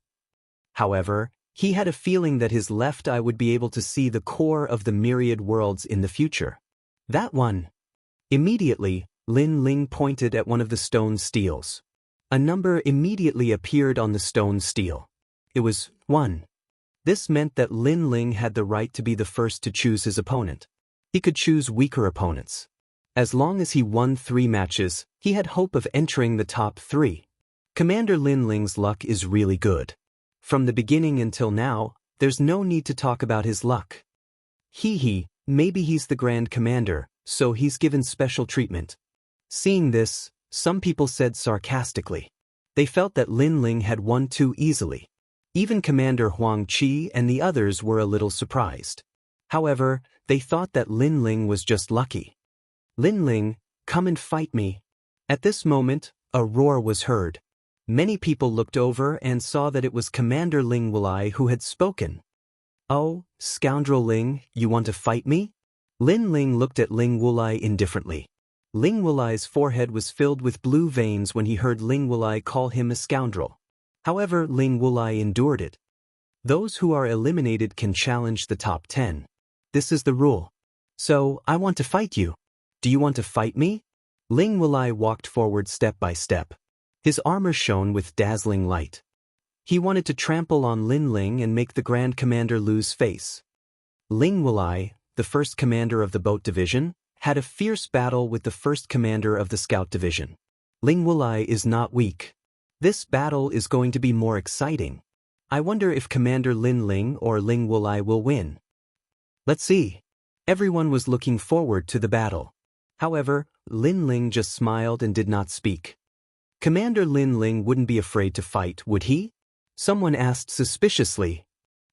However, he had a feeling that his left eye would be able to see the core of the myriad worlds in the future. That one. Immediately, Lin Ling pointed at one of the stone steels. A number immediately appeared on the stone steel. It was 1. This meant that Lin Ling had the right to be the first to choose his opponent. He could choose weaker opponents. As long as he won 3 matches, he had hope of entering the top 3. Commander Lin Ling's luck is really good. From the beginning until now, there's no need to talk about his luck. Maybe he's the Grand Commander, so he's given special treatment. Seeing this, some people said sarcastically. They felt that Lin Ling had won too easily. Even Commander Huang Qi and the others were a little surprised. However, they thought that Lin Ling was just lucky. Lin Ling, come and fight me. At this moment, a roar was heard. Many people looked over and saw that it was Commander Ling Wulai who had spoken. Oh, scoundrel Ling, you want to fight me? Lin Ling looked at Ling Wulai indifferently. Ling Wulai's forehead was filled with blue veins when he heard Ling Wulai call him a scoundrel. However, Ling Wulai endured it. Those who are eliminated can challenge the top 10. This is the rule. So, I want to fight you. Do you want to fight me? Ling Wulai walked forward step by step. His armor shone with dazzling light. He wanted to trample on Lin Ling and make the Grand Commander lose face. Ling Wulai, the first commander of the boat division, had a fierce battle with the first commander of the scout division. Ling Wulai is not weak. This battle is going to be more exciting. I wonder if Commander Lin Ling or Ling Wulai will win. Let's see. Everyone was looking forward to the battle. However, Lin Ling just smiled and did not speak. Commander Lin Ling wouldn't be afraid to fight, would he? Someone asked suspiciously.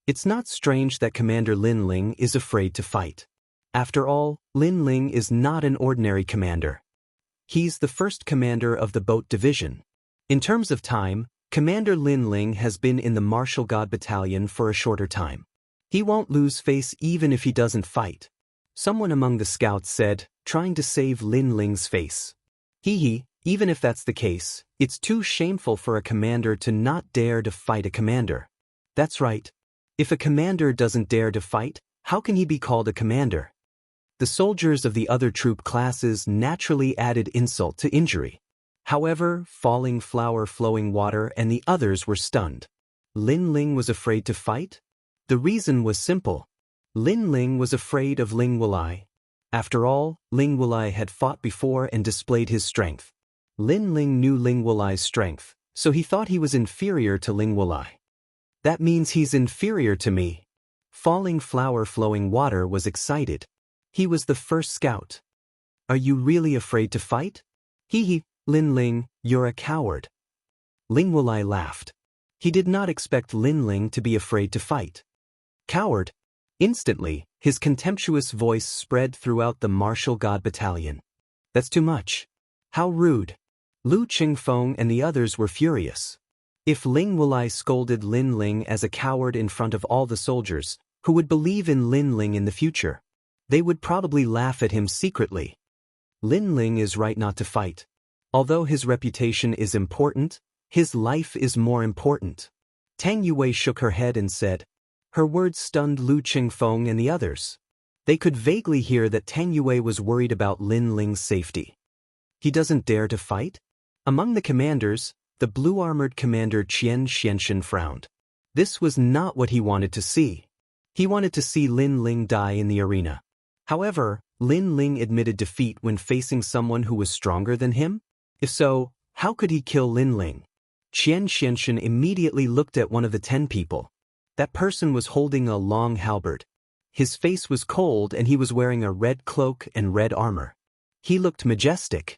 It's not strange that Commander Lin Ling is afraid to fight. After all, Lin Ling is not an ordinary commander. He's the first commander of the boat division. In terms of time, Commander Lin Ling has been in the Martial God Battalion for a shorter time. He won't lose face even if he doesn't fight. Someone among the scouts said, trying to save Lin Ling's face. Even if that's the case, it's too shameful for a commander to not dare to fight a commander. That's right. If a commander doesn't dare to fight, how can he be called a commander? The soldiers of the other troop classes naturally added insult to injury. However, Falling Flower, Flowing Water, and the others were stunned. Lin Ling was afraid to fight? The reason was simple. Lin Ling was afraid of Ling Wulai. After all, Ling Wulai had fought before and displayed his strength. Lin Ling knew Ling Wulai's strength, so he thought he was inferior to Ling Wulai. That means he's inferior to me. Falling Flower, Flowing Water was excited. He was the first scout. Are you really afraid to fight? Lin Ling, you're a coward. Ling Wulai laughed. He did not expect Lin Ling to be afraid to fight. Coward? Instantly, his contemptuous voice spread throughout the Martial God Battalion. That's too much. How rude. Lu Qingfeng and the others were furious. If Ling Wulai scolded Lin Ling as a coward in front of all the soldiers, who would believe in Lin Ling in the future, they would probably laugh at him secretly. Lin Ling is right not to fight. Although his reputation is important, his life is more important. Tang Yue shook her head and said. Her words stunned Lu Qingfeng and the others. They could vaguely hear that Tang Yue was worried about Lin Ling's safety. He doesn't dare to fight? Among the commanders, the blue-armored commander Qian Xianxian frowned. This was not what he wanted to see. He wanted to see Lin Ling die in the arena. However, Lin Ling admitted defeat when facing someone who was stronger than him? If so, how could he kill Lin Ling? Qian Xianxian immediately looked at one of the 10 people. That person was holding a long halberd. His face was cold and he was wearing a red cloak and red armor. He looked majestic.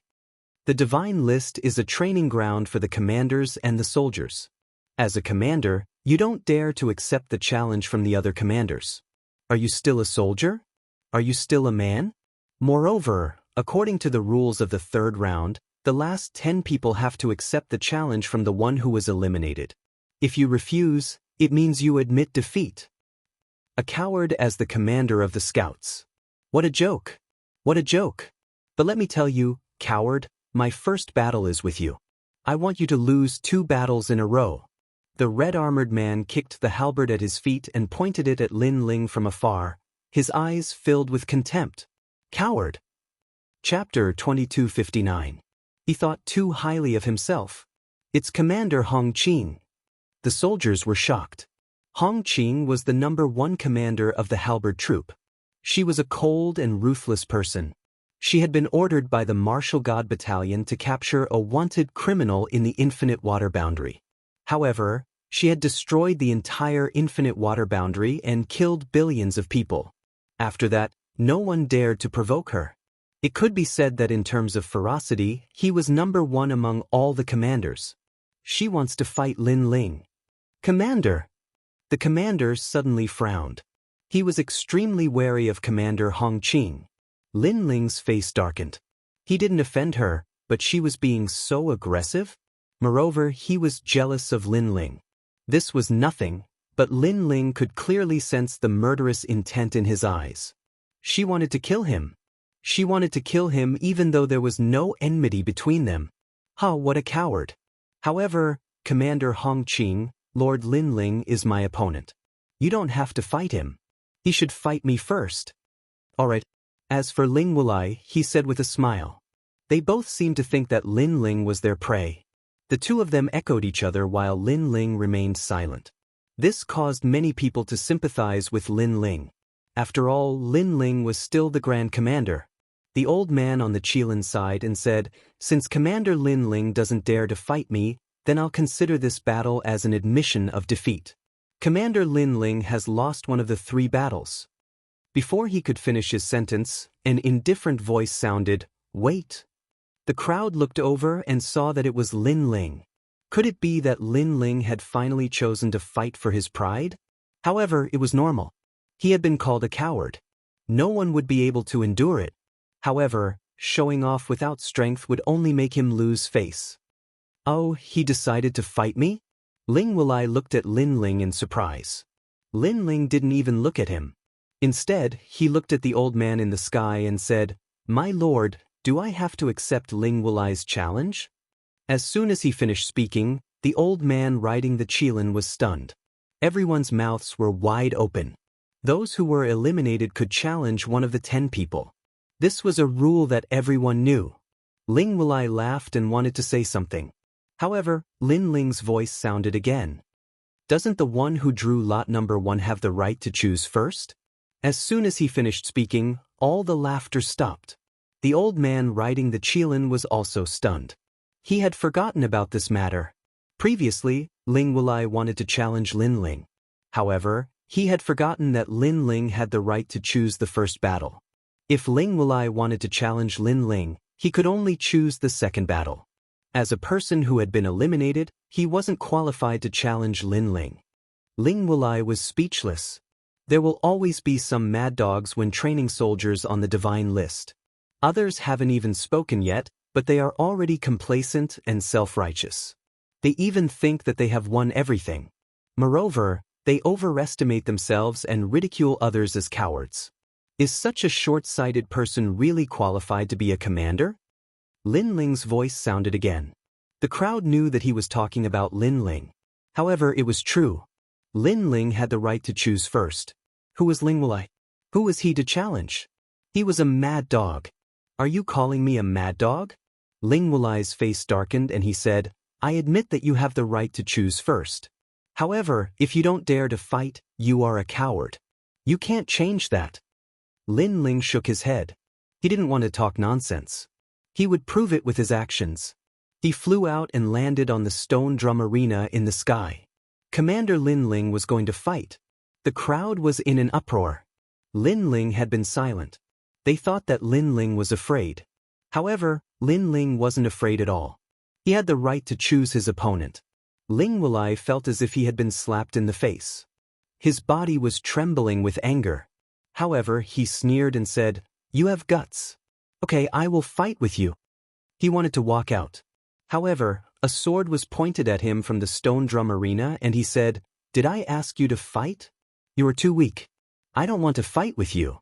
The Divine List is a training ground for the commanders and the soldiers. As a commander, you don't dare to accept the challenge from the other commanders. Are you still a soldier? Are you still a man? Moreover, according to the rules of the 3rd round, the last 10 people have to accept the challenge from the one who was eliminated. If you refuse, it means you admit defeat. A coward as the commander of the scouts. What a joke. What a joke. But let me tell you, coward, my first battle is with you. I want you to lose 2 battles in a row. The red-armored man kicked the halberd at his feet and pointed it at Lin Ling from afar, his eyes filled with contempt. Coward. Chapter 2259. He thought too highly of himself. It's Commander Hong Qing. The soldiers were shocked. Hong Qing was the #1 commander of the halberd troop. She was a cold and ruthless person. She had been ordered by the Martial God Battalion to capture a wanted criminal in the Infinite Water Boundary. However, she had destroyed the entire Infinite Water Boundary and killed billions of people. After that, no one dared to provoke her. It could be said that in terms of ferocity, he was number one among all the commanders. She wants to fight Lin Ling. Commander! The commander suddenly frowned. He was extremely wary of Commander Hong Qing. Lin Ling's face darkened. He didn't offend her, but she was being so aggressive. Moreover, he was jealous of Lin Ling. This was nothing, but Lin Ling could clearly sense the murderous intent in his eyes. She wanted to kill him. She wanted to kill him even though there was no enmity between them. What a coward. However, Commander Hong Qing, Lord Lin Ling is my opponent. You don't have to fight him. He should fight me first. All right. As for Ling Wulai, he said with a smile. They both seemed to think that Lin Ling was their prey. The two of them echoed each other while Lin Ling remained silent. This caused many people to sympathize with Lin Ling. After all, Lin Ling was still the Grand Commander. The old man on the Qilin sighed and said, "Since Commander Lin Ling doesn't dare to fight me, then I'll consider this battle as an admission of defeat. Commander Lin Ling has lost one of the 3 battles." Before he could finish his sentence, an indifferent voice sounded, "Wait." The crowd looked over and saw that it was Lin Ling. Could it be that Lin Ling had finally chosen to fight for his pride? However, it was normal. He had been called a coward. No one would be able to endure it. However, showing off without strength would only make him lose face. Oh, he decided to fight me? Ling Wulai looked at Lin Ling in surprise. Lin Ling didn't even look at him. Instead, he looked at the old man in the sky and said, "My lord, do I have to accept Ling Wulai's challenge?" As soon as he finished speaking, the old man riding the Qilin was stunned. Everyone's mouths were wide open. Those who were eliminated could challenge one of the 10 people. This was a rule that everyone knew. Ling Wulai laughed and wanted to say something. However, Lin Ling's voice sounded again. "Doesn't the one who drew lot number 1 have the right to choose first?" As soon as he finished speaking, all the laughter stopped. The old man riding the Qilin was also stunned. He had forgotten about this matter. Previously, Ling Wulai wanted to challenge Lin Ling. However, he had forgotten that Lin Ling had the right to choose the first battle. If Ling Wulai wanted to challenge Lin Ling, he could only choose the second battle. As a person who had been eliminated, he wasn't qualified to challenge Lin Ling. Ling Wulai was speechless. There will always be some mad dogs when training soldiers on the divine list. Others haven't even spoken yet, but they are already complacent and self-righteous. They even think that they have won everything. Moreover, they overestimate themselves and ridicule others as cowards. Is such a short-sighted person really qualified to be a commander? Lin Ling's voice sounded again. The crowd knew that he was talking about Lin Ling. However, it was true. Lin Ling had the right to choose first. Who was Ling Wulai? Who was he to challenge? He was a mad dog. Are you calling me a mad dog? Ling Wulai's face darkened and he said, "I admit that you have the right to choose first. However, if you don't dare to fight, you are a coward. You can't change that." Lin Ling shook his head. He didn't want to talk nonsense. He would prove it with his actions. He flew out and landed on the stone drum arena in the sky. Commander Lin Ling was going to fight. The crowd was in an uproar. Lin Ling had been silent. They thought that Lin Ling was afraid. However, Lin Ling wasn't afraid at all. He had the right to choose his opponent. Ling Wulai felt as if he had been slapped in the face. His body was trembling with anger. However, he sneered and said, "You have guts. Okay, I will fight with you." He wanted to walk out. However, a sword was pointed at him from the stone drum arena and he said, "Did I ask you to fight? You are too weak. I don't want to fight with you.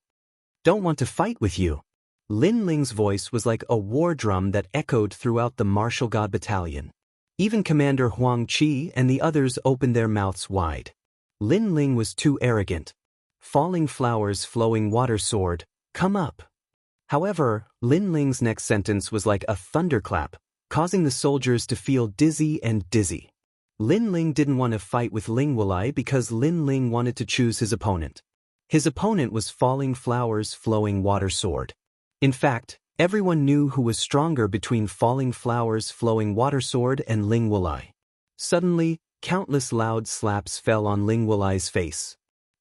Don't want to fight with you." Lin Ling's voice was like a war drum that echoed throughout the Martial God Battalion. Even Commander Huang Qi and the others opened their mouths wide. Lin Ling was too arrogant. Falling flowers, flowing water sword, come up. However, Lin Ling's next sentence was like a thunderclap, causing the soldiers to feel dizzy and dizzy. Lin Ling didn't want to fight with Ling Wulai because Lin Ling wanted to choose his opponent. His opponent was Falling Flowers, Flowing Water Sword. In fact, Everyone knew who was stronger between Falling Flowers' flowing water sword and Ling Wulai. Suddenly, countless loud slaps fell on Ling Wulai's face.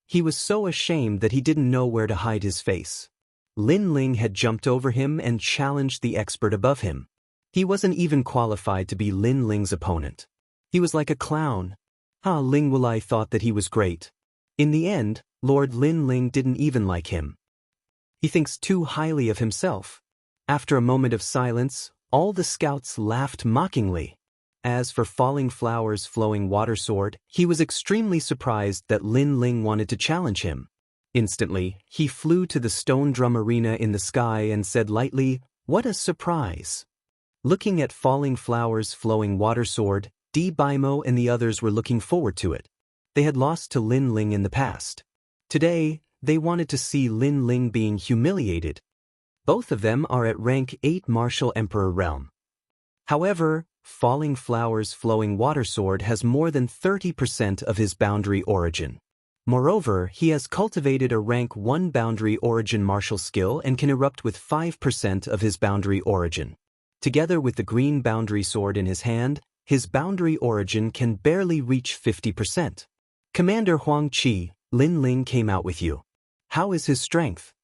He was so ashamed that he didn't know where to hide his face. Lin Ling had jumped over him and challenged the expert above him. He wasn't even qualified to be Lin Ling's opponent. He was like a clown. Ling Wulai thought that he was great. In the end, Lord Lin Ling didn't even like him. He thinks too highly of himself. After a moment of silence, all the scouts laughed mockingly. As for Falling Flowers' flowing water sword, he was extremely surprised that Lin Ling wanted to challenge him. Instantly, he flew to the stone drum arena in the sky and said lightly, "What a surprise!" Looking at Falling Flowers' flowing water sword, Di Baimo and the others were looking forward to it. They had lost to Lin Ling in the past. Today, they wanted to see Lin Ling being humiliated. Both of them are at rank 8 Martial Emperor realm. However, Falling Flowers' flowing water sword has more than 30% of his boundary origin. Moreover, he has cultivated a rank 1 boundary origin martial skill and can erupt with 5% of his boundary origin. Together with the green boundary sword in his hand, his boundary origin can barely reach 50%. Commander Huang Qi, Lin Ling came out with you. How is his strength?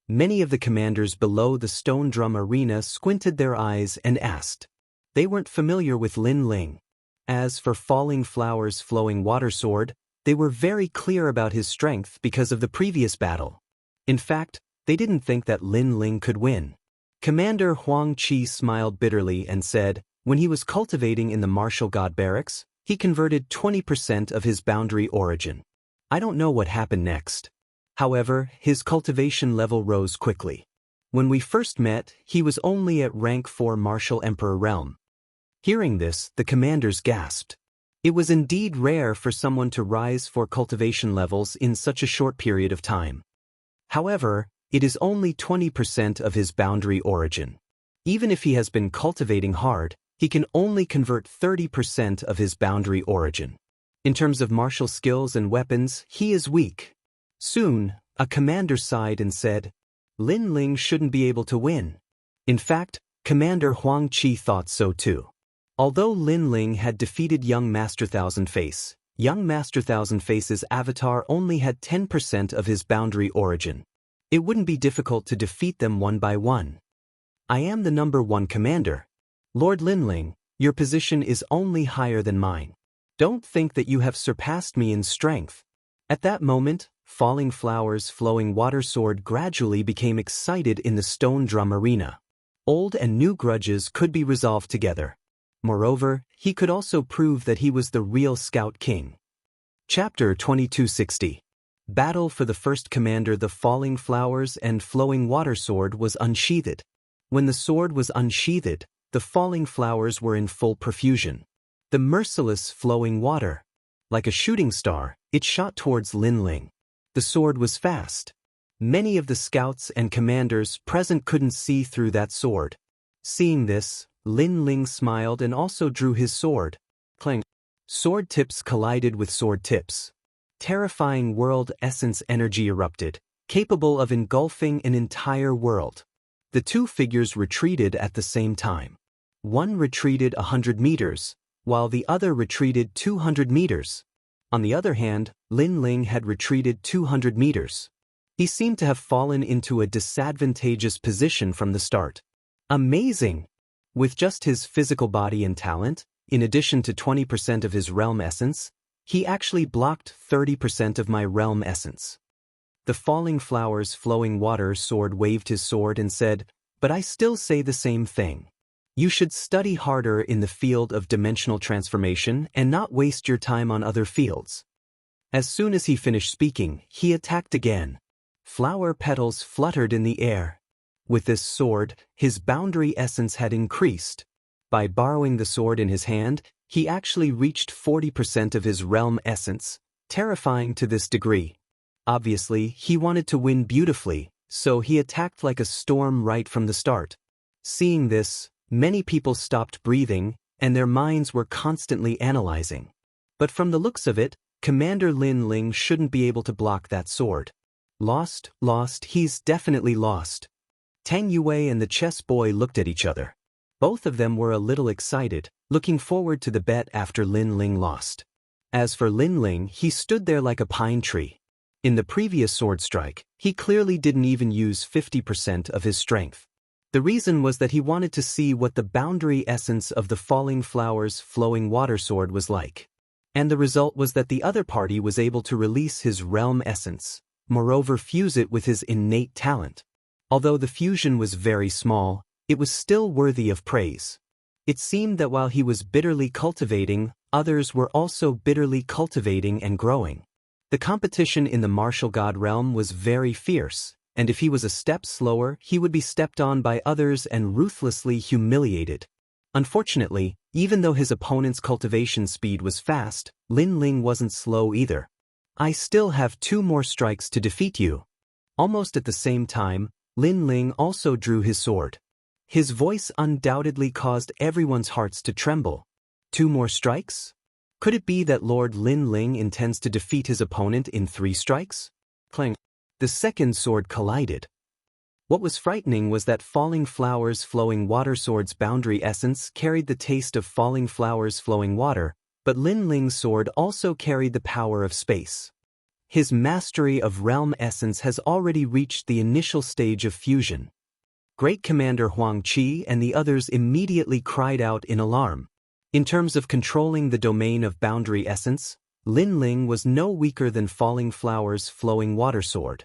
Many of the commanders below the stone drum arena squinted their eyes and asked. They weren't familiar with Lin Ling. As for Falling Flowers' flowing water sword, they were very clear about his strength because of the previous battle. In fact, they didn't think that Lin Ling could win. Commander Huang Qi smiled bitterly and said, when he was cultivating in the martial god barracks, he converted 20% of his boundary origin. I don't know what happened next. However, his cultivation level rose quickly. When we first met, he was only at rank 4 Martial Emperor realm. Hearing this, the commanders gasped. It was indeed rare for someone to rise 4 cultivation levels in such a short period of time. However, it is only 20% of his boundary origin. Even if he has been cultivating hard, he can only convert 30% of his boundary origin. In terms of martial skills and weapons, he is weak. Soon, a commander sighed and said, Lin Ling shouldn't be able to win. In fact, Commander Huang Qi thought so too. Although Lin Ling had defeated young Master Thousand Face, young Master Thousand Face's avatar only had 10% of his boundary origin. It wouldn't be difficult to defeat them one by one. I am the number 1 commander. Lord Lin Ling, your position is only higher than mine. Don't think that you have surpassed me in strength. At that moment, Falling Flowers' flowing water sword gradually became excited in the stone drum arena. Old and new grudges could be resolved together. Moreover, he could also prove that he was the real Scout King. Chapter 2260. Battle for the first commander. The Falling Flowers and flowing water sword was unsheathed. When the sword was unsheathed, the Falling Flowers were in full profusion. The merciless flowing water. Like a shooting star, it shot towards Lin Ling. The sword was fast. Many of the scouts and commanders present couldn't see through that sword. Seeing this, Lin Ling smiled and also drew his sword. Clang. Sword tips collided with sword tips. Terrifying world essence energy erupted, capable of engulfing an entire world. The two figures retreated at the same time. One retreated 100 meters, while the other retreated 200 meters. On the other hand, Lin Ling had retreated 200 meters. He seemed to have fallen into a disadvantageous position from the start. Amazing! With just his physical body and talent, in addition to 20% of his realm essence, he actually blocked 30% of my realm essence. The Falling Flowers' flowing water sword waved his sword and said, but I still say the same thing. You should study harder in the field of dimensional transformation and not waste your time on other fields. As soon as he finished speaking, he attacked again. Flower petals fluttered in the air. With this sword, his boundary essence had increased. By borrowing the sword in his hand, he actually reached 40% of his realm essence, terrifying to this degree. Obviously, he wanted to win beautifully, so he attacked like a storm right from the start. Seeing this, many people stopped breathing, and their minds were constantly analyzing. But from the looks of it, Commander Lin Ling shouldn't be able to block that sword. Lost, he's definitely lost. Tang Yue and the chess boy looked at each other. Both of them were a little excited, looking forward to the bet after Lin Ling lost. As for Lin Ling, he stood there like a pine tree. In the previous sword strike, he clearly didn't even use 50% of his strength. The reason was that he wanted to see what the boundary essence of the falling flowers flowing water sword was like. And the result was that the other party was able to release his realm essence, moreover fuse it with his innate talent. Although the fusion was very small, it was still worthy of praise. It seemed that while he was bitterly cultivating, others were also bitterly cultivating and growing. The competition in the martial god realm was very fierce, and if he was a step slower, he would be stepped on by others and ruthlessly humiliated. Unfortunately, even though his opponent's cultivation speed was fast, Lin Ling wasn't slow either. I still have 2 more strikes to defeat you. Almost at the same time, Lin Ling also drew his sword. His voice undoubtedly caused everyone's hearts to tremble. 2 more strikes? Could it be that Lord Lin Ling intends to defeat his opponent in 3 strikes? Clang. The second sword collided. What was frightening was that Falling Flowers Flowing Water sword's boundary essence carried the taste of falling flowers flowing water, but Lin Ling's sword also carried the power of space. His mastery of realm essence has already reached the initial stage of fusion. Great Commander Huang Qi and the others immediately cried out in alarm. In terms of controlling the domain of boundary essence, Lin Ling was no weaker than Falling Flowers Flowing Water sword.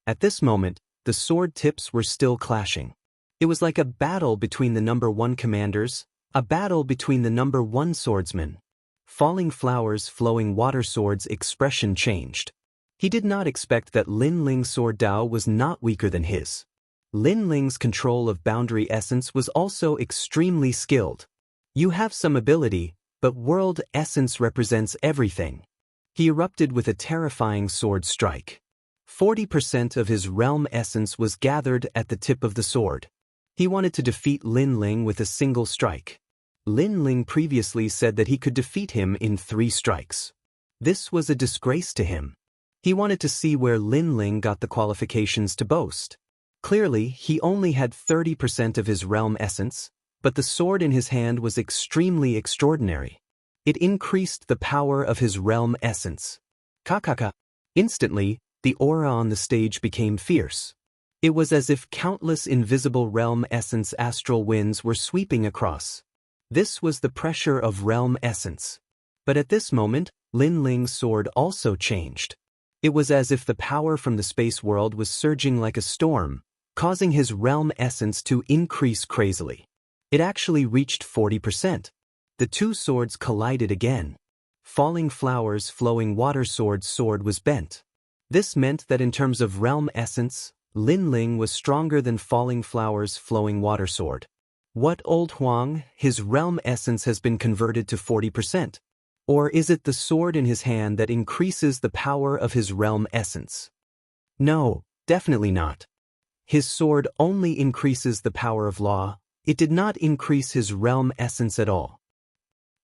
At this moment, the sword tips were still clashing. It was like a battle between the number 1 commanders, a battle between the number 1 swordsmen. Falling Flowers Flowing Water sword's expression changed. He did not expect that Lin Ling's sword Dao was not weaker than his. Lin Ling's control of boundary essence was also extremely skilled. You have some ability, but world essence represents everything. He erupted with a terrifying sword strike. 40% of his realm essence was gathered at the tip of the sword. He wanted to defeat Lin Ling with a single strike. Lin Ling previously said that he could defeat him in 3 strikes. This was a disgrace to him. He wanted to see where Lin Ling got the qualifications to boast. Clearly, he only had 30% of his realm essence, but the sword in his hand was extremely extraordinary. It increased the power of his realm essence. Kakaka. Instantly, the aura on the stage became fierce. It was as if countless invisible realm essence astral winds were sweeping across. This was the pressure of realm essence. But at this moment, Lin Ling's sword also changed. It was as if the power from the space world was surging like a storm, causing his realm essence to increase crazily. It actually reached 40%. The 2 swords collided again. Falling Flowers Flowing Water sword's sword was bent. This meant that in terms of realm essence, Lin Ling was stronger than Falling Flowers Flowing Water sword. What, old Huang, his realm essence has been converted to 40%? Or is it the sword in his hand that increases the power of his realm essence? No, definitely not. His sword only increases the power of law. It did not increase his realm essence at all.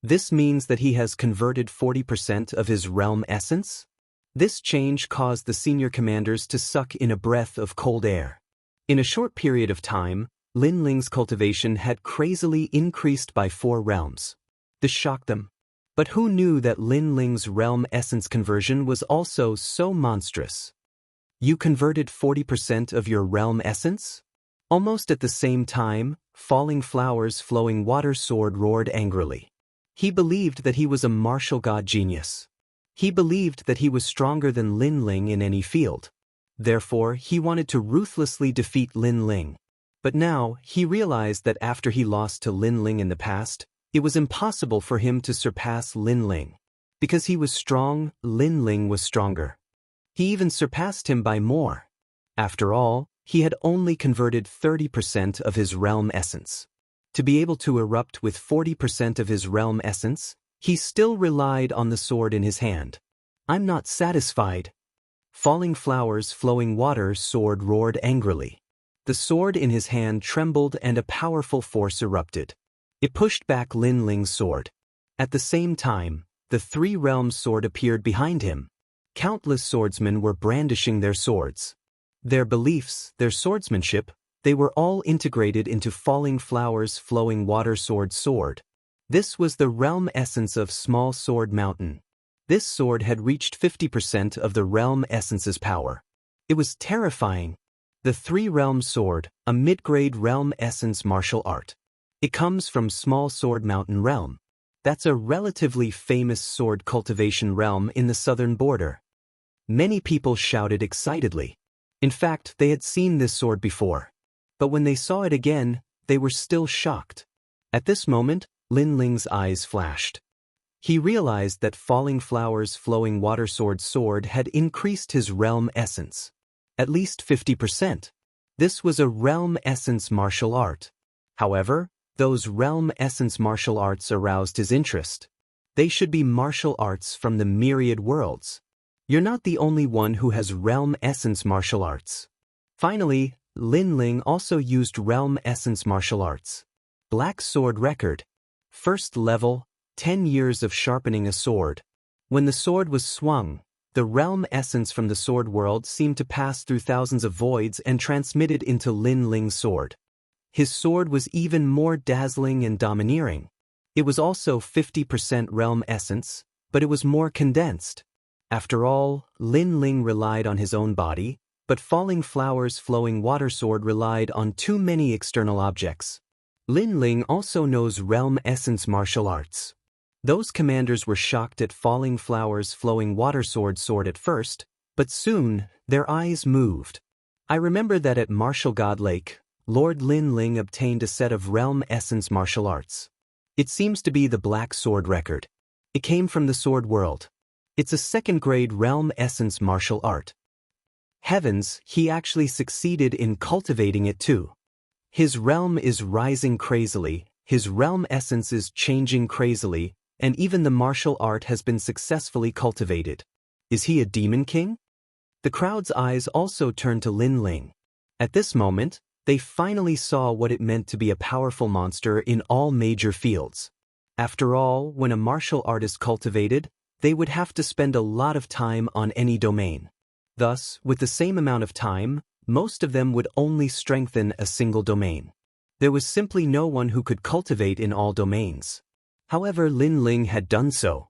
This means that he has converted 40% of his realm essence? This change caused the senior commanders to suck in a breath of cold air. In a short period of time, Lin Ling's cultivation had crazily increased by 4 realms. This shocked them. But who knew that Lin Ling's realm essence conversion was also so monstrous? You converted 40% of your realm essence? Almost at the same time, Falling Flowers Flowing Water sword roared angrily. He believed that he was a martial god genius. He believed that he was stronger than Lin Ling in any field. Therefore, he wanted to ruthlessly defeat Lin Ling. But now, he realized that after he lost to Lin Ling in the past, it was impossible for him to surpass Lin Ling. Because he was strong, Lin Ling was stronger. He even surpassed him by more. After all, he had only converted 30% of his realm essence. To be able to erupt with 40% of his realm essence, he still relied on the sword in his hand. I'm not satisfied. Falling Flowers Flowing Water sword roared angrily. The sword in his hand trembled and a powerful force erupted. It pushed back Lin Ling's sword. At the same time, the 3 realms sword appeared behind him. Countless swordsmen were brandishing their swords. Their beliefs, their swordsmanship, They were all integrated into Falling Flowers' Flowing Water sword. This was the realm essence of Small Sword Mountain. This sword had reached 50% of the realm essence's power. It was terrifying. The Three-Realm Sword, a mid-grade realm essence martial art. It comes from Small Sword Mountain realm. That's a relatively famous sword cultivation realm in the southern border. Many people shouted excitedly. In fact, they had seen this sword before. But when they saw it again, they were still shocked. At this moment, Lin Ling's eyes flashed. He realized that Falling Flowers' Flowing Water sword had increased his realm essence. At least 50%. This was a realm essence martial art. However, those realm essence martial arts aroused his interest. They should be martial arts from the myriad worlds. You're not the only one who has realm essence martial arts. Finally, Lin Ling also used realm essence martial arts. Black Sword Record. First level, 10 years of sharpening a sword. When the sword was swung, the realm essence from the sword world seemed to pass through thousands of voids and transmitted into Lin Ling's sword. His sword was even more dazzling and domineering. It was also 50% realm essence, but it was more condensed. After all, Lin Ling relied on his own body, but Falling Flowers' Flowing Water sword relied on too many external objects. Lin Ling also knows realm essence martial arts. Those commanders were shocked at Falling Flowers' Flowing Water sword at first, but soon, their eyes moved. I remember that at Martial God Lake, Lord Lin Ling obtained a set of realm essence martial arts. It seems to be the Black Sword Record. It came from the sword world. It's a second-grade realm essence martial art. Heavens, he actually succeeded in cultivating it too. His realm is rising crazily, his realm essence is changing crazily, and even the martial art has been successfully cultivated. Is he a demon king? The crowd's eyes also turned to Lin Ling. At this moment, they finally saw what it meant to be a powerful monster in all major fields. After all, when a martial art is cultivated, they would have to spend a lot of time on any domain. Thus, with the same amount of time, most of them would only strengthen a single domain. There was simply no one who could cultivate in all domains. However, Lin Ling had done so.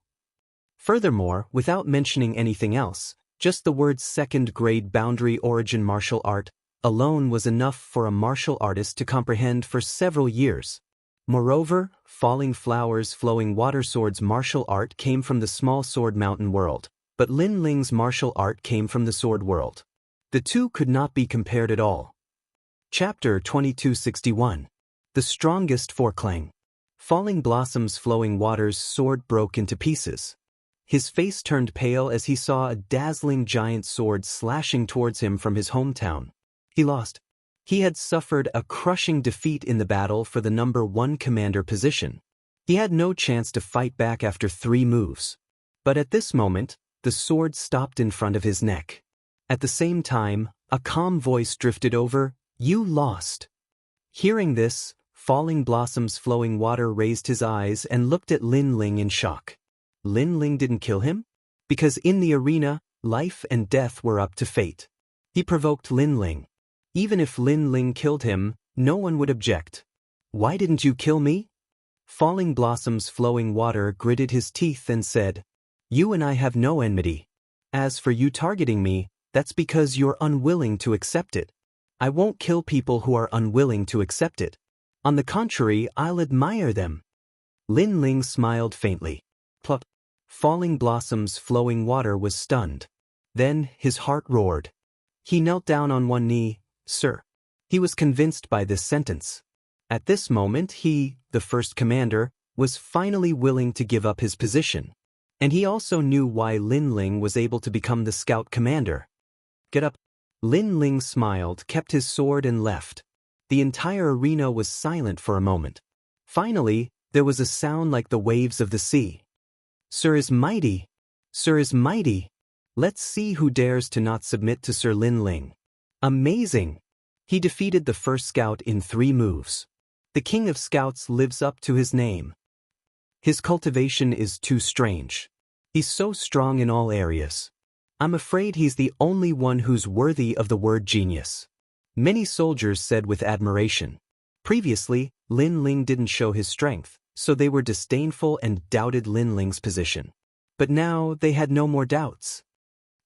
Furthermore, without mentioning anything else, just the word second-grade boundary origin martial art alone was enough for a martial artist to comprehend for several years. Moreover, Falling Flowers' Flowing Water sword's martial art came from the Small Sword Mountain world, but Lin Ling's martial art came from the sword world. The two could not be compared at all. Chapter 2261. The Strongest Foreclang. Falling Blossom's Flowing Water's sword broke into pieces. His face turned pale as he saw a dazzling giant sword slashing towards him from his hometown. He lost. He had suffered a crushing defeat in the battle for the number 1 commander position. He had no chance to fight back after 3 moves. But at this moment, the sword stopped in front of his neck. At the same time, a calm voice drifted over, "You lost." Hearing this, Falling Blossom's Flowing Water raised his eyes and looked at Lin Ling in shock. Lin Ling didn't kill him? Because in the arena, life and death were up to fate. He provoked Lin Ling. Even if Lin Ling killed him, no one would object. "Why didn't you kill me?" Falling Blossom's Flowing Water gritted his teeth and said, "You and I have no enmity. As for you targeting me, that's because you're unwilling to accept it. I won't kill people who are unwilling to accept it. On the contrary, I'll admire them." Lin Ling smiled faintly. Plop. Falling Blossom's Flowing Water was stunned. Then his heart roared. He knelt down on one knee. "Sir." He was convinced by this sentence. At this moment he, the first commander, was finally willing to give up his position. And he also knew why Lin Ling was able to become the scout commander. "Get up." Lin Ling smiled, kept his sword and left. The entire arena was silent for a moment. Finally, there was a sound like the waves of the sea. "Sir is mighty. Sir is mighty. Let's see who dares to not submit to Sir Lin Ling. Amazing." He defeated the first scout in 3 moves. The king of scouts lives up to his name. His cultivation is too strange. He's so strong in all areas. I'm afraid he's the only one who's worthy of the word genius. Many soldiers said with admiration. Previously, Lin Ling didn't show his strength, so they were disdainful and doubted Lin Ling's position. But now they had no more doubts.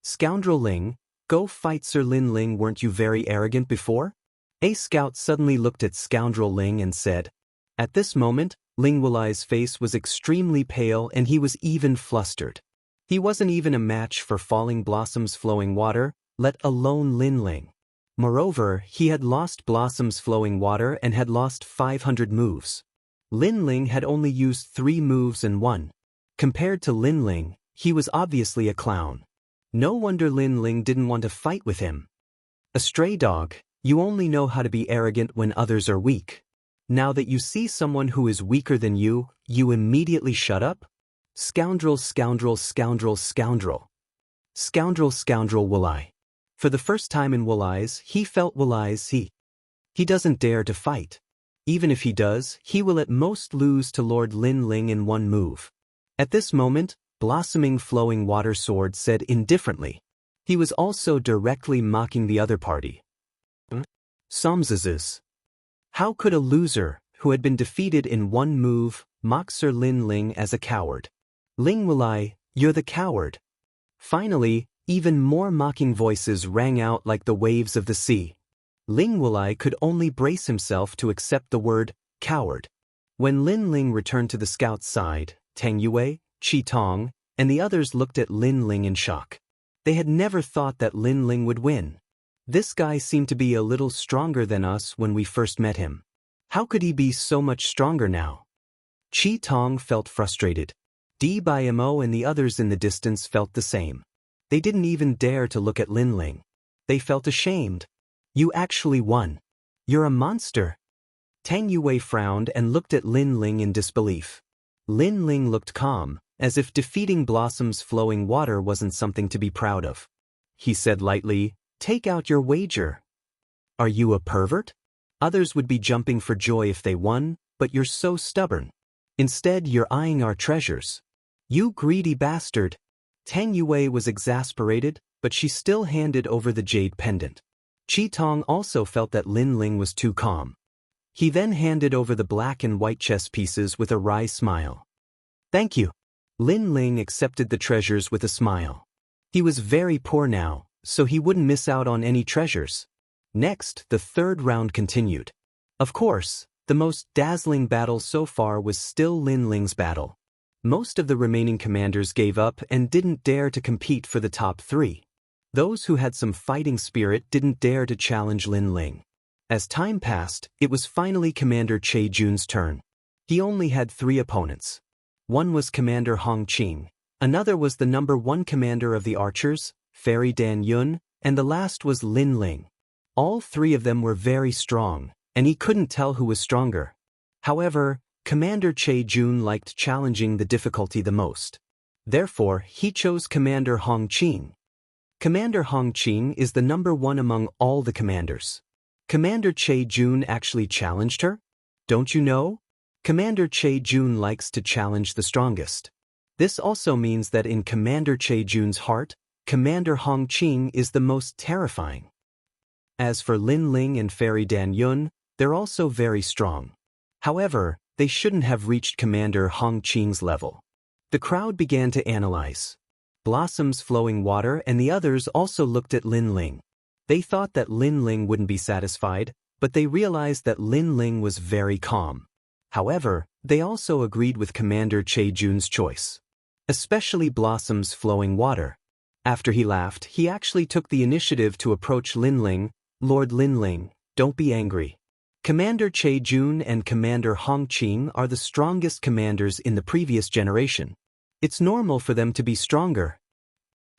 Scoundrel Ling, go fight Sir Lin Ling, weren't you very arrogant before? A scout suddenly looked at Scoundrel Ling and said. At this moment, Ling Wuli's face was extremely pale and he was even flustered. He wasn't even a match for Falling Blossom's flowing water, let alone Lin Ling. Moreover, he had lost Blossom's flowing water and had lost 500 moves. Lin Ling had only used 3 moves and won. Compared to Lin Ling, he was obviously a clown. No wonder Lin Ling didn't want to fight with him. A stray dog, you only know how to be arrogant when others are weak. Now that you see someone who is weaker than you, you immediately shut up? Scoundrel, scoundrel, scoundrel, scoundrel. Scoundrel, scoundrel Wuli. For the first time in Wuli's, he felt Wuli's he doesn't dare to fight. Even if he does, he will at most lose to Lord Lin Ling in 1 move. At this moment, Blossoming Flowing Water Sword said indifferently. He was also directly mocking the other party. Somzazes. How could a loser, who had been defeated in 1 move, mock Sir Lin Ling as a coward? Ling Wuli, you're the coward. Finally, even more mocking voices rang out like the waves of the sea. Ling Wuli could only brace himself to accept the word, coward. When Lin Ling returned to the scout's side, Tang Yue, Qi Tong, and the others looked at Lin Ling in shock. They had never thought that Lin Ling would win. This guy seemed to be a little stronger than us when we first met him. How could he be so much stronger now? Qi Tong felt frustrated. Mo and the others in the distance felt the same. They didn't even dare to look at Lin Ling. They felt ashamed. You actually won. You're a monster. Tang Yue frowned and looked at Lin Ling in disbelief. Lin Ling looked calm, as if defeating Blossom's flowing water wasn't something to be proud of. He said lightly, take out your wager. Are you a pervert? Others would be jumping for joy if they won, but you're so stubborn. Instead, you're eyeing our treasures. You greedy bastard. Tang Yue was exasperated, but she still handed over the jade pendant. Qi Tong also felt that Lin Ling was too calm. He then handed over the black and white chess pieces with a wry smile. Thank you. Lin Ling accepted the treasures with a smile. He was very poor now, so he wouldn't miss out on any treasures. Next, the 3rd round continued. Of course, the most dazzling battle so far was still Lin Ling's battle. Most of the remaining commanders gave up and didn't dare to compete for the top 3. Those who had some fighting spirit didn't dare to challenge Lin Ling. As time passed, it was finally Commander Che Jun's turn. He only had 3 opponents. One was Commander Hong Qing, another was the number 1 commander of the archers, Fairy Dan Yun, and the last was Lin Ling. All 3 of them were very strong, and he couldn't tell who was stronger. However, Commander Che Jun liked challenging the difficulty the most. Therefore, he chose Commander Hong Qing. Commander Hong Qing is the number 1 among all the commanders. Commander Che Jun actually challenged her? Don't you know? Commander Che Jun likes to challenge the strongest. This also means that in Commander Che Jun's heart, Commander Hong Qing is the most terrifying. As for Lin Ling and Fairy Dan Yun, they're also very strong. However, they shouldn't have reached Commander Hong Qing's level. The crowd began to analyze. Blossom's flowing water and the others also looked at Lin Ling. They thought that Lin Ling wouldn't be satisfied, but they realized that Lin Ling was very calm. However, they also agreed with Commander Che Jun's choice. Especially Blossom's flowing water. After he laughed, he actually took the initiative to approach Lin Ling. Lord Lin Ling, don't be angry. Commander Che Jun and Commander Hong Qing are the strongest commanders in the previous generation. It's normal for them to be stronger.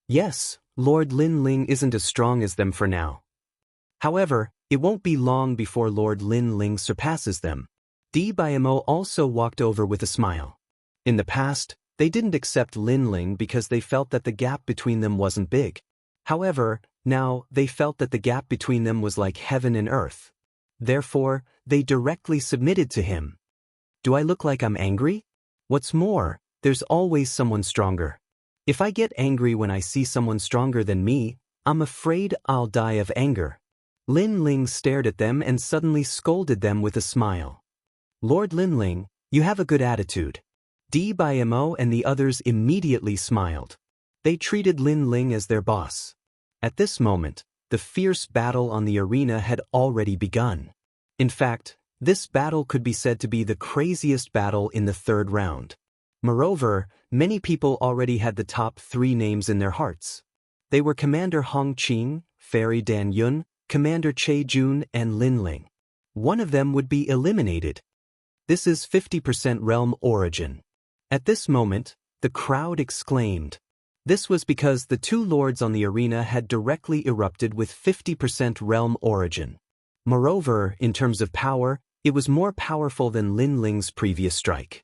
Yes, Lord Lin Ling isn't as strong as them for now. However, it won't be long before Lord Lin Ling surpasses them. Mo also walked over with a smile. In the past, they didn't accept Lin Ling because they felt that the gap between them wasn't big. However, now they felt that the gap between them was like heaven and earth. Therefore, they directly submitted to him. Do I look like I'm angry? What's more, there's always someone stronger. If I get angry when I see someone stronger than me, I'm afraid I'll die of anger. Lin Ling stared at them and suddenly scolded them with a smile. Lord Lin Ling, you have a good attitude. Mo and the others immediately smiled. They treated Lin Ling as their boss. At this moment, the fierce battle on the arena had already begun. In fact, this battle could be said to be the craziest battle in the third round. Moreover, many people already had the top 3 names in their hearts. They were Commander Hong Qing, Fairy Dan Yun, Commander Che Jun, and Lin Ling. One of them would be eliminated. This is 50% realm origin. At this moment, the crowd exclaimed. This was because the 2 lords on the arena had directly erupted with 50% realm origin. Moreover, in terms of power, it was more powerful than Lin Ling's previous strike.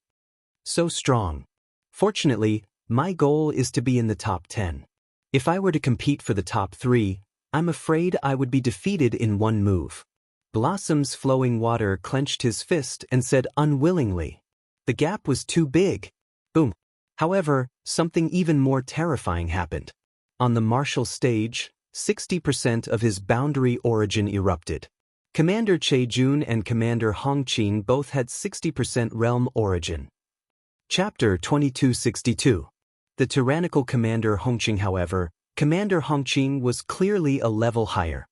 So strong. Fortunately, my goal is to be in the top 10. If I were to compete for the top 3, I'm afraid I would be defeated in one move. Blossom's flowing water clenched his fist and said unwillingly. The gap was too big. Boom. However, something even more terrifying happened. On the martial stage, 60% of his boundary origin erupted. Commander Che Jun and Commander Hong Qing both had 60% realm origin. Chapter 2262. The tyrannical Commander Hong Qing, however, Commander Hong Qing was clearly a level higher.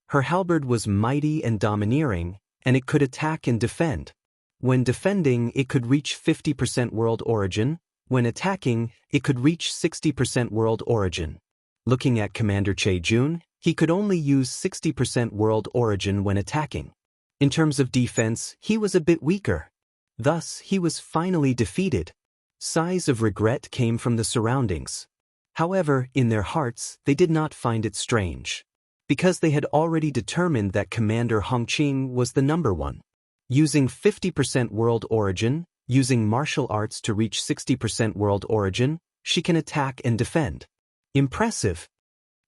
Her halberd was mighty and domineering, and it could attack and defend. When defending, it could reach 50% world origin. When attacking, it could reach 60% world origin. Looking at Commander Che Jun, he could only use 60% world origin when attacking. In terms of defense, he was a bit weaker. Thus, he was finally defeated. Sighs of regret came from the surroundings. However, in their hearts, they did not find it strange. Because they had already determined that Commander Hong Qing was the number 1. Using 50% world origin, using martial arts to reach 60% world origin, she can attack and defend. Impressive.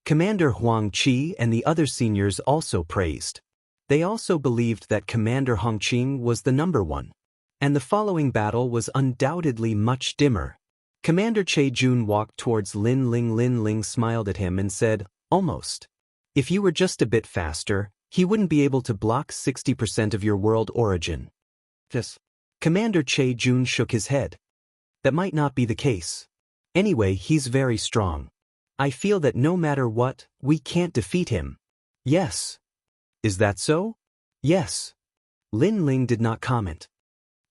Commander Huang Qi and the other seniors also praised. They also believed that Commander Hong Qing was the number 1. And the following battle was undoubtedly much dimmer. Commander Che Jun walked towards Lin Ling. Lin Ling smiled at him and said, almost. If you were just a bit faster, he wouldn't be able to block 60% of your world origin. Yes. Commander Che Jun shook his head. That might not be the case. Anyway, he's very strong. I feel that no matter what, we can't defeat him. Yes. Is that so? Yes. Lin Ling did not comment.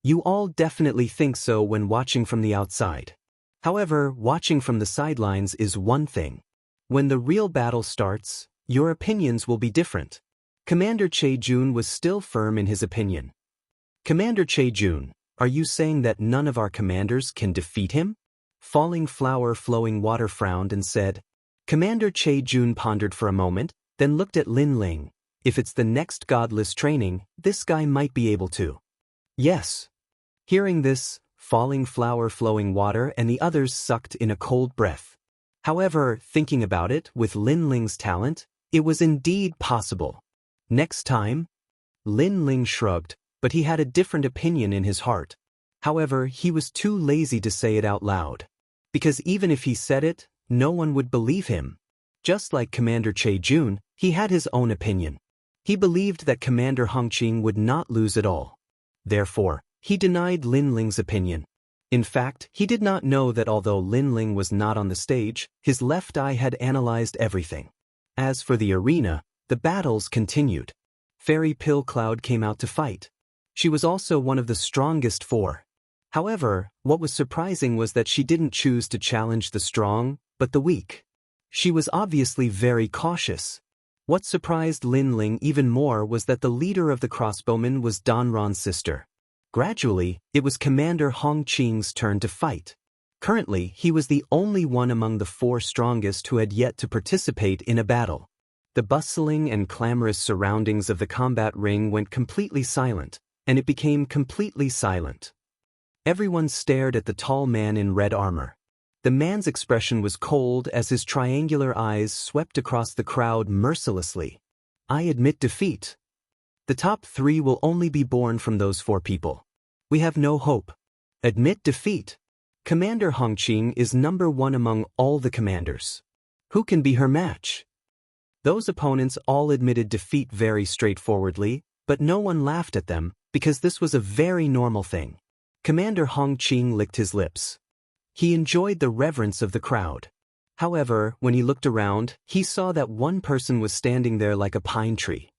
You all definitely think so when watching from the outside. However, watching from the sidelines is one thing. When the real battle starts, your opinions will be different. Commander Che Jun was still firm in his opinion. Commander Che Jun, are you saying that none of our commanders can defeat him? Falling Flower Flowing Water frowned and said. Commander Che Jun pondered for a moment, then looked at Lin Ling. If it's the next godless training, this guy might be able to. Yes. Hearing this, Falling Flower Flowing Water and the others sucked in a cold breath. However, thinking about it, with Lin Ling's talent, it was indeed possible. Next time? Lin Ling shrugged, but he had a different opinion in his heart. However, he was too lazy to say it out loud. Because even if he said it, no one would believe him. Just like Commander Che Jun, he had his own opinion. He believed that Commander Hong Qing would not lose at all. Therefore, he denied Lin Ling's opinion. In fact, he did not know that although Lin Ling was not on the stage, his left eye had analyzed everything. As for the arena, the battles continued. Fairy Pill Cloud came out to fight. She was also one of the strongest 4. However, what was surprising was that she didn't choose to challenge the strong, but the weak. She was obviously very cautious. What surprised Lin Ling even more was that the leader of the crossbowmen was Danron's sister. Gradually, it was Commander Hong Qing's turn to fight. Currently, he was the only one among the 4 strongest who had yet to participate in a battle. The bustling and clamorous surroundings of the combat ring went completely silent, and it became completely silent. Everyone stared at the tall man in red armor. The man's expression was cold as his triangular eyes swept across the crowd mercilessly. I admit defeat. The top 3 will only be born from those 4 people. We have no hope. Admit defeat. Commander Hong Qing is number 1 among all the commanders. Who can be her match? Those opponents all admitted defeat very straightforwardly, but no one laughed at them, because this was a very normal thing. Commander Hong Qing licked his lips. He enjoyed the reverence of the crowd. However, when he looked around, he saw that one person was standing there like a pine tree.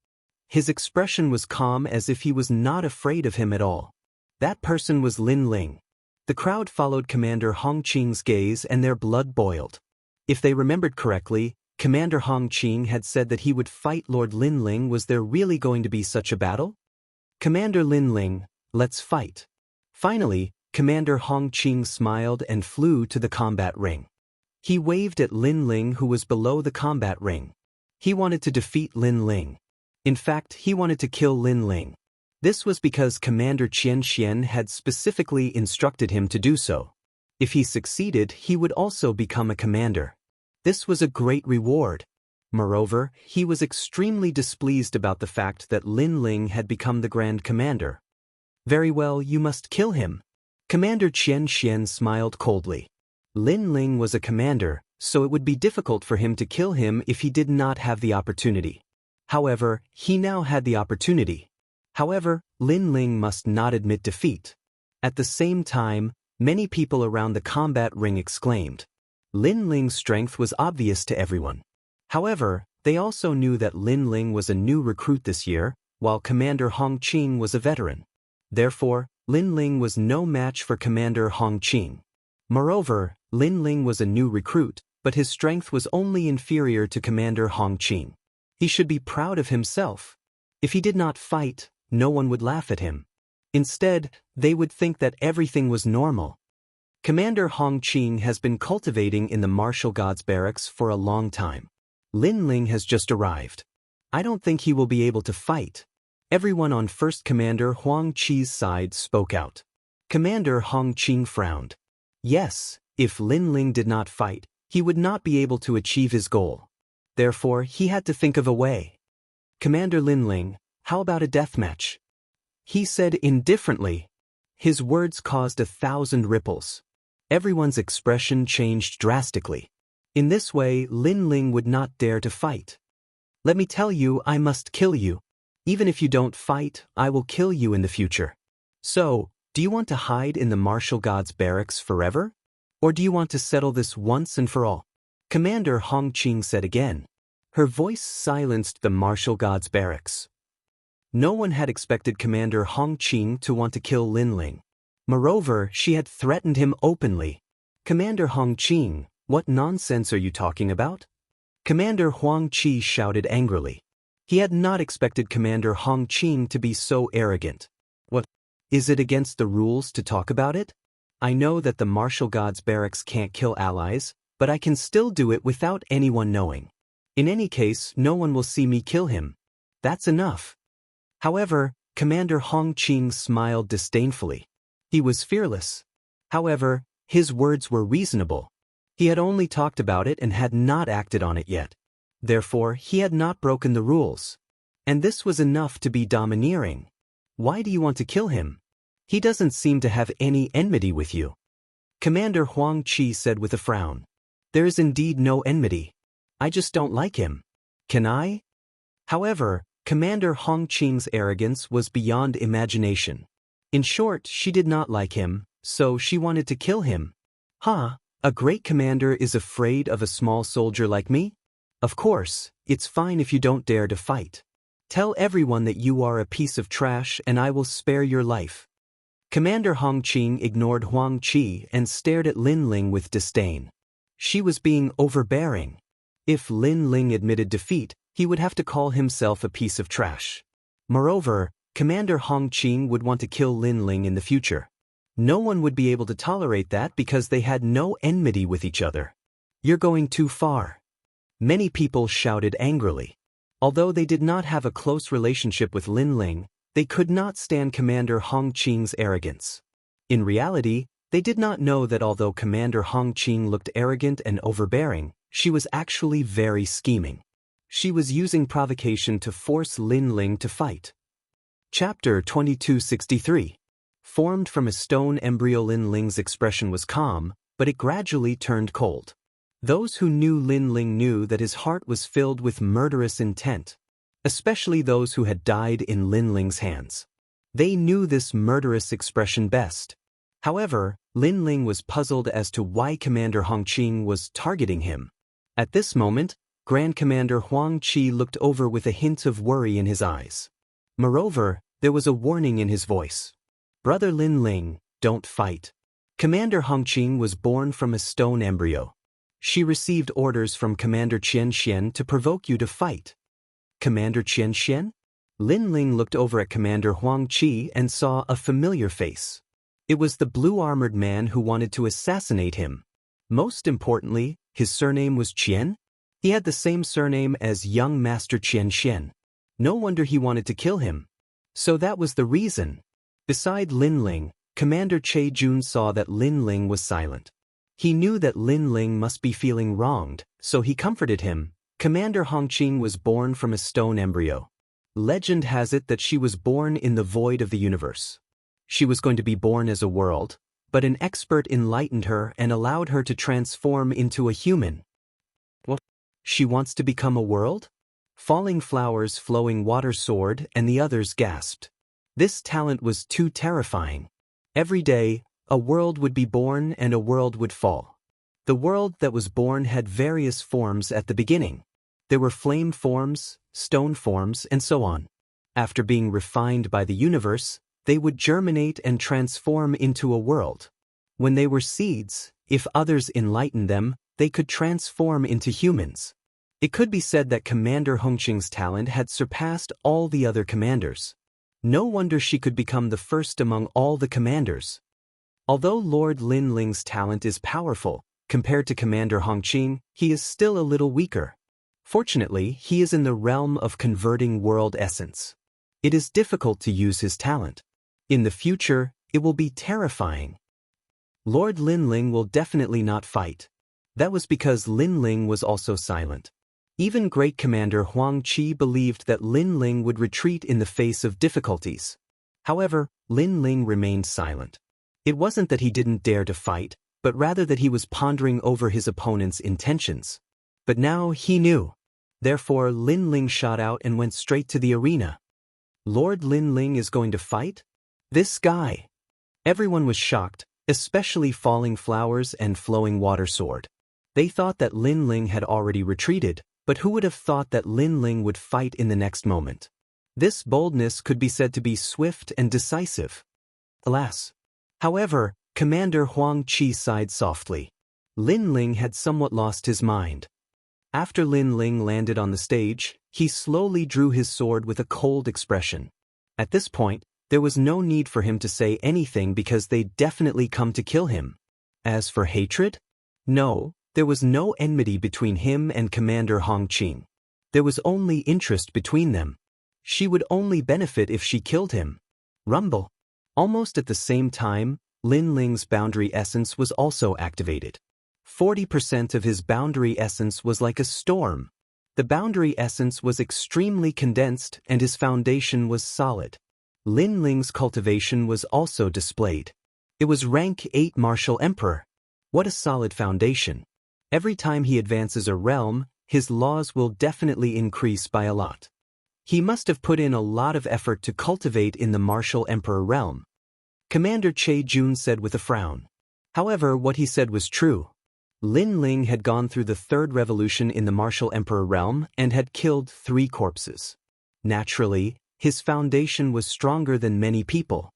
His expression was calm, as if he was not afraid of him at all. That person was Lin Ling. The crowd followed Commander Hong Qing's gaze and their blood boiled. If they remembered correctly, Commander Hong Qing had said that he would fight Lord Lin Ling. Was there really going to be such a battle? Commander Lin Ling, let's fight. Finally, Commander Hong Qing smiled and flew to the combat ring. He waved at Lin Ling, who was below the combat ring. He wanted to defeat Lin Ling. In fact, he wanted to kill Lin Ling. This was because Commander Qian Xian had specifically instructed him to do so. If he succeeded, he would also become a commander. This was a great reward. Moreover, he was extremely displeased about the fact that Lin Ling had become the Grand Commander. Very well, you must kill him. Commander Qian Xian smiled coldly. Lin Ling was a commander, so it would be difficult for him to kill him if he did not have the opportunity. However, he now had the opportunity. However, Lin Ling must not admit defeat. At the same time, many people around the combat ring exclaimed. Lin Ling's strength was obvious to everyone. However, they also knew that Lin Ling was a new recruit this year, while Commander Hong Qing was a veteran. Therefore, Lin Ling was no match for Commander Hong Qing. Moreover, Lin Ling was a new recruit, but his strength was only inferior to Commander Hong Qing. He should be proud of himself. If he did not fight, no one would laugh at him. Instead, they would think that everything was normal. Commander Hong Qing has been cultivating in the martial gods barracks for a long time. Lin Ling has just arrived. I don't think he will be able to fight. Everyone on First Commander Huang Qi's side spoke out. Commander Hong Qing frowned. Yes, if Lin Ling did not fight, he would not be able to achieve his goal. Therefore, he had to think of a way. Commander Lin Ling, how about a deathmatch? He said indifferently. His words caused 1,000 ripples. Everyone's expression changed drastically. In this way, Lin Ling would not dare to fight. Let me tell you, I must kill you. Even if you don't fight, I will kill you in the future. So, do you want to hide in the martial gods barracks forever? Or do you want to settle this once and for all? Commander Hong Qing said again. Her voice silenced the martial gods barracks. No one had expected Commander Hong Qing to want to kill Lin Ling. Moreover, she had threatened him openly. Commander Hong Qing, what nonsense are you talking about? Commander Huang Qi shouted angrily. He had not expected Commander Hong Qing to be so arrogant. What? Is it against the rules to talk about it? I know that the martial gods barracks can't kill allies, but I can still do it without anyone knowing. In any case, no one will see me kill him. That's enough. However, Commander Hong Qing smiled disdainfully. He was fearless. However, his words were reasonable. He had only talked about it and had not acted on it yet. Therefore, he had not broken the rules. And this was enough to be domineering. Why do you want to kill him? He doesn't seem to have any enmity with you. Commander Huang Qi said with a frown. There is indeed no enmity. I just don't like him. Can I? However, Commander Hong Qing's arrogance was beyond imagination. In short, she did not like him, so she wanted to kill him. Huh? A great commander is afraid of a small soldier like me? Of course, it's fine if you don't dare to fight. Tell everyone that you are a piece of trash and I will spare your life. Commander Hong Qing ignored Huang Qi and stared at Lin Ling with disdain. She was being overbearing. If Lin Ling admitted defeat, he would have to call himself a piece of trash. Moreover, Commander Hong Qing would want to kill Lin Ling in the future. No one would be able to tolerate that because they had no enmity with each other. You're going too far. Many people shouted angrily. Although they did not have a close relationship with Lin Ling, they could not stand Commander Hong Qing's arrogance. In reality, they did not know that although Commander Hong Qing looked arrogant and overbearing, she was actually very scheming. She was using provocation to force Lin Ling to fight. Chapter 2263. Formed from a stone embryo, Lin Ling's expression was calm, but it gradually turned cold. Those who knew Lin Ling knew that his heart was filled with murderous intent, especially those who had died in Lin Ling's hands. They knew this murderous expression best. However, Lin Ling was puzzled as to why Commander Hong Qing was targeting him. At this moment, Grand Commander Huang Qi looked over with a hint of worry in his eyes. Moreover, there was a warning in his voice. Brother Lin Ling, don't fight. Commander Hong Qing was born from a stone embryo. She received orders from Commander Qian Xian to provoke you to fight. Commander Qian Xian? Lin Ling looked over at Commander Huang Qi and saw a familiar face. It was the blue-armored man who wanted to assassinate him. Most importantly, his surname was Qian. He had the same surname as young Master Qian Xian. No wonder he wanted to kill him. So that was the reason. Beside Lin Ling, Commander Che Jun saw that Lin Ling was silent. He knew that Lin Ling must be feeling wronged, so he comforted him. Commander Hong Qing was born from a stone embryo. Legend has it that she was born in the void of the universe. She was going to be born as a world, but an expert enlightened her and allowed her to transform into a human. What? She wants to become a world? Falling Flowers, Flowing Water Sword, and the others gasped. This talent was too terrifying. Every day, a world would be born and a world would fall. The world that was born had various forms at the beginning. There were flame forms, stone forms, and so on. After being refined by the universe, they would germinate and transform into a world. When they were seeds, if others enlightened them, they could transform into humans. It could be said that Commander Hong Qing's talent had surpassed all the other commanders. No wonder she could become the first among all the commanders. Although Lord Lin Ling's talent is powerful, compared to Commander Hong Qing, he is still a little weaker. Fortunately, he is in the realm of converting world essence. It is difficult to use his talent. In the future, it will be terrifying. Lord Lin Ling will definitely not fight. That was because Lin Ling was also silent. Even Great Commander Huang Qi believed that Lin Ling would retreat in the face of difficulties. However, Lin Ling remained silent. It wasn't that he didn't dare to fight, but rather that he was pondering over his opponent's intentions. But now he knew. Therefore, Lin Ling shot out and went straight to the arena. Lord Lin Ling is going to fight? This guy. Everyone was shocked, especially Falling Flowers and Flowing Water Sword. They thought that Lin Ling had already retreated, but who would have thought that Lin Ling would fight in the next moment? This boldness could be said to be swift and decisive. Alas. However, Commander Huang Qi sighed softly. Lin Ling had somewhat lost his mind. After Lin Ling landed on the stage, he slowly drew his sword with a cold expression. At this point, there was no need for him to say anything because they'd definitely come to kill him. As for hatred? No, there was no enmity between him and Commander Hong Qing. There was only interest between them. She would only benefit if she killed him. Rumble. Almost at the same time, Lin Ling's boundary essence was also activated. 40% of his boundary essence was like a storm. The boundary essence was extremely condensed and his foundation was solid. Lin Ling's cultivation was also displayed. It was rank 8 Martial Emperor. What a solid foundation. Every time he advances a realm, his laws will definitely increase by a lot. He must have put in a lot of effort to cultivate in the Martial Emperor realm. Commander Che Jun said with a frown. However, what he said was true. Lin Ling had gone through the third revolution in the Martial Emperor realm and had killed 3 corpses. Naturally, his foundation was stronger than many people.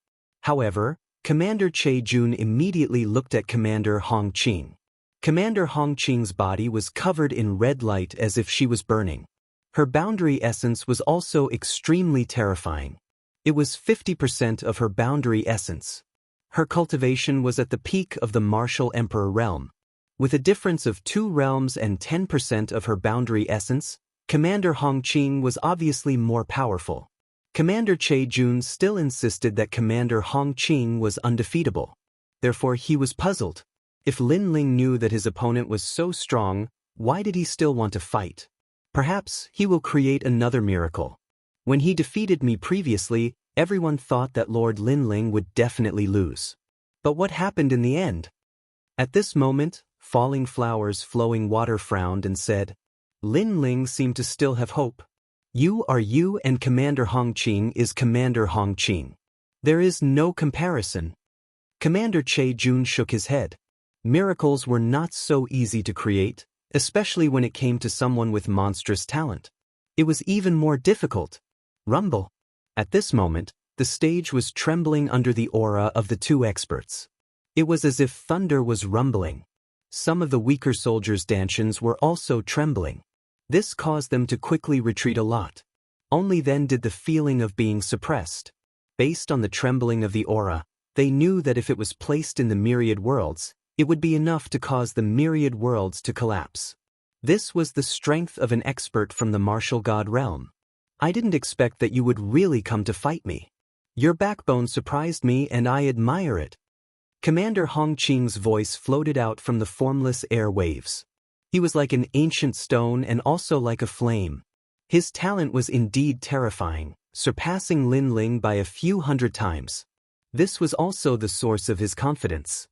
However, Commander Che Jun immediately looked at Commander Hong Qing. Commander Hong Qing's body was covered in red light as if she was burning. Her boundary essence was also extremely terrifying. It was 50% of her boundary essence. Her cultivation was at the peak of the Martial Emperor realm. With a difference of 2 realms and 10% of her boundary essence, Commander Hong Qing was obviously more powerful. Commander Che Jun still insisted that Commander Hong Qing was undefeatable. Therefore, he was puzzled. If Lin Ling knew that his opponent was so strong, why did he still want to fight? Perhaps he will create another miracle. When he defeated me previously, everyone thought that Lord Lin Ling would definitely lose. But what happened in the end? At this moment, Falling Flowers Flowing Water frowned and said, Lin Ling seemed to still have hope. You are you and Commander Hong Qing is Commander Hong Qing. There is no comparison. Commander Che Jun shook his head. Miracles were not so easy to create, especially when it came to someone with monstrous talent. It was even more difficult. Rumble. At this moment, the stage was trembling under the aura of the two experts. It was as if thunder was rumbling. Some of the weaker soldiers' dantians were also trembling. This caused them to quickly retreat a lot. Only then did the feeling of being suppressed. Based on the trembling of the aura, they knew that if it was placed in the myriad worlds, it would be enough to cause the myriad worlds to collapse. This was the strength of an expert from the martial god realm. I didn't expect that you would really come to fight me. Your backbone surprised me and I admire it. Commander Hong Qing's voice floated out from the formless air waves. He was like an ancient stone and also like a flame. His talent was indeed terrifying, surpassing Lin Ling by a few hundred times. This was also the source of his confidence.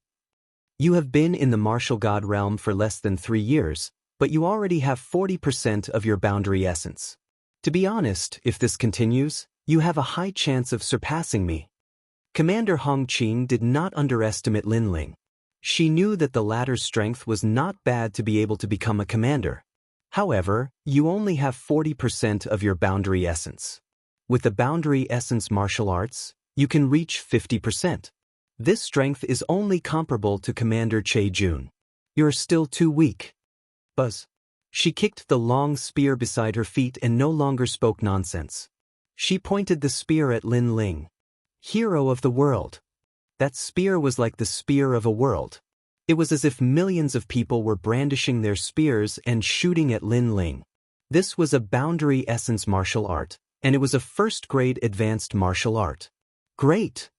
You have been in the martial god realm for less than 3 years, but you already have 40% of your boundary essence. To be honest, if this continues, you have a high chance of surpassing me. Commander Hong Qing did not underestimate Lin Ling. She knew that the latter's strength was not bad to be able to become a commander. However, you only have 40% of your boundary essence. With the boundary essence martial arts, you can reach 50%. This strength is only comparable to Commander Che Jun. You're still too weak. Buzz. She kicked the long spear beside her feet and no longer spoke nonsense. She pointed the spear at Lin Ling. Hero of the world. That spear was like the spear of a world. It was as if millions of people were brandishing their spears and shooting at Lin Ling. This was a boundary essence martial art, and it was a first-grade advanced martial art. Great!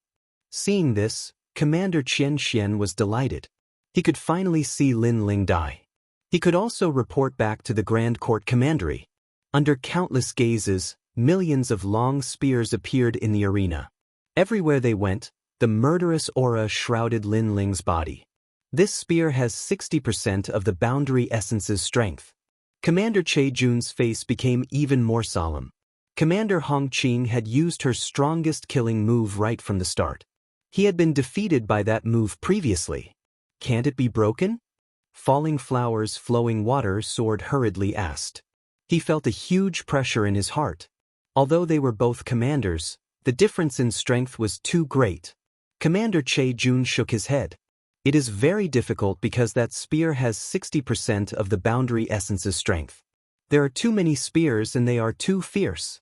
Seeing this, Commander Qian Xian was delighted. He could finally see Lin Ling die. He could also report back to the Grand Court Commandery. Under countless gazes, millions of long spears appeared in the arena. Everywhere they went, the murderous aura shrouded Lin Ling's body. This spear has 60% of the boundary essence's strength. Commander Che Jun's face became even more solemn. Commander Hong Qing had used her strongest killing move right from the start. He had been defeated by that move previously. Can't it be broken? Falling Flowers Flowing Water Sword hurriedly asked. He felt a huge pressure in his heart. Although they were both commanders, the difference in strength was too great. Commander Che Jun shook his head. It is very difficult because that spear has 60% of the boundary essence's strength. There are too many spears and they are too fierce.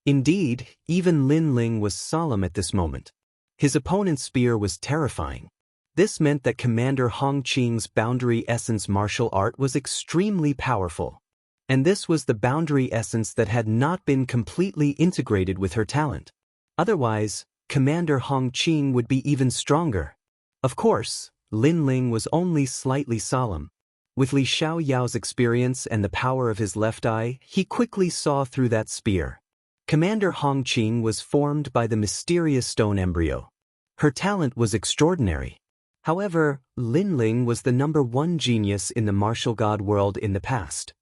Indeed, even Lin Ling was solemn at this moment. His opponent's spear was terrifying. This meant that Commander Hong Qing's boundary essence martial art was extremely powerful. And this was the boundary essence that had not been completely integrated with her talent. Otherwise, Commander Hong Qing would be even stronger. Of course, Lin Ling was only slightly solemn. With Li Xiaoyao's experience and the power of his left eye, he quickly saw through that spear. Commander Hong Qing was formed by the mysterious stone embryo. Her talent was extraordinary. However, Lin Ling was the #1 genius in the martial god world in the past.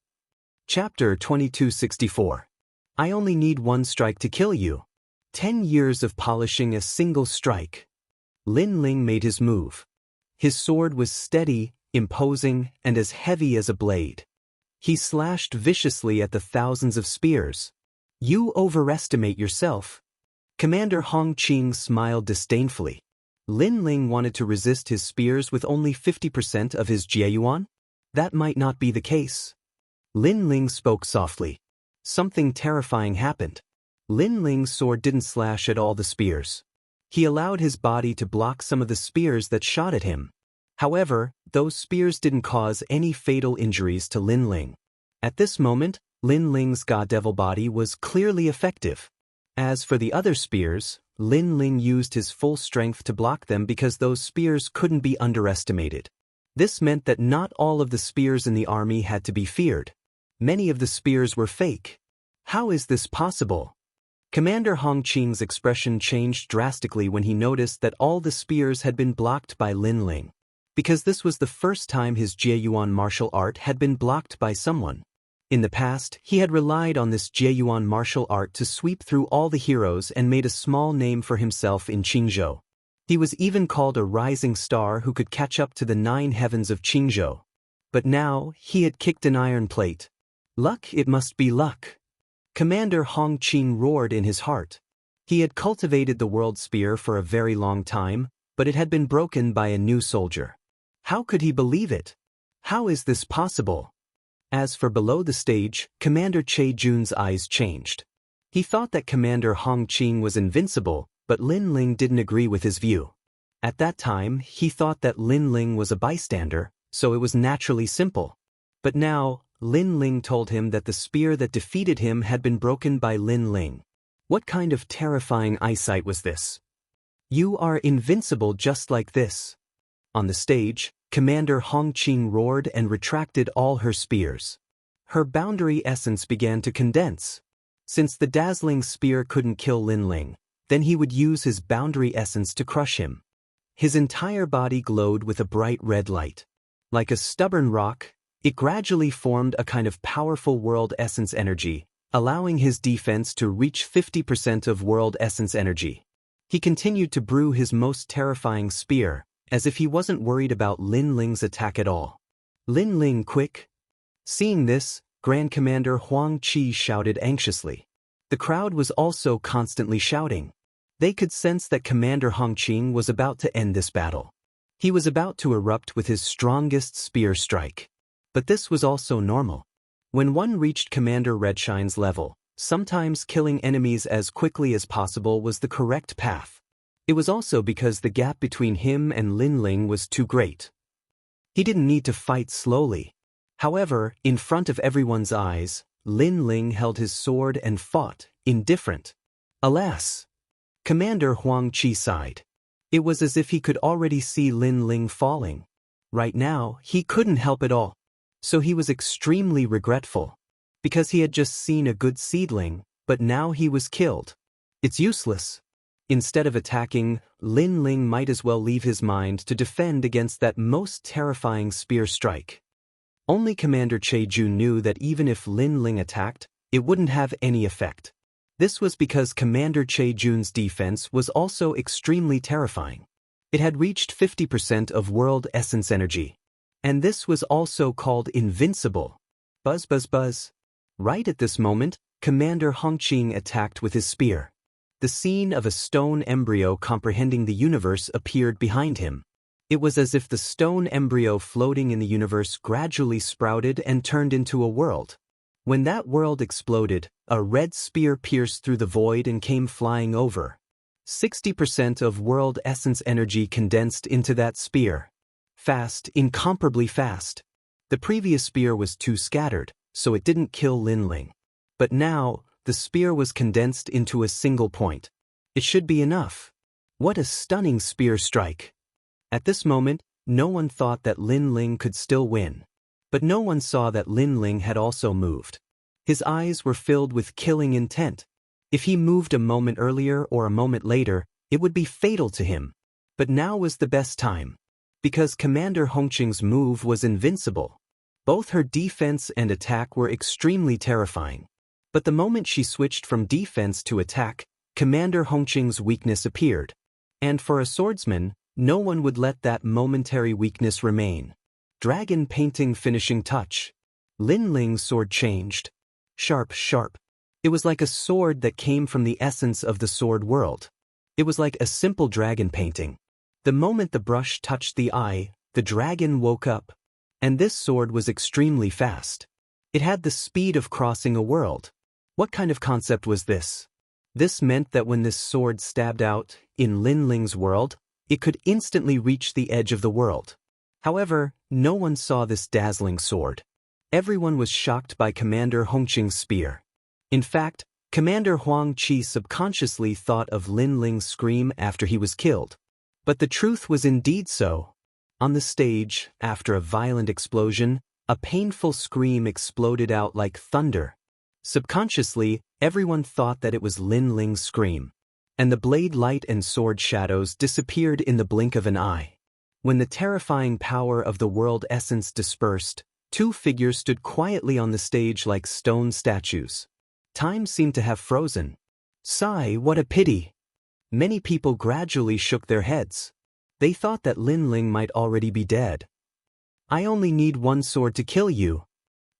Chapter 2264. I only need one strike to kill you. 10 years of polishing a single strike. Lin Ling made his move. His sword was steady, imposing, and as heavy as a blade. He slashed viciously at the thousands of spears. You overestimate yourself. Commander Hong Qing smiled disdainfully. Lin Ling wanted to resist his spears with only 50% of his jieyuan? That might not be the case. Lin Ling spoke softly. Something terrifying happened. Lin Ling's sword didn't slash at all the spears. He allowed his body to block some of the spears that shot at him. However, those spears didn't cause any fatal injuries to Lin Ling. At this moment, Lin Ling's God Devil body was clearly effective. As for the other spears, Lin Ling used his full strength to block them because those spears couldn't be underestimated. This meant that not all of the spears in the army had to be feared. Many of the spears were fake. How is this possible? Commander Hong Qing's expression changed drastically when he noticed that all the spears had been blocked by Lin Ling. because this was the first time his Jieyuan martial art had been blocked by someone. In the past, he had relied on this Jieyuan martial art to sweep through all the heroes and made a small name for himself in Qingzhou. He was even called a rising star who could catch up to the 9 heavens of Qingzhou. But now, he had kicked an iron plate. Luck, it must be luck. Commander Hong Qin roared in his heart. He had cultivated the world spear for a very long time, but it had been broken by a new soldier. How could he believe it? How is this possible? As for below the stage, Commander Che Jun's eyes changed. He thought that Commander Hong Qin was invincible, but Lin Ling didn't agree with his view. At that time, he thought that Lin Ling was a bystander, so it was naturally simple. But now, Lin Ling told him that the spear that defeated him had been broken by Lin Ling. What kind of terrifying eyesight was this? You are invincible just like this. On the stage, Commander Hong Qin roared and retracted all her spears. Her boundary essence began to condense. Since the dazzling spear couldn't kill Lin Ling, then he would use his boundary essence to crush him. His entire body glowed with a bright red light. Like a stubborn rock, it gradually formed a kind of powerful world essence energy, allowing his defense to reach 50% of world essence energy. He continued to brew his most terrifying spear, as if he wasn't worried about Lin Ling's attack at all. Lin Ling, quick! Seeing this, Grand Commander Huang Qi shouted anxiously. The crowd was also constantly shouting. They could sense that Commander Hong Qin was about to end this battle. He was about to erupt with his strongest spear strike. But this was also normal. When one reached Commander Redshine's level, sometimes killing enemies as quickly as possible was the correct path. It was also because the gap between him and Lin Ling was too great. He didn't need to fight slowly. However, in front of everyone's eyes, Lin Ling held his sword and fought, indifferent. Alas! Commander Huang Qi sighed. It was as if he could already see Lin Ling falling. Right now, he couldn't help it all. So he was extremely regretful. Because he had just seen a good seedling, but now he was killed. It's useless. Instead of attacking, Lin Ling might as well leave his mind to defend against that most terrifying spear strike. Only Commander Che Jun knew that even if Lin Ling attacked, it wouldn't have any effect. This was because Commander Che Jun's defense was also extremely terrifying. It had reached 50% of world essence energy. And this was also called invincible. Buzz buzz buzz. Right at this moment, Commander Hong Qin attacked with his spear. The scene of a stone embryo comprehending the universe appeared behind him. It was as if the stone embryo floating in the universe gradually sprouted and turned into a world. When that world exploded, a red spear pierced through the void and came flying over. 60% of world essence energy condensed into that spear. Fast, incomparably fast. The previous spear was too scattered, so it didn't kill Lin Ling. But now, the spear was condensed into a single point. It should be enough. What a stunning spear strike! At this moment, no one thought that Lin Ling could still win. But no one saw that Lin Ling had also moved. His eyes were filled with killing intent. If he moved a moment earlier or a moment later, it would be fatal to him. But now was the best time. Because Commander Hong Qin's move was invincible. Both her defense and attack were extremely terrifying. But the moment she switched from defense to attack, Commander Hong Qin's weakness appeared. And for a swordsman, no one would let that momentary weakness remain. Dragon painting finishing touch. Lin Ling's sword changed. Sharp, sharp. It was like a sword that came from the essence of the sword world. It was like a simple dragon painting. The moment the brush touched the eye, the dragon woke up. And this sword was extremely fast. It had the speed of crossing a world. What kind of concept was this? This meant that when this sword stabbed out, in Lin Ling's world, it could instantly reach the edge of the world. However, no one saw this dazzling sword. Everyone was shocked by Commander Hong Qin's spear. In fact, Commander Huang Qi subconsciously thought of Lin Ling's scream after he was killed. But the truth was indeed so. On the stage, after a violent explosion, a painful scream exploded out like thunder. Subconsciously, everyone thought that it was Lin Ling's scream. And the blade light and sword shadows disappeared in the blink of an eye. When the terrifying power of the world essence dispersed, two figures stood quietly on the stage like stone statues. Time seemed to have frozen. Sigh, what a pity. Many people gradually shook their heads. They thought that Lin Ling might already be dead. I only need one sword to kill you.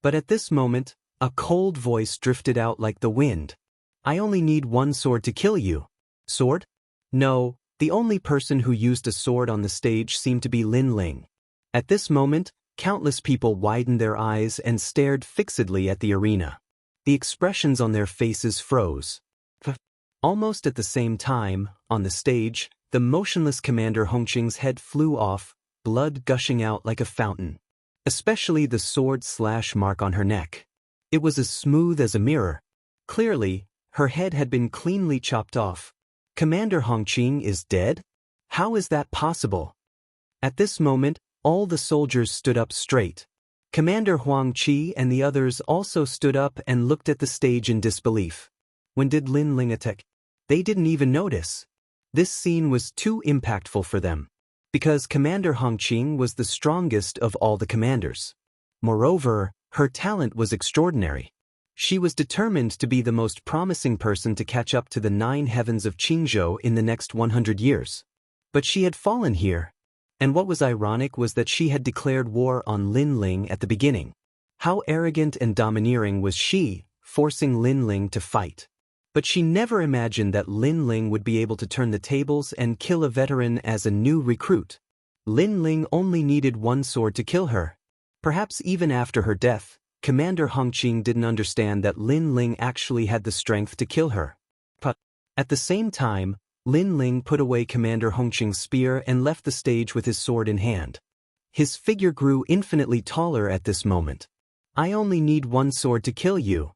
But at this moment, a cold voice drifted out like the wind. I only need one sword to kill you. Sword? No, the only person who used a sword on the stage seemed to be Lin Ling. At this moment, countless people widened their eyes and stared fixedly at the arena. The expressions on their faces froze. Almost at the same time, on the stage, the motionless Commander Hongqing's head flew off, blood gushing out like a fountain. Especially the sword/mark on her neck. It was as smooth as a mirror. Clearly, her head had been cleanly chopped off. Commander Hongqing is dead? How is that possible? At this moment, all the soldiers stood up straight. Commander Huang Qi and the others also stood up and looked at the stage in disbelief. When did Lin Ling attack? They didn't even notice. This scene was too impactful for them. Because Commander Hongqing was the strongest of all the commanders. Moreover, her talent was extraordinary. She was determined to be the most promising person to catch up to the 9 heavens of Qingzhou in the next 100 years. But she had fallen here. And what was ironic was that she had declared war on Lin Ling at the beginning. How arrogant and domineering was she, forcing Lin Ling to fight. But she never imagined that Lin Ling would be able to turn the tables and kill a veteran as a new recruit. Lin Ling only needed one sword to kill her. Perhaps even after her death, Commander Hongqing didn't understand that Lin Ling actually had the strength to kill her. But at the same time, Lin Ling put away Commander Hongqing's spear and left the stage with his sword in hand. His figure grew infinitely taller at this moment. I only need one sword to kill you.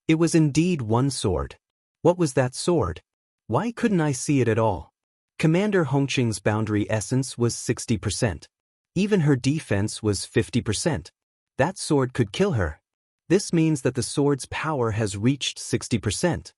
It was indeed one sword. What was that sword? Why couldn't I see it at all? Commander Hongqing's boundary essence was 60%. Even her defense was 50%. That sword could kill her. This means that the sword's power has reached 60%.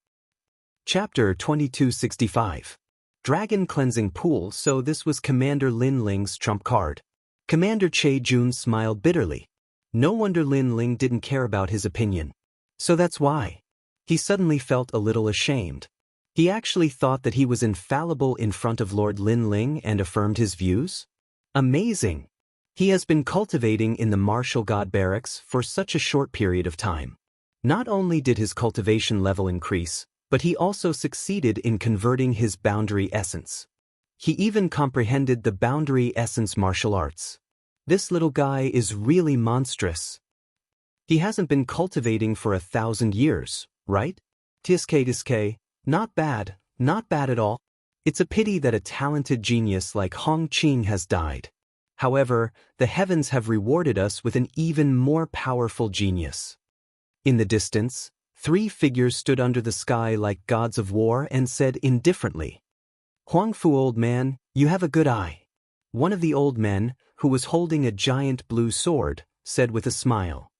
Chapter 2265. Dragon Cleansing Pool. So this was Commander Lin Ling's trump card. Commander Che Jun smiled bitterly. No wonder Lin Ling didn't care about his opinion. So that's why. He suddenly felt a little ashamed. He actually thought that he was infallible in front of Lord Lin Ling and affirmed his views? Amazing! He has been cultivating in the martial god barracks for such a short period of time. Not only did his cultivation level increase, but he also succeeded in converting his boundary essence. He even comprehended the boundary essence martial arts. This little guy is really monstrous. He hasn't been cultivating for 1,000 years, right? Tiske, not bad at all. It's a pity that a talented genius like Hongqing has died. However, the heavens have rewarded us with an even more powerful genius. In the distance, 3 figures stood under the sky like gods of war and said indifferently, Huangfu, old man, you have a good eye. One of the old men, who was holding a giant blue sword, said with a smile.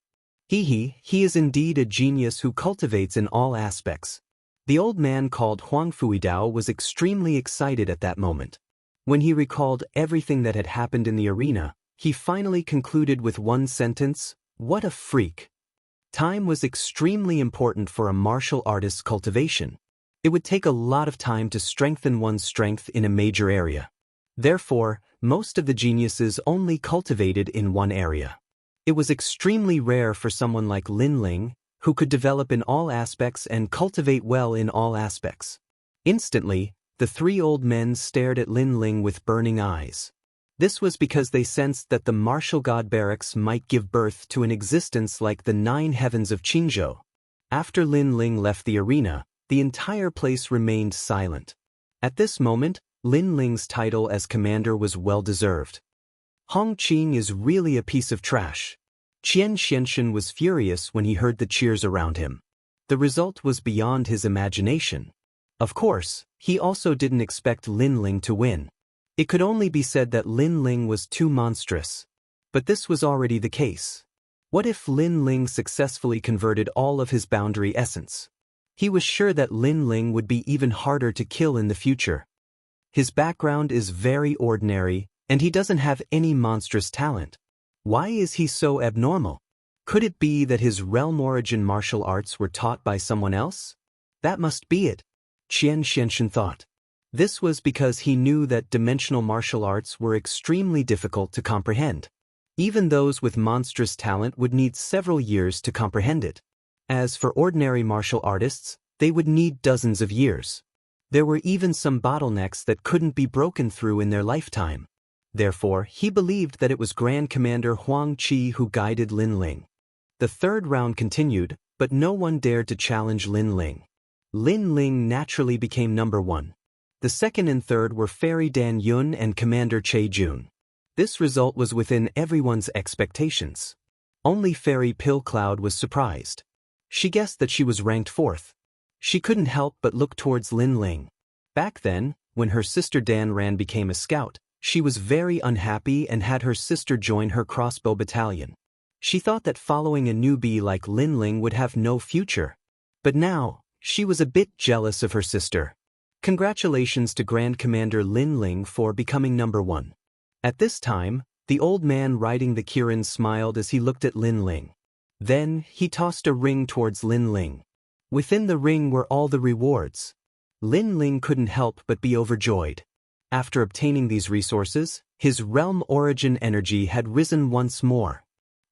He is indeed a genius who cultivates in all aspects. The old man called Huangfu Dao was extremely excited at that moment. When he recalled everything that had happened in the arena, he finally concluded with one sentence, what a freak. Time was extremely important for a martial artist's cultivation. It would take a lot of time to strengthen one's strength in a major area. Therefore, most of the geniuses only cultivated in one area. It was extremely rare for someone like Lin Ling, who could develop in all aspects and cultivate well in all aspects. Instantly, the 3 old men stared at Lin Ling with burning eyes. This was because they sensed that the martial god barracks might give birth to an existence like the 9 heavens of Qingzhou. After Lin Ling left the arena, the entire place remained silent. At this moment, Lin Ling's title as commander was well-deserved. Hongqing is really a piece of trash. Qian Xianxun was furious when he heard the cheers around him. The result was beyond his imagination. Of course, he also didn't expect Lin Ling to win. It could only be said that Lin Ling was too monstrous. But this was already the case. What if Lin Ling successfully converted all of his boundary essence? He was sure that Lin Ling would be even harder to kill in the future. His background is very ordinary, And he doesn't have any monstrous talent. Why is he so abnormal? Could it be that his realm origin martial arts were taught by someone else? That must be it, Qian Xianxian thought. This was because he knew that dimensional martial arts were extremely difficult to comprehend. Even those with monstrous talent would need several years to comprehend it. As for ordinary martial artists, they would need dozens of years. There were even some bottlenecks that couldn't be broken through in their lifetime. Therefore, he believed that it was Grand Commander Huang Qi who guided Lin Ling. The third round continued, but no one dared to challenge Lin Ling. Lin Ling naturally became number one. The second and third were Fairy Dan Yun and Commander Che Jun. This result was within everyone's expectations. Only Fairy Pill Cloud was surprised. She guessed that she was ranked fourth. She couldn't help but look towards Lin Ling. Back then, when her sister Dan Ran became a scout, she was very unhappy and had her sister join her crossbow battalion. She thought that following a newbie like Lin Ling would have no future. But now, she was a bit jealous of her sister. Congratulations to Grand Commander Lin Ling for becoming number one. At this time, the old man riding the Kirin smiled as he looked at Lin Ling. Then, he tossed a ring towards Lin Ling. Within the ring were all the rewards. Lin Ling couldn't help but be overjoyed. After obtaining these resources, his realm origin energy had risen once more.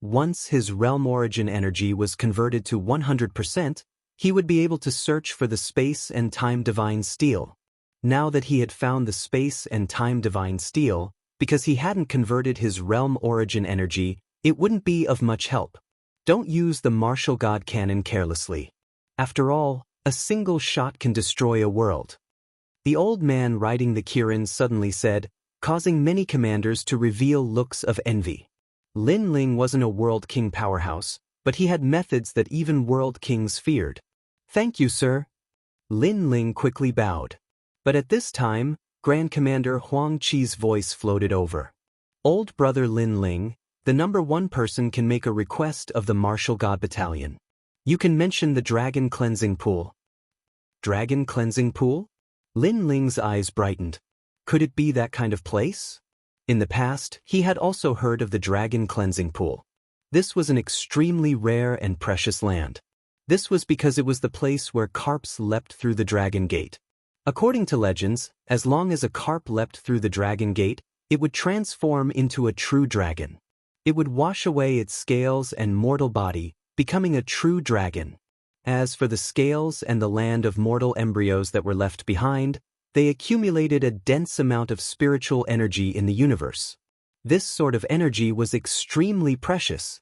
Once his realm origin energy was converted to 100%, he would be able to search for the space and time divine steel. Now that he had found the space and time divine steel, because he hadn't converted his realm origin energy, it wouldn't be of much help. Don't use the martial god cannon carelessly. After all, a single shot can destroy a world. The old man riding the Kirin suddenly said, causing many commanders to reveal looks of envy. Lin Ling wasn't a world king powerhouse, but he had methods that even world kings feared. Thank you, sir. Lin Ling quickly bowed. But at this time, Grand Commander Huang Qi's voice floated over. Old brother Lin Ling, the number one person can make a request of the Martial God Battalion. You can mention the Dragon Cleansing Pool. Dragon Cleansing Pool? Lin Ling's eyes brightened. Could it be that kind of place? In the past, he had also heard of the Dragon Cleansing Pool. This was an extremely rare and precious land. This was because it was the place where carps leapt through the Dragon Gate. According to legends, as long as a carp leapt through the Dragon Gate, it would transform into a true dragon. It would wash away its scales and mortal body, becoming a true dragon. As for the scales and the land of mortal embryos that were left behind, they accumulated a dense amount of spiritual energy in the universe. This sort of energy was extremely precious.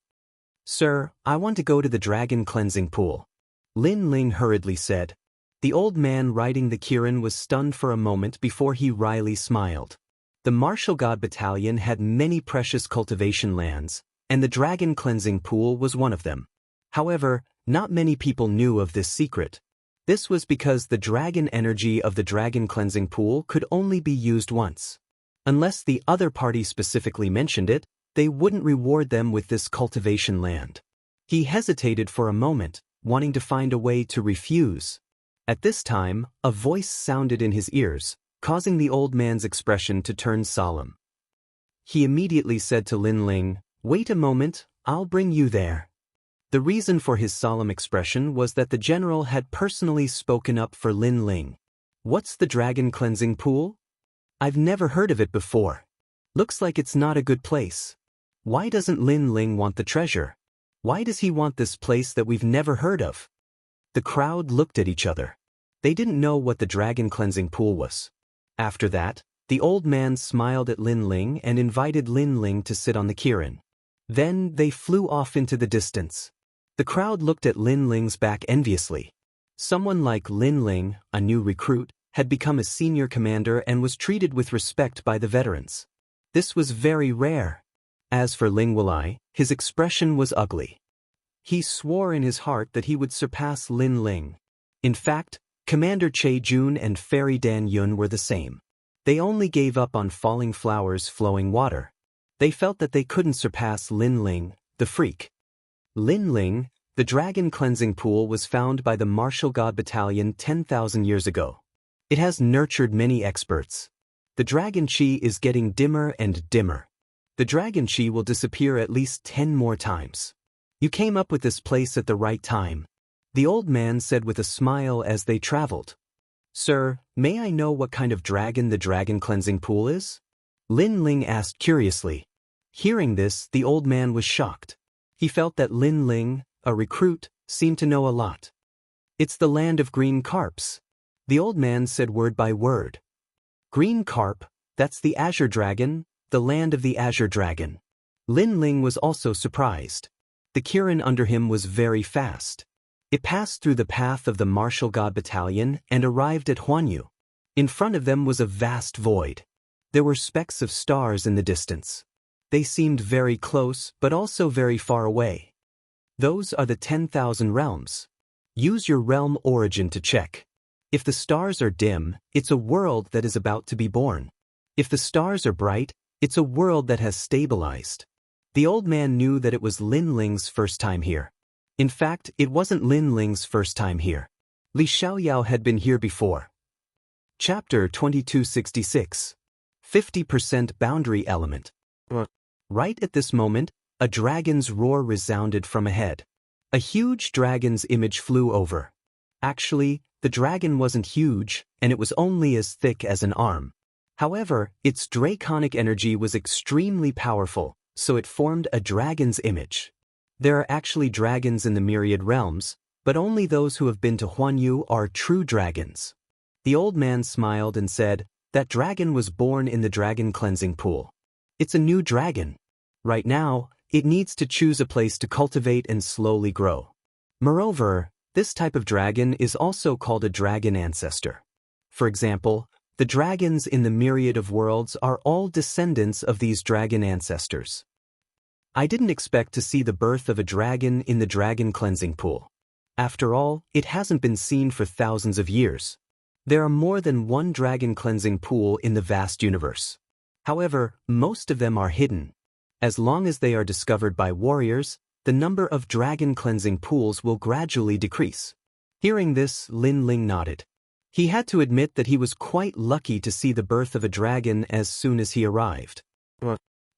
Sir, I want to go to the Dragon Cleansing Pool. Lin Ling hurriedly said. The old man riding the Kirin was stunned for a moment before he wryly smiled. The Martial God Battalion had many precious cultivation lands, and the Dragon Cleansing Pool was one of them. However, not many people knew of this secret. This was because the dragon energy of the Dragon Cleansing Pool could only be used once. Unless the other party specifically mentioned it, they wouldn't reward them with this cultivation land. He hesitated for a moment, wanting to find a way to refuse. At this time, a voice sounded in his ears, causing the old man's expression to turn solemn. He immediately said to Lin Ling, "Wait a moment, I'll bring you there." The reason for his solemn expression was that the general had personally spoken up for Lin Ling. What's the Dragon Cleansing Pool? I've never heard of it before. Looks like it's not a good place. Why doesn't Lin Ling want the treasure? Why does he want this place that we've never heard of? The crowd looked at each other. They didn't know what the Dragon Cleansing Pool was. After that, the old man smiled at Lin Ling and invited Lin Ling to sit on the Kirin. Then they flew off into the distance. The crowd looked at Lin Ling's back enviously. Someone like Lin Ling, a new recruit, had become a senior commander and was treated with respect by the veterans. This was very rare. As for Ling Wulai, his expression was ugly. He swore in his heart that he would surpass Lin Ling. In fact, Commander Che Jun and Fairy Dan Yun were the same. They only gave up on falling flowers flowing water. They felt that they couldn't surpass Lin Ling, the freak. Lin Ling, the Dragon Cleansing Pool was found by the Martial God Battalion 10,000 years ago. It has nurtured many experts. The dragon chi is getting dimmer and dimmer. The dragon chi will disappear at least 10 more times. You came up with this place at the right time, the old man said with a smile as they traveled. Sir, may I know what kind of dragon the dragon cleansing pool is? Lin Ling asked curiously. Hearing this, the old man was shocked. He felt that Lin Ling, a recruit, seemed to know a lot. It's the land of green carps. The old man said word by word. Green carp, that's the Azure Dragon, the land of the Azure Dragon. Lin Ling was also surprised. The Kirin under him was very fast. It passed through the path of the Martial God Battalion and arrived at Huanyu. In front of them was a vast void. There were specks of stars in the distance. They seemed very close, but also very far away. Those are the 10,000 realms. Use your realm origin to check. If the stars are dim, it's a world that is about to be born. If the stars are bright, it's a world that has stabilized. The old man knew that it was Lin Ling's first time here. In fact, it wasn't Lin Ling's first time here. Li Xiaoyao had been here before. Chapter 2266. 50% Boundary Element. Right at this moment, a dragon's roar resounded from ahead. A huge dragon's image flew over. Actually, the dragon wasn't huge, and it was only as thick as an arm. However, its draconic energy was extremely powerful, so it formed a dragon's image. There are actually dragons in the myriad realms, but only those who have been to Huanyu are true dragons. The old man smiled and said, that dragon was born in the dragon cleansing pool. It's a new dragon. Right now, it needs to choose a place to cultivate and slowly grow. Moreover, this type of dragon is also called a dragon ancestor. For example, the dragons in the myriad of worlds are all descendants of these dragon ancestors. I didn't expect to see the birth of a dragon in the dragon cleansing pool. After all, it hasn't been seen for thousands of years. There are more than one dragon cleansing pool in the vast universe. However, most of them are hidden. As long as they are discovered by warriors, the number of dragon cleansing pools will gradually decrease. Hearing this, Lin Ling nodded. He had to admit that he was quite lucky to see the birth of a dragon as soon as he arrived.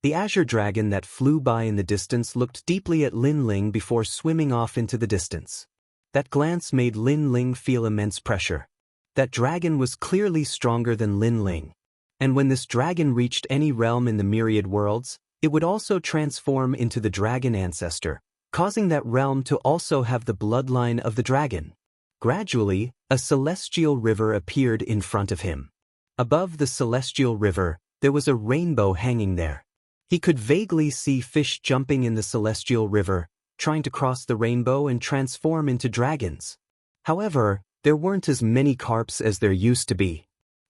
The Azure Dragon that flew by in the distance looked deeply at Lin Ling before swimming off into the distance. That glance made Lin Ling feel immense pressure. That dragon was clearly stronger than Lin Ling. And when this dragon reached any realm in the myriad worlds, it would also transform into the dragon ancestor, causing that realm to also have the bloodline of the dragon. Gradually, a celestial river appeared in front of him. Above the celestial river, there was a rainbow hanging there. He could vaguely see fish jumping in the celestial river, trying to cross the rainbow and transform into dragons. However, there weren't as many carps as there used to be.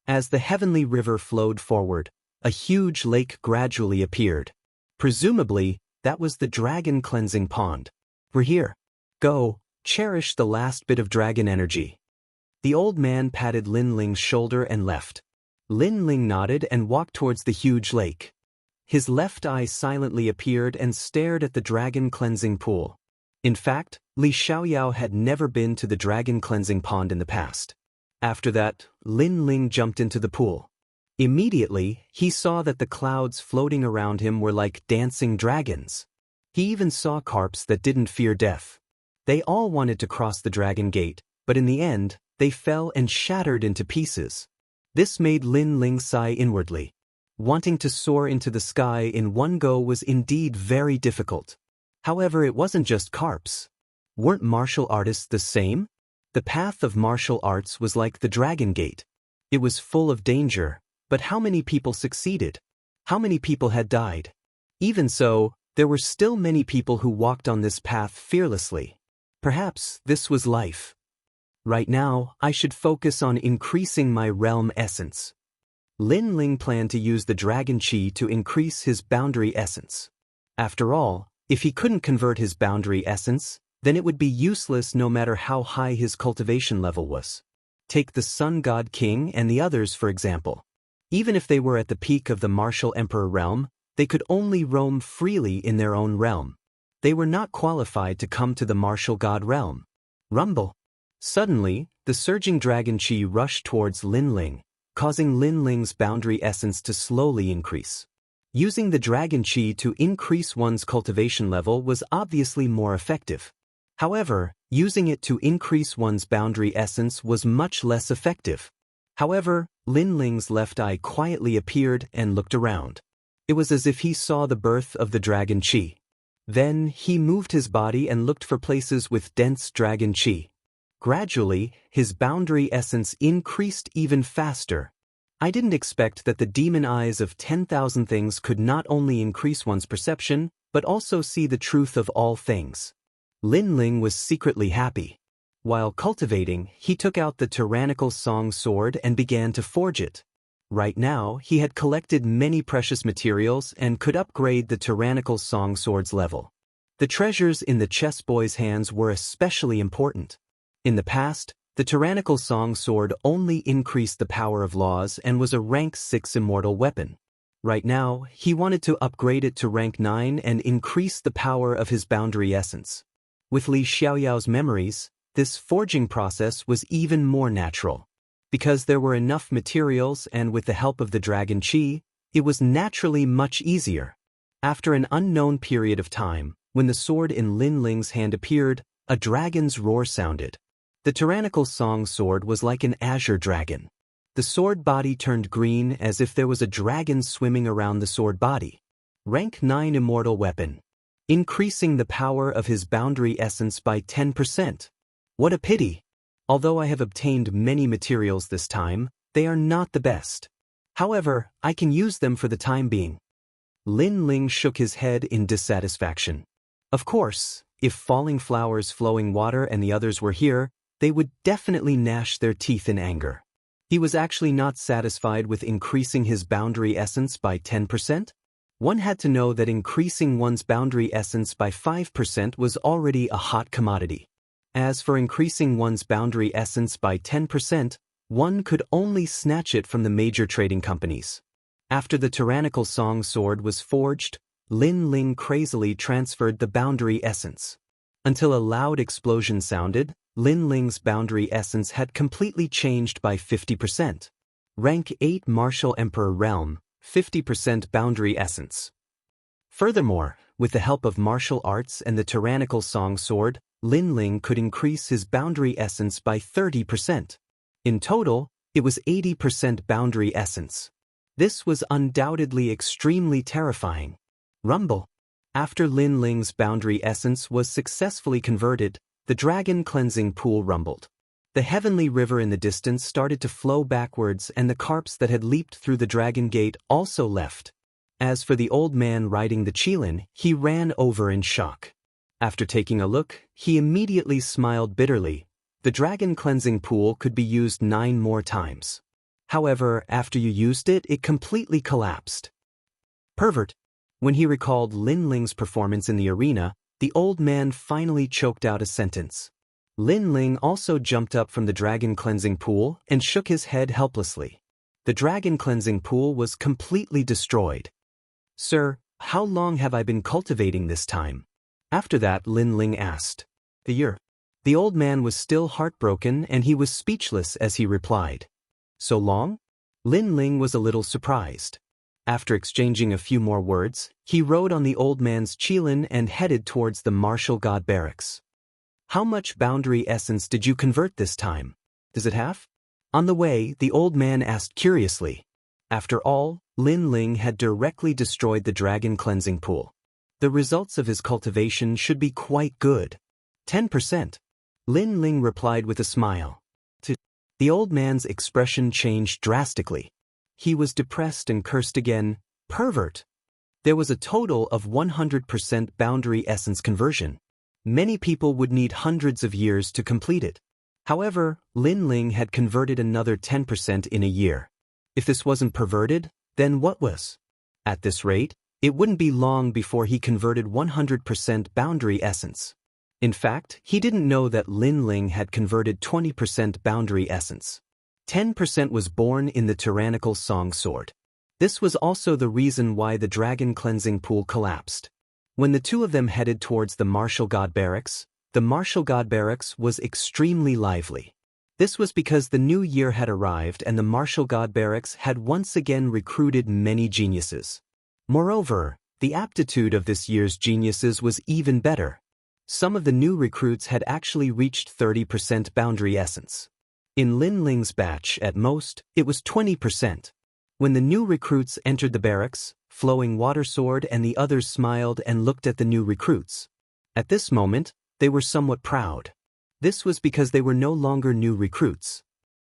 As the heavenly river flowed forward, a huge lake gradually appeared. Presumably, that was the dragon cleansing pond. We're here. Go, cherish the last bit of dragon energy. The old man patted Lin Ling's shoulder and left. Lin Ling nodded and walked towards the huge lake. His left eye silently appeared and stared at the dragon cleansing pool. In fact, Li Xiaoyao had never been to the dragon cleansing pond in the past. After that, Lin Ling jumped into the pool. Immediately, he saw that the clouds floating around him were like dancing dragons. He even saw carps that didn't fear death. They all wanted to cross the dragon gate, but in the end, they fell and shattered into pieces. This made Lin Ling sigh inwardly. Wanting to soar into the sky in one go was indeed very difficult. However, it wasn't just carps. Weren't martial artists the same? The path of martial arts was like the Dragon Gate. It was full of danger, but how many people succeeded? How many people had died? Even so, there were still many people who walked on this path fearlessly. Perhaps this was life. Right now, I should focus on increasing my realm essence. Lin Ling planned to use the Dragon Chi to increase his boundary essence. After all, if he couldn't convert his boundary essence, then it would be useless no matter how high his cultivation level was. Take the Sun God King and the others for example. Even if they were at the peak of the Martial Emperor realm, they could only roam freely in their own realm. They were not qualified to come to the Martial God realm. Rumble. Suddenly, the surging Dragon Chi rushed towards Lin Ling. causing Lin Ling's boundary essence to slowly increase. Using the dragon chi to increase one's cultivation level was obviously more effective. However, using it to increase one's boundary essence was much less effective. However, Lin Ling's left eye quietly appeared and looked around. It was as if he saw the birth of the dragon chi. Then, he moved his body and looked for places with dense dragon chi. Gradually, his boundary essence increased even faster. I didn't expect that the demon eyes of 10,000 things could not only increase one's perception, but also see the truth of all things. Lin Ling was secretly happy. While cultivating, he took out the tyrannical song sword and began to forge it. Right now, he had collected many precious materials and could upgrade the tyrannical song sword's level. The treasures in the chess boy's hands were especially important. In the past, the tyrannical song sword only increased the power of laws and was a rank 6 immortal weapon. Right now, he wanted to upgrade it to rank 9 and increase the power of his boundary essence. With Li Xiaoyao's memories, this forging process was even more natural. Because there were enough materials and with the help of the dragon chi, it was naturally much easier. After an unknown period of time, when the sword in Lin Ling's hand appeared, a dragon's roar sounded. The tyrannical song sword was like an azure dragon. The sword body turned green as if there was a dragon swimming around the sword body. Rank 9 immortal weapon. Increasing the power of his boundary essence by 10%. What a pity! Although I have obtained many materials this time, they are not the best. However, I can use them for the time being. Lin Ling shook his head in dissatisfaction. Of course, if falling flowers, flowing water and the others were here, they would definitely gnash their teeth in anger. He was actually not satisfied with increasing his boundary essence by 10%. One had to know that increasing one's boundary essence by 5% was already a hot commodity. As for increasing one's boundary essence by 10%, one could only snatch it from the major trading companies. After the tyrannical song sword was forged, Lin Ling crazily transferred the boundary essence. Until a loud explosion sounded, Lin Ling's boundary essence had completely changed by 50%. Rank 8 Martial Emperor Realm, 50% boundary essence. Furthermore, with the help of martial arts and the tyrannical song sword, Lin Ling could increase his boundary essence by 30%. In total, it was 80% boundary essence. This was undoubtedly extremely terrifying. Rumble. After Lin Ling's boundary essence was successfully converted, the dragon cleansing pool rumbled. The heavenly river in the distance started to flow backwards and the carps that had leaped through the dragon gate also left. As for the old man riding the qilin, he ran over in shock. After taking a look, he immediately smiled bitterly. The dragon cleansing pool could be used 9 more times. However, after you used it, it completely collapsed. Pervert. When he recalled Lin Ling's performance in the arena, the old man finally choked out a sentence. Lin Ling also jumped up from the dragon cleansing pool and shook his head helplessly. The dragon cleansing pool was completely destroyed. Sir, how long have I been cultivating this time? After that, Lin Ling asked. The year. The old man was still heartbroken and he was speechless as he replied. So long? Lin Ling was a little surprised. After exchanging a few more words, he rode on the old man's qilin and headed towards the martial god barracks. How much boundary essence did you convert this time? Does it have? On the way, the old man asked curiously. After all, Lin Ling had directly destroyed the dragon cleansing pool. The results of his cultivation should be quite good. 10%. Lin Ling replied with a smile. The old man's expression changed drastically. He was depressed and cursed again. Pervert. There was a total of 100% boundary essence conversion. Many people would need hundreds of years to complete it. However, Lin Ling had converted another 10% in a year. If this wasn't perverted, then what was? At this rate, it wouldn't be long before he converted 100% boundary essence. In fact, he didn't know that Lin Ling had converted 20% boundary essence. 10% was born in the tyrannical song sword. This was also the reason why the dragon cleansing pool collapsed. When the two of them headed towards the martial god barracks, the martial god barracks was extremely lively. This was because the new year had arrived and the Martial God Barracks had once again recruited many geniuses. Moreover, the aptitude of this year's geniuses was even better. Some of the new recruits had actually reached 30% boundary essence. In Lin Ling's batch, at most, it was 20%. When the new recruits entered the barracks, Flowing Water Sword and the others smiled and looked at the new recruits. At this moment, they were somewhat proud. This was because they were no longer new recruits.